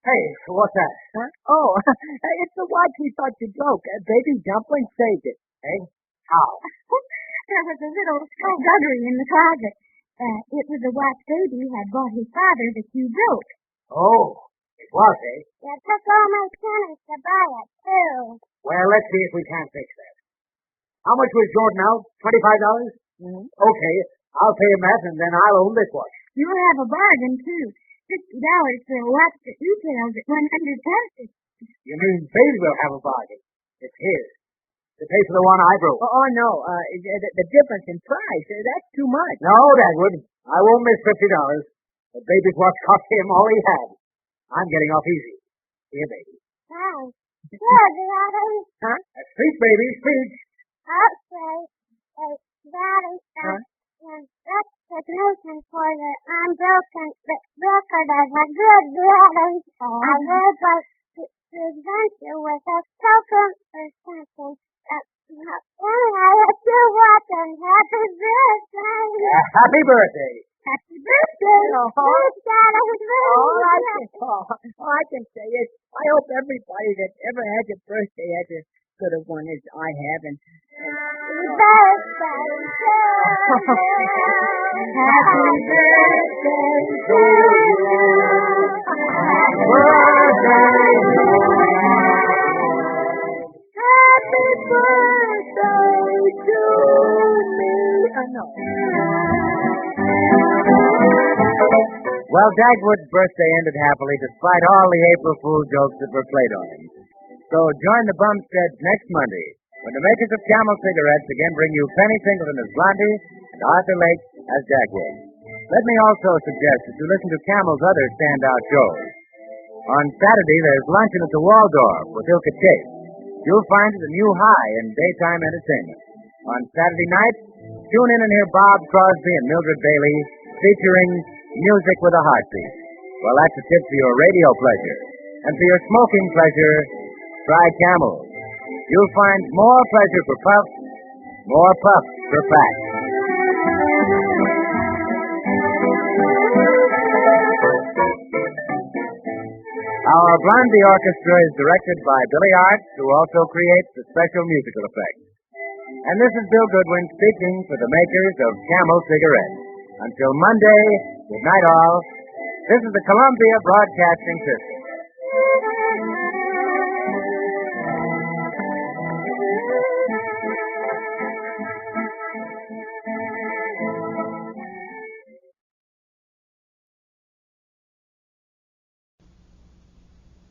Hey, what's that? Huh? Oh, it's the watch we thought you broke. Baby Dumpling saved it. Hey? How? There was a little skullduggery in the closet. It was a watch Baby had bought his father that you broke. Oh, it was, eh? You took all my pennies to buy it, too. Well, let's see if we can't fix that. How much was Jordan out? $25? Mm-hmm. Okay, I'll pay him that, and then I'll own this watch. You'll have a bargain, too. $50 for a watch that retails at 100 pennies. You mean Baby will have a bargain? It's his. to pay for the one I broke. Oh, no. The difference in price, that's too much. No, Dagwood. I won't miss $50. The baby's watch cost him all he had. I'm getting off easy. Here, baby. Hi. Here, Daddy. Huh? Speech, baby, speech. Okay. Daddy, let's get looking for the unbroken record of a good daddy. I heard about the adventure with a token or something. Anyway, let's do what and happy birthday. Happy birthday. Happy birthday. I can say it. I hope everybody that ever had a birthday has as good a one as I have. And birthday happy birthday to you. Happy birthday to me. No. Well, Dagwood's birthday ended happily despite all the April Fool jokes that were played on him. So join the Bumsteads next Monday when the makers of Camel cigarettes again bring you Penny Singleton as Blondie and Arthur Lake as Dagwood. Let me also suggest that you listen to Camel's other standout shows. On Saturday, there's Luncheon at the Waldorf with Ilka Chase. You'll find it a new high in daytime entertainment. On Saturday night, tune in and hear Bob Crosby and Mildred Bailey featuring Music with a Heartbeat. Well, that's a tip for your radio pleasure. And for your smoking pleasure, try Camel. You'll find more pleasure for puffs, more puffs for facts. Our Blondie Orchestra is directed by Billy Arts, who also creates the special musical effects. And this is Bill Goodwin speaking for the makers of Camel cigarettes. Until Monday, good night all. This is the Columbia Broadcasting System.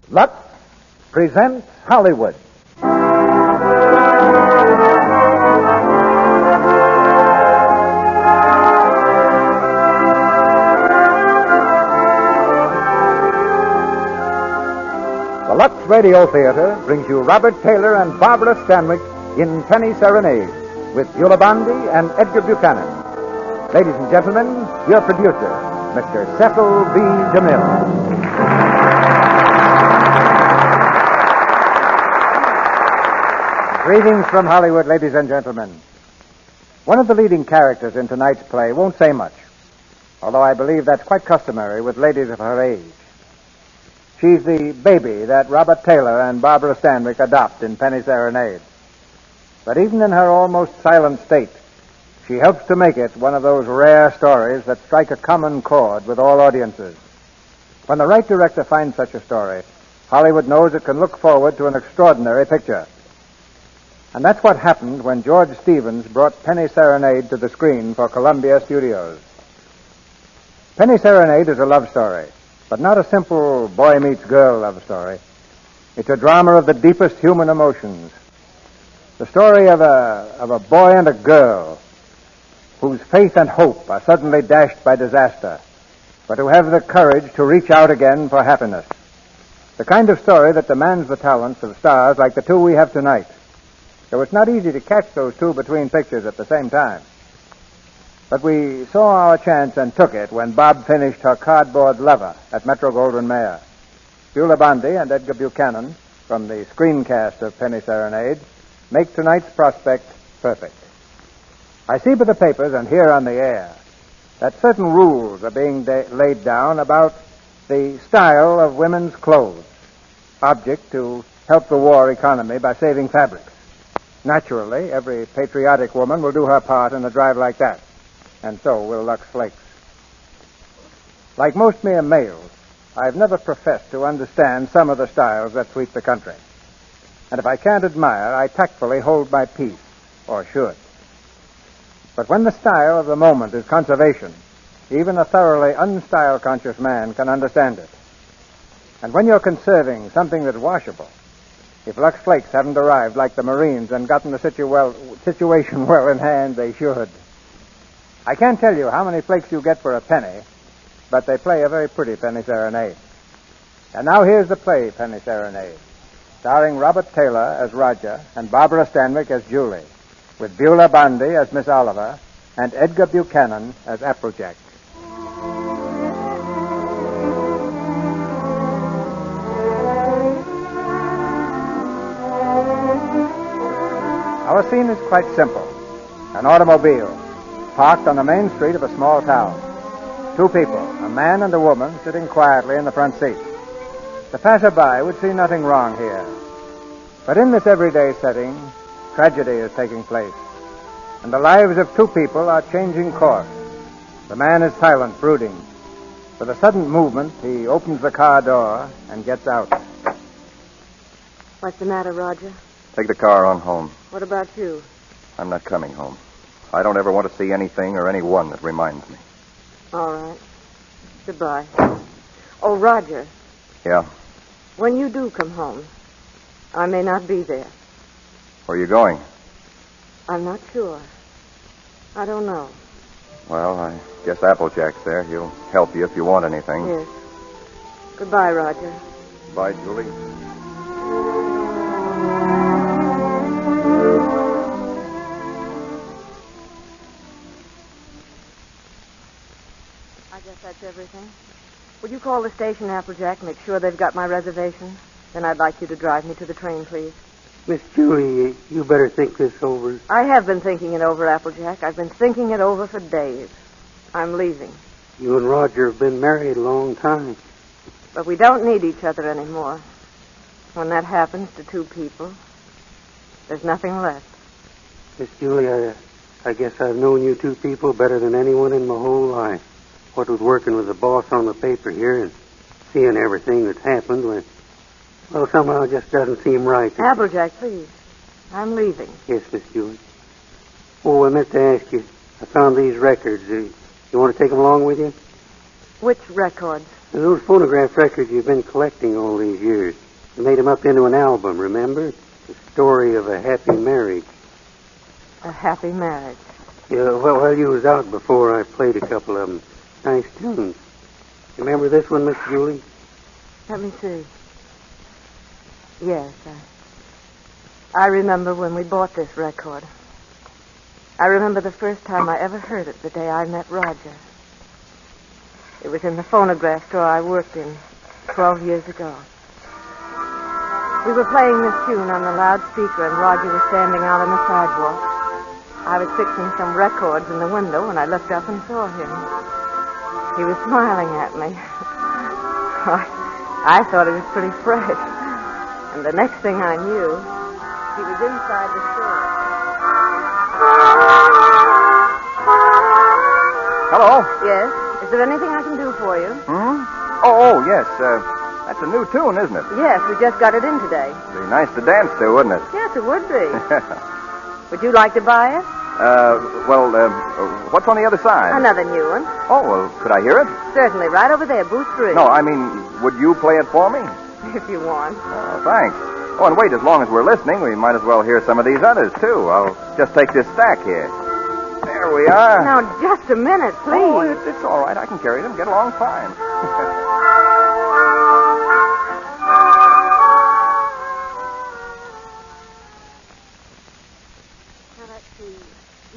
Lux presents Hollywood. The Lux Radio Theater brings you Robert Taylor and Barbara Stanwyck in Penny Serenade with Beulah Blondie and Edgar Buchanan. Ladies and gentlemen, your producer, Mr. Cecil B. DeMille. Greetings from Hollywood, ladies and gentlemen. One of the leading characters in tonight's play won't say much, although I believe that's quite customary with ladies of her age. She's the baby that Robert Taylor and Barbara Stanwyck adopt in Penny Serenade. But even in her almost silent state, she helps to make it one of those rare stories that strike a common chord with all audiences. When the right director finds such a story, Hollywood knows it can look forward to an extraordinary picture. And that's what happened when George Stevens brought Penny Serenade to the screen for Columbia Studios. Penny Serenade is a love story, but not a simple boy-meets-girl love story. It's a drama of the deepest human emotions. The story of a boy and a girl whose faith and hope are suddenly dashed by disaster, but who have the courage to reach out again for happiness. The kind of story that demands the talents of stars like the two we have tonight. So it's not easy to catch those two between pictures at the same time. But we saw our chance and took it when Bob finished her Cardboard Lover at Metro-Goldwyn-Mayer. Beulah Blondie and Edgar Buchanan, from the screencast of Penny Serenade, make tonight's prospect perfect. I see by the papers and hear on the air that certain rules are being laid down about the style of women's clothes, object to help the war economy by saving fabrics. Naturally, every patriotic woman will do her part in a drive like that, and so will Lux Flakes. Like most mere males, I've never professed to understand some of the styles that sweep the country. And if I can't admire, I tactfully hold my peace, or should. But when the style of the moment is conservation, even a thoroughly unstyle-conscious man can understand it. And when you're conserving something that's washable, If Lux Flakes hadn't arrived like the Marines and gotten the situation well in hand, they should. I can't tell you how many flakes you get for a penny, but they play a very pretty penny serenade. And now here's the play, Penny Serenade, starring Robert Taylor as Roger and Barbara Stanwyck as Julie, with Beulah Blondie as Miss Oliver and Edgar Buchanan as Applejack. Our scene is quite simple. An automobile, parked on the main street of a small town. Two people, a man and a woman, sitting quietly in the front seat. The passerby would see nothing wrong here. But in this everyday setting, tragedy is taking place. And the lives of two people are changing course. The man is silent, brooding. With a sudden movement, he opens the car door and gets out. What's the matter, Roger? Take the car on home. What about you? I'm not coming home. I don't ever want to see anything or anyone that reminds me. All right. Goodbye. Oh, Roger. Yeah? When you do come home, I may not be there. Where are you going? I'm not sure. I don't know. Well, I guess Applejack's there. He'll help you if you want anything. Yes. Goodbye, Roger. Bye, Julie. I guess that's everything. Would you call the station, Applejack, make sure they've got my reservation? Then I'd like you to drive me to the train, please. Miss Julie, you better think this over. I have been thinking it over, Applejack. I've been thinking it over for days. I'm leaving. You and Roger have been married a long time. But we don't need each other anymore. When that happens to two people, there's nothing left. Miss Julie, I guess I've known you two people better than anyone in my whole life. What with working with the boss on the paper here and seeing everything that's happened, well, somehow it just doesn't seem right. Applejack, please. I'm leaving. Yes, Miss Julie. Oh, I meant to ask you. I found these records. You want to take them along with you? Which records? Those phonograph records you've been collecting all these years. You made them up into an album, remember? The story of a happy marriage. A happy marriage. Yeah, well, while you was out before, I played a couple of them. Nice tunes. You remember this one, Miss Julie? Let me see. Yes, I remember when we bought this record. I remember the first time I ever heard it, the day I met Roger. It was in the phonograph store I worked in 12 years ago. We were playing this tune on the loudspeaker, and Roger was standing out on the sidewalk. I was fixing some records in the window, and I looked up and saw him. He was smiling at me. I thought it was pretty fresh. And the next thing I knew, he was inside the store. Hello? Yes? Is there anything I can do for you? Oh, yes. That's a new tune, isn't it? Yes, we just got it in today. Be nice to dance to, wouldn't it? Yes, it would be. Would you like to buy it? What's on the other side? Another new one. Oh, well, could I hear it? Certainly, right over there, booth 3. No, I mean, would you play it for me? If you want. Thanks. Oh, and wait, as long as we're listening, we might as well hear some of these others, too. I'll just take this stack here. There we are. Now, just a minute, please. Oh, it's all right. I can carry them. Get along fine. Now, let's see.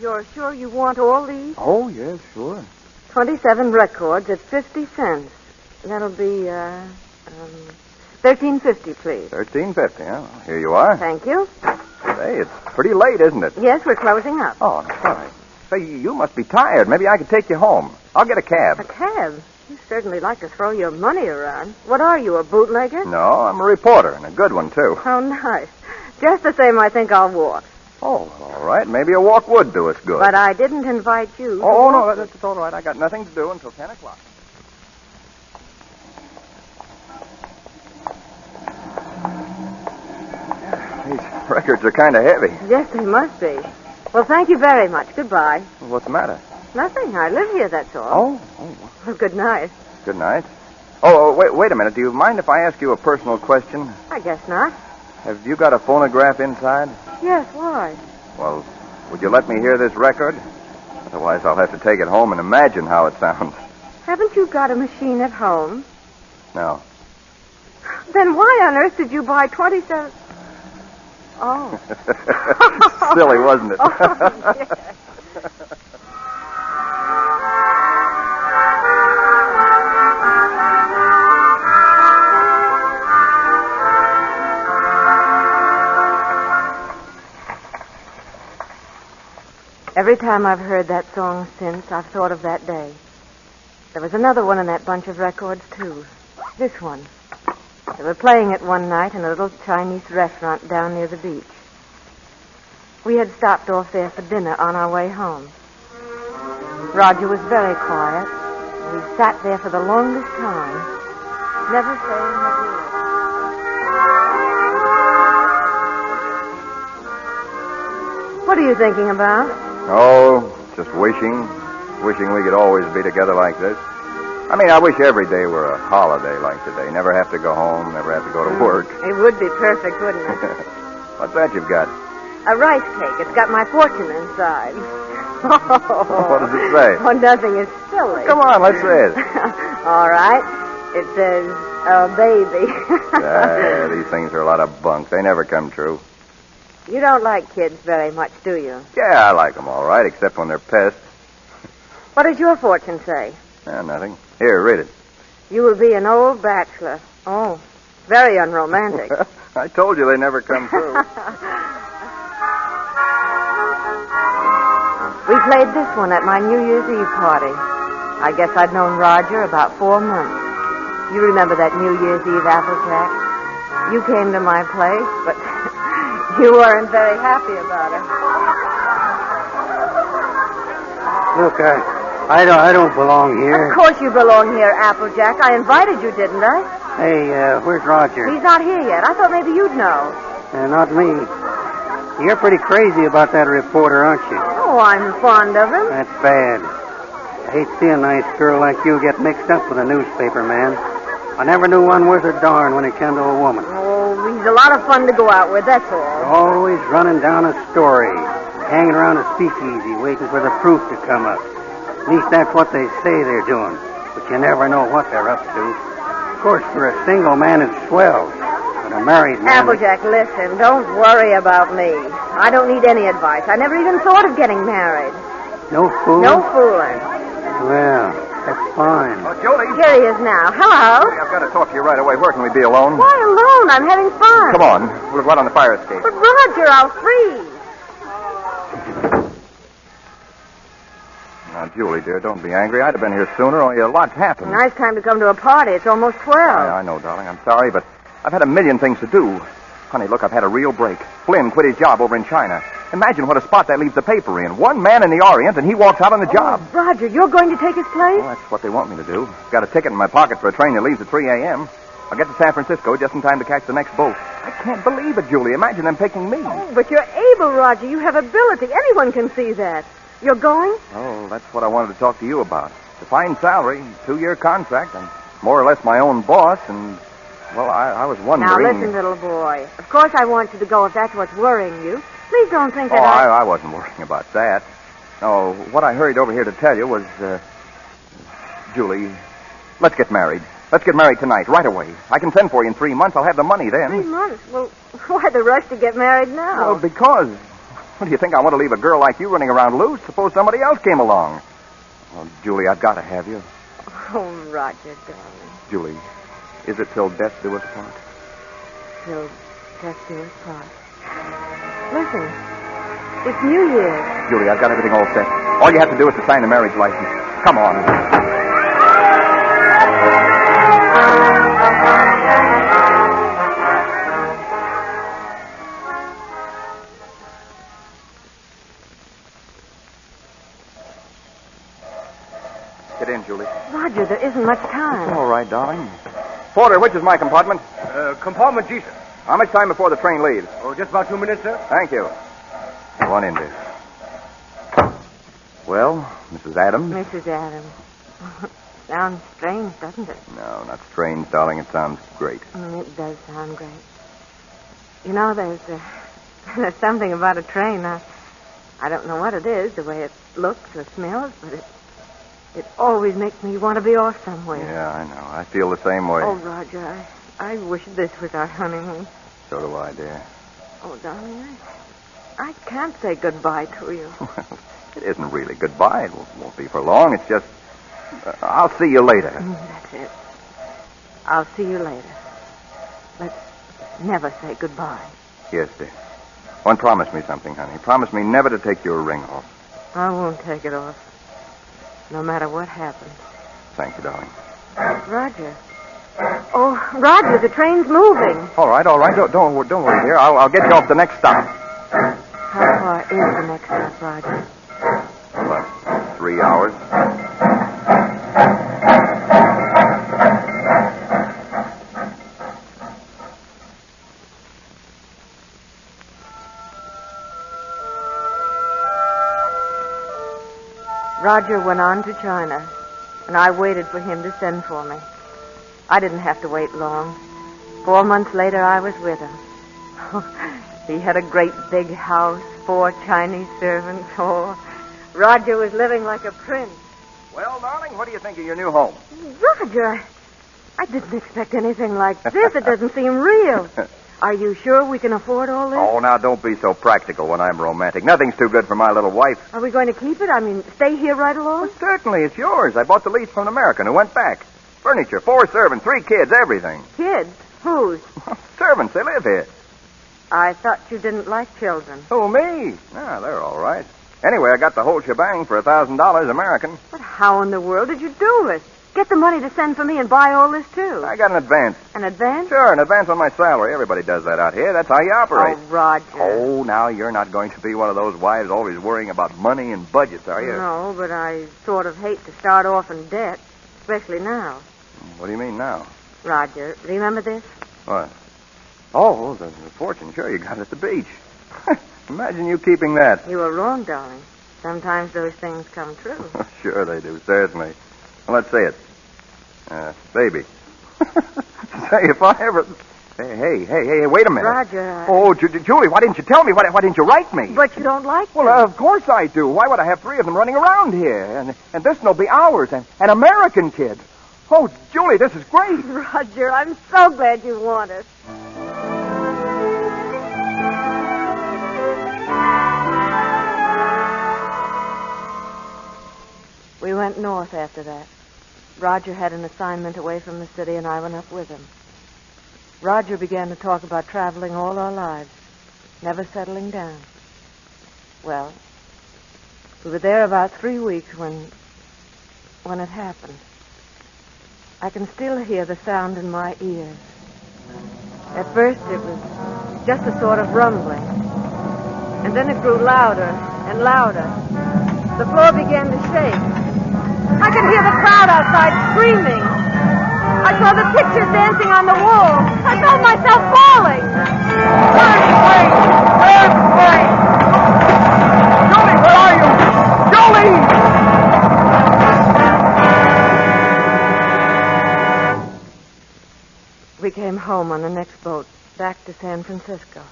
You're sure you want all these? Oh, yes, sure. 27 records at 50 cents. That'll be, $13.50, please. $13.50, huh? Here you are. Thank you. Say, it's pretty late, isn't it? Yes, we're closing up. Oh, that's all right. Say, you must be tired. Maybe I could take you home. I'll get a cab. A cab? You certainly like to throw your money around. What are you, a bootlegger? No, I'm a reporter, and a good one, too. How nice. Just the same, I think I'll walk. Oh, all right. Maybe a walk would do us good. But I didn't invite you. Oh, no, that's all right. I got nothing to do until 10 o'clock. These records are kind of heavy. Yes, they must be. Well, thank you very much. Goodbye. What's the matter? Nothing. I live here, that's all. Oh. Well, good night. Good night. Oh, wait a minute. Do you mind if I ask you a personal question? I guess not. Have you got a phonograph inside? Yes, why? Well, would you let me hear this record? Otherwise, I'll have to take it home and imagine how it sounds. Haven't you got a machine at home? No. Then why on earth did you buy 27... Oh. Silly, wasn't it? Oh, yes. Every time I've heard that song since, I've thought of that day. There was another one in that bunch of records, too. This one. They were playing it one night in a little Chinese restaurant down near the beach. We had stopped off there for dinner on our way home. Roger was very quiet. We sat there for the longest time, never saying a word. What are you thinking about? Oh, just wishing we could always be together like this. I mean, I wish every day were a holiday like today. Never have to go home, never have to go to work. It would be perfect, wouldn't it? What's that you've got? A rice cake. It's got my fortune inside. What does it say? Oh, nothing. It's silly. Come on, let's say it. All right. It says, baby. These things are a lot of bunk. They never come true. You don't like kids very much, do you? Yeah, I like them all right, except when they're pests. What does your fortune say? Nothing. Here, read it. You will be an old bachelor. Oh, very unromantic. I told you they never come true. We played this one at my New Year's Eve party. I guess I'd known Roger about 4 months. You remember that New Year's Eve, Applejack? You came to my place, but you weren't very happy about it. Look, I don't belong here. Of course you belong here, Applejack. I invited you, didn't I? Hey, where's Roger? He's not here yet. I thought maybe you'd know. Not me. You're pretty crazy about that reporter, aren't you? Oh, I'm fond of him. That's bad. I hate seeing a nice girl like you get mixed up with a newspaper man. I never knew one worth a darn when it came to a woman. Oh, he's a lot of fun to go out with, that's all. Always running down a story. Hanging around a speakeasy waiting for the proof to come up. At least that's what they say they're doing. But you never know what they're up to. Of course, for a single man, it's swell. But a married man... Applejack, listen, don't worry about me. I don't need any advice. I never even thought of getting married. No fooling? No fooling. Well, that's fine. Oh, Julie. Here he is now. Hello. Hey, I've got to talk to you right away. Where can we be alone? Why alone? I'm having fun. Come on. We'll go out on the fire escape. But Roger, I'll freeze. Now, Julie, dear, don't be angry. I'd have been here sooner, only a lot's happened. Nice time to come to a party. It's almost 12. I know, darling. I'm sorry, but I've had a million things to do. Honey, look, I've had a real break. Flynn quit his job over in China. Imagine what a spot that leaves the paper in. One man in the Orient, and he walks out on the job. Roger, you're going to take his place? Well, that's what they want me to do. Got a ticket in my pocket for a train that leaves at 3 a.m. I'll get to San Francisco just in time to catch the next boat. I can't believe it, Julie. Imagine them picking me. Oh, but you're able, Roger. You have ability. Anyone can see that. You're going? Oh, that's what I wanted to talk to you about. It's a fine salary, 2-year contract. I'm more or less my own boss, and, well, I was wondering... Now, listen, little boy. Of course I want you to go if that's what's worrying you. Please don't think that I wasn't worrying about that. No, what I hurried over here to tell you was, Julie, let's get married. Let's get married tonight, right away. I can send for you in 3 months. I'll have the money then. 3 months? Well, why the rush to get married now? Well, because... What do you think? I want to leave a girl like you running around loose? Suppose somebody else came along. Oh, Julie, I've got to have you. Oh, Roger, darling. Julie, is it till death do us part? Till death do us part. Listen, it's New Year's. Julie, I've got everything all set. All you have to do is to sign the marriage license. Come on. Get in, Julie. Roger, there isn't much time. It's all right, darling. Porter, which is my compartment? Compartment G, sir. How much time before the train leaves? Oh, just about 2 minutes, sir. Thank you. Go on in, dear. Well, Mrs. Adams? Mrs. Adams. Sounds strange, doesn't it? No, not strange, darling. It sounds great. It does sound great. You know, there's something about a train. I don't know what it is, the way it looks or smells, but it always makes me want to be off somewhere. Yeah, I know. I feel the same way. Oh, Roger, I wish this was our honeymoon. So do I, dear. Oh, darling, I can't say goodbye to you. It isn't really goodbye. It won't be for long. It's just, I'll see you later. That's it. I'll see you later. Let's never say goodbye. Yes, dear. Oh, and promise me something, honey. Promise me never to take your ring off. I won't take it off. No matter what happens. Thank you, darling. Roger. Oh, Roger, the train's moving. All right. Don't worry, dear. I'll get you off the next stop. How far is the next stop, Roger? About 3 hours. Roger went on to China, and I waited for him to send for me. I didn't have to wait long. 4 months later, I was with him. He had a great big house, 4 Chinese servants. Oh, Roger was living like a prince. Well, darling, what do you think of your new home? Roger, I didn't expect anything like this. It doesn't seem real. Are you sure we can afford all this? Oh, now don't be so practical when I'm romantic. Nothing's too good for my little wife. Are we going to keep it? I mean, stay here right along? Well, certainly, it's yours. I bought the lease from an American who went back. Furniture, 4 servants, 3 kids, everything. Kids? Whose? Servants, they live here. I thought you didn't like children. Who, me? No, they're all right. Anyway, I got the whole shebang for $1,000 American. But how in the world did you do it? Get the money to send for me and buy all this, too. I got an advance. An advance? Sure, an advance on my salary. Everybody does that out here. That's how you operate. Oh, Roger. Oh, now you're not going to be one of those wives always worrying about money and budgets, are you? No, but I sort of hate to start off in debt, especially now. What do you mean now? Roger, remember this? What? Oh, the fortune. Sure, you got it at the beach. Imagine you keeping that. You were wrong, darling. Sometimes those things come true. Sure they do, certainly. Well, let's say it. Baby. Say, if I ever... Hey, wait a minute. Roger, Oh, Julie, why didn't you tell me? Why didn't you write me? But you don't like them. Well, of course I do. Why would I have 3 of them running around here? And this will be ours, an American kid. Oh, Julie, this is great. Roger, I'm so glad you want us. We went north after that. Roger had an assignment away from the city, and I went up with him. Roger began to talk about traveling all our lives, never settling down. Well, we were there about 3 weeks when it happened. I can still hear the sound in my ears. At first, it was just a sort of rumbling. And then it grew louder and louder. The floor began to shake. I could hear the crowd outside screaming. I saw the pictures dancing on the wall. I felt myself falling. Earthquake! Julie, where are you? Julie! We came home on the next boat, back to San Francisco.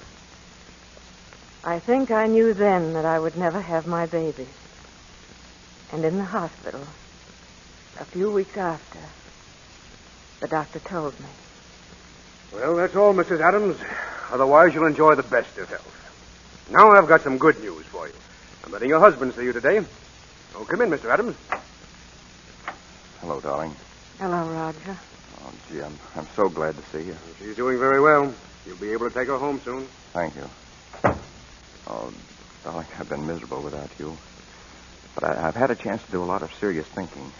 I think I knew then that I would never have my baby. And in the hospital, a few weeks after, the doctor told me. Well, that's all, Mrs. Adams. Otherwise, you'll enjoy the best of health. Now I've got some good news for you. I'm letting your husband see you today. Oh, come in, Mr. Adams. Hello, darling. Hello, Roger. Oh, gee, I'm so glad to see you. She's doing very well. You'll be able to take her home soon. Thank you. Oh, darling, I've been miserable without you. But I've had a chance to do a lot of serious thinking.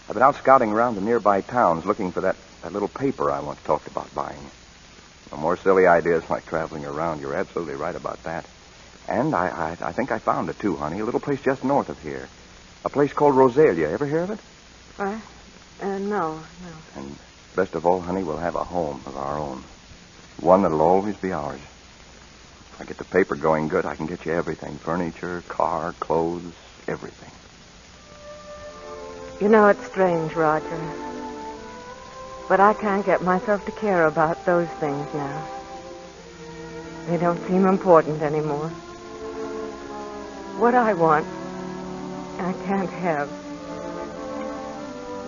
I've been out scouting around the nearby towns looking for that little paper I once talked about buying. No more silly ideas like traveling around. You're absolutely right about that. And I think I found it, too, honey. A little place just north of here. A place called Rosalia. Ever hear of it? What? No. And best of all, honey, we'll have a home of our own. One that'll always be ours. If I get the paper going good, I can get you everything. Furniture, car, clothes, everything. You know, it's strange, Roger. But I can't get myself to care about those things now. They don't seem important anymore. What I want, I can't have.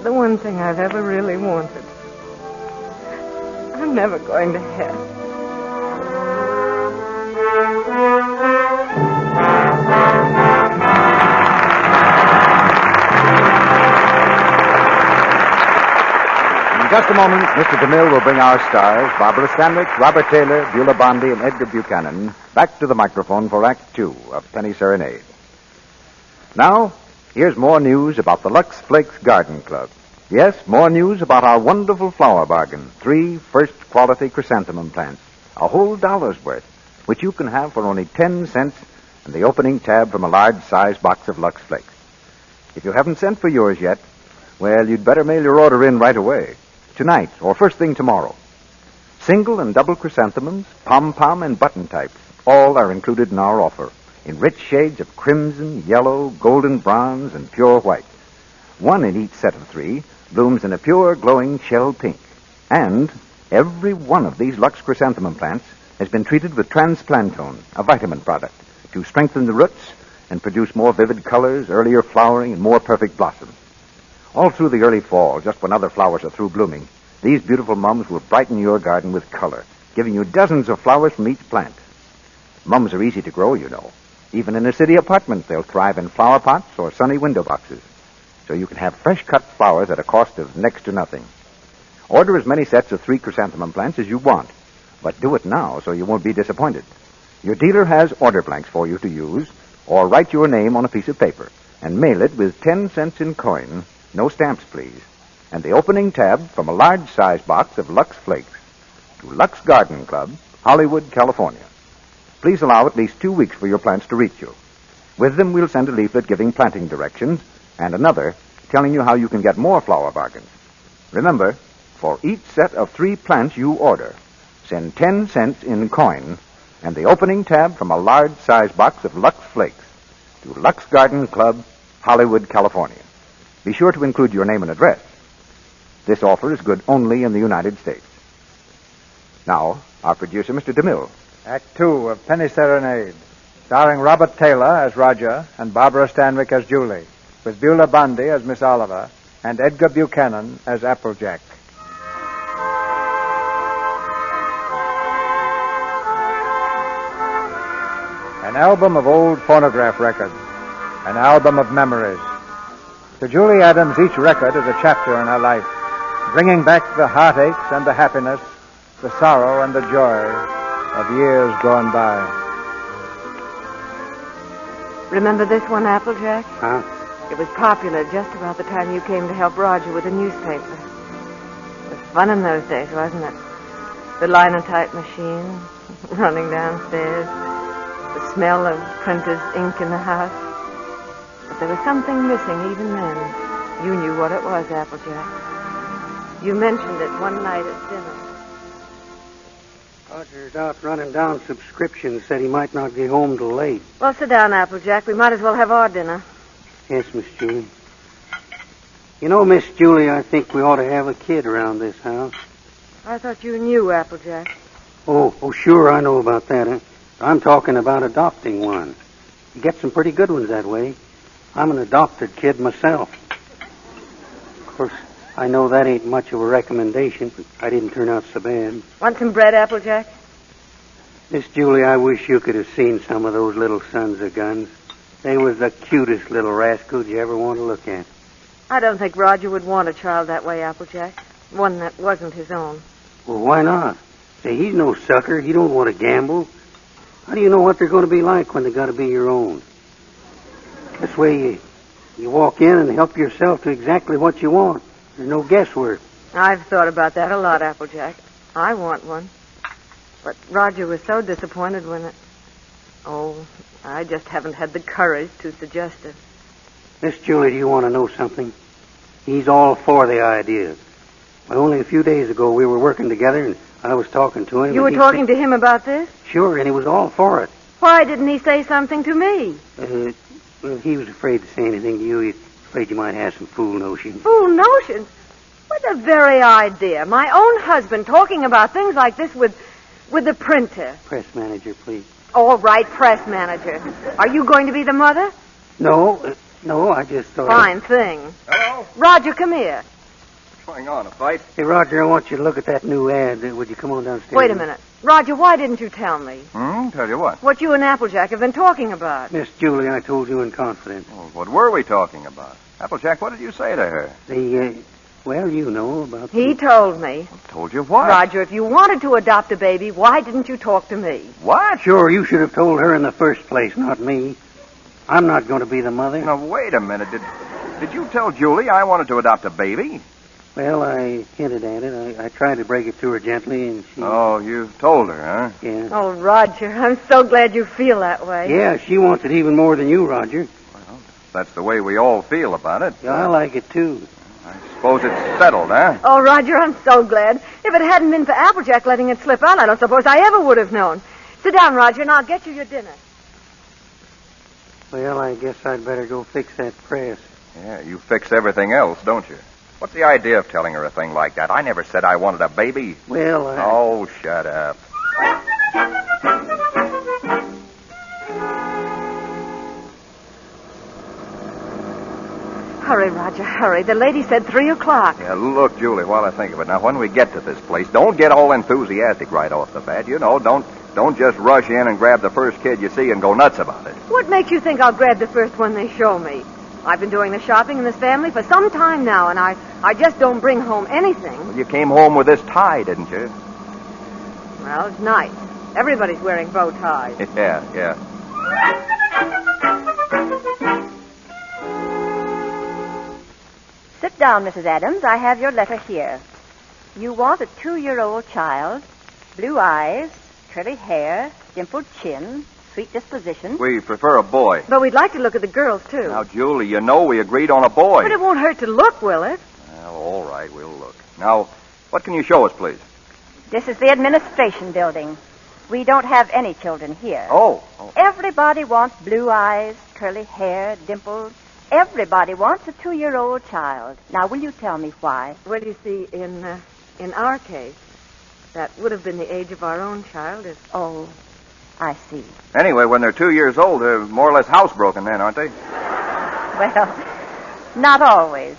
The one thing I've ever really wanted, I'm never going to have. In just a moment, Mr. DeMille will bring our stars, Barbara Stanwyck, Robert Taylor, Beulah Blondie, and Edgar Buchanan, back to the microphone for Act Two of Penny Serenade. Now, here's more news about the Lux Flakes Garden Club. Yes, more news about our wonderful flower bargain. 3 first-quality chrysanthemum plants, a whole dollar's worth, which you can have for only 10 cents and the opening tab from a large-size box of Lux Flakes. If you haven't sent for yours yet, well, you'd better mail your order in right away. Tonight, or first thing tomorrow. Single and double chrysanthemums, pom-pom, and button types, all are included in our offer, in rich shades of crimson, yellow, golden bronze, and pure white. 1 in each set of 3 blooms in a pure, glowing shell pink. And every one of these Lux chrysanthemum plants has been treated with transplantone, a vitamin product, to strengthen the roots and produce more vivid colors, earlier flowering, and more perfect blossoms. All through the early fall, just when other flowers are through blooming, these beautiful mums will brighten your garden with color, giving you dozens of flowers from each plant. Mums are easy to grow, you know. Even in a city apartment, they'll thrive in flower pots or sunny window boxes. So you can have fresh-cut flowers at a cost of next to nothing. Order as many sets of 3 chrysanthemum plants as you want, but do it now so you won't be disappointed. Your dealer has order blanks for you to use, or write your name on a piece of paper and mail it with 10 cents in coin. No stamps, please. And the opening tab from a large-size box of Lux Flakes to Lux Garden Club, Hollywood, California. Please allow at least 2 weeks for your plants to reach you. With them, we'll send a leaflet giving planting directions and another telling you how you can get more flower bargains. Remember, for each set of 3 plants you order, send 10 cents in coin and the opening tab from a large-size box of Lux Flakes to Lux Garden Club, Hollywood, California. Be sure to include your name and address. This offer is good only in the United States. Now, our producer, Mr. DeMille. Act Two of Penny Serenade, starring Robert Taylor as Roger and Barbara Stanwyck as Julie, with Beulah Blondie as Miss Oliver and Edgar Buchanan as Applejack. An album of old phonograph records, an album of memories. To Julie Adams, each record is a chapter in her life, bringing back the heartaches and the happiness, the sorrow and the joy of years gone by. Remember this one, Applejack? Huh? It was popular just about the time you came to help Roger with the newspaper. It was fun in those days, wasn't it? The linotype machine, running downstairs, the smell of printer's ink in the house. But there was something missing even then. You knew what it was, Applejack. You mentioned it one night at dinner. Roger's out running down subscriptions, said he might not get home till late. Well, sit down, Applejack. We might as well have our dinner. Yes, Miss Julie. You know, Miss Julie, I think we ought to have a kid around this house. I thought you knew, Applejack. Oh, sure, I know about that. Huh? I'm talking about adopting one. You get some pretty good ones that way. I'm an adopted kid myself. Of course, I know that ain't much of a recommendation, but I didn't turn out so bad. Want some bread, Applejack? Miss Julie, I wish you could have seen some of those little sons of guns. They was the cutest little rascals you ever want to look at. I don't think Roger would want a child that way, Applejack. One that wasn't his own. Well, why not? Say, he's no sucker. He don't want to gamble. How do you know what they're going to be like when they got to be your own? This way you walk in and help yourself to exactly what you want. There's no guesswork. I've thought about that a lot, Applejack. I want one. But Roger was so disappointed when it... Oh, I just haven't had the courage to suggest it. Miss Julie, do you want to know something? He's all for the idea. But only a few days ago we were working together and I was talking to him. You were talking to him about this? Sure, and he was all for it. Why didn't he say something to me? Well, he was afraid to say anything to you. He was afraid you might have some fool notions. Fool notions? What the very idea. My own husband talking about things like this with With the printer. Press manager, please. All right, press manager. Are you going to be the mother? No, I just thought... Fine thing. Hello? Roger, come here. What's going on, a fight? Hey, Roger, I want you to look at that new ad. Would you come on downstairs? Wait a minute. Roger, why didn't you tell me? Tell you what? What you and Applejack have been talking about. Miss Julie, I told you in confidence. Well, what were we talking about? Applejack, what did you say to her? Well, you know about... He told me. Told you what? Roger, if you wanted to adopt a baby, why didn't you talk to me? What? Sure, you should have told her in the first place, not me. I'm not going to be the mother. Now, wait a minute. Did you tell Julie I wanted to adopt a baby? Well, I hinted at it. I tried to break it to her gently, and she... Oh, you told her, huh? Yeah. Oh, Roger, I'm so glad you feel that way. Yeah, she wants it even more than you, Roger. Well, that's the way we all feel about it. Yeah, I like it, too. I suppose it's settled, huh? Oh, Roger, I'm so glad. If it hadn't been for Applejack letting it slip out, I don't suppose I ever would have known. Sit down, Roger, and I'll get you your dinner. Well, I guess I'd better go fix that press. Yeah, you fix everything else, don't you? What's the idea of telling her a thing like that? I never said I wanted a baby. Well, Oh, shut up. Hurry, Roger, hurry. The lady said 3 o'clock. Yeah, look, Julie, while I think of it, now, when we get to this place, don't get all enthusiastic right off the bat. You know, don't just rush in and grab the first kid you see and go nuts about it. What makes you think I'll grab the first one they show me? I've been doing the shopping in this family for some time now, and I just don't bring home anything. Well, you came home with this tie, didn't you? Well, it's nice. Everybody's wearing bow ties. Yeah. Sit down, Mrs. Adams. I have your letter here. You want a 2-year-old child, blue eyes, curly hair, dimpled chin, sweet disposition. We prefer a boy. But we'd like to look at the girls, too. Now, Julie, you know we agreed on a boy. But it won't hurt to look, will it? Well, all right, we'll look. Now, what can you show us, please? This is the administration building. We don't have any children here. Oh. Everybody wants blue eyes, curly hair, dimples. Everybody wants a 2-year-old child. Now, will you tell me why? Well, you see, in our case, that would have been the age of our own child. Oh, I see. Anyway, when they're 2 years old, they're more or less housebroken then, aren't they? Well, not always.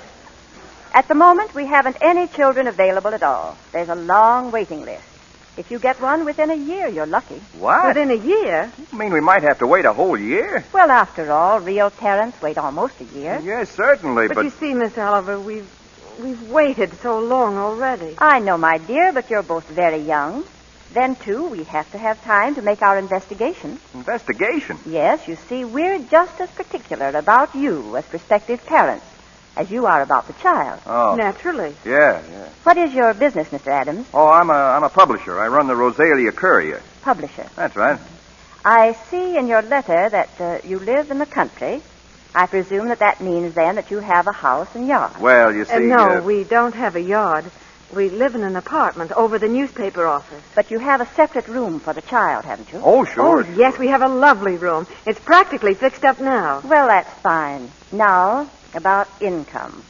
At the moment, we haven't any children available at all. There's a long waiting list. If you get one within a year, you're lucky. What? Within a year? You mean we might have to wait a whole year? Well, after all, real parents wait almost a year. Yes, certainly, But you see, Miss Oliver, we've waited so long already. I know, my dear, but you're both very young. Then, too, we have to have time to make our investigation. Investigation? Yes, you see, we're just as particular about you as prospective parents as you are about the child. Oh. Naturally. Yeah. What is your business, Mr. Adams? Oh, I'm a publisher. I run the Rosalia Courier. Publisher. That's right. I see in your letter that you live in the country. I presume that means, then, that you have a house and yard. Well, you see... No, we don't have a yard. We live in an apartment over the newspaper office. But you have a separate room for the child, haven't you? Oh, sure. Oh, yes, we have a lovely room. It's practically fixed up now. Well, that's fine. Now, about income.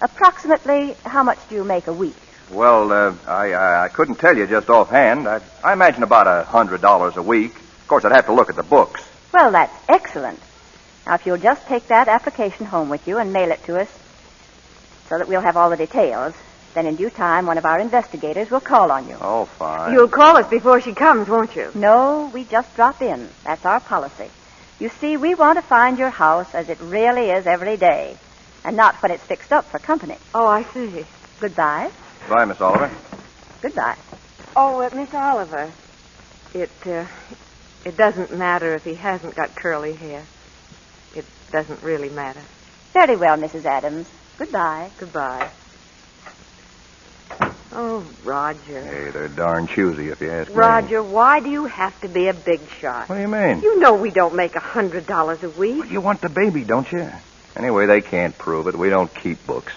Approximately how much do you make a week? Well, I couldn't tell you just offhand. I imagine about $100 a week. Of course, I'd have to look at the books. Well, that's excellent. Now, if you'll just take that application home with you and mail it to us so that we'll have all the details, then in due time, one of our investigators will call on you. Oh, fine. You'll call us before she comes, won't you? No, we just drop in. That's our policy. You see, we want to find your house as it really is every day, and not when it's fixed up for company. Oh, I see. Goodbye. Bye, Miss Oliver. Goodbye. Oh, Miss Oliver, it doesn't matter if he hasn't got curly hair. It doesn't really matter. Very well, Mrs. Adams. Goodbye. Goodbye. Oh, Roger. Hey, they're darn choosy, if you ask me. Roger, why do you have to be a big shot? What do you mean? You know we don't make $100 a week. Well, you want the baby, don't you? Anyway, they can't prove it. We don't keep books.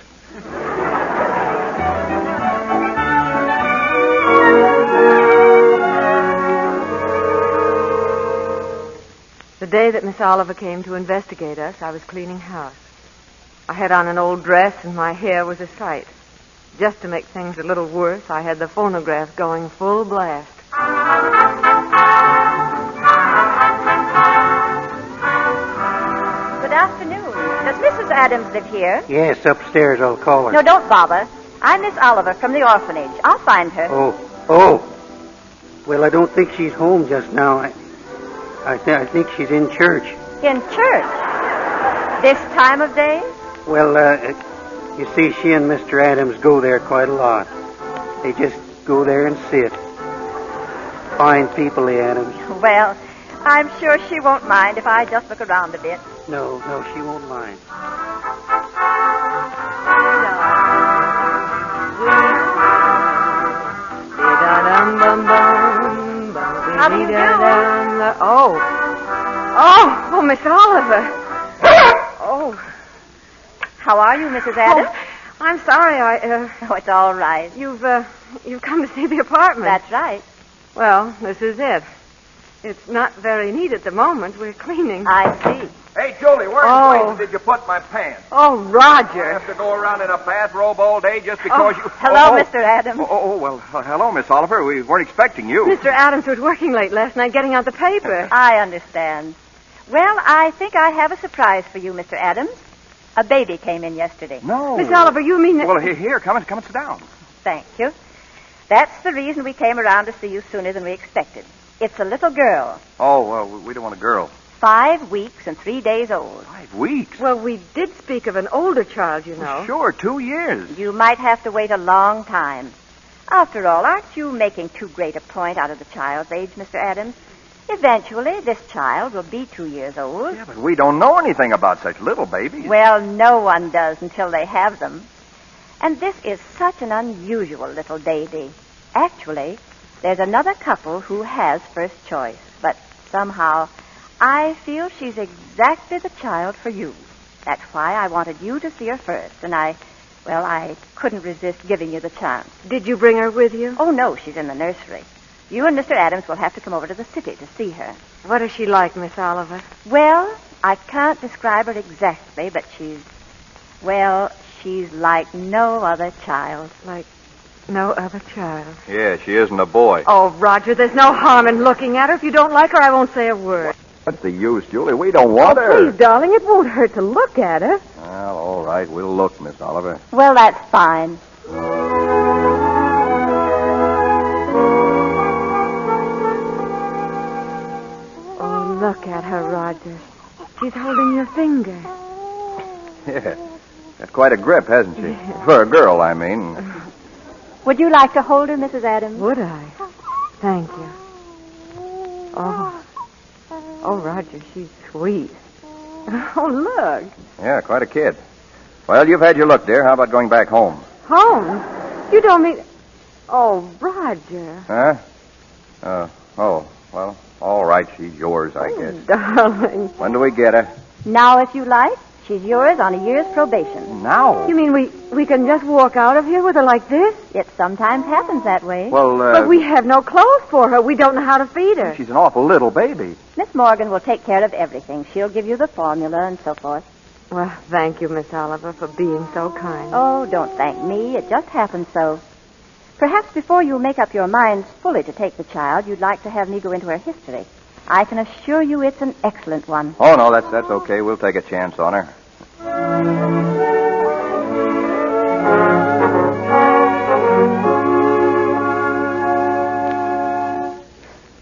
The day that Miss Oliver came to investigate us, I was cleaning house. I had on an old dress and my hair was a sight. Just to make things a little worse, I had the phonograph going full blast. Good afternoon. Does Mrs. Adams live here? Yes, upstairs. I'll call her. No, don't bother. I'm Miss Oliver from the orphanage. I'll find her. Oh. Well, I don't think she's home just now. I think she's in church. In church? This time of day? Well, you see, she and Mr. Adams go there quite a lot. They just go there and sit. Fine people, the Adams. Well, I'm sure she won't mind if I just look around a bit. No, she won't mind. How do you do? Oh, Miss Oliver. Oh. How are you, Mrs. Adams? I'm sorry, Oh, it's all right. You've come to see the apartment. That's right. Well, this is it. It's not very neat at the moment. We're cleaning. I see. Hey, Julie, where in blazes did you put my pants? Oh, Roger. I have to go around in a bathrobe all day just because you... Hello, Mr. Adams. Well, hello, Miss Oliver. We weren't expecting you. Mr. Adams was working late last night getting out the paper. I understand. Well, I think I have a surprise for you, Mr. Adams. A baby came in yesterday. No. Miss Oliver, you mean that... Well, here, come and sit down. Thank you. That's the reason we came around to see you sooner than we expected. It's a little girl. Oh, well, we don't want a girl. 5 weeks and 3 days old. 5 weeks? Well, we did speak of an older child, you know. Well, sure, 2 years. You might have to wait a long time. After all, aren't you making too great a point out of the child's age, Mr. Adams? Eventually, this child will be 2 years old. Yeah, but we don't know anything about such little babies. Well, no one does until they have them. And this is such an unusual little baby. Actually, there's another couple who has first choice. But somehow, I feel she's exactly the child for you. That's why I wanted you to see her first. And I couldn't resist giving you the chance. Did you bring her with you? Oh, no, she's in the nursery. You and Mr. Adams will have to come over to the city to see her. What is she like, Miss Oliver? Well, I can't describe her exactly, but she's like no other child. Like no other child? Yeah, she isn't a boy. Oh, Roger, there's no harm in looking at her. If you don't like her, I won't say a word. What's the use, Julie? We don't want her. Please, darling, it won't hurt to look at her. Well, all right, we'll look, Miss Oliver. Well, that's fine. Oh, look at her, Roger. She's holding your finger. Yeah, got quite a grip, hasn't she? Yeah. For a girl, I mean. Would you like to hold her, Mrs. Adams? Would I? Thank you. Oh, Roger, she's sweet. Oh, look. Yeah, quite a kid. Well, you've had your look, dear. How about going back home? Home? You don't mean... Oh, Roger. Huh? Well, all right. She's yours, I guess. Darling. When do we get her? Now, if you like. She's yours on a year's probation. Now? You mean we can just walk out of here with her like this? It sometimes happens that way. Well, But we have no clothes for her. We don't know how to feed her. She's an awful little baby. Miss Morgan will take care of everything. She'll give you the formula and so forth. Well, thank you, Miss Oliver, for being so kind. Oh, don't thank me. It just happened so. Perhaps before you make up your minds fully to take the child, you'd like to have me go into her history. I can assure you it's an excellent one. Oh, no, that's okay. We'll take a chance on her.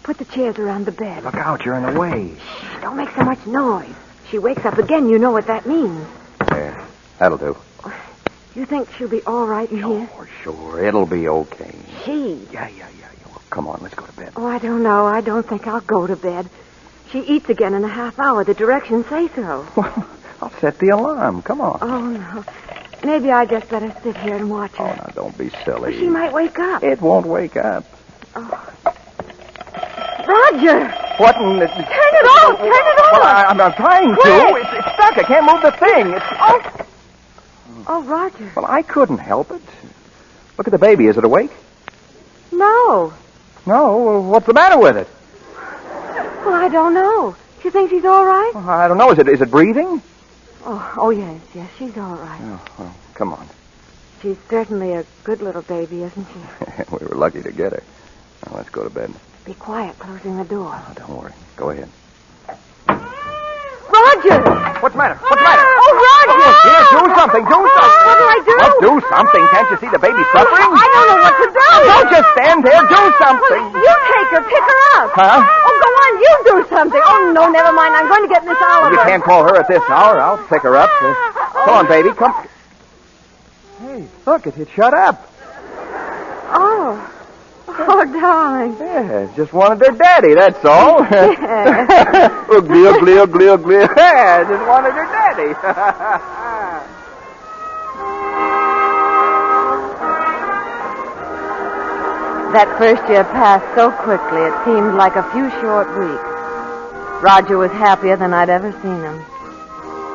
Put the chairs around the bed. Look out, you're in the way. Shh, don't make so much noise. She wakes up again, you know what that means. Yeah, that'll do. You think she'll be all right in here? Sure, it'll be okay. She? Yeah. Well, come on, let's go to bed. Oh, I don't know. I don't think I'll go to bed. She eats again in a half hour. The directions say so. Well, I'll set the alarm. Come on. Oh, no. Maybe I just better sit here and watch her. Oh, now, don't be silly. She might wake up. It won't wake up. Oh. Roger! What in the... Turn it off! Turn it off! Well, I'm trying to. It's stuck. I can't move the thing. Oh, Roger. Well, I couldn't help it. Look at the baby. Is it awake? No. No? Well, what's the matter with it? Well, I don't know. You think she's all right? Well, I don't know. Is it breathing? Oh, yes, she's all right. Oh, well, come on. She's certainly a good little baby, isn't she? We were lucky to get her. Now, let's go to bed. Be quiet, closing the door. Oh, don't worry. Go ahead. Roger! What's the matter? What's the matter? Oh, Roger! Here, do something. Do something. What do I do? Well, do something. Can't you see the baby suffering? I don't know what to do. Don't just stand there. Do something. You take her. Pick her up. Huh? Oh, go on. You do something. Oh, no, never mind. I'm going to get Miss Oliver. You can't call her at this hour. I'll pick her up. Come on, baby. Come. Hey, look, it shut up. Oh. Oh, darling. Yeah, just wanted her daddy, that's all. Yeah. Ugly, ugly, ugly, ugly. Yeah, just wanted her daddy. That first year passed so quickly, it seemed like a few short weeks. Roger was happier than I'd ever seen him.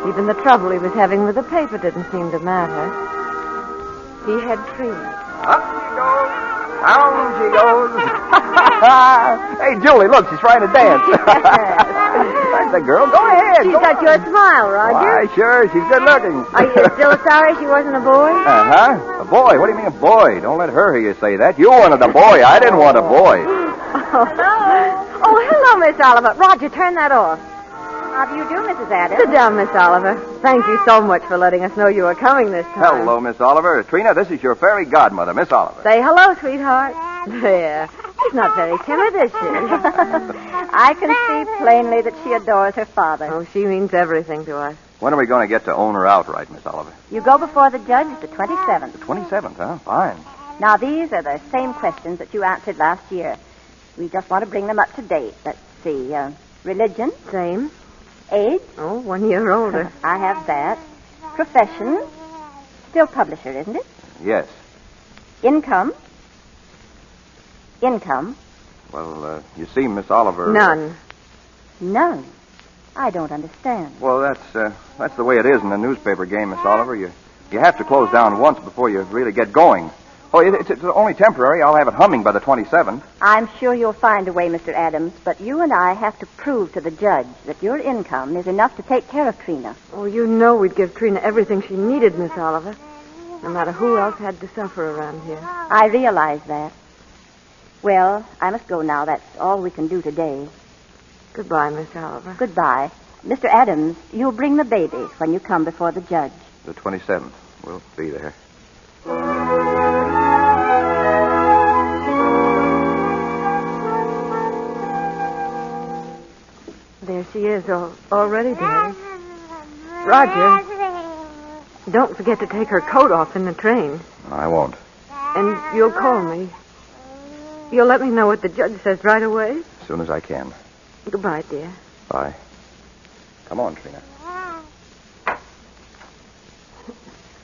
Even the trouble he was having with the paper didn't seem to matter. He had Trina. Up she goes. Down she goes. Hey, Julie, look, she's trying to dance. That's the girl. Go ahead. She's got your smile, Roger. Why, sure. She's good looking. Are you still sorry she wasn't a boy? Uh-huh. A boy? What do you mean a boy? Don't let her hear you say that. You wanted a boy. I didn't want a boy. Oh, hello, Miss Oliver. Roger, turn that off. How do you do, Mrs. Adams? Sit down, Miss Oliver. Thank you so much for letting us know you were coming this time. Hello, Miss Oliver. Trina, this is your fairy godmother, Miss Oliver. Say hello, sweetheart. There. She's not very timid, is she? I can see plainly that she adores her father. Oh, she means everything to us. When are we going to get to own her outright, Miss Oliver? You go before the judge the 27th. The 27th, huh? Fine. Now, these are the same questions that you answered last year. We just want to bring them up to date. Let's see. Religion? Same. Age? Oh, 1 year older. I have that. Profession? Still publisher, isn't it? Yes. Income? Income? Well, you see, Miss Oliver... None. None? I don't understand. Well, that's the way it is in the newspaper game, Miss Oliver. You have to close down once before you really get going. Oh, it's only temporary. I'll have it humming by the 27th. I'm sure you'll find a way, Mr. Adams, but you and I have to prove to the judge that your income is enough to take care of Trina. Oh, you know we'd give Trina everything she needed, Miss Oliver. No matter who else had to suffer around here. I realize that. Well, I must go now. That's all we can do today. Goodbye, Miss Oliver. Goodbye. Mr. Adams, you'll bring the baby when you come before the judge. The 27th. We'll be there. There she is already, Daddy. Roger, don't forget to take her coat off in the train. I won't. And you'll call me. You'll let me know what the judge says right away? As soon as I can. Goodbye, dear. Bye. Come on, Trina.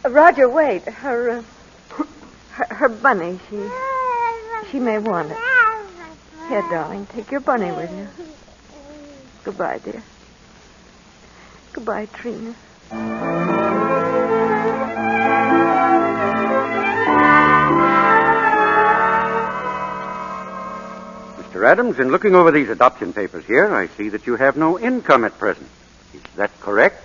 Roger, wait. Her bunny, she may want it. Here, darling, take your bunny with you. Goodbye, dear. Goodbye, Trina. Mr. Adams, in looking over these adoption papers here, I see that you have no income at present. Is that correct?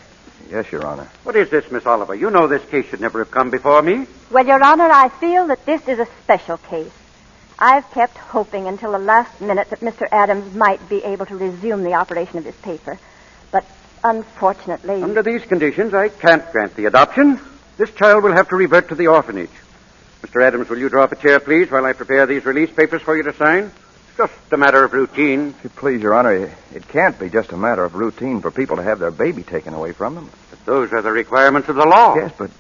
Yes, Your Honor. What is this, Miss Oliver? You know this case should never have come before me. Well, Your Honor, I feel that this is a special case. I've kept hoping until the last minute that Mr. Adams might be able to resume the operation of his paper. But unfortunately... Under these conditions, I can't grant the adoption. This child will have to revert to the orphanage. Mr. Adams, will you draw up a chair, please, while I prepare these release papers for you to sign? It's just a matter of routine. If you please, Your Honor, it can't be just a matter of routine for people to have their baby taken away from them. But those are the requirements of the law. Yes, but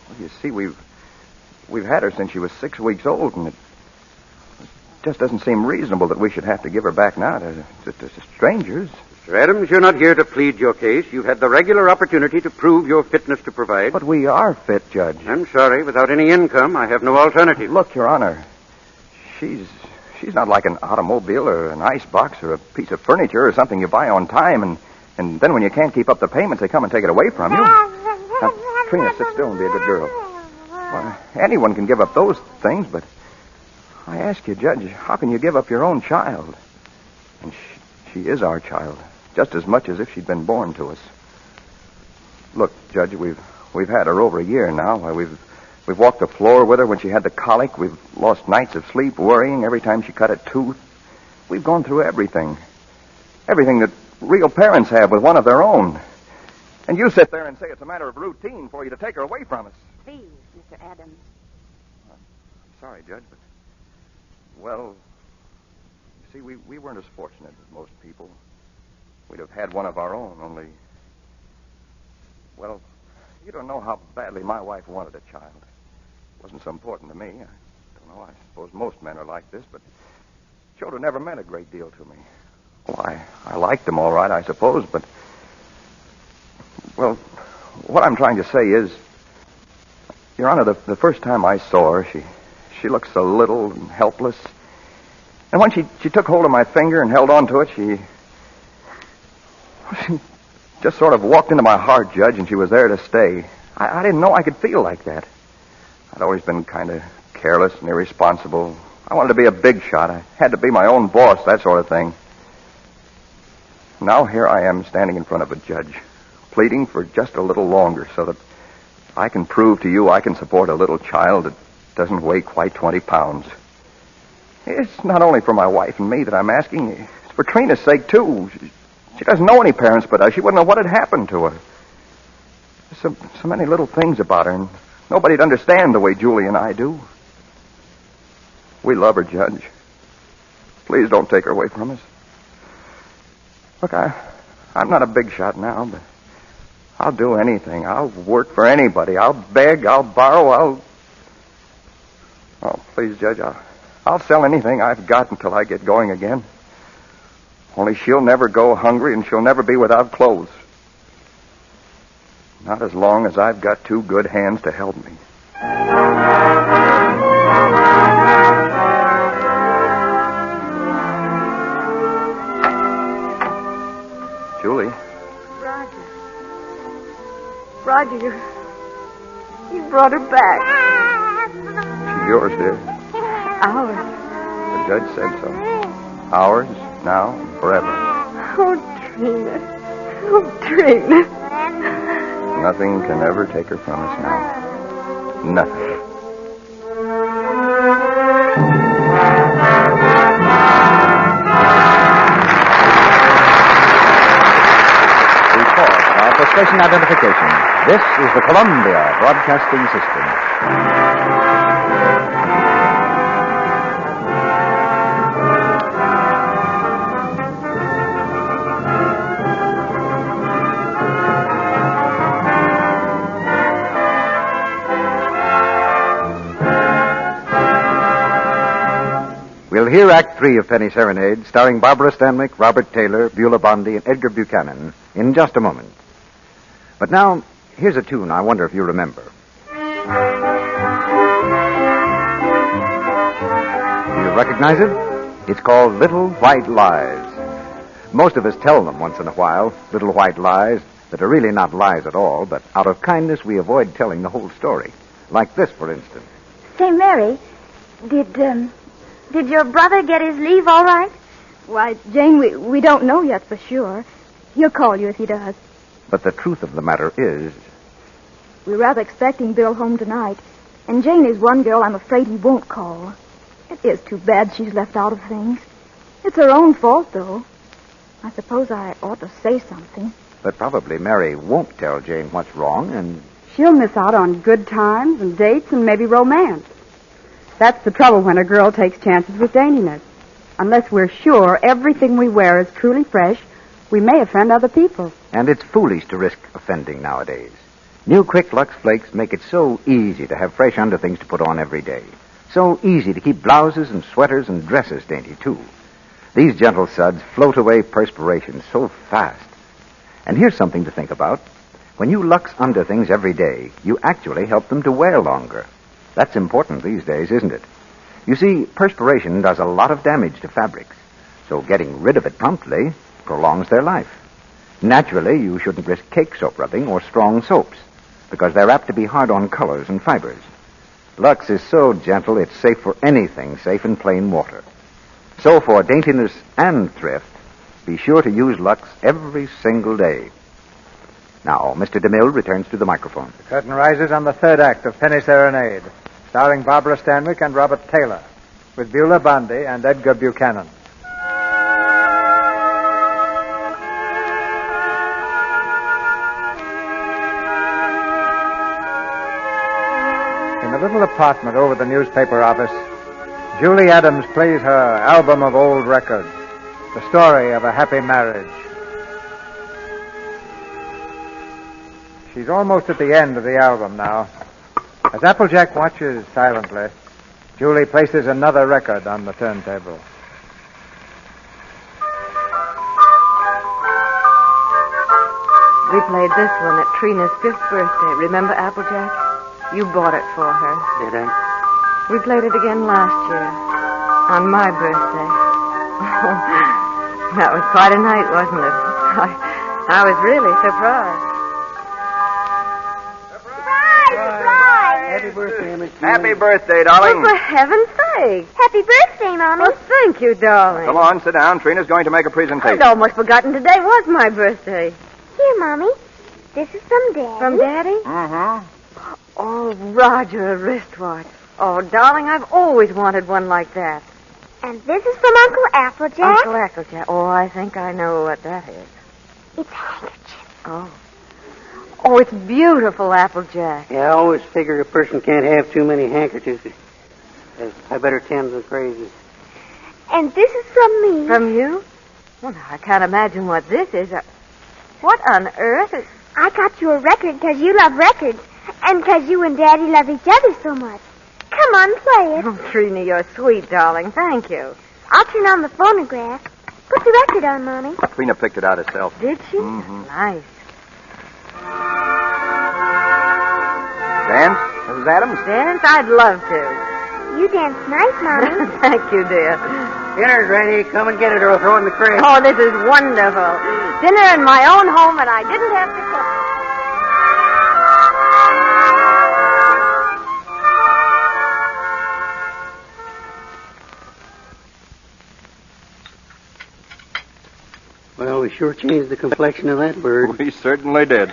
well, you see, we've had her since she was 6 weeks old, and it just doesn't seem reasonable that we should have to give her back now to strangers. Mr. Adams, you're not here to plead your case. You've had the regular opportunity to prove your fitness to provide. But we are fit, Judge. I'm sorry. Without any income, I have no alternative. Look, Your Honor, she's not like an automobile or an icebox or a piece of furniture or something you buy on time, and then when you can't keep up the payments, they come and take it away from you. Now, Trina, sit still and be a good girl. Well, anyone can give up those things, but I ask you, Judge, how can you give up your own child? And she is our child, just as much as if she'd been born to us. Look, Judge, we've had her over a year now. Why, we've walked the floor with her when she had the colic. We've lost nights of sleep worrying every time she cut a tooth. We've gone through everything. Everything that real parents have with one of their own. And you sit there and say it's a matter of routine for you to take her away from us. Please, Mr. Adams. I'm sorry, Judge, but... Well, you see, we weren't as fortunate as most people. We'd have had one of our own, only... Well, you don't know how badly my wife wanted a child. It wasn't so important to me. I don't know. I suppose most men are like this, but children never meant a great deal to me. Oh, I liked them all right, I suppose, but... Well, what I'm trying to say is... Your Honor, the first time I saw her, she looked so little and helpless. And when she took hold of my finger and held on to it, she just sort of walked into my heart, Judge, and she was there to stay. I didn't know I could feel like that. I'd always been kind of careless and irresponsible. I wanted to be a big shot. I had to be my own boss, that sort of thing. Now here I am standing in front of a judge, pleading for just a little longer so that I can prove to you I can support a little child that doesn't weigh quite 20 pounds. It's not only for my wife and me that I'm asking. It's for Trina's sake, too. She doesn't know any parents but us. She wouldn't know what had happened to her. There's so many little things about her, and nobody'd understand the way Julie and I do. We love her, Judge. Please don't take her away from us. Look, I'm not a big shot now, but I'll do anything. I'll work for anybody. I'll beg, I'll borrow, Oh, please, Judge, I'll sell anything I've got until I get going again. Only she'll never go hungry and she'll never be without clothes. Not as long as I've got two good hands to help me. Julie. Roger, you brought her back. She's yours, dear. Ours. The judge said so. Ours, now, and forever. Oh, Trina. Oh, Trina. Nothing can ever take her from us now. Nothing. For station identification, this is the Columbia Broadcasting System. We'll hear Act 3 of Penny Serenade, starring Barbara Stanwyck, Robert Taylor, Beulah Blondie, and Edgar Buchanan, in just a moment. But now, here's a tune I wonder if you remember. Do you recognize it? It's called Little White Lies. Most of us tell them once in a while, little white lies that are really not lies at all, but out of kindness we avoid telling the whole story. Like this, for instance. Say, Mary, did your brother get his leave all right? Why, Jane, we don't know yet for sure. He'll call you if he does. But the truth of the matter is... We're rather expecting Bill home tonight. And Jane is one girl I'm afraid he won't call. It is too bad she's left out of things. It's her own fault, though. I suppose I ought to say something. But probably Mary won't tell Jane what's wrong, and... She'll miss out on good times and dates and maybe romance. That's the trouble when a girl takes chances with daintiness. Unless we're sure everything we wear is truly fresh, we may offend other people. And it's foolish to risk offending nowadays. New Quick Lux Flakes make it so easy to have fresh underthings to put on every day. So easy to keep blouses and sweaters and dresses dainty, too. These gentle suds float away perspiration so fast. And here's something to think about. When you Lux underthings every day, you actually help them to wear longer. That's important these days, isn't it? You see, perspiration does a lot of damage to fabrics. So getting rid of it promptly prolongs their life. Naturally, you shouldn't risk cake soap rubbing or strong soaps, because they're apt to be hard on colors and fibers. Lux is so gentle, it's safe for anything safe in plain water. So for daintiness and thrift, be sure to use Lux every single day. Now, Mr. DeMille returns to the microphone. The curtain rises on the third act of Penny Serenade, starring Barbara Stanwyck and Robert Taylor, with Beulah Blondie and Edgar Buchanan. little apartment over the newspaper office, Julie Adams plays her album of old records, the story of a happy marriage. She's almost at the end of the album now. As Applejack watches silently, Julie places another record on the turntable. We played this one at Trina's 5th birthday. Remember, Applejack? You bought it for her. Did I? We played it again last year, on my birthday. That was quite a night, wasn't it? I was really surprised. Happy birthday, Miss Julie. Happy birthday, darling. Oh, for heaven's sake. Happy birthday, Mommy. Well, thank you, darling. Come on, sit down. Trina's going to make a presentation. I'd almost forgotten today was my birthday. Here, Mommy. This is from Daddy. From Daddy? Mm-hmm. Oh, Roger, a wristwatch. Oh, darling, I've always wanted one like that. And this is from Uncle Applejack. Uncle Applejack. Oh, I think I know what that is. It's a handkerchief. Oh. Oh, it's beautiful, Applejack. Yeah, I always figure a person can't have too many handkerchiefs. I better tend them crazy. And this is from me. From you? Well, now, I can't imagine what this is. What on earth is... I got you a record because you love records. And because you and Daddy love each other so much. Come on, play it. Oh, Trina, you're sweet, darling. Thank you. I'll turn on the phonograph. Put the record on, Mommy. Trina picked it out herself. Did she? Mm-hmm. Nice. Dance, Mrs. Adams? Dance? I'd love to. You dance nice, Mommy. Thank you, dear. Dinner's ready. Come and get it or I'll throw it in the crate. Oh, this is wonderful. Dinner in my own home, and I didn't have to cook. Well, we sure changed the complexion of that bird. We certainly did.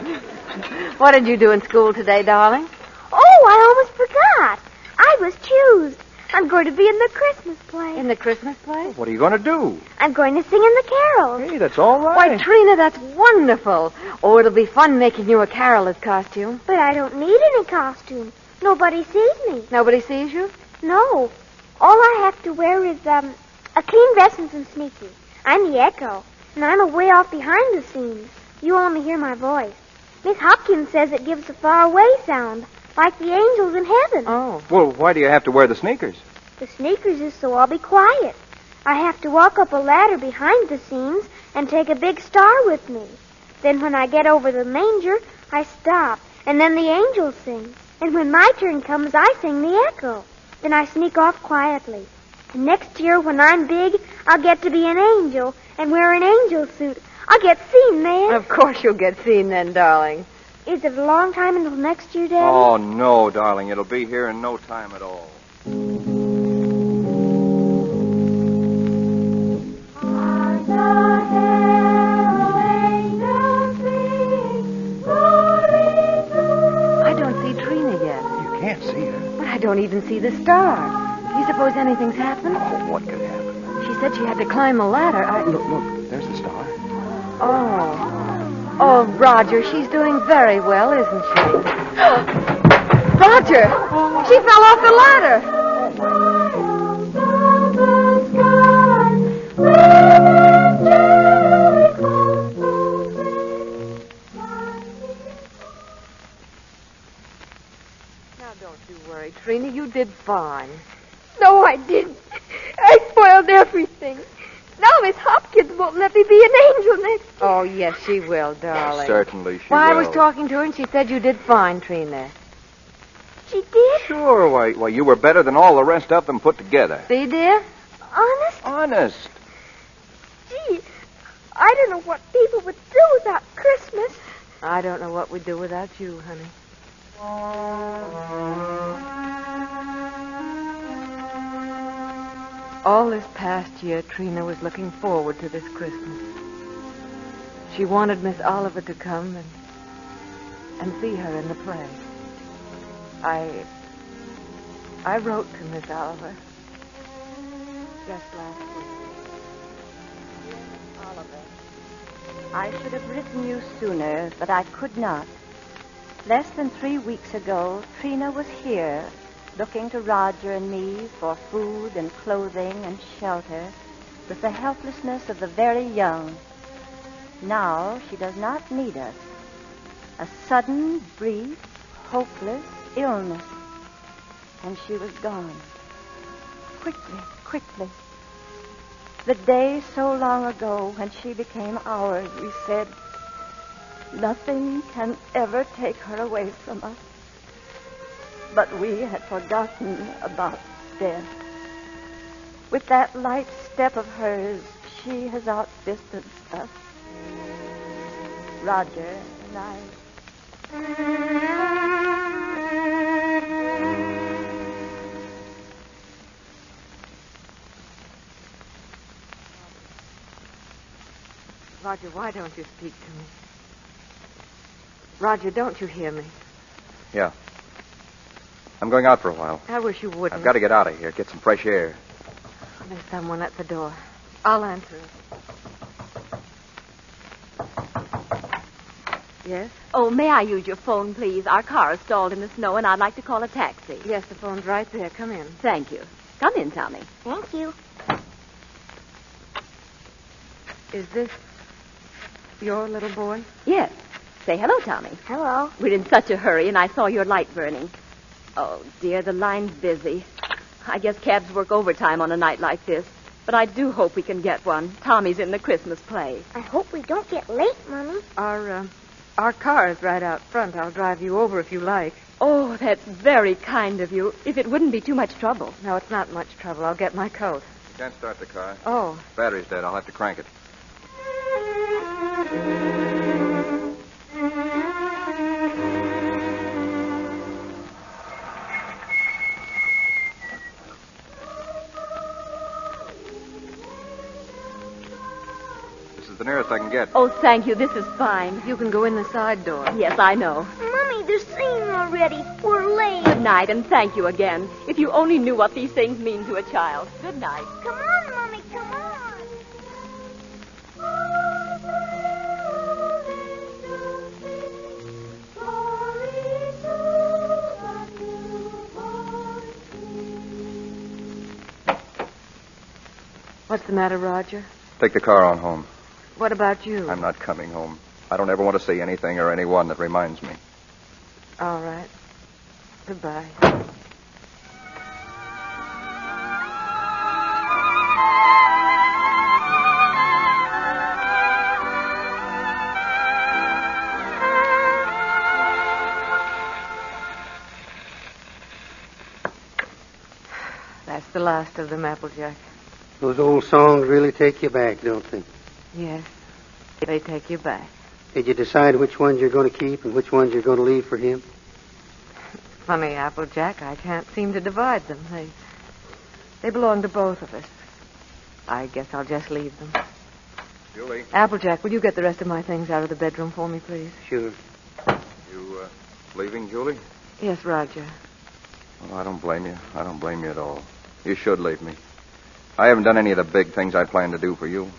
What did you do in school today, darling? Oh, I almost forgot. I was choosed. I'm going to be in the Christmas play. In the Christmas play? What are you going to do? I'm going to sing in the carols. Hey, that's all right. Why, Trina, that's wonderful. Oh, it'll be fun making you a caroler's costume. But I don't need any costume. Nobody sees me. Nobody sees you? No. All I have to wear is, a clean vest and some sneakers. I'm the echo, and I'm away off behind the scenes. You only hear my voice. Miss Hopkins says it gives a faraway sound, like the angels in heaven. Oh. Well, why do you have to wear the sneakers? The sneakers is so I'll be quiet. I have to walk up a ladder behind the scenes and take a big star with me. Then when I get over the manger, I stop, and then the angels sing. And when my turn comes, I sing the echo. Then I sneak off quietly. And next year, when I'm big, I'll get to be an angel and wear an angel suit. I'll get seen then. Of course you'll get seen then, darling. Is it a long time until next year, Daddy? Oh, no, darling. It'll be here in no time at all. I don't see Trina yet. You can't see her. But I don't even see the star. Do you suppose anything's happened? Oh, what could happen? She said she had to climb a ladder. Look. There's the star. Oh, Roger, she's doing very well, isn't she? Roger! She fell off the ladder! Now, don't you worry, Trina. You did fine. No, I didn't. I spoiled everything. Now Miss Hopkins won't let me be an angel next year. Oh, yes, she will, darling. Certainly she Well, will. I was talking to her, and she said you did fine, Trina. She did? Sure. Why, you were better than all the rest of them put together. See, dear? Honest? Honest. Gee, I don't know what people would do without Christmas. I don't know what we'd do without you, honey. All this past year, Trina was looking forward to this Christmas. She wanted Miss Oliver to come and see her in the play. I wrote to Miss Oliver just last week. Oliver, I should have written you sooner, but I could not. Less than 3 weeks ago, Trina was here, looking to Roger and me for food and clothing and shelter with the helplessness of the very young. Now she does not need us. A sudden, brief, hopeless illness. And she was gone. Quickly, quickly. The day so long ago when she became ours, we said, nothing can ever take her away from us. But we had forgotten about death. With that light step of hers, she has outdistanced us. Roger and I. Roger, why don't you speak to me? Roger, don't you hear me? Yeah. I'm going out for a while. I wish you wouldn't. I've got to get out of here, get some fresh air. There's someone at the door. I'll answer it. Yes? Oh, may I use your phone, please? Our car is stalled in the snow, and I'd like to call a taxi. Yes, the phone's right there. Come in. Thank you. Come in, Tommy. Thank you. Is this your little boy? Yes. Say hello, Tommy. Hello. We're in such a hurry, and I saw your light burning. Oh, dear, the line's busy. I guess cabs work overtime on a night like this. But I do hope we can get one. Tommy's in the Christmas play. I hope we don't get late, Mommy. Our car is right out front. I'll drive you over if you like. Oh, that's very kind of you. If it wouldn't be too much trouble. No, it's not much trouble. I'll get my coat. You can't start the car. Oh. Battery's dead. I'll have to crank it. The nearest I can get. Oh, thank you. This is fine. You can go in the side door. Yes, I know. Mommy, they're singing already. We're late. Good night, and thank you again. If you only knew what these things mean to a child. Good night. Come on, Mommy, come on. What's the matter, Roger? Take the car on home. What about you? I'm not coming home. I don't ever want to see anything or anyone that reminds me. All right. Goodbye. That's the last of them, Applejack. Those old songs really take you back, don't they? Yes, they take you back. Did you decide which ones you're going to keep and which ones you're going to leave for him? Funny, Applejack, I can't seem to divide them. They belong to both of us. I guess I'll just leave them. Julie. Applejack, will you get the rest of my things out of the bedroom for me, please? Sure. You, leaving, Julie? Yes, Roger. Well, I don't blame you. I don't blame you at all. You should leave me. I haven't done any of the big things I planned to do for you.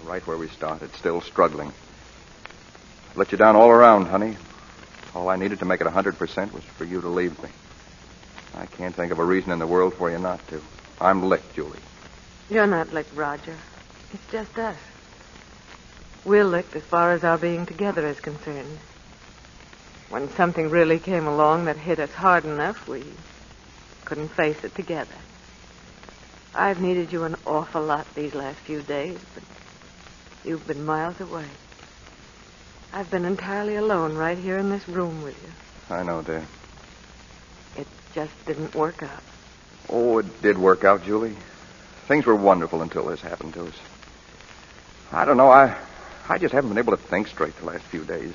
Right where we started, still struggling. I let you down all around, honey. All I needed to make it 100% was for you to leave me. I can't think of a reason in the world for you not to. I'm licked, Julie. You're not licked, Roger. It's just us. We're licked as far as our being together is concerned. When something really came along that hit us hard enough, we couldn't face it together. I've needed you an awful lot these last few days, but you've been miles away. I've been entirely alone right here in this room with you. I know, dear. It just didn't work out. Oh, it did work out, Julie. Things were wonderful until this happened to us. I don't know, I just haven't been able to think straight the last few days.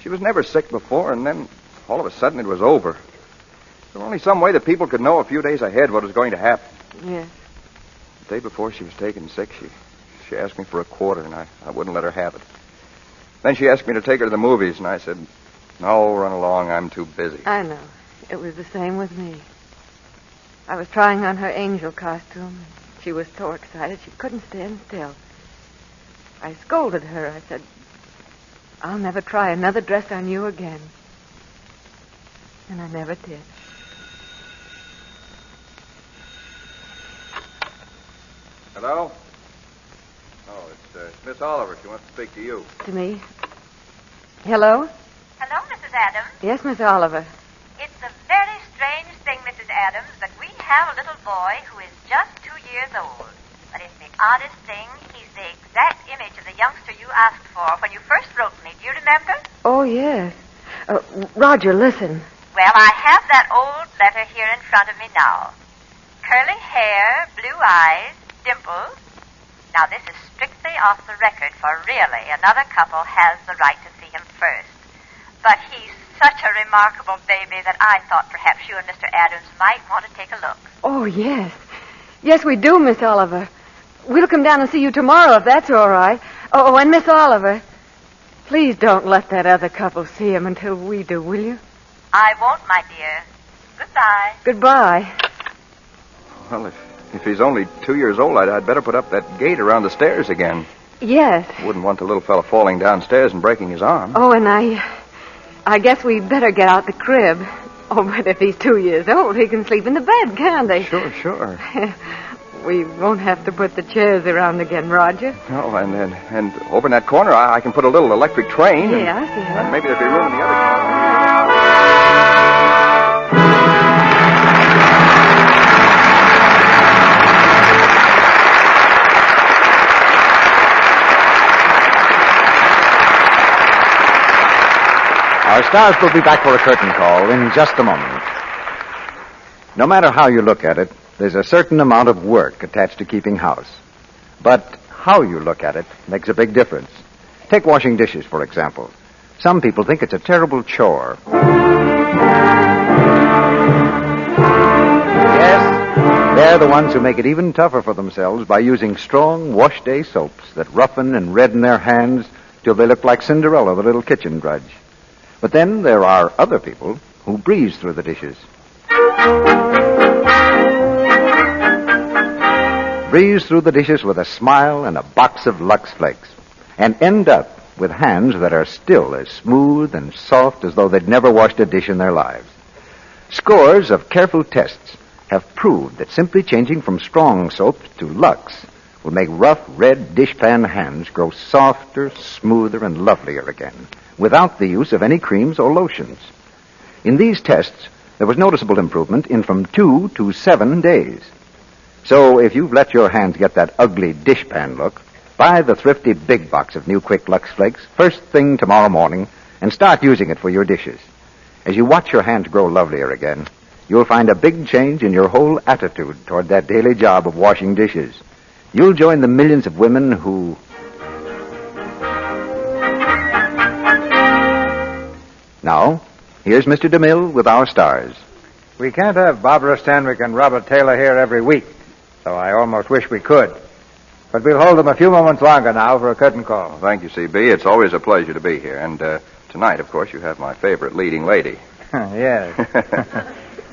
She was never sick before, and then all of a sudden it was over. There was only some way that people could know a few days ahead what was going to happen. Yes. The day before she was taken sick, she asked me for a quarter, and I wouldn't let her have it. Then she asked me to take her to the movies, and I said, no, run along, I'm too busy. I know. It was the same with me. I was trying on her angel costume, and she was so excited she couldn't stand still. I scolded her. I said, I'll never try another dress on you again. And I never did. Hello? Oh, it's Miss Oliver. She wants to speak to you. To me. Hello? Hello, Mrs. Adams. Yes, Miss Oliver. It's a very strange thing, Mrs. Adams, but we have a little boy who is just 2 years old. But it's the oddest thing. He's the exact image of the youngster you asked for when you first wrote me. Do you remember? Oh, yes. Roger, listen. Well, I have that old letter here in front of me now. Curly hair, blue eyes, dimples. Now, this is strictly off the record, for really, another couple has the right to see him first. But he's such a remarkable baby that I thought perhaps you and Mr. Adams might want to take a look. Oh, yes. Yes, we do, Miss Oliver. We'll come down and see you tomorrow, if that's all right. Oh, and Miss Oliver, please don't let that other couple see him until we do, will you? I won't, my dear. Goodbye. Goodbye. Well, if he's only 2 years old, I'd better put up that gate around the stairs again. Yes. Wouldn't want the little fellow falling downstairs and breaking his arm. Oh, and I guess we'd better get out the crib. Oh, but if he's 2 years old, he can sleep in the bed, can't he? Sure. We won't have to put the chairs around again, Roger. Oh, and over in that corner, I can put a little electric train. Yes. And maybe there'll be room in the other corner. Our stars will be back for a curtain call in just a moment. No matter how you look at it, there's a certain amount of work attached to keeping house. But how you look at it makes a big difference. Take washing dishes, for example. Some people think it's a terrible chore. Yes, they're the ones who make it even tougher for themselves by using strong wash day soaps that roughen and redden their hands till they look like Cinderella, the little kitchen drudge. But then there are other people who breeze through the dishes. Breeze through the dishes with a smile and a box of Lux Flakes, and end up with hands that are still as smooth and soft as though they'd never washed a dish in their lives. Scores of careful tests have proved that simply changing from strong soaps to Lux will make rough, red dishpan hands grow softer, smoother, and lovelier again, without the use of any creams or lotions. In these tests, there was noticeable improvement in from 2 to 7 days. So if you've let your hands get that ugly dishpan look, buy the thrifty big box of new Quick Lux Flakes first thing tomorrow morning and start using it for your dishes. As you watch your hands grow lovelier again, you'll find a big change in your whole attitude toward that daily job of washing dishes. You'll join the millions of women who... Now, here's Mr. DeMille with our stars. We can't have Barbara Stanwyck and Robert Taylor here every week, so I almost wish we could. But we'll hold them a few moments longer now for a curtain call. Well, thank you, C.B. It's always a pleasure to be here. And tonight, of course, you have my favorite leading lady. Yes.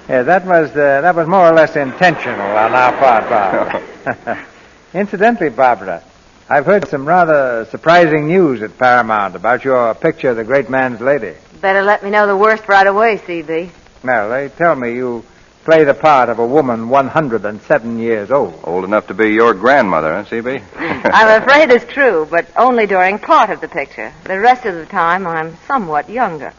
Yeah, that was more or less intentional on our part, Bob. Incidentally, Barbara, I've heard some rather surprising news at Paramount about your picture of the great man's lady. Better let me know the worst right away, C.B. Well, they tell me you play the part of a woman 107 years old. Old enough to be your grandmother, huh, C.B.? I'm afraid it's true, but only during part of the picture. The rest of the time, I'm somewhat younger.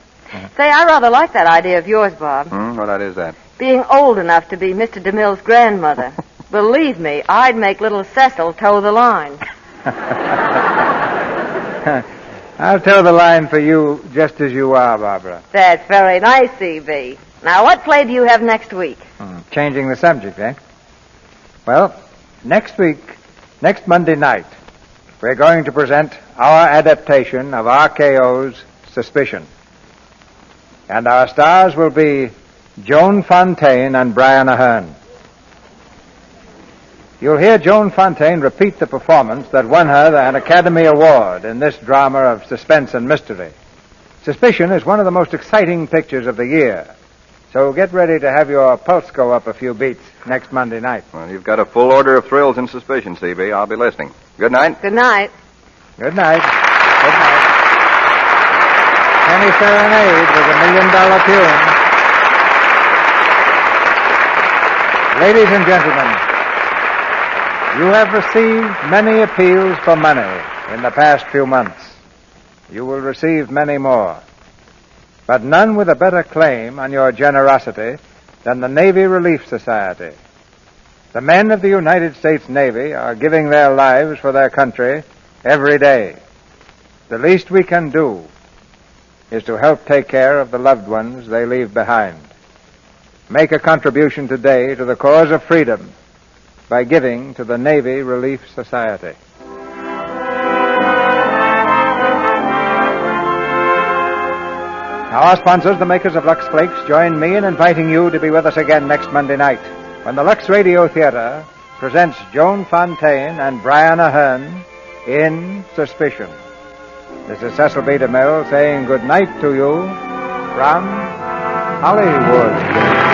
Say, I rather like that idea of yours, Bob. What idea is that? Being old enough to be Mr. DeMille's grandmother. Believe me, I'd make little Cecil toe the line. I'll toe the line for you just as you are, Barbara. That's very nice, C.B. Now, what play do you have next week? Changing the subject, eh? Well, next Monday night, we're going to present our adaptation of RKO's Suspicion. And our stars will be Joan Fontaine and Brian Ahern. You'll hear Joan Fontaine repeat the performance that won her an Academy Award in this drama of suspense and mystery. Suspicion is one of the most exciting pictures of the year. So get ready to have your pulse go up a few beats next Monday night. Well, you've got a full order of thrills and suspicion, C.B. I'll be listening. Good night. Good night. Good night. Good night. Penny Serenade with $1 million tune. Ladies and gentlemen, You have received many appeals for money in the past few months. You will receive many more, but none with a better claim on your generosity than the Navy Relief Society. The men of the United States Navy are giving their lives for their country every day. The least we can do is to help take care of the loved ones they leave behind. Make a contribution today to the cause of freedom by giving to the Navy Relief Society. Our sponsors, the makers of Lux Flakes, join me in inviting you to be with us again next Monday night when the Lux Radio Theater presents Joan Fontaine and Brian Ahern in Suspicion. This is Cecil B. DeMille saying good night to you from Hollywood.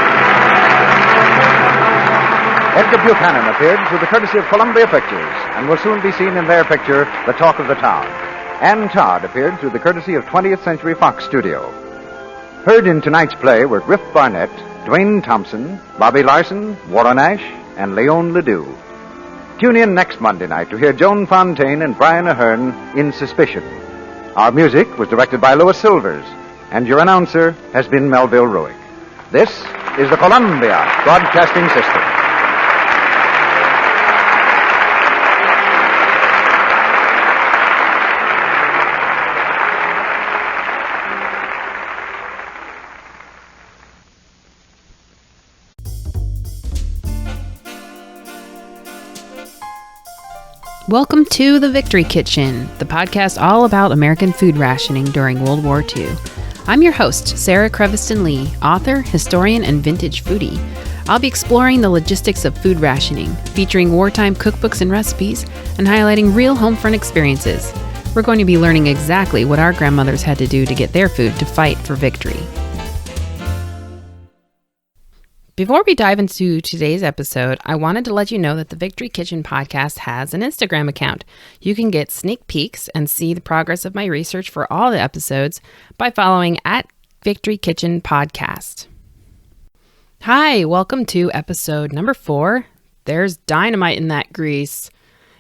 Edgar Buchanan appeared through the courtesy of Columbia Pictures and will soon be seen in their picture, The Talk of the Town. Ann Todd appeared through the courtesy of 20th Century Fox Studio. Heard in tonight's play were Griff Barnett, Dwayne Thompson, Bobby Larson, Warren Ash, and Leon Ledoux. Tune in next Monday night to hear Joan Fontaine and Brian Ahern in Suspicion. Our music was directed by Louis Silvers, and your announcer has been Melville Ruick. This is the Columbia Broadcasting System. Welcome to The Victory Kitchen, the podcast all about American food rationing during World War II. I'm your host, Sarah Creviston Lee, author, historian, and vintage foodie. I'll be exploring the logistics of food rationing, featuring wartime cookbooks and recipes, and highlighting real home front experiences. We're going to be learning exactly what our grandmothers had to do to get their food to fight for victory. Before we dive into today's episode, I wanted to let you know that the Victory Kitchen podcast has an Instagram account. You can get sneak peeks and see the progress of my research for all the episodes by following at Victory Kitchen Podcast. Hi, welcome to episode number 4. There's dynamite in that grease.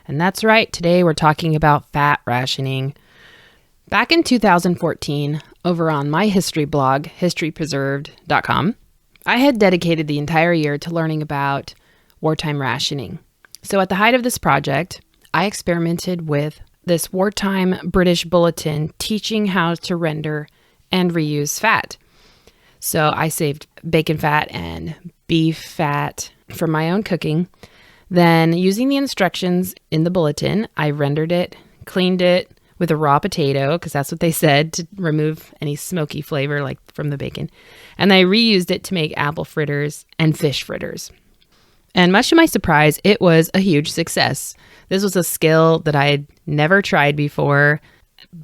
And that's right, today we're talking about fat rationing. Back in 2014, over on my history blog, historypreserved.com, I had dedicated the entire year to learning about wartime rationing. So at the height of this project, I experimented with this wartime British bulletin teaching how to render and reuse fat. So I saved bacon fat and beef fat from my own cooking. Then, using the instructions in the bulletin, I rendered it, cleaned it with a raw potato, because that's what they said, to remove any smoky flavor like from the bacon. And I reused it to make apple fritters and fish fritters. And much to my surprise, it was a huge success. This was a skill that I had never tried before,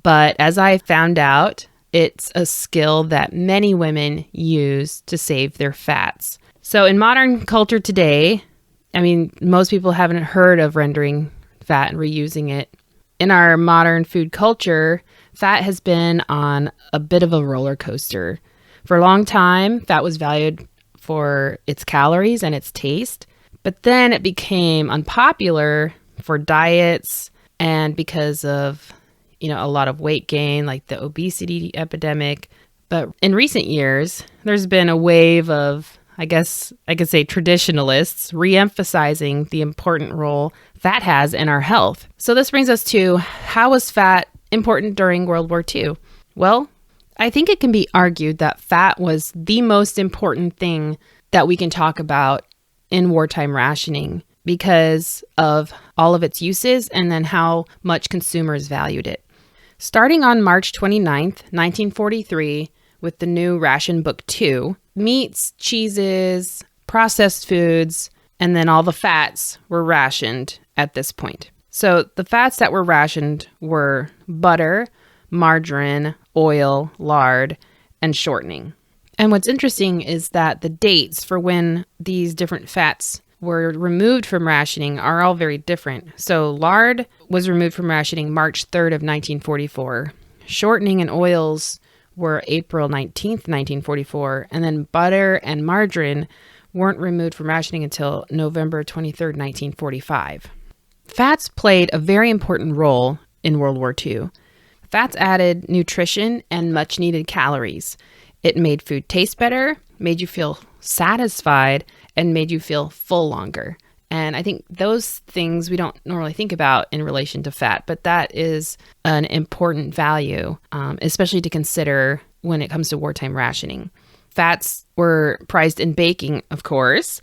but as I found out, it's a skill that many women use to save their fats. So in modern culture today, I mean, most people haven't heard of rendering fat and reusing it. In our modern food culture, fat has been on a bit of a roller coaster. For a long time, fat was valued for its calories and its taste, but then it became unpopular for diets and because of, a lot of weight gain, like the obesity epidemic. But in recent years, there's been a wave of, I guess I could say, traditionalists re-emphasizing the important role fat has in our health. So this brings us to, how was fat important during World War II? Well, I think it can be argued that fat was the most important thing that we can talk about in wartime rationing because of all of its uses and then how much consumers valued it. Starting on March 29th, 1943, with the new Ration Book 2, meats, cheeses, processed foods, and then all the fats were rationed at this point. So the fats that were rationed were butter, margarine, oil, lard, and shortening. And what's interesting is that the dates for when these different fats were removed from rationing are all very different. So lard was removed from rationing March 3rd of 1944. Shortening and oils were April 19th, 1944. And then butter and margarine weren't removed from rationing until November 23rd, 1945. Fats played a very important role in World War II. Fats added nutrition and much needed calories. It made food taste better, made you feel satisfied, and made you feel full longer. And I think those things we don't normally think about in relation to fat, but that is an important value, especially to consider when it comes to wartime rationing. Fats were prized in baking, of course,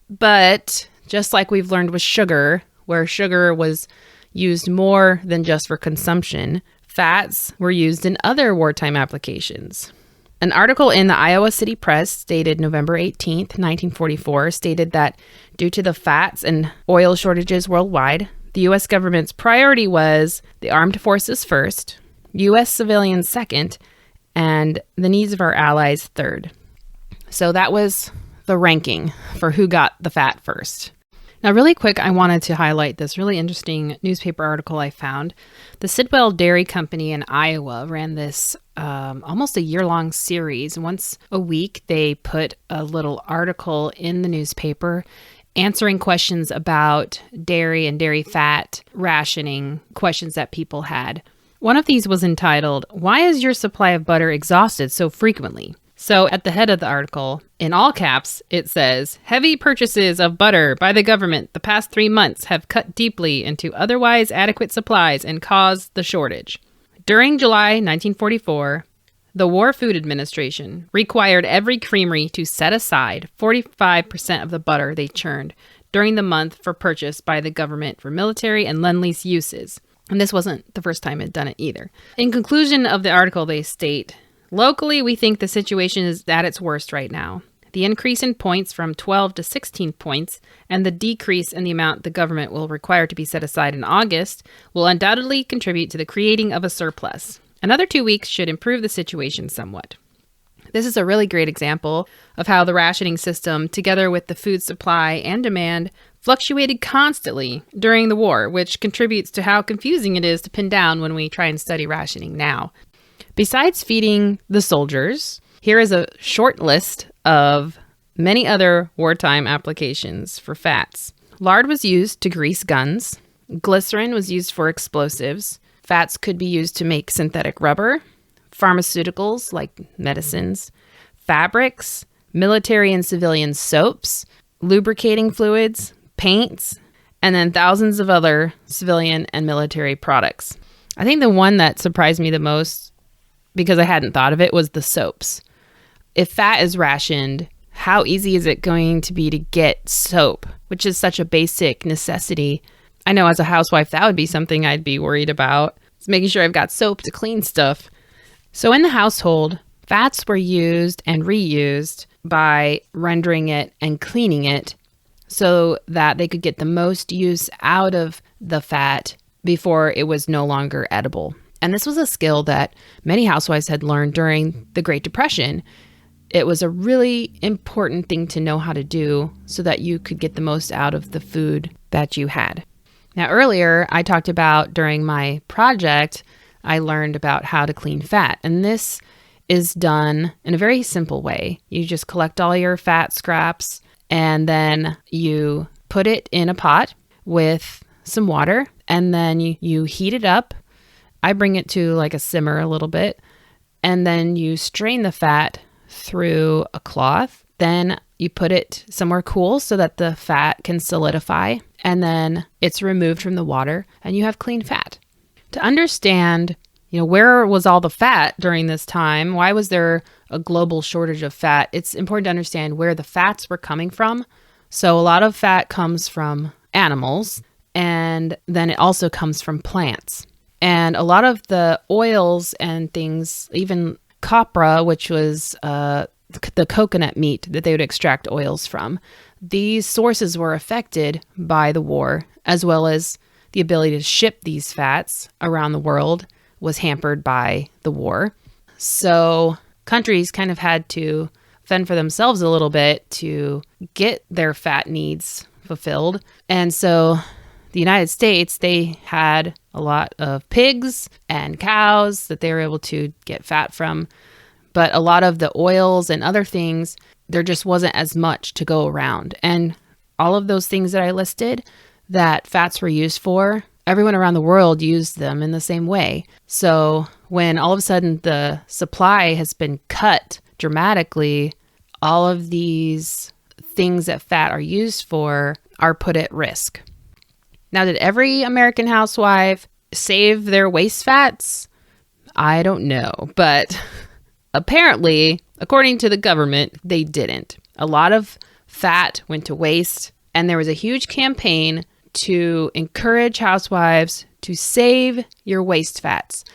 but just like we've learned with sugar, where sugar was used more than just for consumption, fats were used in other wartime applications. An article in the Iowa City Press dated November 18th, 1944, stated that due to the fats and oil shortages worldwide, the U.S. government's priority was the armed forces first, U.S. civilians second, and the needs of our allies third. So that was the ranking for who got the fat first. Now, really quick, I wanted to highlight this really interesting newspaper article I found. The Sidwell Dairy Company in Iowa ran this almost a year-long series. Once a week, they put a little article in the newspaper answering questions about dairy and dairy fat rationing, questions that people had. One of these was entitled, "Why is your supply of butter exhausted so frequently?" So at the head of the article, in all caps, it says, "Heavy purchases of butter by the government the past 3 months have cut deeply into otherwise adequate supplies and caused the shortage. During July 1944, the War Food Administration required every creamery to set aside 45% of the butter they churned during the month for purchase by the government for military and lend-lease uses." And this wasn't the first time it had done it either. In conclusion of the article, they state, "Locally, we think the situation is at its worst right now. The increase in points from 12 to 16 points and the decrease in the amount the government will require to be set aside in August will undoubtedly contribute to the creating of a surplus. Another 2 weeks should improve the situation somewhat." This is a really great example of how the rationing system, together with the food supply and demand, fluctuated constantly during the war, which contributes to how confusing it is to pin down when we try and study rationing now. Besides feeding the soldiers, here is a short list of many other wartime applications for fats. Lard was used to grease guns. Glycerin was used for explosives. Fats could be used to make synthetic rubber, pharmaceuticals like medicines, fabrics, military and civilian soaps, lubricating fluids, paints, and then thousands of other civilian and military products. I think the one that surprised me the most, because I hadn't thought of it, was the soaps. If fat is rationed, how easy is it going to be to get soap, which is such a basic necessity? I know as a housewife, that would be something I'd be worried about. It's making sure I've got soap to clean stuff. So in the household, fats were used and reused by rendering it and cleaning it so that they could get the most use out of the fat before it was no longer edible. And this was a skill that many housewives had learned during the Great Depression. It was a really important thing to know how to do so that you could get the most out of the food that you had. Now, earlier, I talked about during my project, I learned about how to clean fat. And this is done in a very simple way. You just collect all your fat scraps and then you put it in a pot with some water and then you heat it up. I bring it to like a simmer a little bit, and then you strain the fat through a cloth. Then you put it somewhere cool so that the fat can solidify, and then it's removed from the water and you have clean fat. To understand, where was all the fat during this time? Why was there a global shortage of fat? It's important to understand where the fats were coming from. So a lot of fat comes from animals, and then it also comes from plants. And a lot of the oils and things, even copra, which was the coconut meat that they would extract oils from, these sources were affected by the war, as well as the ability to ship these fats around the world was hampered by the war. So countries kind of had to fend for themselves a little bit to get their fat needs fulfilled. And so the United States, they had a lot of pigs and cows that they were able to get fat from. But a lot of the oils and other things, there just wasn't as much to go around. And all of those things that I listed, that fats were used for, everyone around the world used them in the same way. So when all of a sudden the supply has been cut dramatically, all of these things that fat are used for are put at risk. Now, did every American housewife save their waste fats? I don't know, but apparently, according to the government, they didn't. A lot of fat went to waste, and there was a huge campaign to encourage housewives to save your waste fats.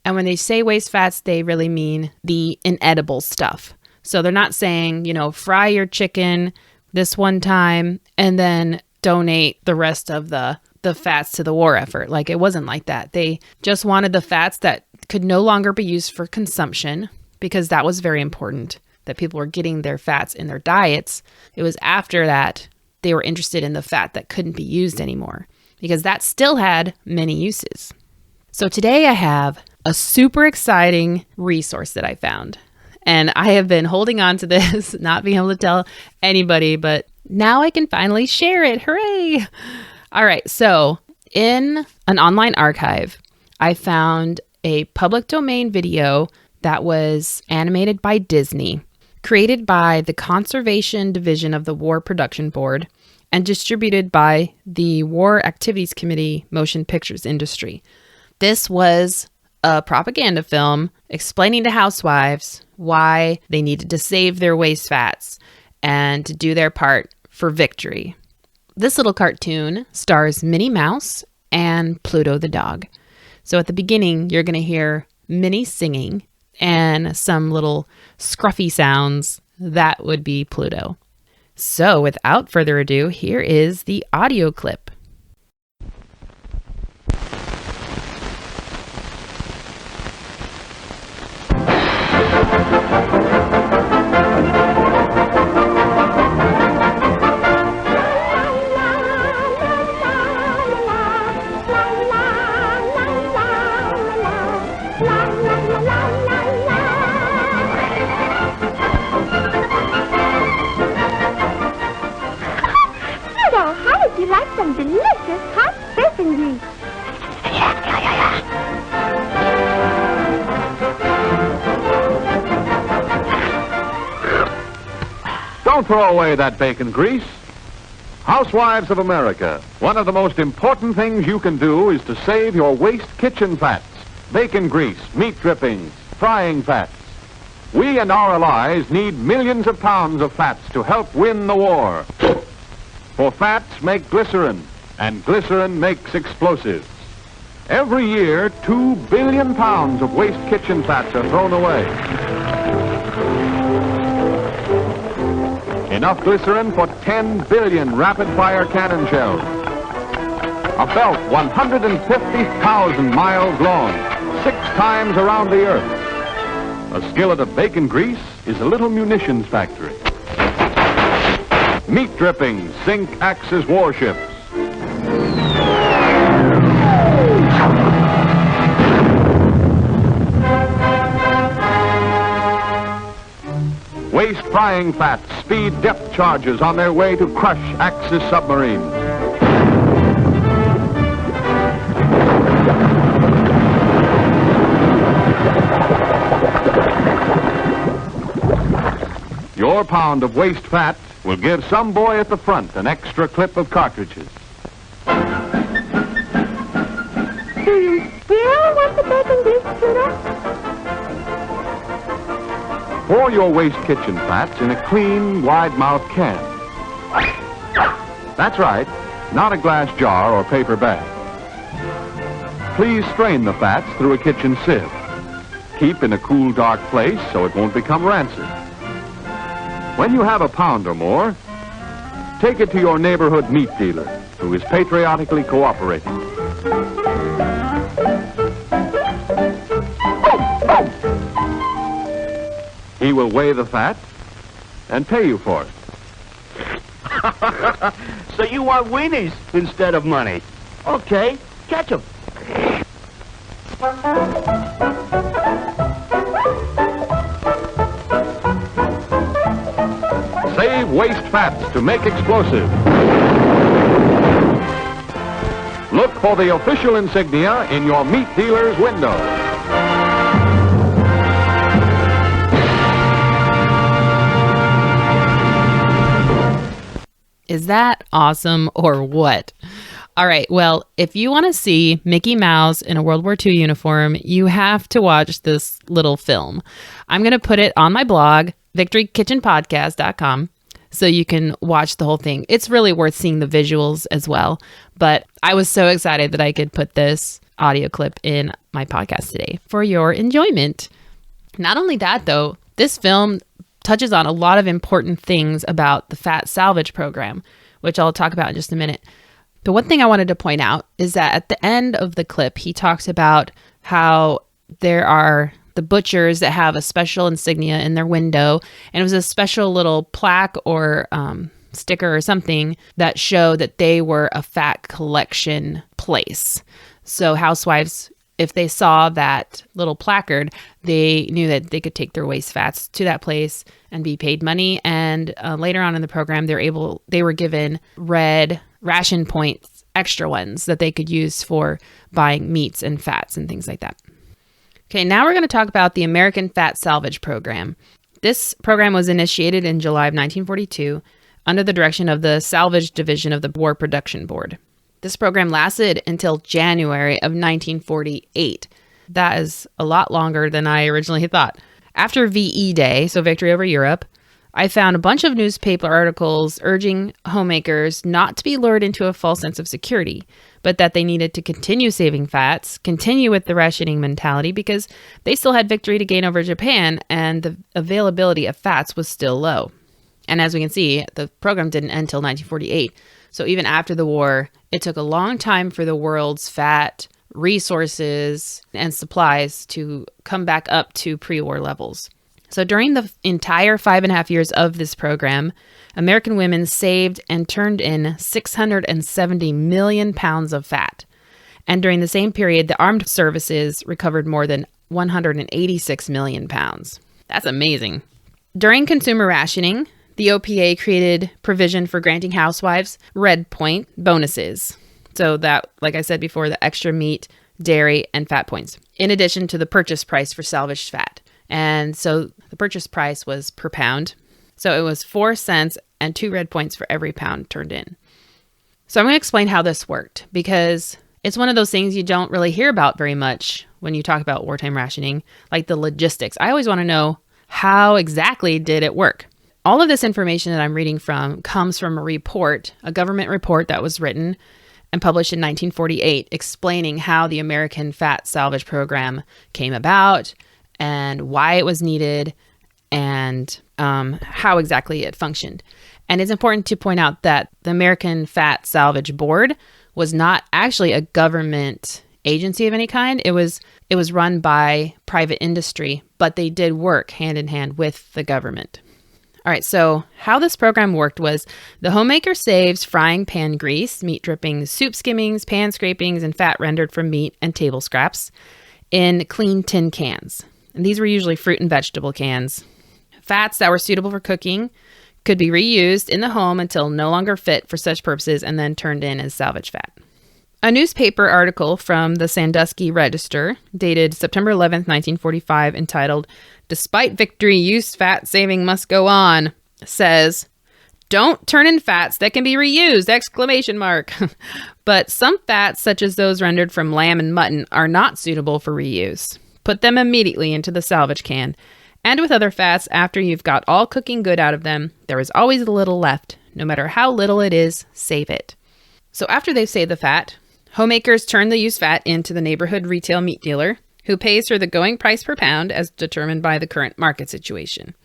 And when they say waste fats, they really mean the inedible stuff. So they're not saying, fry your chicken this one time and then donate the rest of the fats to the war effort. Like, it wasn't like that. They just wanted the fats that could no longer be used for consumption, because that was very important, that people were getting their fats in their diets. It was after that they were interested in the fat that couldn't be used anymore, because that still had many uses. So today I have a super exciting resource that I found. And I have been holding on to this, not being able to tell anybody, but now I can finally share it. Hooray! All right, so in an online archive, I found a public domain video that was animated by Disney, created by the Conservation Division of the War Production Board, and distributed by the War Activities Committee Motion Pictures Industry. This was a propaganda film explaining to housewives why they needed to save their waste fats and to do their part for victory. This little cartoon stars Minnie Mouse and Pluto the dog. So at the beginning, you're going to hear Minnie singing and some little scruffy sounds. That would be Pluto. So without further ado, here is the audio clip. Some delicious hot bacon grease. Don't throw away that bacon grease. Housewives of America, one of the most important things you can do is to save your waste kitchen fats, bacon grease, meat drippings, frying fats. We and our allies need millions of pounds of fats to help win the war. For fats make glycerin, and glycerin makes explosives. Every year, 2 billion pounds of waste kitchen fats are thrown away. Enough glycerin for 10 billion rapid-fire cannon shells. A belt 150,000 miles long, 6 times around the Earth. A skillet of bacon grease is a little munitions factory. Meat drippings sink Axis warships. Waste frying fats speed depth charges on their way to crush Axis submarines. Your pound of waste fat will give some boy at the front an extra clip of cartridges. Do you still want the bacon grease, Pluto? Pour your waste kitchen fats in a clean, wide-mouthed can. That's right, not a glass jar or paper bag. Please strain the fats through a kitchen sieve. Keep in a cool, dark place so it won't become rancid. When you have a pound or more, take it to your neighborhood meat dealer, who is patriotically cooperating. He will weigh the fat and pay you for it. So you want weenies instead of money? Okay, catch 'em. Save waste fats to make explosives. for the official insignia in your meat dealer's window. Is that awesome or what? All right, well, if you want to see Mickey Mouse in a World War II uniform, you have to watch this little film. I'm going to put it on my blog, victorykitchenpodcast.com, so you can watch the whole thing. It's really worth seeing the visuals as well, but I was so excited that I could put this audio clip in my podcast today for your enjoyment. Not only that, though, this film touches on a lot of important things about the fat salvage program, which I'll talk about in just a minute. But one thing I wanted to point out is that at the end of the clip, he talks about how there are the butchers that have a special insignia in their window, and it was a special little plaque or sticker or something that showed that they were a fat collection place. So housewives, if they saw that little placard, they knew that they could take their waste fats to that place and be paid money. And later on in the program, they were given red ration points, extra ones that they could use for buying meats and fats and things like that. Okay, now we're going to talk about the American Fat Salvage Program. This program was initiated in July of 1942 under the direction of the Salvage Division of the War Production Board. This program lasted until January of 1948. That is a lot longer than I originally thought. After VE Day, so Victory Over Europe, I found a bunch of newspaper articles urging homemakers not to be lured into a false sense of security, but that they needed to continue saving fats, continue with the rationing mentality because they still had victory to gain over Japan and the availability of fats was still low. And as we can see, the program didn't end until 1948. So even after the war, it took a long time for the world's fat resources and supplies to come back up to pre-war levels. So during the entire 5.5 years of this program, American women saved and turned in 670 million pounds of fat. And during the same period, the armed services recovered more than 186 million pounds. That's amazing. During consumer rationing, the OPA created provision for granting housewives red point bonuses. So that, like I said before, the extra meat, dairy, and fat points, in addition to the purchase price for salvaged fat. And so the purchase price was per pound. So it was 4 cents and 2 red points for every pound turned in. So I'm going to explain how this worked because it's one of those things you don't really hear about very much when you talk about wartime rationing, like the logistics. I always want to know how exactly did it work? All of this information that I'm reading from comes from a government report that was written and published in 1948 explaining how the American Fat Salvage Program came about and why it was needed and how exactly it functioned. And it's important to point out that the American Fat Salvage Board was not actually a government agency of any kind. It was run by private industry, but they did work hand in hand with the government. All right, so how this program worked was the homemaker saves frying pan grease, meat drippings, soup skimmings, pan scrapings, and fat rendered from meat and table scraps in clean tin cans. And these were usually fruit and vegetable cans. Fats that were suitable for cooking could be reused in the home until no longer fit for such purposes and then turned in as salvage fat. A newspaper article from the Sandusky Register, dated September 11th, 1945, entitled, "Despite Victory, Used Fat Saving Must Go On," says, "Don't turn in fats that can be reused!" But some fats, such as those rendered from lamb and mutton, are not suitable for reuse. Put them immediately into the salvage can. And with other fats, after you've got all cooking good out of them, there is always a little left. No matter how little it is, save it. So after they've saved the fat, homemakers turn the used fat into the neighborhood retail meat dealer, who pays her the going price per pound as determined by the current market situation.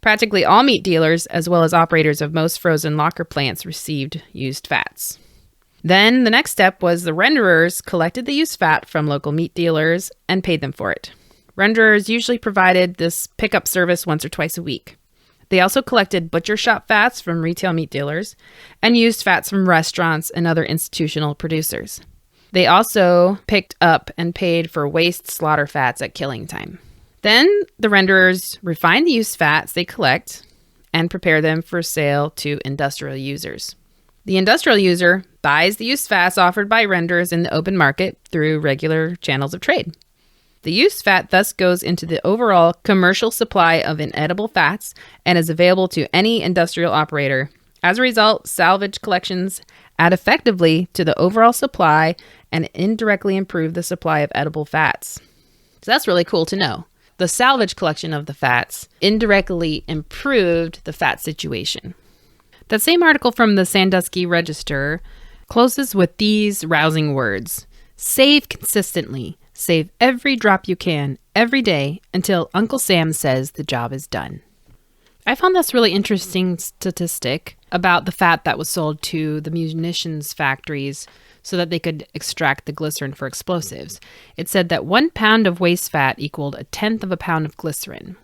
Practically all meat dealers, as well as operators of most frozen locker plants, received used fats. Then the next step was the renderers collected the used fat from local meat dealers and paid them for it. Renderers usually provided this pickup service once or twice a week. They also collected butcher shop fats from retail meat dealers and used fats from restaurants and other institutional producers. They also picked up and paid for waste slaughter fats at killing time. Then the renderers refine the used fats they collect and prepare them for sale to industrial users. The industrial user buys the used fats offered by renders in the open market through regular channels of trade. The used fat thus goes into the overall commercial supply of inedible fats and is available to any industrial operator. As a result, salvage collections add effectively to the overall supply and indirectly improve the supply of edible fats. So that's really cool to know. The salvage collection of the fats indirectly improved the fat situation. That same article from the Sandusky Register closes with these rousing words. Save consistently. Save every drop you can, every day, until Uncle Sam says the job is done. I found this really interesting statistic about the fat that was sold to the munitions factories so that they could extract the glycerin for explosives. It said that 1 pound of waste fat equaled 1/10 of a pound of glycerin.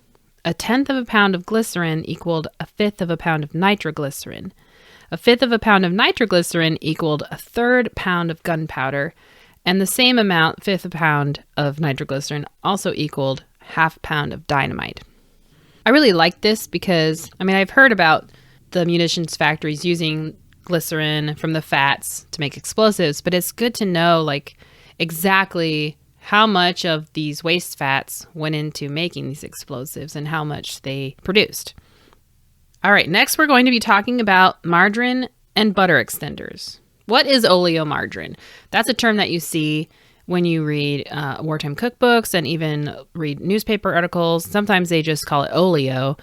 1/10 of a pound of glycerin equaled 1/5 of a pound of nitroglycerin. 1/5 of a pound of nitroglycerin equaled 1/3 pound of gunpowder, and the same amount, 1/5 a pound of nitroglycerin, also equaled 1/2 pound of dynamite. I really like this because, I've heard about the munitions factories using glycerin from the fats to make explosives, but it's good to know, exactly how much of these waste fats went into making these explosives and how much they produced. All right, next we're going to be talking about margarine and butter extenders. What is oleomargarine? That's a term that you see when you read wartime cookbooks and even read newspaper articles. Sometimes they just call it oleo.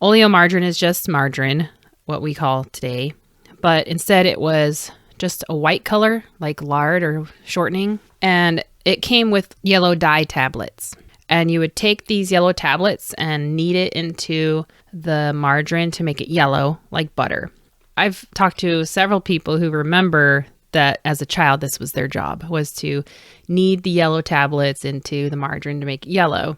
Oleomargarine is just margarine, what we call today. But instead it was just a white color, like lard or shortening. And it came with yellow dye tablets. And you would take these yellow tablets and knead it into the margarine to make it yellow, like butter. I've talked to several people who remember that as a child, this was their job, was to knead the yellow tablets into the margarine to make it yellow.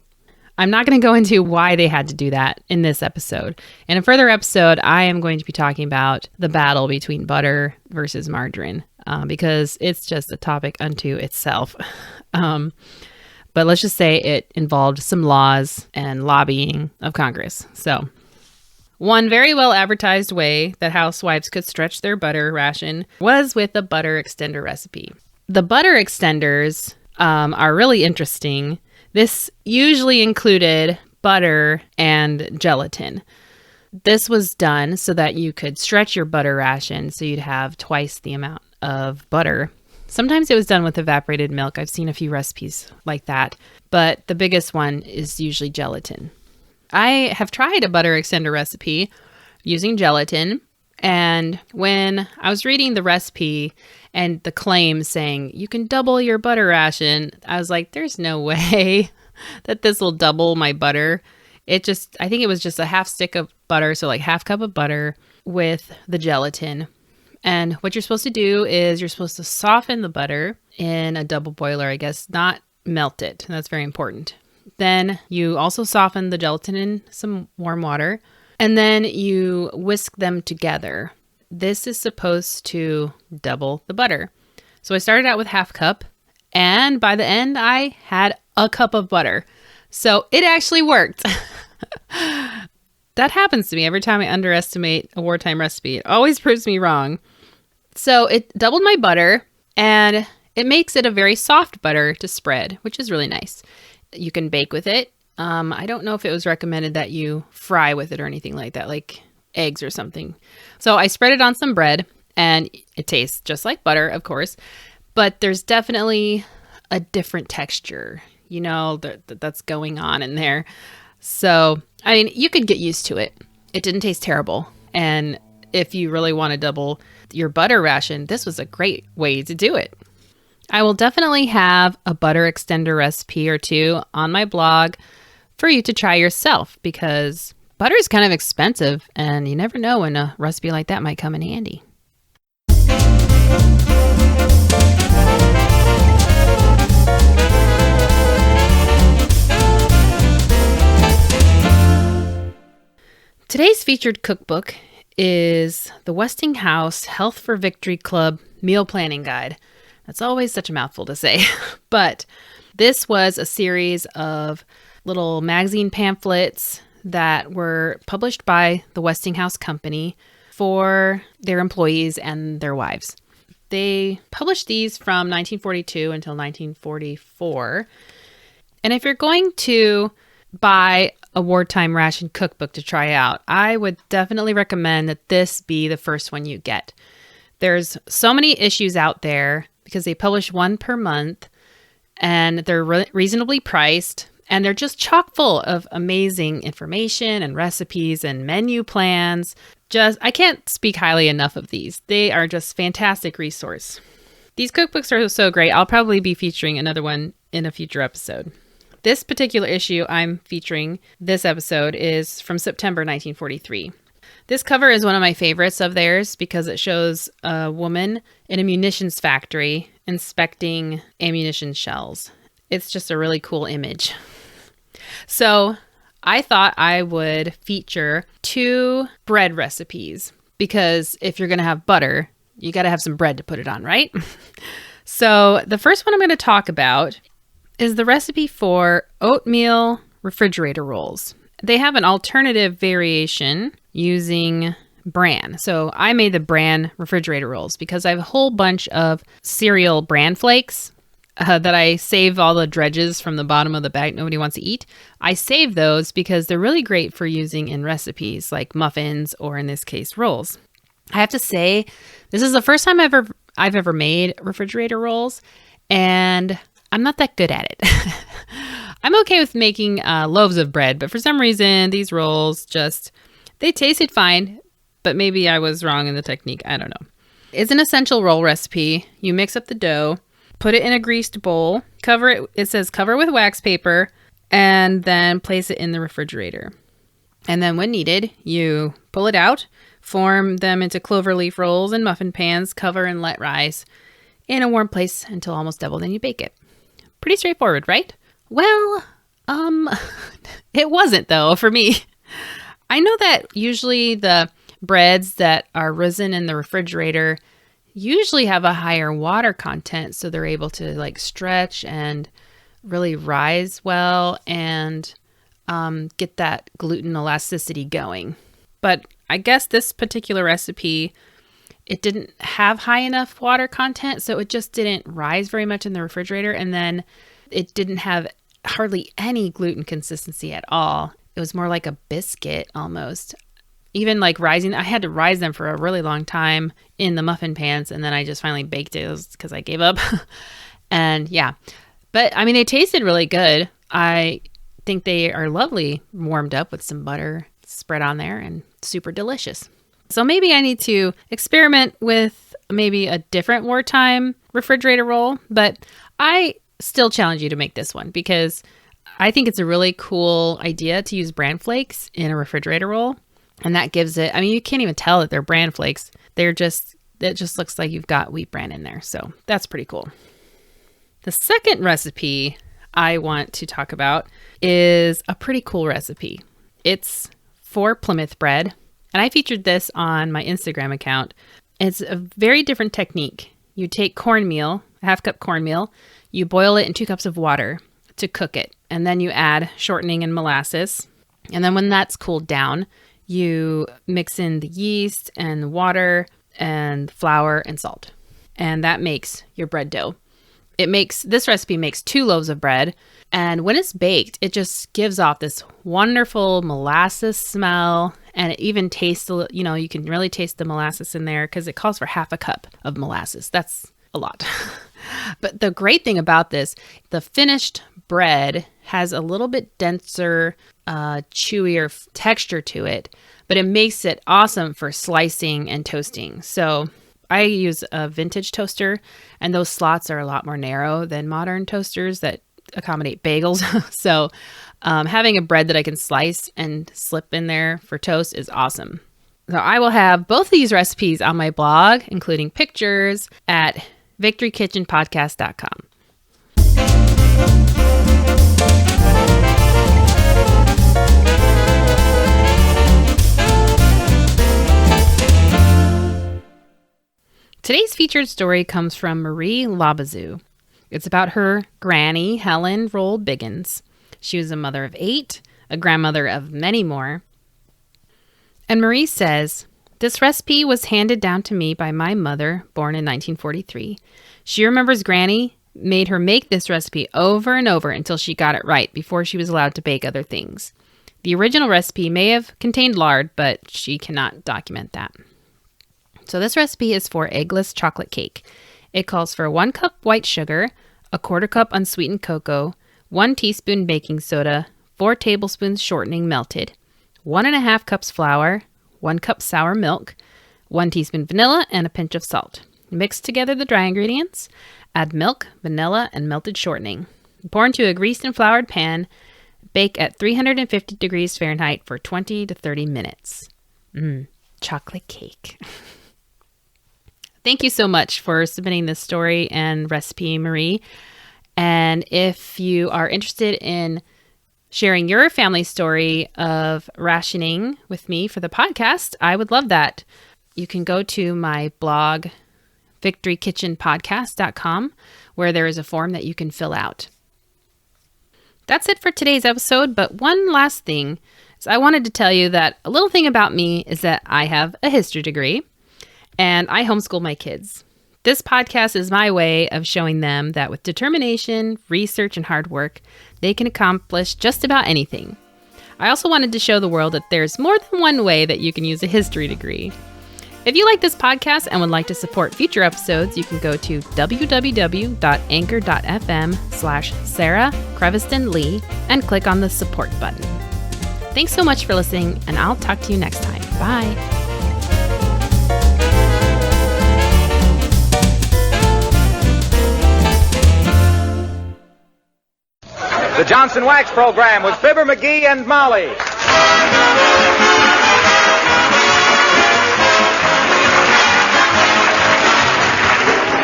I'm not going to go into why they had to do that in this episode. In a further episode, I am going to be talking about the battle between butter versus margarine because it's just a topic unto itself. But let's just say it involved some laws and lobbying of Congress. So one very well advertised way that housewives could stretch their butter ration was with a butter extender recipe. The butter extenders are really interesting. This usually included butter and gelatin. This was done so that you could stretch your butter ration so you'd have twice the amount of butter. Sometimes it was done with evaporated milk. I've seen a few recipes like that, but the biggest one is usually gelatin. I have tried a butter extender recipe using gelatin, and when I was reading the recipe and the claim saying you can double your butter ration, I was like, there's no way that this will double my butter. I think it was just a half stick of butter, so like half cup of butter with the gelatin. And what you're supposed to do is you're supposed to soften the butter in a double boiler, I guess, not melt it. That's very important. Then you also soften the gelatin in some warm water, and then you whisk them together. This is supposed to double the butter. So I started out with half cup, and by the end, I had a cup of butter. So it actually worked. That happens to me every time I underestimate a wartime recipe. It always proves me wrong. So it doubled my butter, and it makes it a very soft butter to spread, which is really nice. You can bake with it. I don't know if it was recommended that you fry with it or anything like that, like eggs or something. So I spread it on some bread, and it tastes just like butter, of course, but there's definitely a different texture, that's going on in there. So, you could get used to it. It didn't taste terrible. And if you really want to double your butter ration, this was a great way to do it. I will definitely have a butter extender recipe or two on my blog for you to try yourself because butter is kind of expensive and you never know when a recipe like that might come in handy. Today's featured cookbook is the Westinghouse Health for Victory Club Meal Planning Guide. That's always such a mouthful to say, but this was a series of little magazine pamphlets that were published by the Westinghouse Company for their employees and their wives. They published these from 1942 until 1944. And if you're going to buy a wartime ration cookbook to try out, I would definitely recommend that this be the first one you get. There's so many issues out there because they publish one per month, and they're reasonably priced, and they're just chock full of amazing information and recipes and menu plans. I can't speak highly enough of these. They are just fantastic resource. These cookbooks are so great. I'll probably be featuring another one in a future episode. This particular issue I'm featuring this episode is from September 1943. This cover is one of my favorites of theirs because it shows a woman in a munitions factory inspecting ammunition shells. It's just a really cool image. So I thought I would feature 2 bread recipes because if you're going to have butter, you got to have some bread to put it on, right? So the first one I'm going to talk about is the recipe for oatmeal refrigerator rolls. They have an alternative variation using bran. So I made the bran refrigerator rolls because I have a whole bunch of cereal bran flakes that I save all the dredges from the bottom of the bag nobody wants to eat. I save those because they're really great for using in recipes like muffins or in this case rolls. I have to say, this is the first time I've ever made refrigerator rolls, and I'm not that good at it. I'm okay with making loaves of bread, but for some reason, these rolls they tasted fine, but maybe I was wrong in the technique. I don't know. It's an essential roll recipe. You mix up the dough, put it in a greased bowl, cover it. It says cover with wax paper, and then place it in the refrigerator. And then when needed, you pull it out, form them into cloverleaf rolls and muffin pans, cover and let rise in a warm place until almost double, then you bake it. Pretty straightforward, right? Well, it wasn't though for me. I know that usually the breads that are risen in the refrigerator usually have a higher water content, so they're able to like stretch and really rise well and get that gluten elasticity going. But I guess this particular recipe, it didn't have high enough water content, so it just didn't rise very much in the refrigerator, and then it didn't have hardly any gluten consistency at all. It was more like a biscuit almost. Even like rising, I had to rise them for a really long time in the muffin pans, and then I just finally baked it because I gave up. And yeah, but I mean, they tasted really good. I think they are lovely warmed up with some butter spread on there and super delicious. So maybe I need to experiment with maybe a different wartime refrigerator roll, but I still challenge you to make this one because I think it's a really cool idea to use bran flakes in a refrigerator roll. And that gives it, I mean, you can't even tell that they're bran flakes. It just looks like you've got wheat bran in there. So that's pretty cool. The second recipe I want to talk about is a pretty cool recipe. It's for Plymouth bread. And I featured this on my Instagram account. It's a very different technique. You take cornmeal, a half cup cornmeal, you boil it in 2 cups of water to cook it. And then you add shortening and molasses. And then when that's cooled down, you mix in the yeast and the water and flour and salt. And that makes your bread dough. This recipe makes 2 loaves of bread. And when it's baked, it just gives off this wonderful molasses smell. And it even tastes, you can really taste the molasses in there because it calls for half a cup of molasses. That's a lot. But the great thing about this, the finished bread has a little bit denser, chewier texture to it, but it makes it awesome for slicing and toasting. So I use a vintage toaster, and those slots are a lot more narrow than modern toasters that accommodate bagels. So having a bread that I can slice and slip in there for toast is awesome. So I will have both these recipes on my blog, including pictures at victorykitchenpodcast.com. Today's featured story comes from Marie Labazou. It's about her granny, Helen Roll Biggins. She was a mother of 8, a grandmother of many more. And Marie says, This recipe was handed down to me by my mother, born in 1943. She remembers Granny made her make this recipe over and over until she got it right before she was allowed to bake other things. The original recipe may have contained lard, but she cannot document that. So this recipe is for eggless chocolate cake. It calls for 1 cup white sugar, a 1/4 cup unsweetened cocoa, 1 teaspoon baking soda, 4 tablespoons shortening melted, 1.5 cups flour, 1 cup sour milk, 1 teaspoon vanilla, and a pinch of salt. Mix together the dry ingredients, add milk, vanilla, and melted shortening. Pour into a greased and floured pan. Bake at 350 degrees Fahrenheit for 20 to 30 minutes. Chocolate cake. Thank you so much for submitting this story and recipe, Marie. And if you are interested in sharing your family story of rationing with me for the podcast, I would love that. You can go to my blog, victorykitchenpodcast.com, where there is a form that you can fill out. That's it for today's episode, but one last thing is I wanted to tell you that a little thing about me is that I have a history degree and I homeschool my kids. This podcast is my way of showing them that with determination, research, and hard work, they can accomplish just about anything. I also wanted to show the world that there's more than one way that you can use a history degree. If you like this podcast and would like to support future episodes, you can go to www.anchor.fm/Sarah Creviston Lee and click on the support button. Thanks so much for listening, and I'll talk to you next time. Bye. The Johnson Wax Program with Fibber, McGee, and Molly.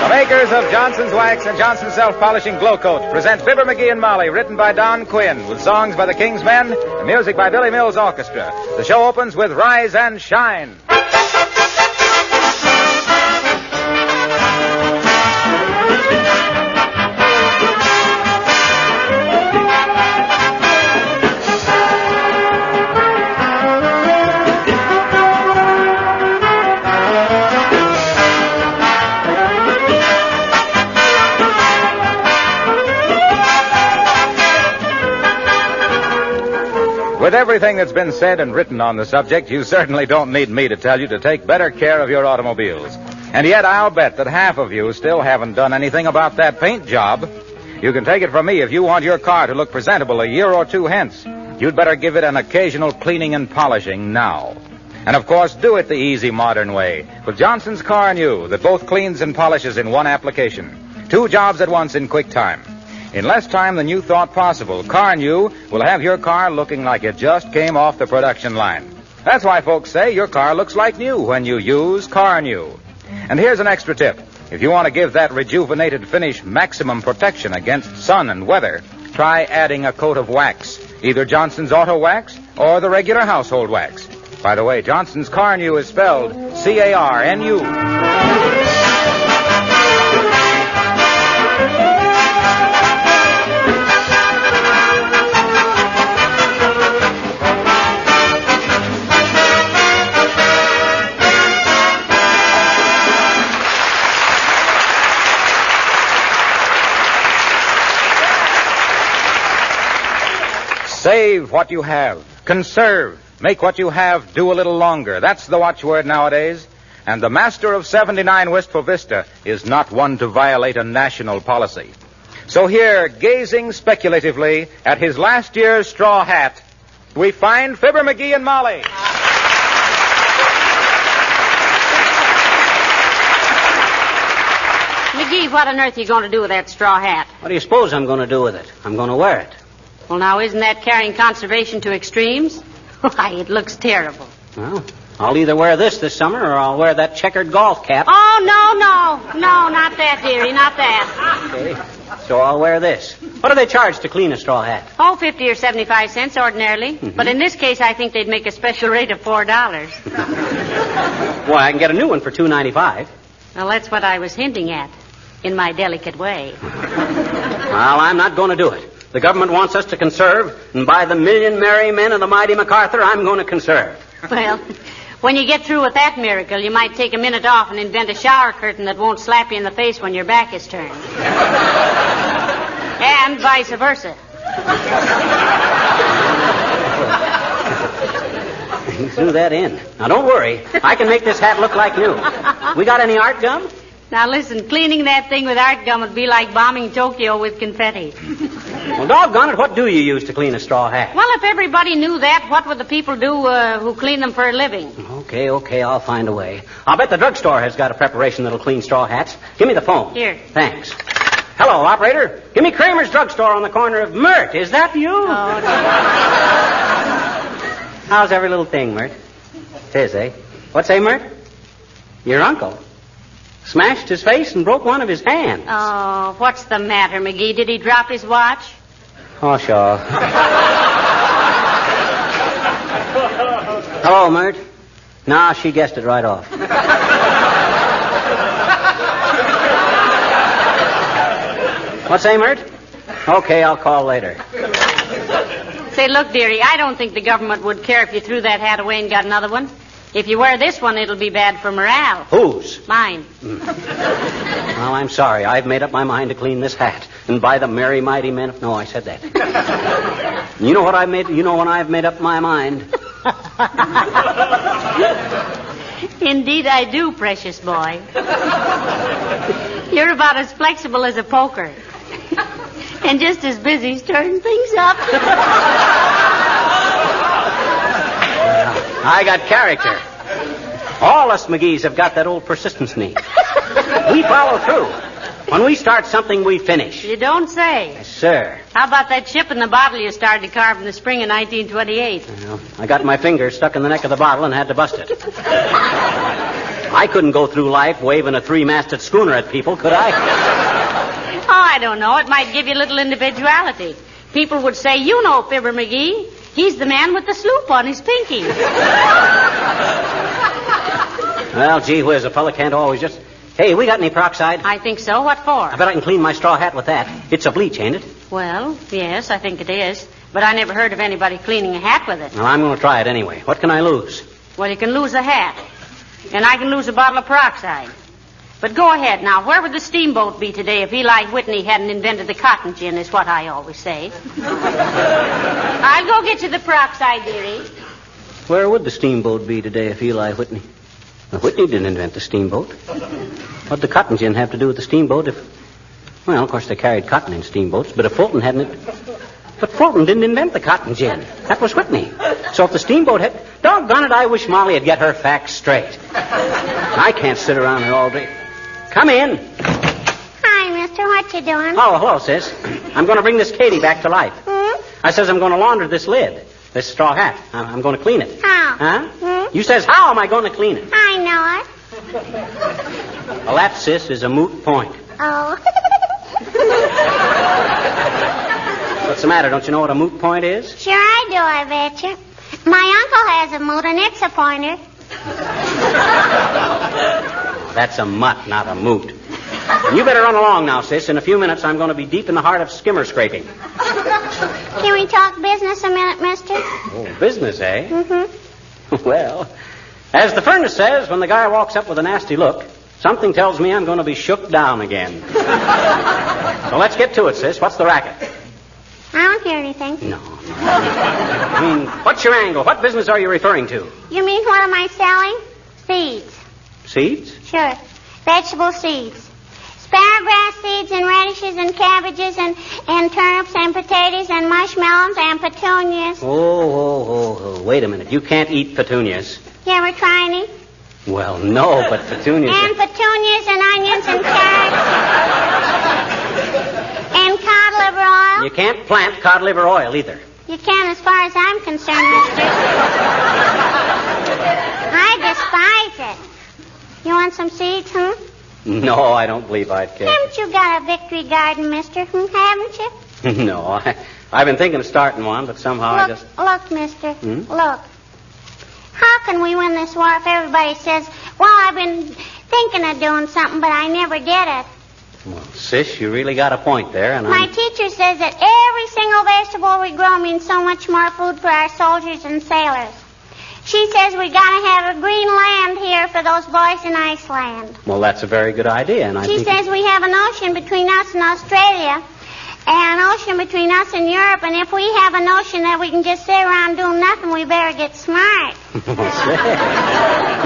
The makers of Johnson's Wax and Johnson's Self-Polishing Glow Coat present Fibber, McGee, and Molly, written by Don Quinn, with songs by the King's Men and music by Billy Mills Orchestra. The show opens with Rise and Shine. With everything that's been said and written on the subject, you certainly don't need me to tell you to take better care of your automobiles. And yet I'll bet that half of you still haven't done anything about that paint job. You can take it from me, if you want your car to look presentable a year or two hence, you'd better give it an occasional cleaning and polishing now. And of course, do it the easy modern way with Johnson's Car New, that both cleans and polishes in one application. 2 jobs at once in quick time. In less time than you thought possible, Car New will have your car looking like it just came off the production line. That's why folks say your car looks like new when you use Car New. And here's an extra tip. If you want to give that rejuvenated finish maximum protection against sun and weather, try adding a coat of wax, either Johnson's Auto Wax or the regular household wax. By the way, Johnson's Car New is spelled C-A-R-N-U. Save what you have. Conserve. Make what you have do a little longer. That's the watchword nowadays. And the master of 79 Wistful Vista is not one to violate a national policy. So here, gazing speculatively at his last year's straw hat, we find Fibber, McGee, and Molly. McGee, what on earth are you going to do with that straw hat? What do you suppose I'm going to do with it? I'm going to wear it. Well, now, isn't that carrying conservation to extremes? Why, it looks terrible. Well, I'll either wear this summer or I'll wear that checkered golf cap. Oh, no, not that, dearie, not that. Okay, so I'll wear this. What do they charge to clean a straw hat? Oh, 50 or 75 cents ordinarily. Mm-hmm. But in this case, I think they'd make a special rate of $4. Why, I can get a new one for $2.95. Well, that's what I was hinting at, in my delicate way. Well, I'm not going to do it. The government wants us to conserve, and by the million merry men of the mighty MacArthur, I'm going to conserve. Well, When you get through with that miracle, you might take a minute off and invent a shower curtain that won't slap you in the face when your back is turned. And vice versa. You threw that in. Now, don't worry. I can make this hat look like new. We got any art gum? Now, listen, cleaning that thing with art gum would be like bombing Tokyo with confetti. Well, doggone it, what do you use to clean a straw hat? Well, if everybody knew that, what would the people do who clean them for a living? Okay, I'll find a way. I'll bet the drugstore has got a preparation that'll clean straw hats. Give me the phone. Here. Thanks. Hello, operator. Give me Kramer's drugstore on the corner of Mert. Is that you? Oh, How's every little thing, Mert? It is, eh? What say, Mert? Your uncle smashed his face and broke one of his hands. Oh, what's the matter, McGee? Did he drop his watch? Oh, sure. Hello, Mert. Nah, she guessed it right off. What say, Mert? Okay, I'll call later. Say, look, dearie, I don't think the government would care if you threw that hat away and got another one. If you wear this one, it'll be bad for morale. Whose? Mine. Well, I'm sorry. I've made up my mind to clean this hat. And by the merry mighty men... No, I said that. You know what I've made... You know when I've made up my mind. Indeed I do, precious boy. You're about as flexible as a poker. And just as busy stirring things up. I got character. All us McGees have got that old persistence need. We follow through. When we start something, we finish. You don't say. Yes, sir. How about that ship in the bottle you started to carve in the spring of 1928? Well, I got my finger stuck in the neck of the bottle and had to bust it. I couldn't go through life waving a three-masted schooner at people, could I? Oh, I don't know. It might give you a little individuality. People would say, you know Fibber McGee. He's the man with the sloop on his pinky. Well, gee whiz, a fella can't always just... Hey, we got any peroxide? I think so. What for? I bet I can clean my straw hat with that. It's a bleach, ain't it? Well, yes, I think it is. But I never heard of anybody cleaning a hat with it. Well, I'm going to try it anyway. What can I lose? Well, you can lose a hat. And I can lose a bottle of peroxide. But go ahead now. Where would the steamboat be today if Eli Whitney hadn't invented the cotton gin, is what I always say. I'll go get you the peroxide, dearie. Where would the steamboat be today if Eli Whitney... Well, Whitney didn't invent the steamboat. What'd the cotton gin have to do with the steamboat if... Well, of course, they carried cotton in steamboats, but if Fulton hadn't... But Fulton didn't invent the cotton gin. That was Whitney. So if the steamboat had... Doggone it, I wish Molly'd get her facts straight. I can't sit around here all day. Come in. Hi, mister. What you doing? Oh, hello, sis. I'm going to bring this Katie back to life. I says I'm going to launder this lid, this straw hat. I'm going to clean it. How? Huh? You says, how am I going to clean it? I know it. Well, that, sis, is a moot point. Oh. What's the matter? Don't you know what a moot point is? Sure I do, I bet you. My uncle has a moot, and it's a pointer. That's a mutt, not a moot. You better run along now, sis. In a few minutes, I'm going to be deep in the heart of skimmer scraping. Can we talk business a minute, mister? Oh, business, eh? Mm-hmm. Well, as the furnace says, when the guy walks up with a nasty look, something tells me I'm going to be shook down again. So let's get to it, sis. What's the racket? I don't hear anything. No. I mean, what's your angle? What business are you referring to? You mean what am I selling? Seeds. Seeds? Sure. Vegetable seeds. Sparrowgrass seeds and radishes and cabbages and turnips and potatoes and marshmallows and petunias. Oh, wait a minute. You can't eat petunias. You ever try any? Well, no, but petunias... And petunias and onions and carrots. And cod liver oil. You can't plant cod liver oil either. You can as far as I'm concerned, mister. I despise it. You want some seeds, No, I don't believe I'd care. Haven't you got a victory garden, mister? Haven't you? No, I've been thinking of starting one, but somehow Look, mister. Look. How can we win this war if everybody says, well, I've been thinking of doing something, but I never did it? Well, sis, you really got a point there, and My teacher says that every single vegetable we grow means so much more food for our soldiers and sailors. She says we gotta have a green land here for those boys in Iceland. Well, that's a very good idea, and She says we have an ocean between us and Australia, and an ocean between us and Europe, and if we have a notion that we can just sit around doing nothing, we better get smart.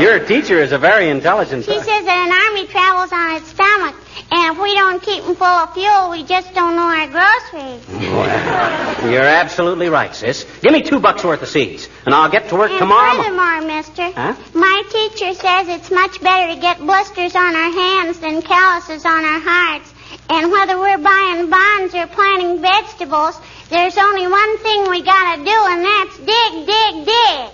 Your teacher is a very intelligent She says that an army travels on its stomach, and if we don't keep them full of fuel, we just don't know our groceries. Well, you're absolutely right, sis. Give me $2 worth of seeds, and I'll get to work tomorrow. Furthermore, mister, Huh? my teacher says it's much better to get blisters on our hands than calluses on our hearts. And whether we're buying bonds or planting vegetables, there's only one thing we gotta do, and that's dig, dig, dig.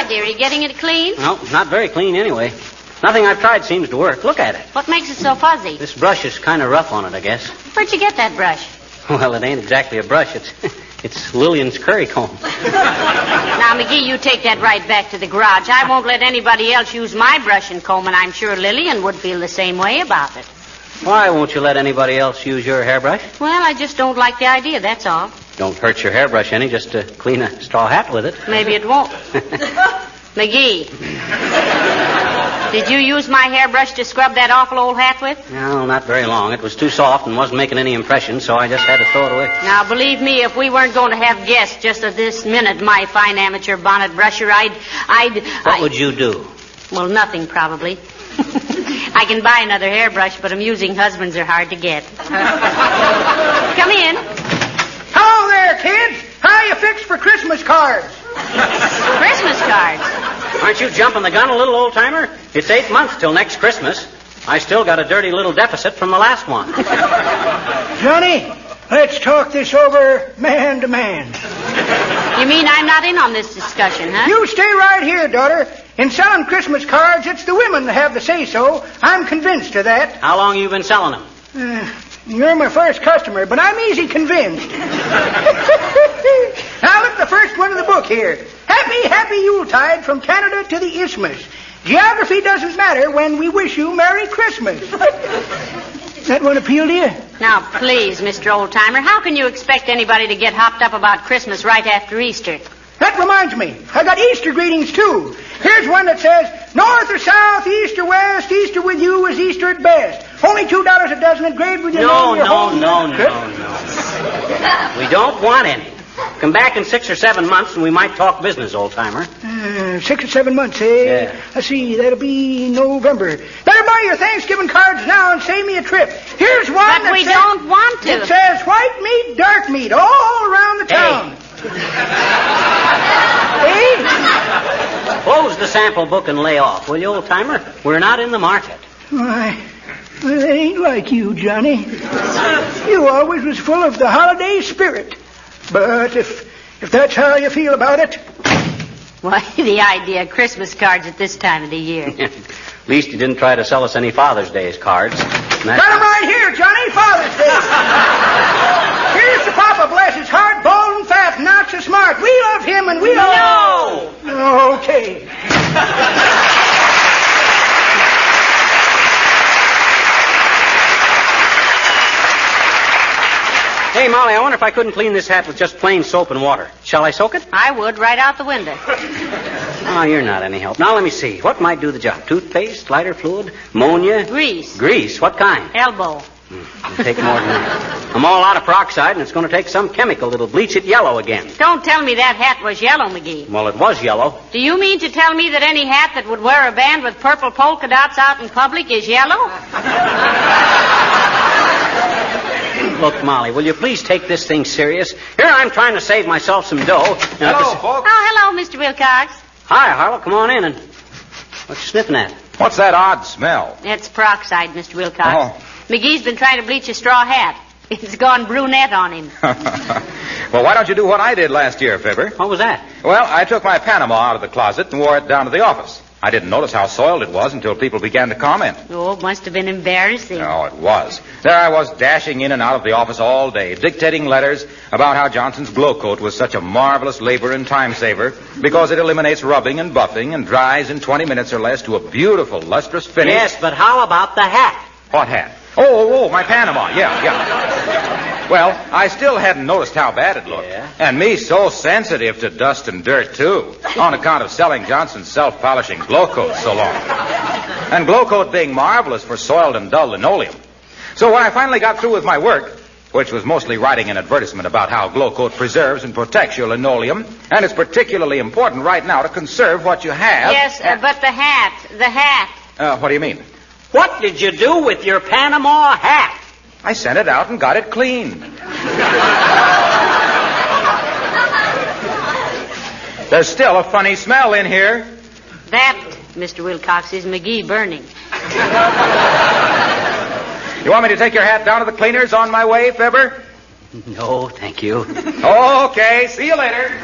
Dearie, getting it clean? No, not very clean anyway. Nothing I've tried seems to work. Look at it. What makes it so fuzzy? This brush is kind of rough on it, I guess. Where'd you get that brush? Well, it ain't exactly a brush. It's Lillian's curry comb. Now, McGee, you take that right back to the garage. I won't let anybody else use my brush and comb, and I'm sure Lillian would feel the same way about it. Why won't you let anybody else use your hairbrush? Well, I just don't like the idea, that's all. Don't hurt your hairbrush any, just to clean a straw hat with it. Maybe it won't. McGee, did you use my hairbrush to scrub that awful old hat with? No, not very long. It was too soft and wasn't making any impression, so I just had to throw it away. Now, believe me, if we weren't going to have guests just at this minute, my fine amateur bonnet brusher, What would you do? Well, nothing, probably. I can buy another hairbrush, but amusing husbands are hard to get. Come in. Hello there, kids. How you fixed for Christmas cards? Christmas cards? Aren't you jumping the gun a little, old-timer? It's 8 months till next Christmas. I still got a dirty little deficit from the last one. Johnny, let's talk this over man to man. You mean I'm not in on this discussion, huh? You stay right here, daughter. In selling Christmas cards, it's the women that have the say-so. I'm convinced of that. How long you been selling them? You're my first customer, but I'm easy convinced. Now look, the first one of the book here. Happy, happy Yuletide from Canada to the Isthmus. Geography doesn't matter when we wish you Merry Christmas. That one appeal to you? Now, please, Mr. Oldtimer, how can you expect anybody to get hopped up about Christmas right after Easter? That reminds me. I got Easter greetings, too. Here's one that says, North or south, east or west, Easter with you is Easter at best. Only $2 a dozen engraved with your name. No. We don't want any. Come back in 6 or 7 months and we might talk business, old-timer. 6 or 7 months, eh? Yeah. Let's see, that'll be November. Better buy your Thanksgiving cards now and save me a trip. Here's one But we don't want to. It says white meat, dark meat, all around the town. Hey? Close the sample book and lay off, will you, old-timer? We're not in the market. Why, well, that ain't like you, Johnny. You always was full of the holiday spirit. But if that's how you feel about it... Why, the idea of Christmas cards at this time of the year. At least he didn't try to sell us any Father's Day's cards. Got 'em right here, Johnny, Father's Day. Here's to Papa, bless his heart, bald and fat, not so smart. We love him and we all... No! Okay. Hey, Molly, I wonder if I couldn't clean this hat with just plain soap and water. Shall I soak it? I would, right out the window. Oh, you're not any help. Now, let me see. What might do the job? Toothpaste, lighter fluid, ammonia? Grease. Grease? What kind? Elbow. It'll take more than that. I'm all out of peroxide, and it's going to take some chemical that'll bleach it yellow again. Don't tell me that hat was yellow, McGee. Well, it was yellow. Do you mean to tell me that any hat that would wear a band with purple polka dots out in public is yellow? Look, Molly, will you please take this thing serious? Here I'm trying to save myself some dough. Hello, folks. Oh, hello, Mr. Wilcox. Hi, Harlow. Come on in. And what you sniffing at? What's that odd smell? It's peroxide, Mr. Wilcox. Oh. McGee's been trying to bleach a straw hat. It's gone brunette on him. Well, why don't you do what I did last year, Fibber? What was that? Well, I took my Panama out of the closet and wore it down to the office. I didn't notice how soiled it was until people began to comment. Oh, it must have been embarrassing. No, it was. There I was dashing in and out of the office all day, dictating letters about how Johnson's Glow Coat was such a marvelous labor and time saver because it eliminates rubbing and buffing and dries in 20 minutes or less to a beautiful, lustrous finish. Yes, but how about the hat? What hat? Oh, my Panama. Yeah. Well, I still hadn't noticed how bad it looked. Yeah. And me so sensitive to dust and dirt, too, on account of selling Johnson's self-polishing Glow Coat so long. And Glow Coat being marvelous for soiled and dull linoleum. So when I finally got through with my work, which was mostly writing an advertisement about how Glow Coat preserves and protects your linoleum, and it's particularly important right now to conserve what you have... Yes, but the hat. What do you mean? What did you do with your Panama hat? I sent it out and got it cleaned. There's still a funny smell in here. That, Mr. Wilcox, is McGee burning. You want me to take your hat down to the cleaners on my way, Fibber? No, thank you. Okay, see you later.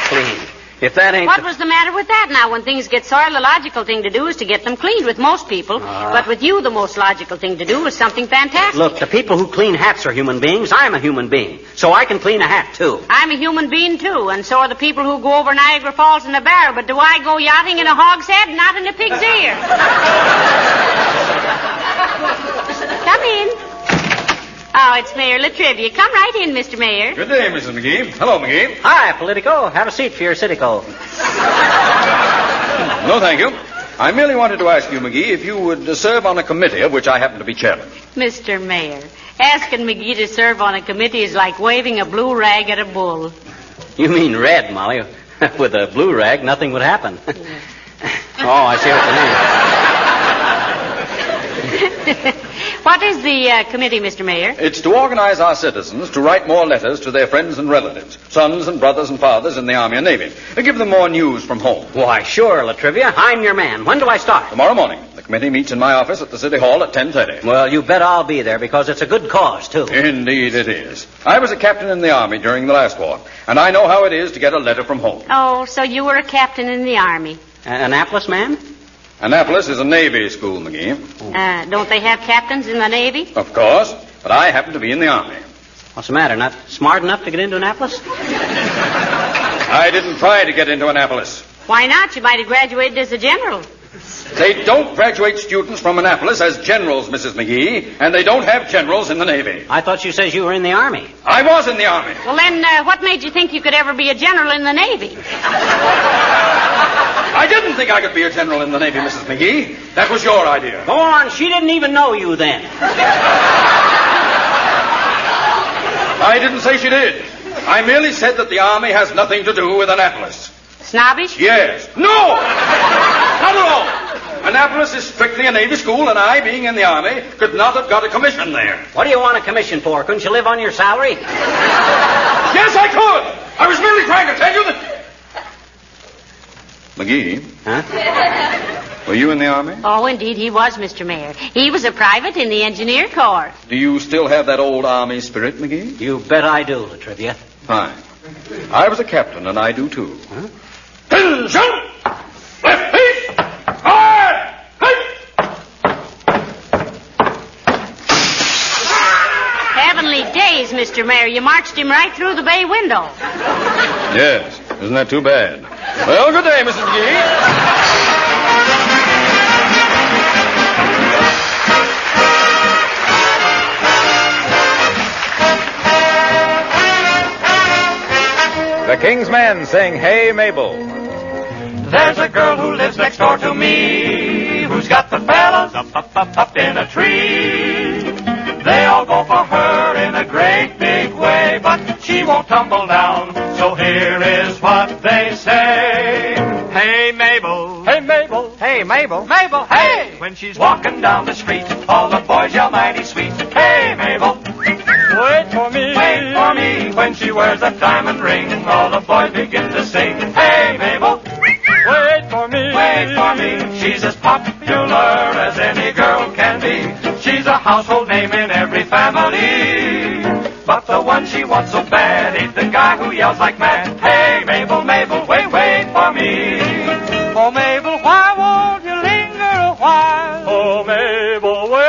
Clean. If that ain't... What was the matter with that now? When things get soiled, the logical thing to do is to get them cleaned with most people. But with you, the most logical thing to do is something fantastic. Look, the people who clean hats are human beings. I'm a human being. So I can clean a hat, too. I'm a human being, too. And so are the people who go over Niagara Falls in a barrel. But do I go yachting in a hogshead, not in a pig's ear? Come in. Oh, it's Mayor Latrivia. Come right in, Mr. Mayor. Good day, Mrs. McGee. Hello, McGee. Hi, Politico. Have a seat for your Citico. No, thank you. I merely wanted to ask you, McGee, if you would serve on a committee of which I happen to be chairman. Mr. Mayor, asking McGee to serve on a committee is like waving a blue rag at a bull. You mean red, Molly. With a blue rag, nothing would happen. Oh, I see what you mean. What is the committee, Mr. Mayor? It's to organize our citizens to write more letters to their friends and relatives, sons and brothers and fathers in the Army and Navy, and give them more news from home. Why, sure, Latrivia. I'm your man. When do I start? Tomorrow morning. The committee meets in my office at the City Hall at 10:30. Well, you bet I'll be there because it's a good cause, too. Indeed it is. I was a captain in the Army during the last war, and I know how it is to get a letter from home. Oh, so you were a captain in the Army. Annapolis man? Annapolis is a Navy school, McGee. Don't they have captains in the Navy? Of course, but I happen to be in the Army. What's the matter? Not smart enough to get into Annapolis? I didn't try to get into Annapolis. Why not? You might have graduated as a general. They don't graduate students from Annapolis as generals, Mrs. McGee, and they don't have generals in the Navy. I thought you said you were in the Army. I was in the Army. Well, then, what made you think you could ever be a general in the Navy? I didn't think I could be a general in the Navy, Mrs. McGee. That was your idea. Go on. She didn't even know you then. I didn't say she did. I merely said that the Army has nothing to do with Annapolis. Snobbish? Yes. No! Not at all. Annapolis is strictly a Navy school, and I, being in the Army, could not have got a commission there. What do you want a commission for? Couldn't you live on your salary? Yes, I could. I was merely trying to tell you that... McGee, Huh? were you in the Army? Oh, indeed, he was, Mr. Mayor. He was a private in the Engineer Corps. Do you still have that old Army spirit, McGee? You bet I do, Latrivia. Fine. I was a captain, and I do too. Huh? Heavenly days, Mr. Mayor. You marched him right through the bay window. Yes. Isn't that too bad? Well, good day, Mrs. McGee. The King's Men sing Hey Mabel. There's a girl who lives next door to me, who's got the fellas up in a tree. They all go for her in a great big way, but she won't tumble down, so here is what they say. Hey Mabel, hey Mabel, hey Mabel, Mabel, hey! When she's walking down the street, all the boys yell mighty sweet. Hey Mabel, wait for me, when she wears a diamond ring, all the boys begin to sing. Hey Mabel, wait for me, she's as popular as any girl can be. She's a household name in every family, but the one she wants so bad ain't the guy who yells like mad. Hey Mabel, Mabel, wait for me. Oh Mabel, why won't you linger a while? Oh Mabel, wait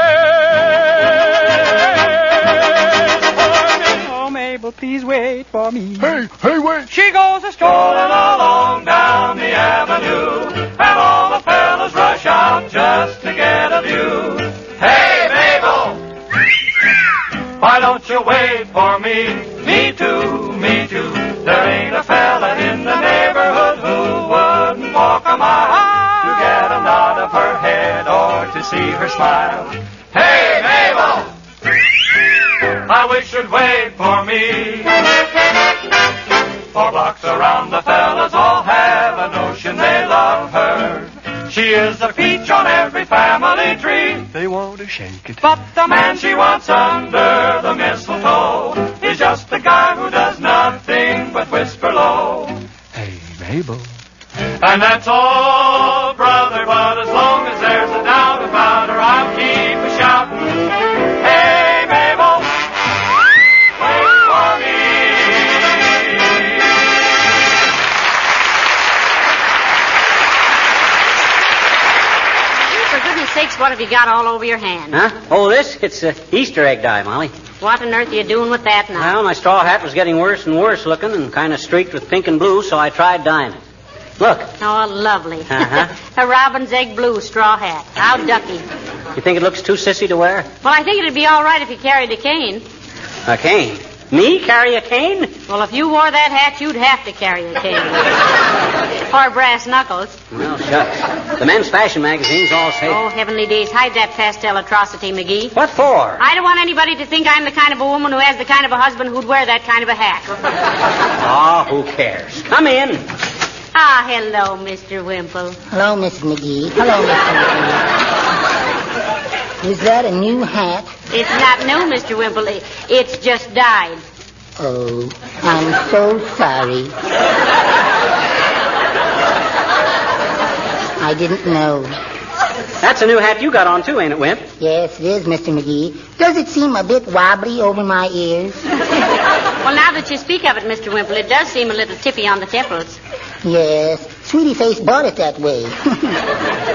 for me. Oh Mabel, please wait for me. Hey, wait. She goes a-strolling along down the avenue, and all the fellas rush out just to get a view. Hey Mabel, why don't you wait for me? Me too, me too. There ain't a fella in the neighborhood who wouldn't walk a mile to get a nod of her head or to see her smile. Hey Mabel, I wish you'd wait for me. 4 blocks around, the fellas all have a notion they love her. She is a peach on every family tree. They want to shake it. But the man she wants under the mistletoe is just the guy who does nothing but whisper low. Hey, Mabel. And that's all, brother, but as long as there's a doubt about her, I'll keep a-shouting. Hey, Mabel, wait for me. Sakes, what have you got all over your hand? Huh? Oh, this? It's Easter egg dye, Molly. What on earth are you doing with that now? Well, my straw hat was getting worse and worse looking and kind of streaked with pink and blue, so I tried dyeing it. Look. Oh, lovely. Uh-huh. A robin's egg blue straw hat. How ducky. You think it looks too sissy to wear? Well, I think it'd be all right if you carried a cane. A cane? Me carry a cane? Well, if you wore that hat, you'd have to carry a cane. Or brass knuckles. Well, shucks. The men's fashion magazines all say... Oh, heavenly days. Hide that pastel atrocity, McGee. What for? I don't want anybody to think I'm the kind of a woman who has the kind of a husband who'd wear that kind of a hat. Oh, who cares? Come in. Ah, hello, Mr. Wimple. Hello, Miss McGee. Hello, Mr. McGee. Is that a new hat? It's not new, Mr. Wimple. It's just dyed. Oh, I'm so sorry. I didn't know. That's a new hat you got on, too, ain't it, Wimp? Yes, it is, Mr. McGee. Does it seem a bit wobbly over my ears? Well, now that you speak of it, Mr. Wimple, it does seem a little tippy on the temples. Yes, Sweetie Face bought it that way.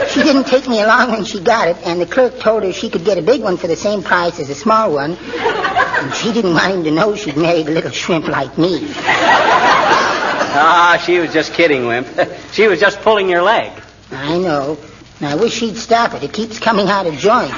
She didn't take me along when she got it, and the clerk told her she could get a big one for the same price as a small one. And she didn't want him to know she'd married a little shrimp like me. Ah, she was just kidding, Wimp. She was just pulling your leg. I know. And I wish she'd stop it. It keeps coming out of joint.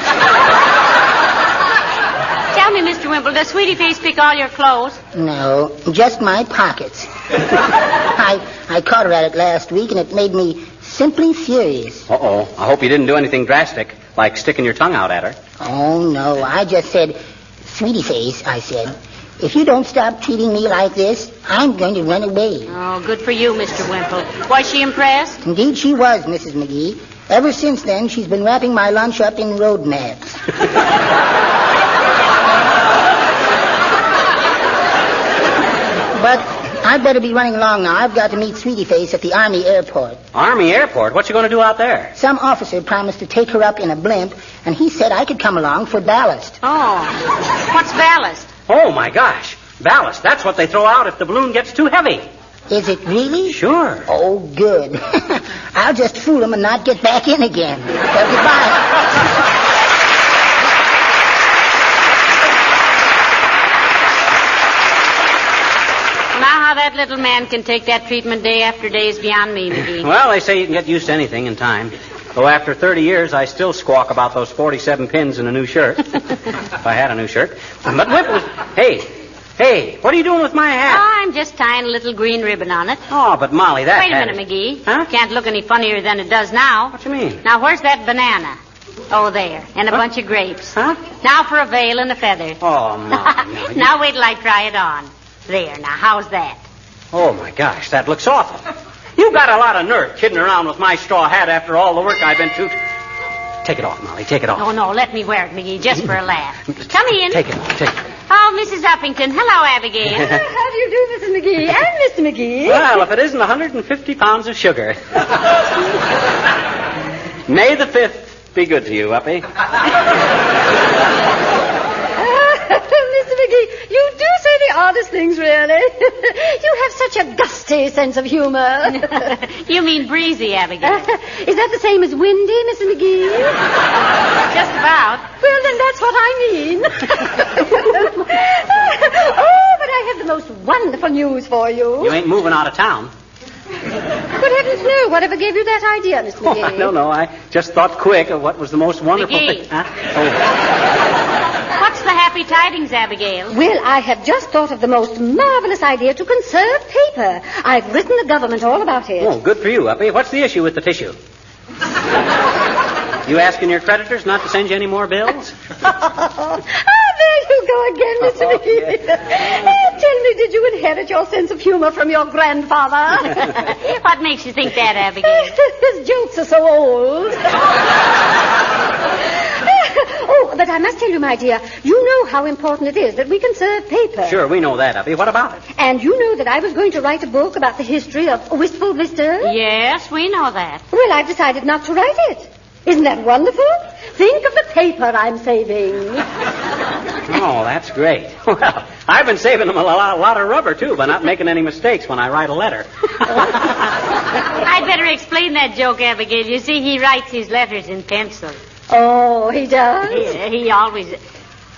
Tell me, Mr. Wimple, does Sweetie Face pick all your clothes? No, just my pockets. I caught her at it last week, and it made me simply furious. Uh-oh. I hope you didn't do anything drastic, like sticking your tongue out at her. Oh, no. I just said, Sweetie Face, I said, if you don't stop treating me like this, I'm going to run away. Oh, good for you, Mr. Wimple. Was she impressed? Indeed she was, Mrs. McGee. Ever since then, she's been wrapping my lunch up in road maps. But I'd better be running along now. I've got to meet Sweetie Face at the Army airport. Army airport? What you going to do out there? Some officer promised to take her up in a blimp, and he said I could come along for ballast. Oh. What's ballast? Oh, my gosh. Ballast. That's what they throw out if the balloon gets too heavy. Is it really? Sure. Oh, good. I'll just fool him and not get back in again. Well, goodbye. Now how that little man can take that treatment day after day is beyond me, McGee. Well, they say you can get used to anything in time. Though after 30 years, I still squawk about those 47 pins in a new shirt. If I had a new shirt. But Whip was... Hey, what are you doing with my hat? Oh, I'm just tying a little green ribbon on it. Oh, but Molly, that Wait a minute, McGee. Huh? Can't look any funnier than it does now. What you mean? Now, where's that banana? Oh, there. And a bunch of grapes. Huh? Now for a veil and a feather. Oh, Molly. Now wait till I try it on. There, now, how's that? Oh, my gosh, that looks awful. You got a lot of nerve kidding around with my straw hat after all the work I've been through. Take it off, Molly, take it off. No, let me wear it, McGee, just for a laugh. Come in. Take it off, take it. Oh, Mrs. Uppington. Hello, Abigail. How do you do, Mrs. McGee? And Mr. McGee. Well, if it isn't 150 pounds of sugar. May the 5th be good to you, Uppy. Mr. McGee, you do say the oddest things, really. You have such a gusty sense of humor. You mean breezy, Abigail. Is that the same as windy, Mr. McGee? Just about. Well, then that's what I mean. Oh, but I have the most wonderful news for you. You ain't moving out of town. Good heavens, no. Whatever gave you that idea, Mr. McGee? Oh, I don't know. I just thought quick of what was the most wonderful McGee. thing. Huh? What's the happy tidings, Abigail? Well, I have just thought of the most marvelous idea to conserve paper. I've written the government all about it. Oh, good for you, Uppy. What's the issue with the tissue? You asking your creditors not to send you any more bills? There you go again, Mr. McGee. Tell me, did you inherit your sense of humor from your grandfather? What makes you think that, Abigail? His jokes are so old. Oh, but I must tell you, my dear, you know how important it is that we conserve paper. Sure, we know that, Uppy. What about it? And you know that I was going to write a book about the history of Wistful Vista? Yes, we know that. Well, I've decided not to write it. Isn't that wonderful? Think of the paper I'm saving. Oh, that's great. Well, I've been saving them a lot of rubber, too, by not making any mistakes when I write a letter. I'd better explain that joke, Abigail. You see, he writes his letters in pencil. Oh, he does? He always...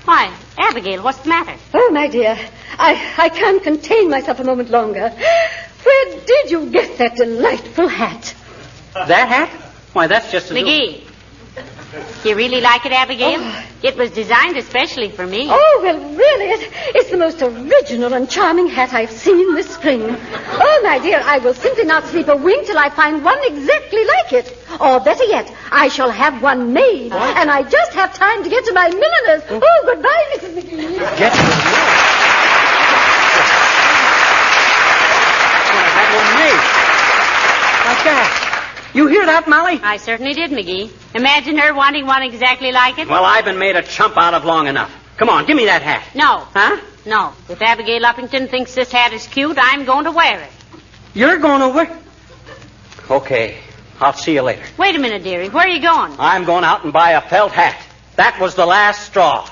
Why, Abigail, what's the matter? Oh, my dear, I can't contain myself a moment longer. Where did you get that delightful hat? That hat? Why, that's just a... McGee, you really like it, Abigail? Oh. It was designed especially for me. Oh, well, really, it's the most original and charming hat I've seen this spring. Oh, my dear, I will simply not sleep a wink till I find one exactly like it. Or better yet, I shall have one made. Oh. And I just have time to get to my milliner's. Oh, goodbye, Mrs. McGee. Get to the milliner's? Have one made. Like that. You hear that, Molly? I certainly did, McGee. Imagine her wanting one exactly like it. Well, I've been made a chump out of long enough. Come on, give me that hat. No. Huh? No. If Abigail Uppington thinks this hat is cute, I'm going to wear it. You're going to wear... Okay. I'll see you later. Wait a minute, dearie. Where are you going? I'm going out and buy a felt hat. That was the last straw.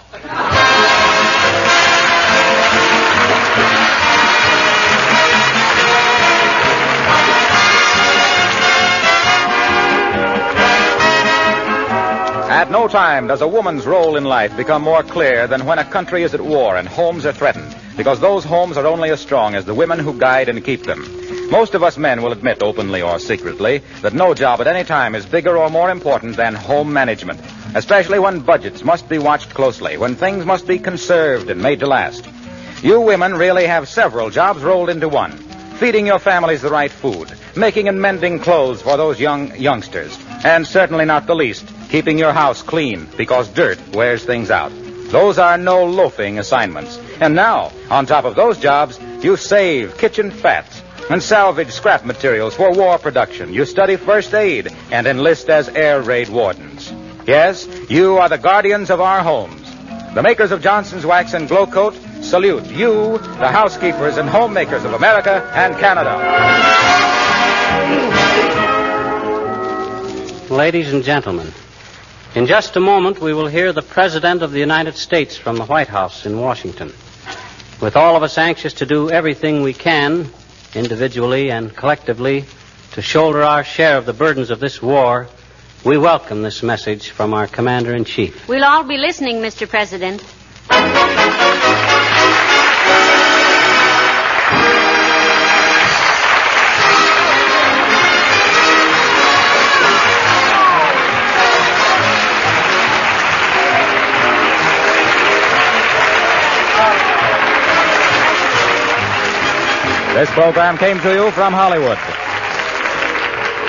At no time does a woman's role in life become more clear than when a country is at war and homes are threatened, because those homes are only as strong as the women who guide and keep them. Most of us men will admit openly or secretly that no job at any time is bigger or more important than home management, especially when budgets must be watched closely, when things must be conserved and made to last. You women really have several jobs rolled into one. Feeding your families the right food, making and mending clothes for those youngsters, and certainly not the least, keeping your house clean, because dirt wears things out. Those are no loafing assignments. And now, on top of those jobs, you save kitchen fats and salvage scrap materials for war production. You study first aid and enlist as air raid wardens. Yes, you are the guardians of our homes. The makers of Johnson's Wax and Glow Coat salute you, the housekeepers and homemakers of America and Canada. Ladies and gentlemen, in just a moment we will hear the President of the United States from the White House in Washington. With all of us anxious to do everything we can, individually and collectively, to shoulder our share of the burdens of this war, we welcome this message from our Commander-in-Chief. We'll all be listening, Mr. President. This program came to you from Hollywood.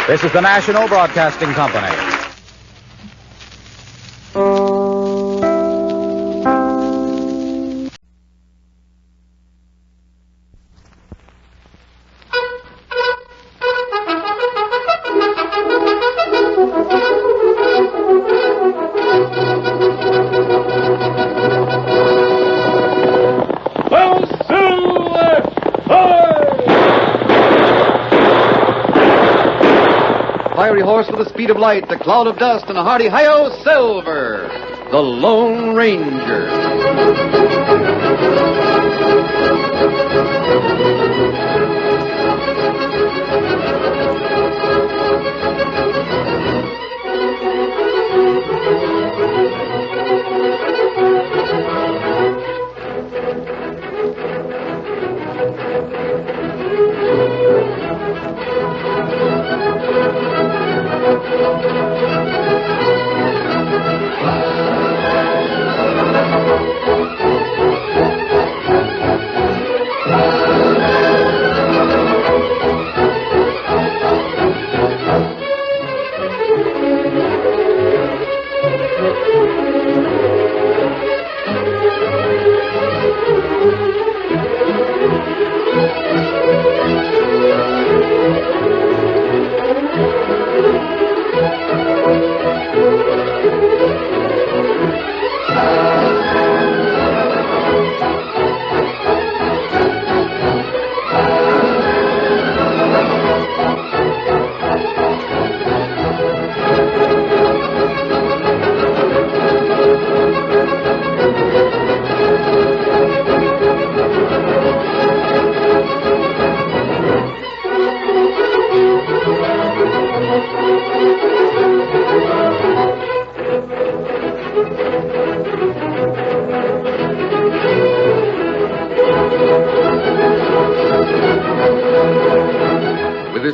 This is the National Broadcasting Company. Fiery horse with the speed of light, a cloud of dust, and a hearty hi-yo, Silver, the Lone Ranger.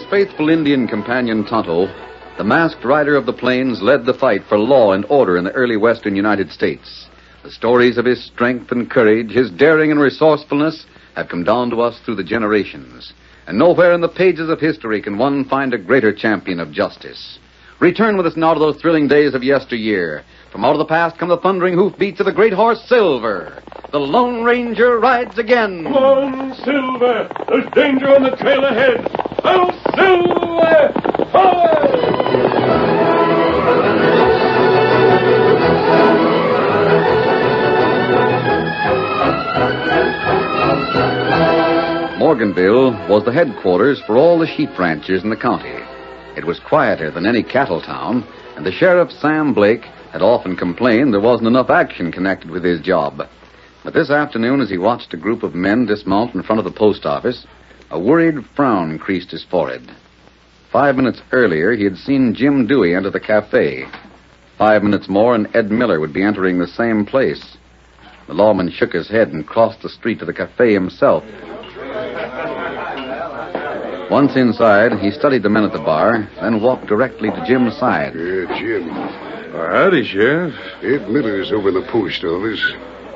Faithful Indian companion Tonto, the masked rider of the plains led the fight for law and order in the early western United States. The stories of his strength and courage, his daring and resourcefulness have come down to us through the generations. And nowhere in the pages of history can one find a greater champion of justice. Return with us now to those thrilling days of yesteryear. From out of the past come the thundering hoofbeats of the great horse Silver. The Lone Ranger rides again. Come on, Silver. There's danger on the trail ahead. Oh, Silver! Morganville was the headquarters for all the sheep ranchers in the county. It was quieter than any cattle town, and the sheriff, Sam Blake, had often complained there wasn't enough action connected with his job. But this afternoon, as he watched a group of men dismount in front of the post office, a worried frown creased his forehead. 5 minutes earlier, he had seen Jim Dewey enter the cafe. 5 minutes more, and Ed Miller would be entering the same place. The lawman shook his head and crossed the street to the cafe himself. Once inside, he studied the men at the bar, then walked directly to Jim's side. Jim. Howdy, Sheriff. Ed Miller's over in the post office.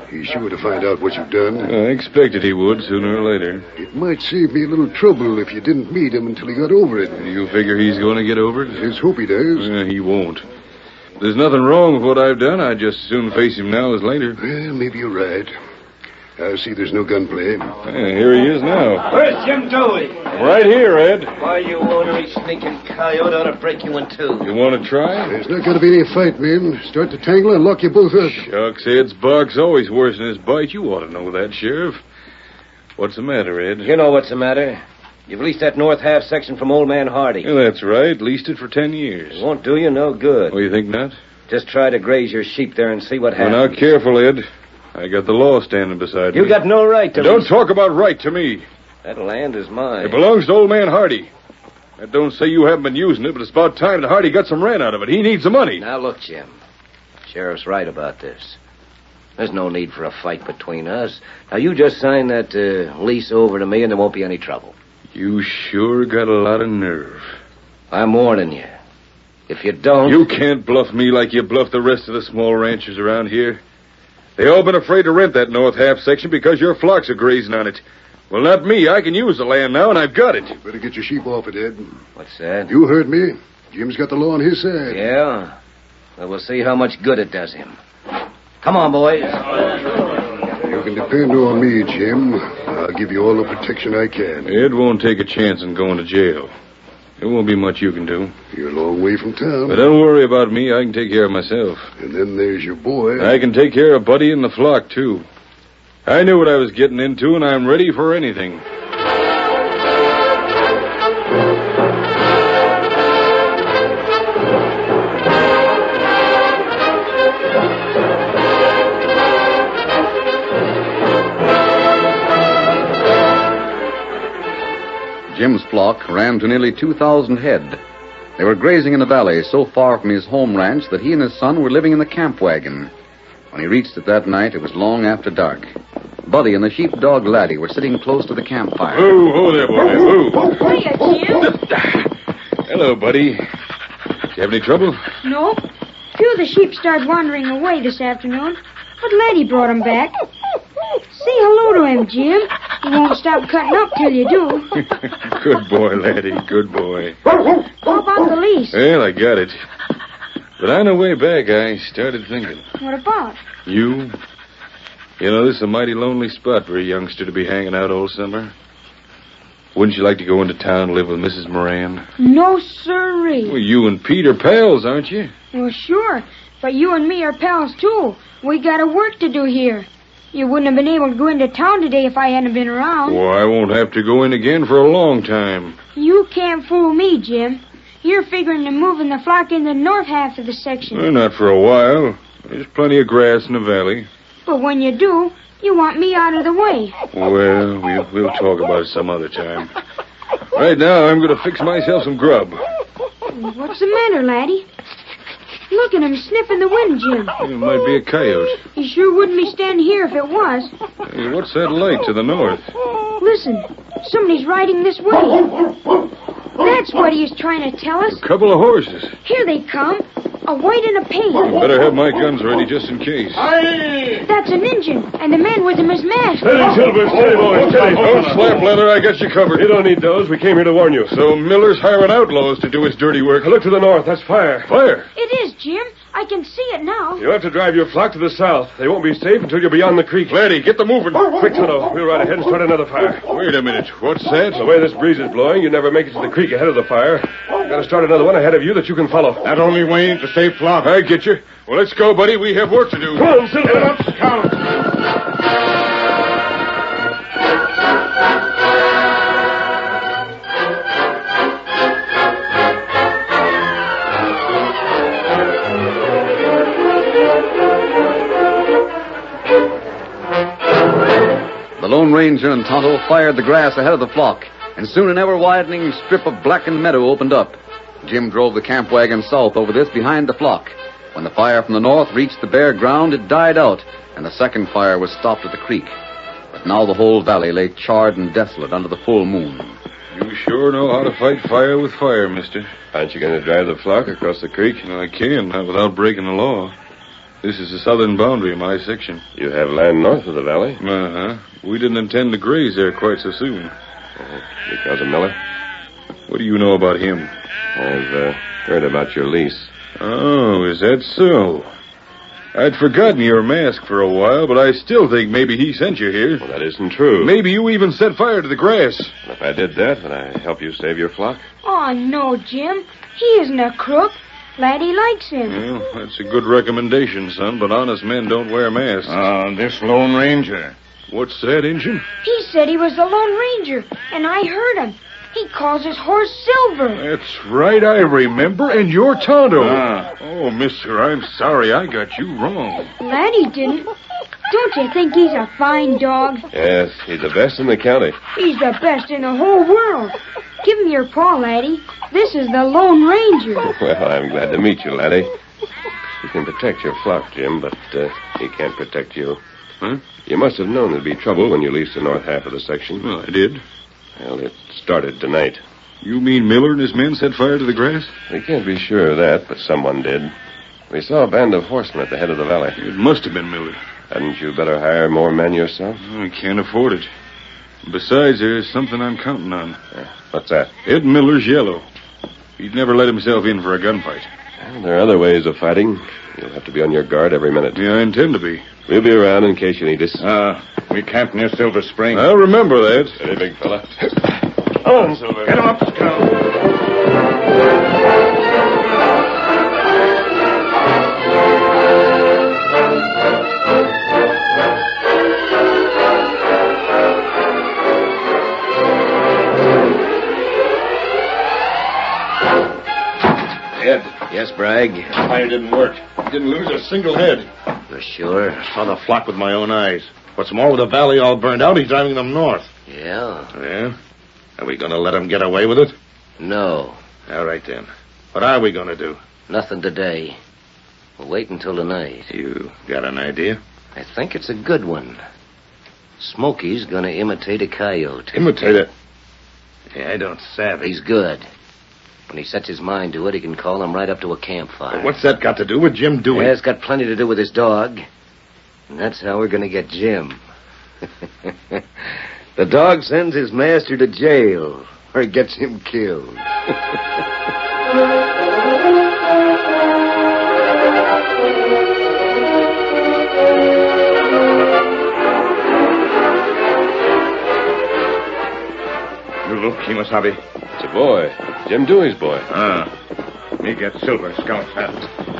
He's sure to find out what you've done. I expected he would sooner or later. It might save me a little trouble if you didn't meet him until he got over it. You figure he's going to get over it? Let's hope he does. He won't. There's nothing wrong with what I've done. I'd just as soon face him now as later. Well, maybe you're right. I see there's no gunplay. Yeah, here he is now. Where's Jim Dooley? I'm right here, Ed. Why, you ornery sneaking coyote, ought to break you in two. You want to try? There's not going to be any fight, men. Start to tangle and lock you both up. Shucks, Ed's bark's always worse than his bite. You ought to know that, Sheriff. What's the matter, Ed? You know what's the matter. You've leased that north half section from Old Man Hardy. Yeah, that's right. Leased it for 10 years. It won't do you no good. Oh, you think not? Just try to graze your sheep there and see what happens. Well, now, careful, Ed. I got the law standing beside me. You got no right to... Don't talk about right to me. That land is mine. It belongs to Old Man Hardy. That don't say you haven't been using it, but it's about time that Hardy got some rent out of it. He needs the money. Now, look, Jim. Sheriff's right about this. There's no need for a fight between us. Now, you just sign that lease over to me and there won't be any trouble. You sure got a lot of nerve. I'm warning you. If you don't... You can't bluff me like you bluff the rest of the small ranchers around here. They all been afraid to rent that north half section because your flocks are grazing on it. Well, not me. I can use the land now, and I've got it. You better get your sheep off it, Ed. What's that? You heard me. Jim's got the law on his side. Yeah? Well, we'll see how much good it does him. Come on, boys. You can depend on me, Jim. I'll give you all the protection I can. Ed won't take a chance in going to jail. There won't be much you can do. You're a long way from town. But don't worry about me. I can take care of myself. And then there's your boy. I can take care of Buddy and the flock, too. I knew what I was getting into, and I'm ready for anything. Jim's flock ran to nearly 2,000 head. They were grazing in a valley so far from his home ranch that he and his son were living in the camp wagon. When he reached it that night, it was long after dark. Buddy and the sheepdog Laddie were sitting close to the campfire. Oh, there, boy. Oh. Hiya, Jim. Hello, Buddy. Did you have any trouble? No. A few of the sheep started wandering away this afternoon, but Laddie brought them back. Say hello to him, Jim. He won't stop cutting up till you do. Good boy, Laddie. Good boy. How about the lease? Well, I got it. But on the way back, I started thinking. What about? You? You know, this is a mighty lonely spot for a youngster to be hanging out all summer. Wouldn't you like to go into town and live with Mrs. Moran? No, sirree. Well, you and Pete are pals, aren't you? Well, sure. But you and me are pals, too. We got a work to do here. You wouldn't have been able to go into town today if I hadn't been around. Well, I won't have to go in again for a long time. You can't fool me, Jim. You're figuring to moving the flock in the north half of the section. Well, not for a while. There's plenty of grass in the valley. But when you do, you want me out of the way. Well, we'll talk about it some other time. Right now, I'm going to fix myself some grub. What's the matter, Laddie? Look at him sniffing the wind, Jim. It might be a coyote. He sure wouldn't be standing here if it was. Hey, what's that light to the north? Listen, somebody's riding this way. That's what he is trying to tell us. A couple of horses. Here they come. A white and a pink. You better have my guns ready just in case. Aye! That's an Injun, and the man with him is masked. Steady, Silver, steady, boys, steady. Don't slap, Leather. I got you covered. You don't need those. We came here to warn you. So Miller's hiring outlaws to do his dirty work. Look to the north. That's fire. Fire? It is, Jim. I can see it now. You'll have to drive your flock to the south. They won't be safe until you're beyond the creek. Laddie, get them moving. Quick, Tonto. We'll ride ahead and start another fire. Wait a minute. What's that? The way this breeze is blowing, you never make it to the creek ahead of the fire. Got to start another one ahead of you that you can follow. That only way to save flock. I get you. Well, let's go, buddy. We have work to do. Come on, Silver. Get up, Scout. The Lone Ranger and Tonto fired the grass ahead of the flock, and soon an ever-widening strip of blackened meadow opened up. Jim drove the camp wagon south over this behind the flock. When the fire from the north reached the bare ground, it died out, and the second fire was stopped at the creek. But now the whole valley lay charred and desolate under the full moon. You sure know how to fight fire with fire, mister. Aren't you going to drive the flock across the creek? No, I can, not without breaking the law. This is the southern boundary of my section. You have land north of the valley? Uh-huh. We didn't intend to graze there quite so soon. Because of Miller? What do you know about him? I've heard about your lease. Oh, is that so? I'd forgotten your mask for a while, but I still think maybe he sent you here. Well, that isn't true. Maybe you even set fire to the grass. If I did that, would I help you save your flock? Oh, no, Jim. He isn't a crook. Laddie likes him. Well, that's a good recommendation, son, but honest men don't wear masks. This Lone Ranger. What's that, Injun? He said he was the Lone Ranger, and I heard him. He calls his horse Silver. That's right, I remember, and you're Tonto. Ah. Oh, mister, I'm sorry I got you wrong. Laddie didn't. Don't you think he's a fine dog? Yes, he's the best in the county. He's the best in the whole world. Give him your paw, Laddie. This is the Lone Ranger. Well, I'm glad to meet you, laddie. He can protect your flock, Jim, but he can't protect you. Huh? You must have known there'd be trouble when you leased the north half of the section. Well, I did. Well, it started tonight. You mean Miller and his men set fire to the grass? We can't be sure of that, but someone did. We saw a band of horsemen at the head of the valley. It must have been Miller. Hadn't you better hire more men yourself? I can't afford it. Besides, there's something I'm counting on. What's that? Ed Miller's yellow. He'd never let himself in for a gunfight. Well, there are other ways of fighting. You'll have to be on your guard every minute. Yeah, I intend to be. We'll be around in case you need us. We camped near Silver Spring. I'll remember that. Steady, big fella. Come on, Silver. Get him up, Scout. Ed. Yes, Bragg? The fire didn't work. He didn't lose a single head. You're sure? I saw the flock with my own eyes. What's more, with the valley all burned out, he's driving them north. Yeah? Yeah? Are we going to let him get away with it? No. All right, then. What are we going to do? Nothing today. We'll wait until tonight. You got an idea? I think it's a good one. Smokey's going to imitate a coyote. Imitate it? Yeah, I don't savvy. He's good. When he sets his mind to it, he can call him right up to a campfire. What's that got to do with Jim Dewey? Yeah, it's got plenty to do with his dog. And that's how we're going to get Jim. The dog sends his master to jail, or he gets him killed. You look, Kemosabe. It's a boy. Jim Dewey's boy. Me get Silver Scout's hat.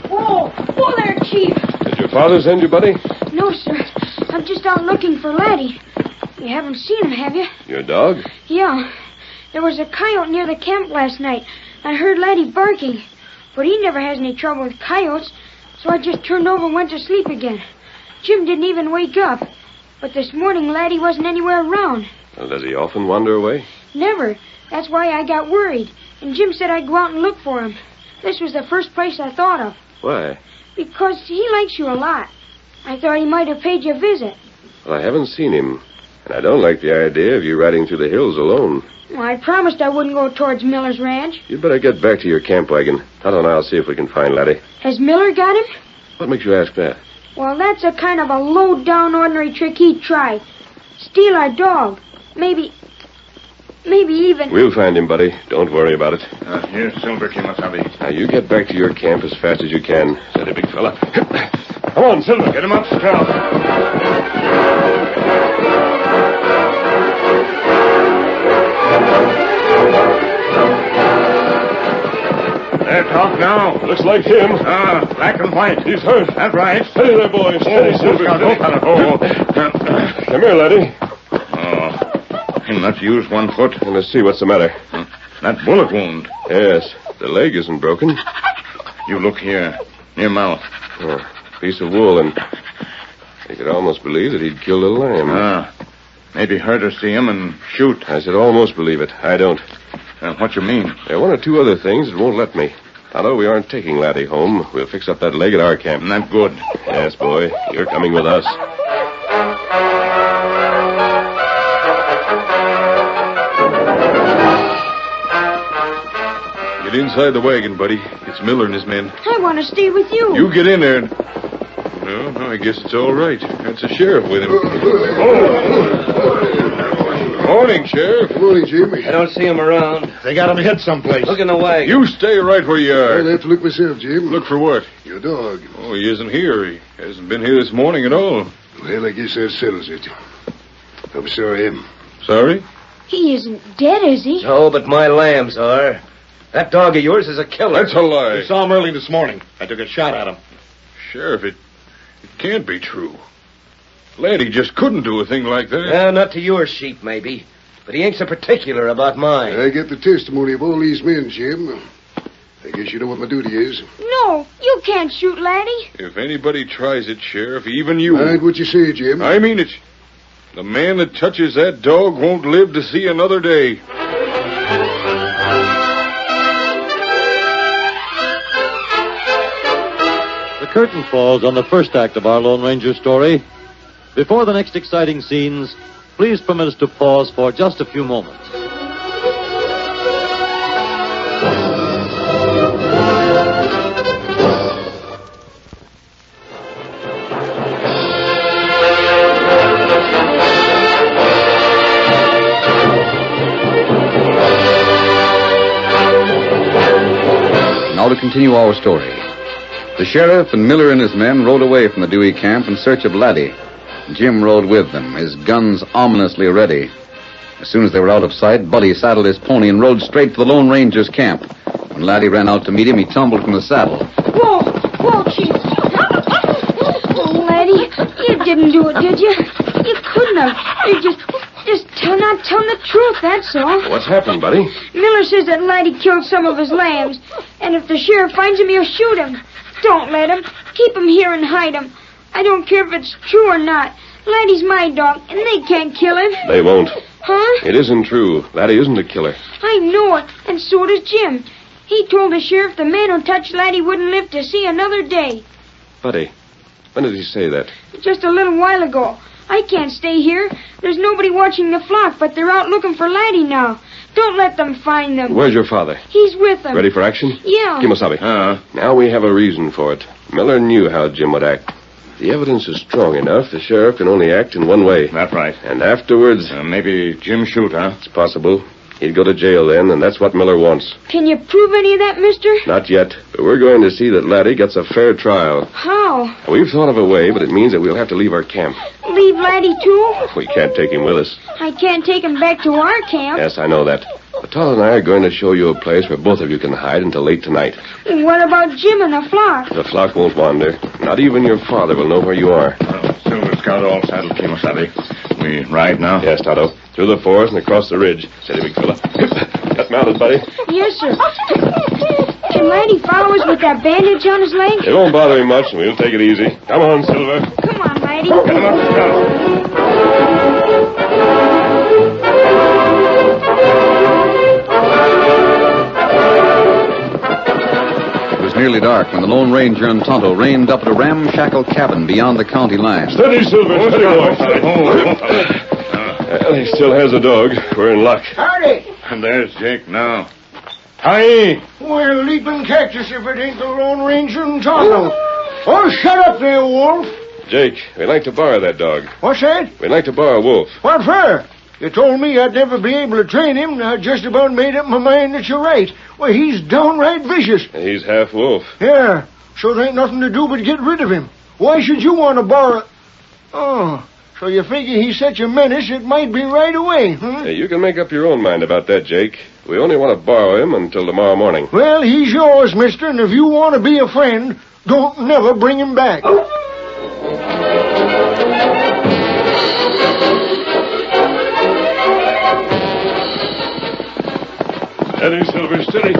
Whoa! Whoa there, Chief! Did your father send you, buddy? No, sir. I'm just out looking for Laddie. You haven't seen him, have you? Your dog? Yeah. There was a coyote near the camp last night. I heard Laddie barking. But he never has any trouble with coyotes, so I just turned over and went to sleep again. Jim didn't even wake up. But this morning, Laddie wasn't anywhere around. Well, does he often wander away? Never. That's why I got worried. And Jim said I'd go out and look for him. This was the first place I thought of. Why? Because he likes you a lot. I thought he might have paid you a visit. Well, I haven't seen him. And I don't like the idea of you riding through the hills alone. Well, I promised I wouldn't go towards Miller's ranch. You'd better get back to your camp wagon. Tonto and I'll see if we can find Laddie. Has Miller got him? What makes you ask that? Well, that's a kind of a low-down ordinary trick he'd try. Steal our dog. Maybe even... We'll find him, buddy. Don't worry about it. Here's Silver, Kemosabe. Now, you get back to your camp as fast as you can. Steady, big fella. Come on, Silver. Get him up, Scout. There, talk now. Looks like him. Black and white. He's hurt. That's right. Steady there, boy. Steady, Silver. Come here, laddie. He'll not use one foot. Let's see what's the matter. That bullet wound. Yes. The leg isn't broken. You look here. Near mouth. Piece of wool, and you could almost believe that he'd killed a lamb. Maybe hurt or see him and shoot. I said almost believe it. I don't. What you mean? There are one or two other things that won't let me. Tonto, we aren't taking Laddie home. We'll fix up that leg at our camp. Not good. Yes, boy. You're coming with us. Get inside the wagon, buddy. It's Miller and his men. I want to stay with you. You get in there. Well, I guess it's all right. That's a sheriff with him. Morning, Sheriff. Morning, Jimmy. I don't see him around. They got him hid someplace. Look in the wagon. You stay right where you are. I'll have to look myself, Jim. Look for what? Your dog. Oh, he isn't here. He hasn't been here this morning at all. Well, I guess that settles it. I'm sorry. Sorry? He isn't dead, is he? No, but my lambs are. That dog of yours is a killer. That's a lie. I saw him early this morning. I took a shot at him. Sheriff, it can't be true. Laddie just couldn't do a thing like that. Not to your sheep, maybe. But he ain't so particular about mine. I get the testimony of all these men, Jim. I guess you know what my duty is. No, you can't shoot Laddie. If anybody tries it, Sheriff, even you... Mind what you say, Jim. I mean it. The man that touches that dog won't live to see another day. The curtain falls on the first act of our Lone Ranger story. Before the next exciting scenes, please permit us to pause for just a few moments. Now to continue our story. The sheriff and Miller and his men rode away from the Dewey camp in search of Laddie. Jim rode with them, his guns ominously ready. As soon as they were out of sight, Buddy saddled his pony and rode straight to the Lone Ranger's camp. When Laddie ran out to meet him, he tumbled from the saddle. Whoa, Chief. Oh, Laddie, you didn't do it, did you? You couldn't have. You just not telling the truth, that's all. What's happened, Buddy? Miller says that Laddie killed some of his lambs, and if the sheriff finds him, he'll shoot him. Don't let him. Keep him here and hide him. I don't care if it's true or not. Laddie's my dog, and they can't kill him. They won't. Huh? It isn't true. Laddie isn't a killer. I know it, and so does Jim. He told the sheriff the man who touched Laddie wouldn't live to see another day. Buddy, when did he say that? Just a little while ago. I can't stay here. There's nobody watching the flock, but they're out looking for Laddie now. Don't let them find them. Where's your father? He's with them. Ready for action? Yeah. Kimosabe. Now we have a reason for it. Miller knew how Jim would act. The evidence is strong enough. The sheriff can only act in one way. That's right. And afterwards... maybe Jim shoot, huh? It's possible. He'd go to jail then, and that's what Miller wants. Can you prove any of that, mister? Not yet. But we're going to see that Laddie gets a fair trial. How? We've thought of a way, but it means that we'll have to leave our camp. Leave Laddie, too? We can't take him with us. I can't take him back to our camp. Yes, I know that. But Todd and I are going to show you a place where both of you can hide until late tonight. What about Jim and the flock? The flock won't wander. Not even your father will know where you are. Silver's got all saddled, Kimosabe. We ride now? Yes, Tonto. Through the forest and across the ridge. Steady, big fella. Got mounted, buddy. Yes, sir. Can Laddie follow us with that bandage on his leg? It won't bother him much, and we'll take it easy. Come on, Silver. Come on, Laddie. Get him up, Scout. It was nearly dark when the Lone Ranger and Tonto reined up at a ramshackle cabin beyond the county line. Steady, Silver. Steady, boy. Well, he still has a dog. We're in luck. Howdy. And there's Jake now. Hi. Well, leaping Texas if it ain't the Lone Ranger and Tonto. Oh, shut up there, Wolf. Jake, we'd like to borrow that dog. What's that? We'd like to borrow Wolf. What for? You told me I'd never be able to train him, and I just about made up my mind that you're right. Well, he's downright vicious. He's half wolf. Yeah, so there ain't nothing to do but get rid of him. Why should you want to borrow... Oh, so you figure he's such a menace it might be right away, huh? Hey, you can make up your own mind about that, Jake. We only want to borrow him until tomorrow morning. Well, he's yours, mister, and if you want to be a friend, don't never bring him back. Steady, Silver, steady.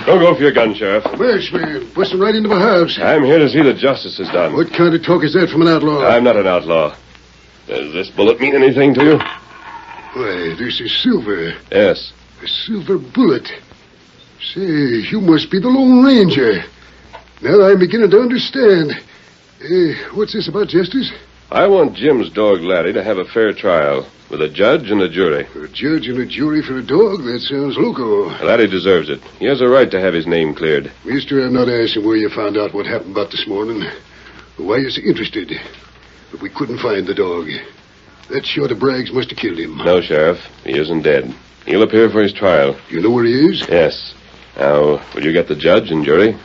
Don't go for your gun, Sheriff. Where's man? Busting right into my house. I'm here to see that justice is done. What kind of talk is that from an outlaw? I'm not an outlaw. Does this bullet mean anything to you? Why, this is Silver. Yes. A silver bullet. Say, you must be the Lone Ranger. Now I'm beginning to understand. What's this about justice? I want Jim's dog, Laddie, to have a fair trial with a judge and a jury. A judge and a jury for a dog? That sounds loco. Laddie deserves it. He has a right to have his name cleared. Mister, I'm not asking where you found out what happened about this morning. Why you're so interested. But we couldn't find the dog. That shot of Bragg's must have killed him. No, Sheriff. He isn't dead. He'll appear for his trial. You know where he is? Yes. Now, will you get the judge and jury?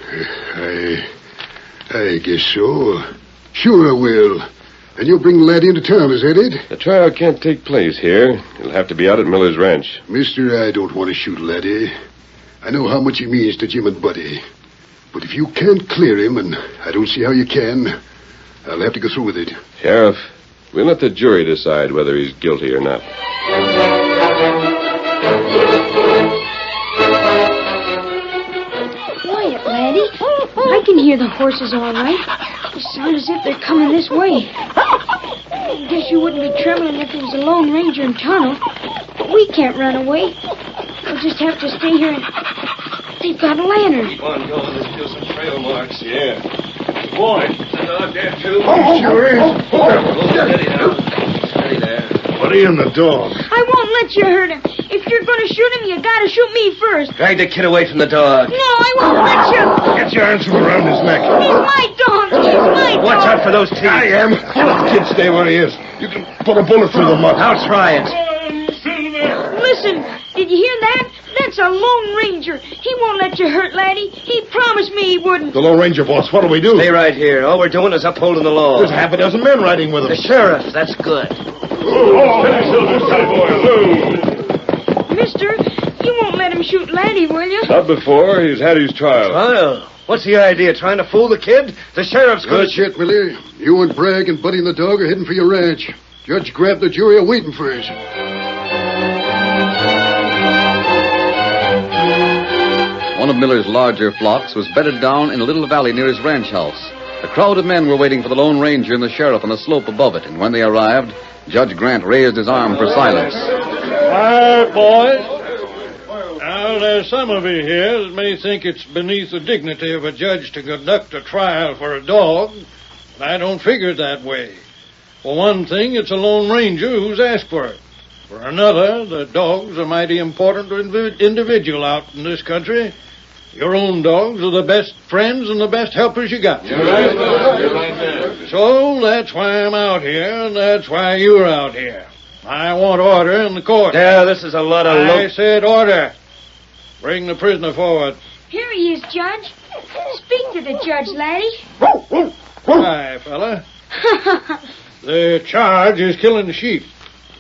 I guess so. Sure I will. And you'll bring the lad into town, is that it? The trial can't take place here. It'll have to be out at Miller's ranch. Mister, I don't want to shoot Laddie. I know how much he means to Jim and Buddy. But if you can't clear him, and I don't see how you can, I'll have to go through with it. Sheriff, we'll let the jury decide whether he's guilty or not. Quiet, Laddie. I can hear the horses all right. They sound as if they're coming this way. I guess you wouldn't be trembling if there was a Lone Ranger in Tonto. But we can't run away. We'll just have to stay here and... They've got a lantern. Come on, go. Let's do some trail marks. Yeah. Boy, is the dog there, too? Sure is. Steady now. Steady there. What are you in the dog? I won't let you hurt him. If you're going to shoot him, you got to shoot me first. Drag the kid away from the dog. No, I won't let you. Get your arms from around his neck. He's my dog. He's my dog. Watch out for those teeth. I am. Let the kid stay where he is. You can put a bullet through the mud. I'll try it. Listen, did you hear that? That's a Lone Ranger. He won't let you hurt Laddie. He promised me he wouldn't. The Lone Ranger, boss. What'll we do? Stay right here. All we're doing is upholding the law. There's half a dozen men riding with him. The sheriff. That's good. Mister, you won't let him shoot Laddie, will you? Not before he's had his trial. Trial? What's the idea? Trying to fool the kid? The sheriff's going Good shit, Willie. You and Bragg and Buddy and the dog are heading for your ranch. Judge grabbed the jury are waiting for us. One of Miller's larger flocks was bedded down in a little valley near his ranch house. A crowd of men were waiting for the Lone Ranger and the sheriff on the slope above it, and when they arrived, Judge Grant raised his arm for silence. Quiet, boys. Now, there's some of you here that may think it's beneath the dignity of a judge to conduct a trial for a dog. I don't figure it that way. For one thing, it's a Lone Ranger who's asked for it. For another, the dog's a mighty important individual out in this country. Your own dogs are the best friends and the best helpers you got. You're right there. So that's why I'm out here, and that's why you're out here. I want order in the court. Yeah, this is a lot of I said order. Bring the prisoner forward. Here he is, Judge. Speak to the judge, Laddie. Hi, fella. The charge is killing the sheep.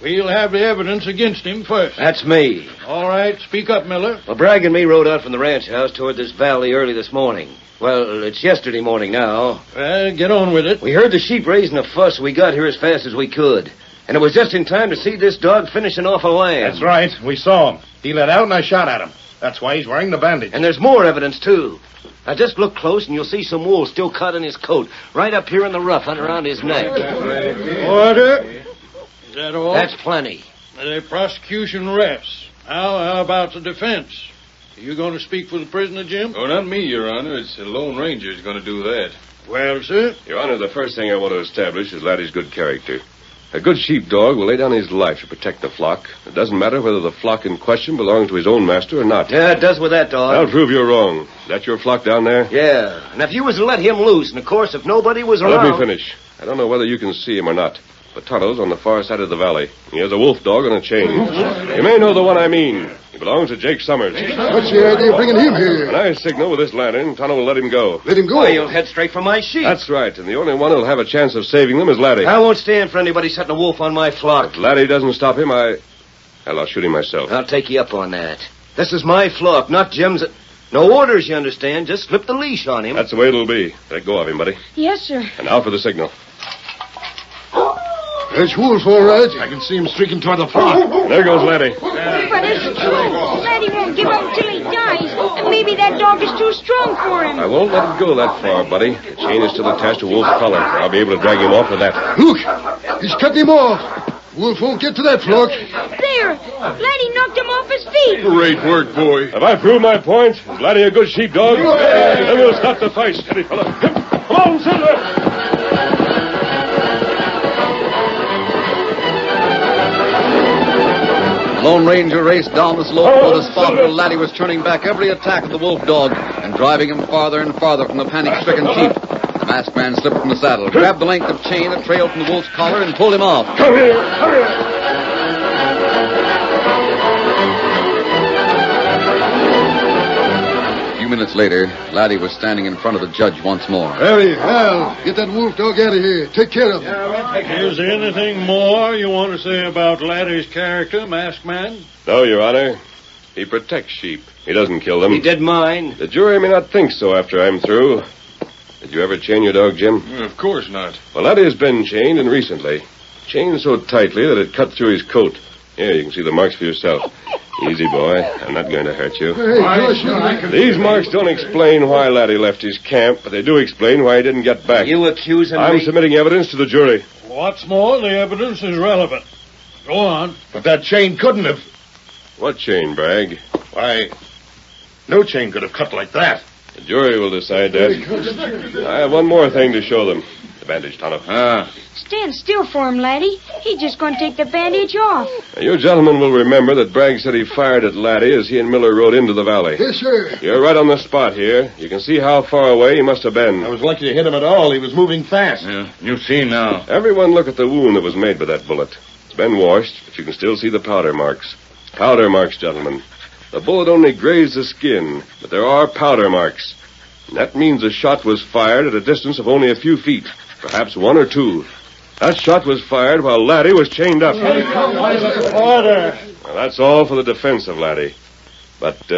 We'll have the evidence against him first. That's me. All right, speak up, Miller. Well, Bragg and me rode out from the ranch house toward this valley early this morning. Well, it's yesterday morning now. Well, get on with it. We heard the sheep raising a fuss, so we got here as fast as we could. And it was just in time to see this dog finishing off a lamb. That's right. We saw him. He let out and I shot at him. That's why he's wearing the bandage. And there's more evidence, too. Now, just look close and you'll see some wool still cut in his coat, right up here in the ruff and around his neck. Order. Is that all? That's plenty. The prosecution rests. How about the defense? Are you going to speak for the prisoner, Jim? Oh, not me, Your Honor. It's the Lone Ranger who's going to do that. Well, sir? Your Honor, the first thing I want to establish is Laddie's good character. A good sheepdog will lay down his life to protect the flock. It doesn't matter whether the flock in question belongs to his own master or not. Yeah, it does with that dog. I'll prove you're wrong. Is that your flock down there? Yeah, and if you was to let him loose, and of course, if nobody was Now, around... let me finish. I don't know whether you can see him or not, but Tonto's on the far side of the valley. He has a wolf dog on a chain. You may know the one I mean. He belongs to Jake Summers. What's the idea of bringing him here? When I signal with this lantern, Tonto will let him go. Let him go? Why, you'll head straight for my sheep. That's right, and the only one who'll have a chance of saving them is Laddie. I won't stand for anybody setting a wolf on my flock. If Laddie doesn't stop him, I'll shoot him myself. I'll take you up on that. This is my flock, not Jim's. No orders, you understand. Just slip the leash on him. That's the way it'll be. Let go of him, buddy. Yes, sir. And now for the signal. That's Wolf, all right. I can see him streaking toward the flock. There goes Laddie. But it's true. Laddie won't give up till he dies. And maybe that dog is too strong for him. I won't let it go that far, buddy. The chain is still attached to Wolf's collar. I'll be able to drag him off with that. Look, he's cutting him off. Wolf won't get to that flock. There. Laddie knocked him off his feet. Great work, boy. Have I proved my point? Is Laddie a good sheepdog? Then we'll stop the fight, steady fella. Come on, Silver! The Lone Ranger raced down the slope toward the spot where Laddie was turning back every attack of the wolf dog and driving him farther and farther from the panic-stricken sheep. The masked man slipped from the saddle, grabbed the length of chain that trailed from the wolf's collar, and pulled him off. Come here! Hurry! A few minutes later, Laddie was standing in front of the judge once more. Harry, Hal, get that wolf dog out of here. Take care of him. Is there anything more you want to say about Laddie's character, masked man? No, Your Honor. He protects sheep. He doesn't kill them. He did mine. The jury may not think so after I'm through. Did you ever chain your dog, Jim? Of course not. Well, Laddie has been chained, and recently. Chained so tightly that it cut through his coat. Here, you can see the marks for yourself. Easy, boy. I'm not going to hurt you. These marks don't explain why Laddie left his camp, but they do explain why he didn't get back. You accusing me? I'm submitting evidence to the jury. What's more, the evidence is relevant. Go on. But that chain couldn't have... What chain, Bragg? Why, no chain could have cut like that. The jury will decide that. I have one more thing to show them. The bandage, Tonto. Stand still for him, Laddie. He's just going to take the bandage off. Now, you gentlemen will remember that Bragg said he fired at Laddie as he and Miller rode into the valley. Yes, sir. You're right on the spot here. You can see how far away he must have been. I was lucky to hit him at all. He was moving fast. Yeah, you see now. Everyone look at the wound that was made by that bullet. It's been washed, but you can still see the powder marks. Powder marks, gentlemen. The bullet only grazed the skin, but there are powder marks. And that means the shot was fired at a distance of only a few feet, perhaps 1 or 2. That shot was fired while Laddie was chained up. Order. Well, that's all for the defense of Laddie. But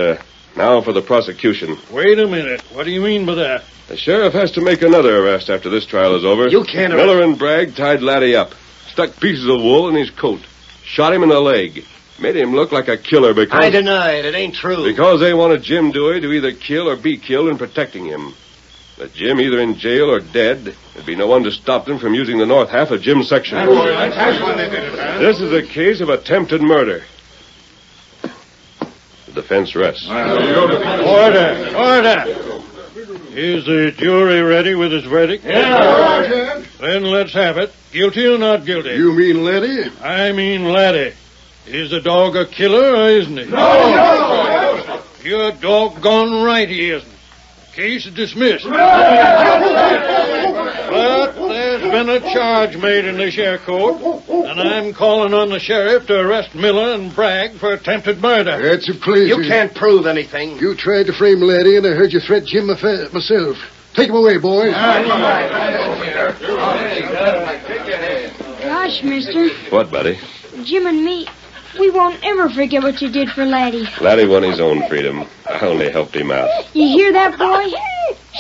now for the prosecution. Wait a minute. What do you mean by that? The sheriff has to make another arrest after this trial is over. You can't Miller and Bragg tied Laddie up, stuck pieces of wool in his coat, shot him in the leg, made him look like a killer because... I deny it. It ain't true. Because they wanted Jim Dewey to either kill or be killed in protecting him. But Jim either in jail or dead, there'd be no one to stop them from using the north half of Jim's section. This is a case of attempted murder. The defense rests. Order. Is the jury ready with its verdict? Yeah. Then let's have it. Guilty or not guilty? You mean Laddie? I mean Laddie. Is the dog a killer or isn't he? No. You're doggone right he isn't. Case is dismissed. But there's been a charge made in this here court, and I'm calling on the sheriff to arrest Miller and Bragg for attempted murder. That's a pleasure. You can't prove anything. You tried to frame Laddie, and I heard you threat Jim myself. Take him away, boys. Gosh, mister, What, buddy? Jim and me, we won't ever forget what you did for Laddie. Laddie won his own freedom. I only helped him out. You hear that, boy?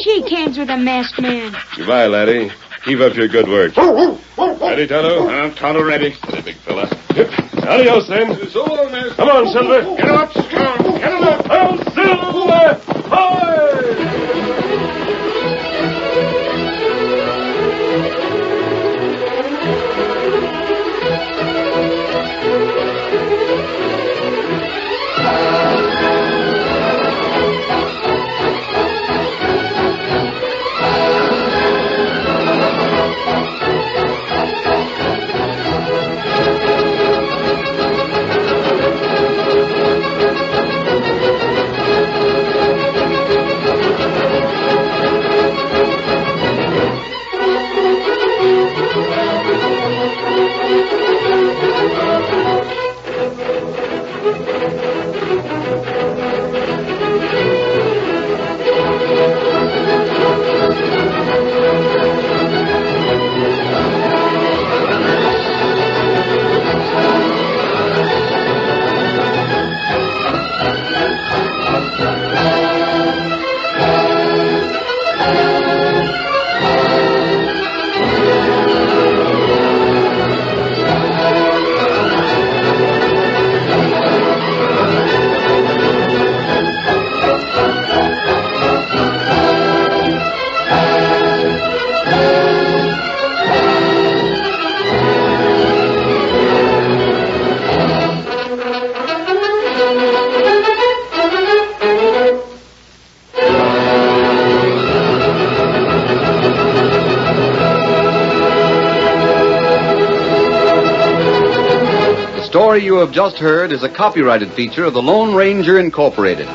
Shake hands with a masked man. Goodbye, Laddie. Keep up your good work. Ready, Tonto? Tonto ready. Steady, big fella. Adios, then. So long, mister. Come on, Silver. Get him up, strong. Get him up. Oh, Silver! Hoy! The story you have just heard is a copyrighted feature of the Lone Ranger Incorporated.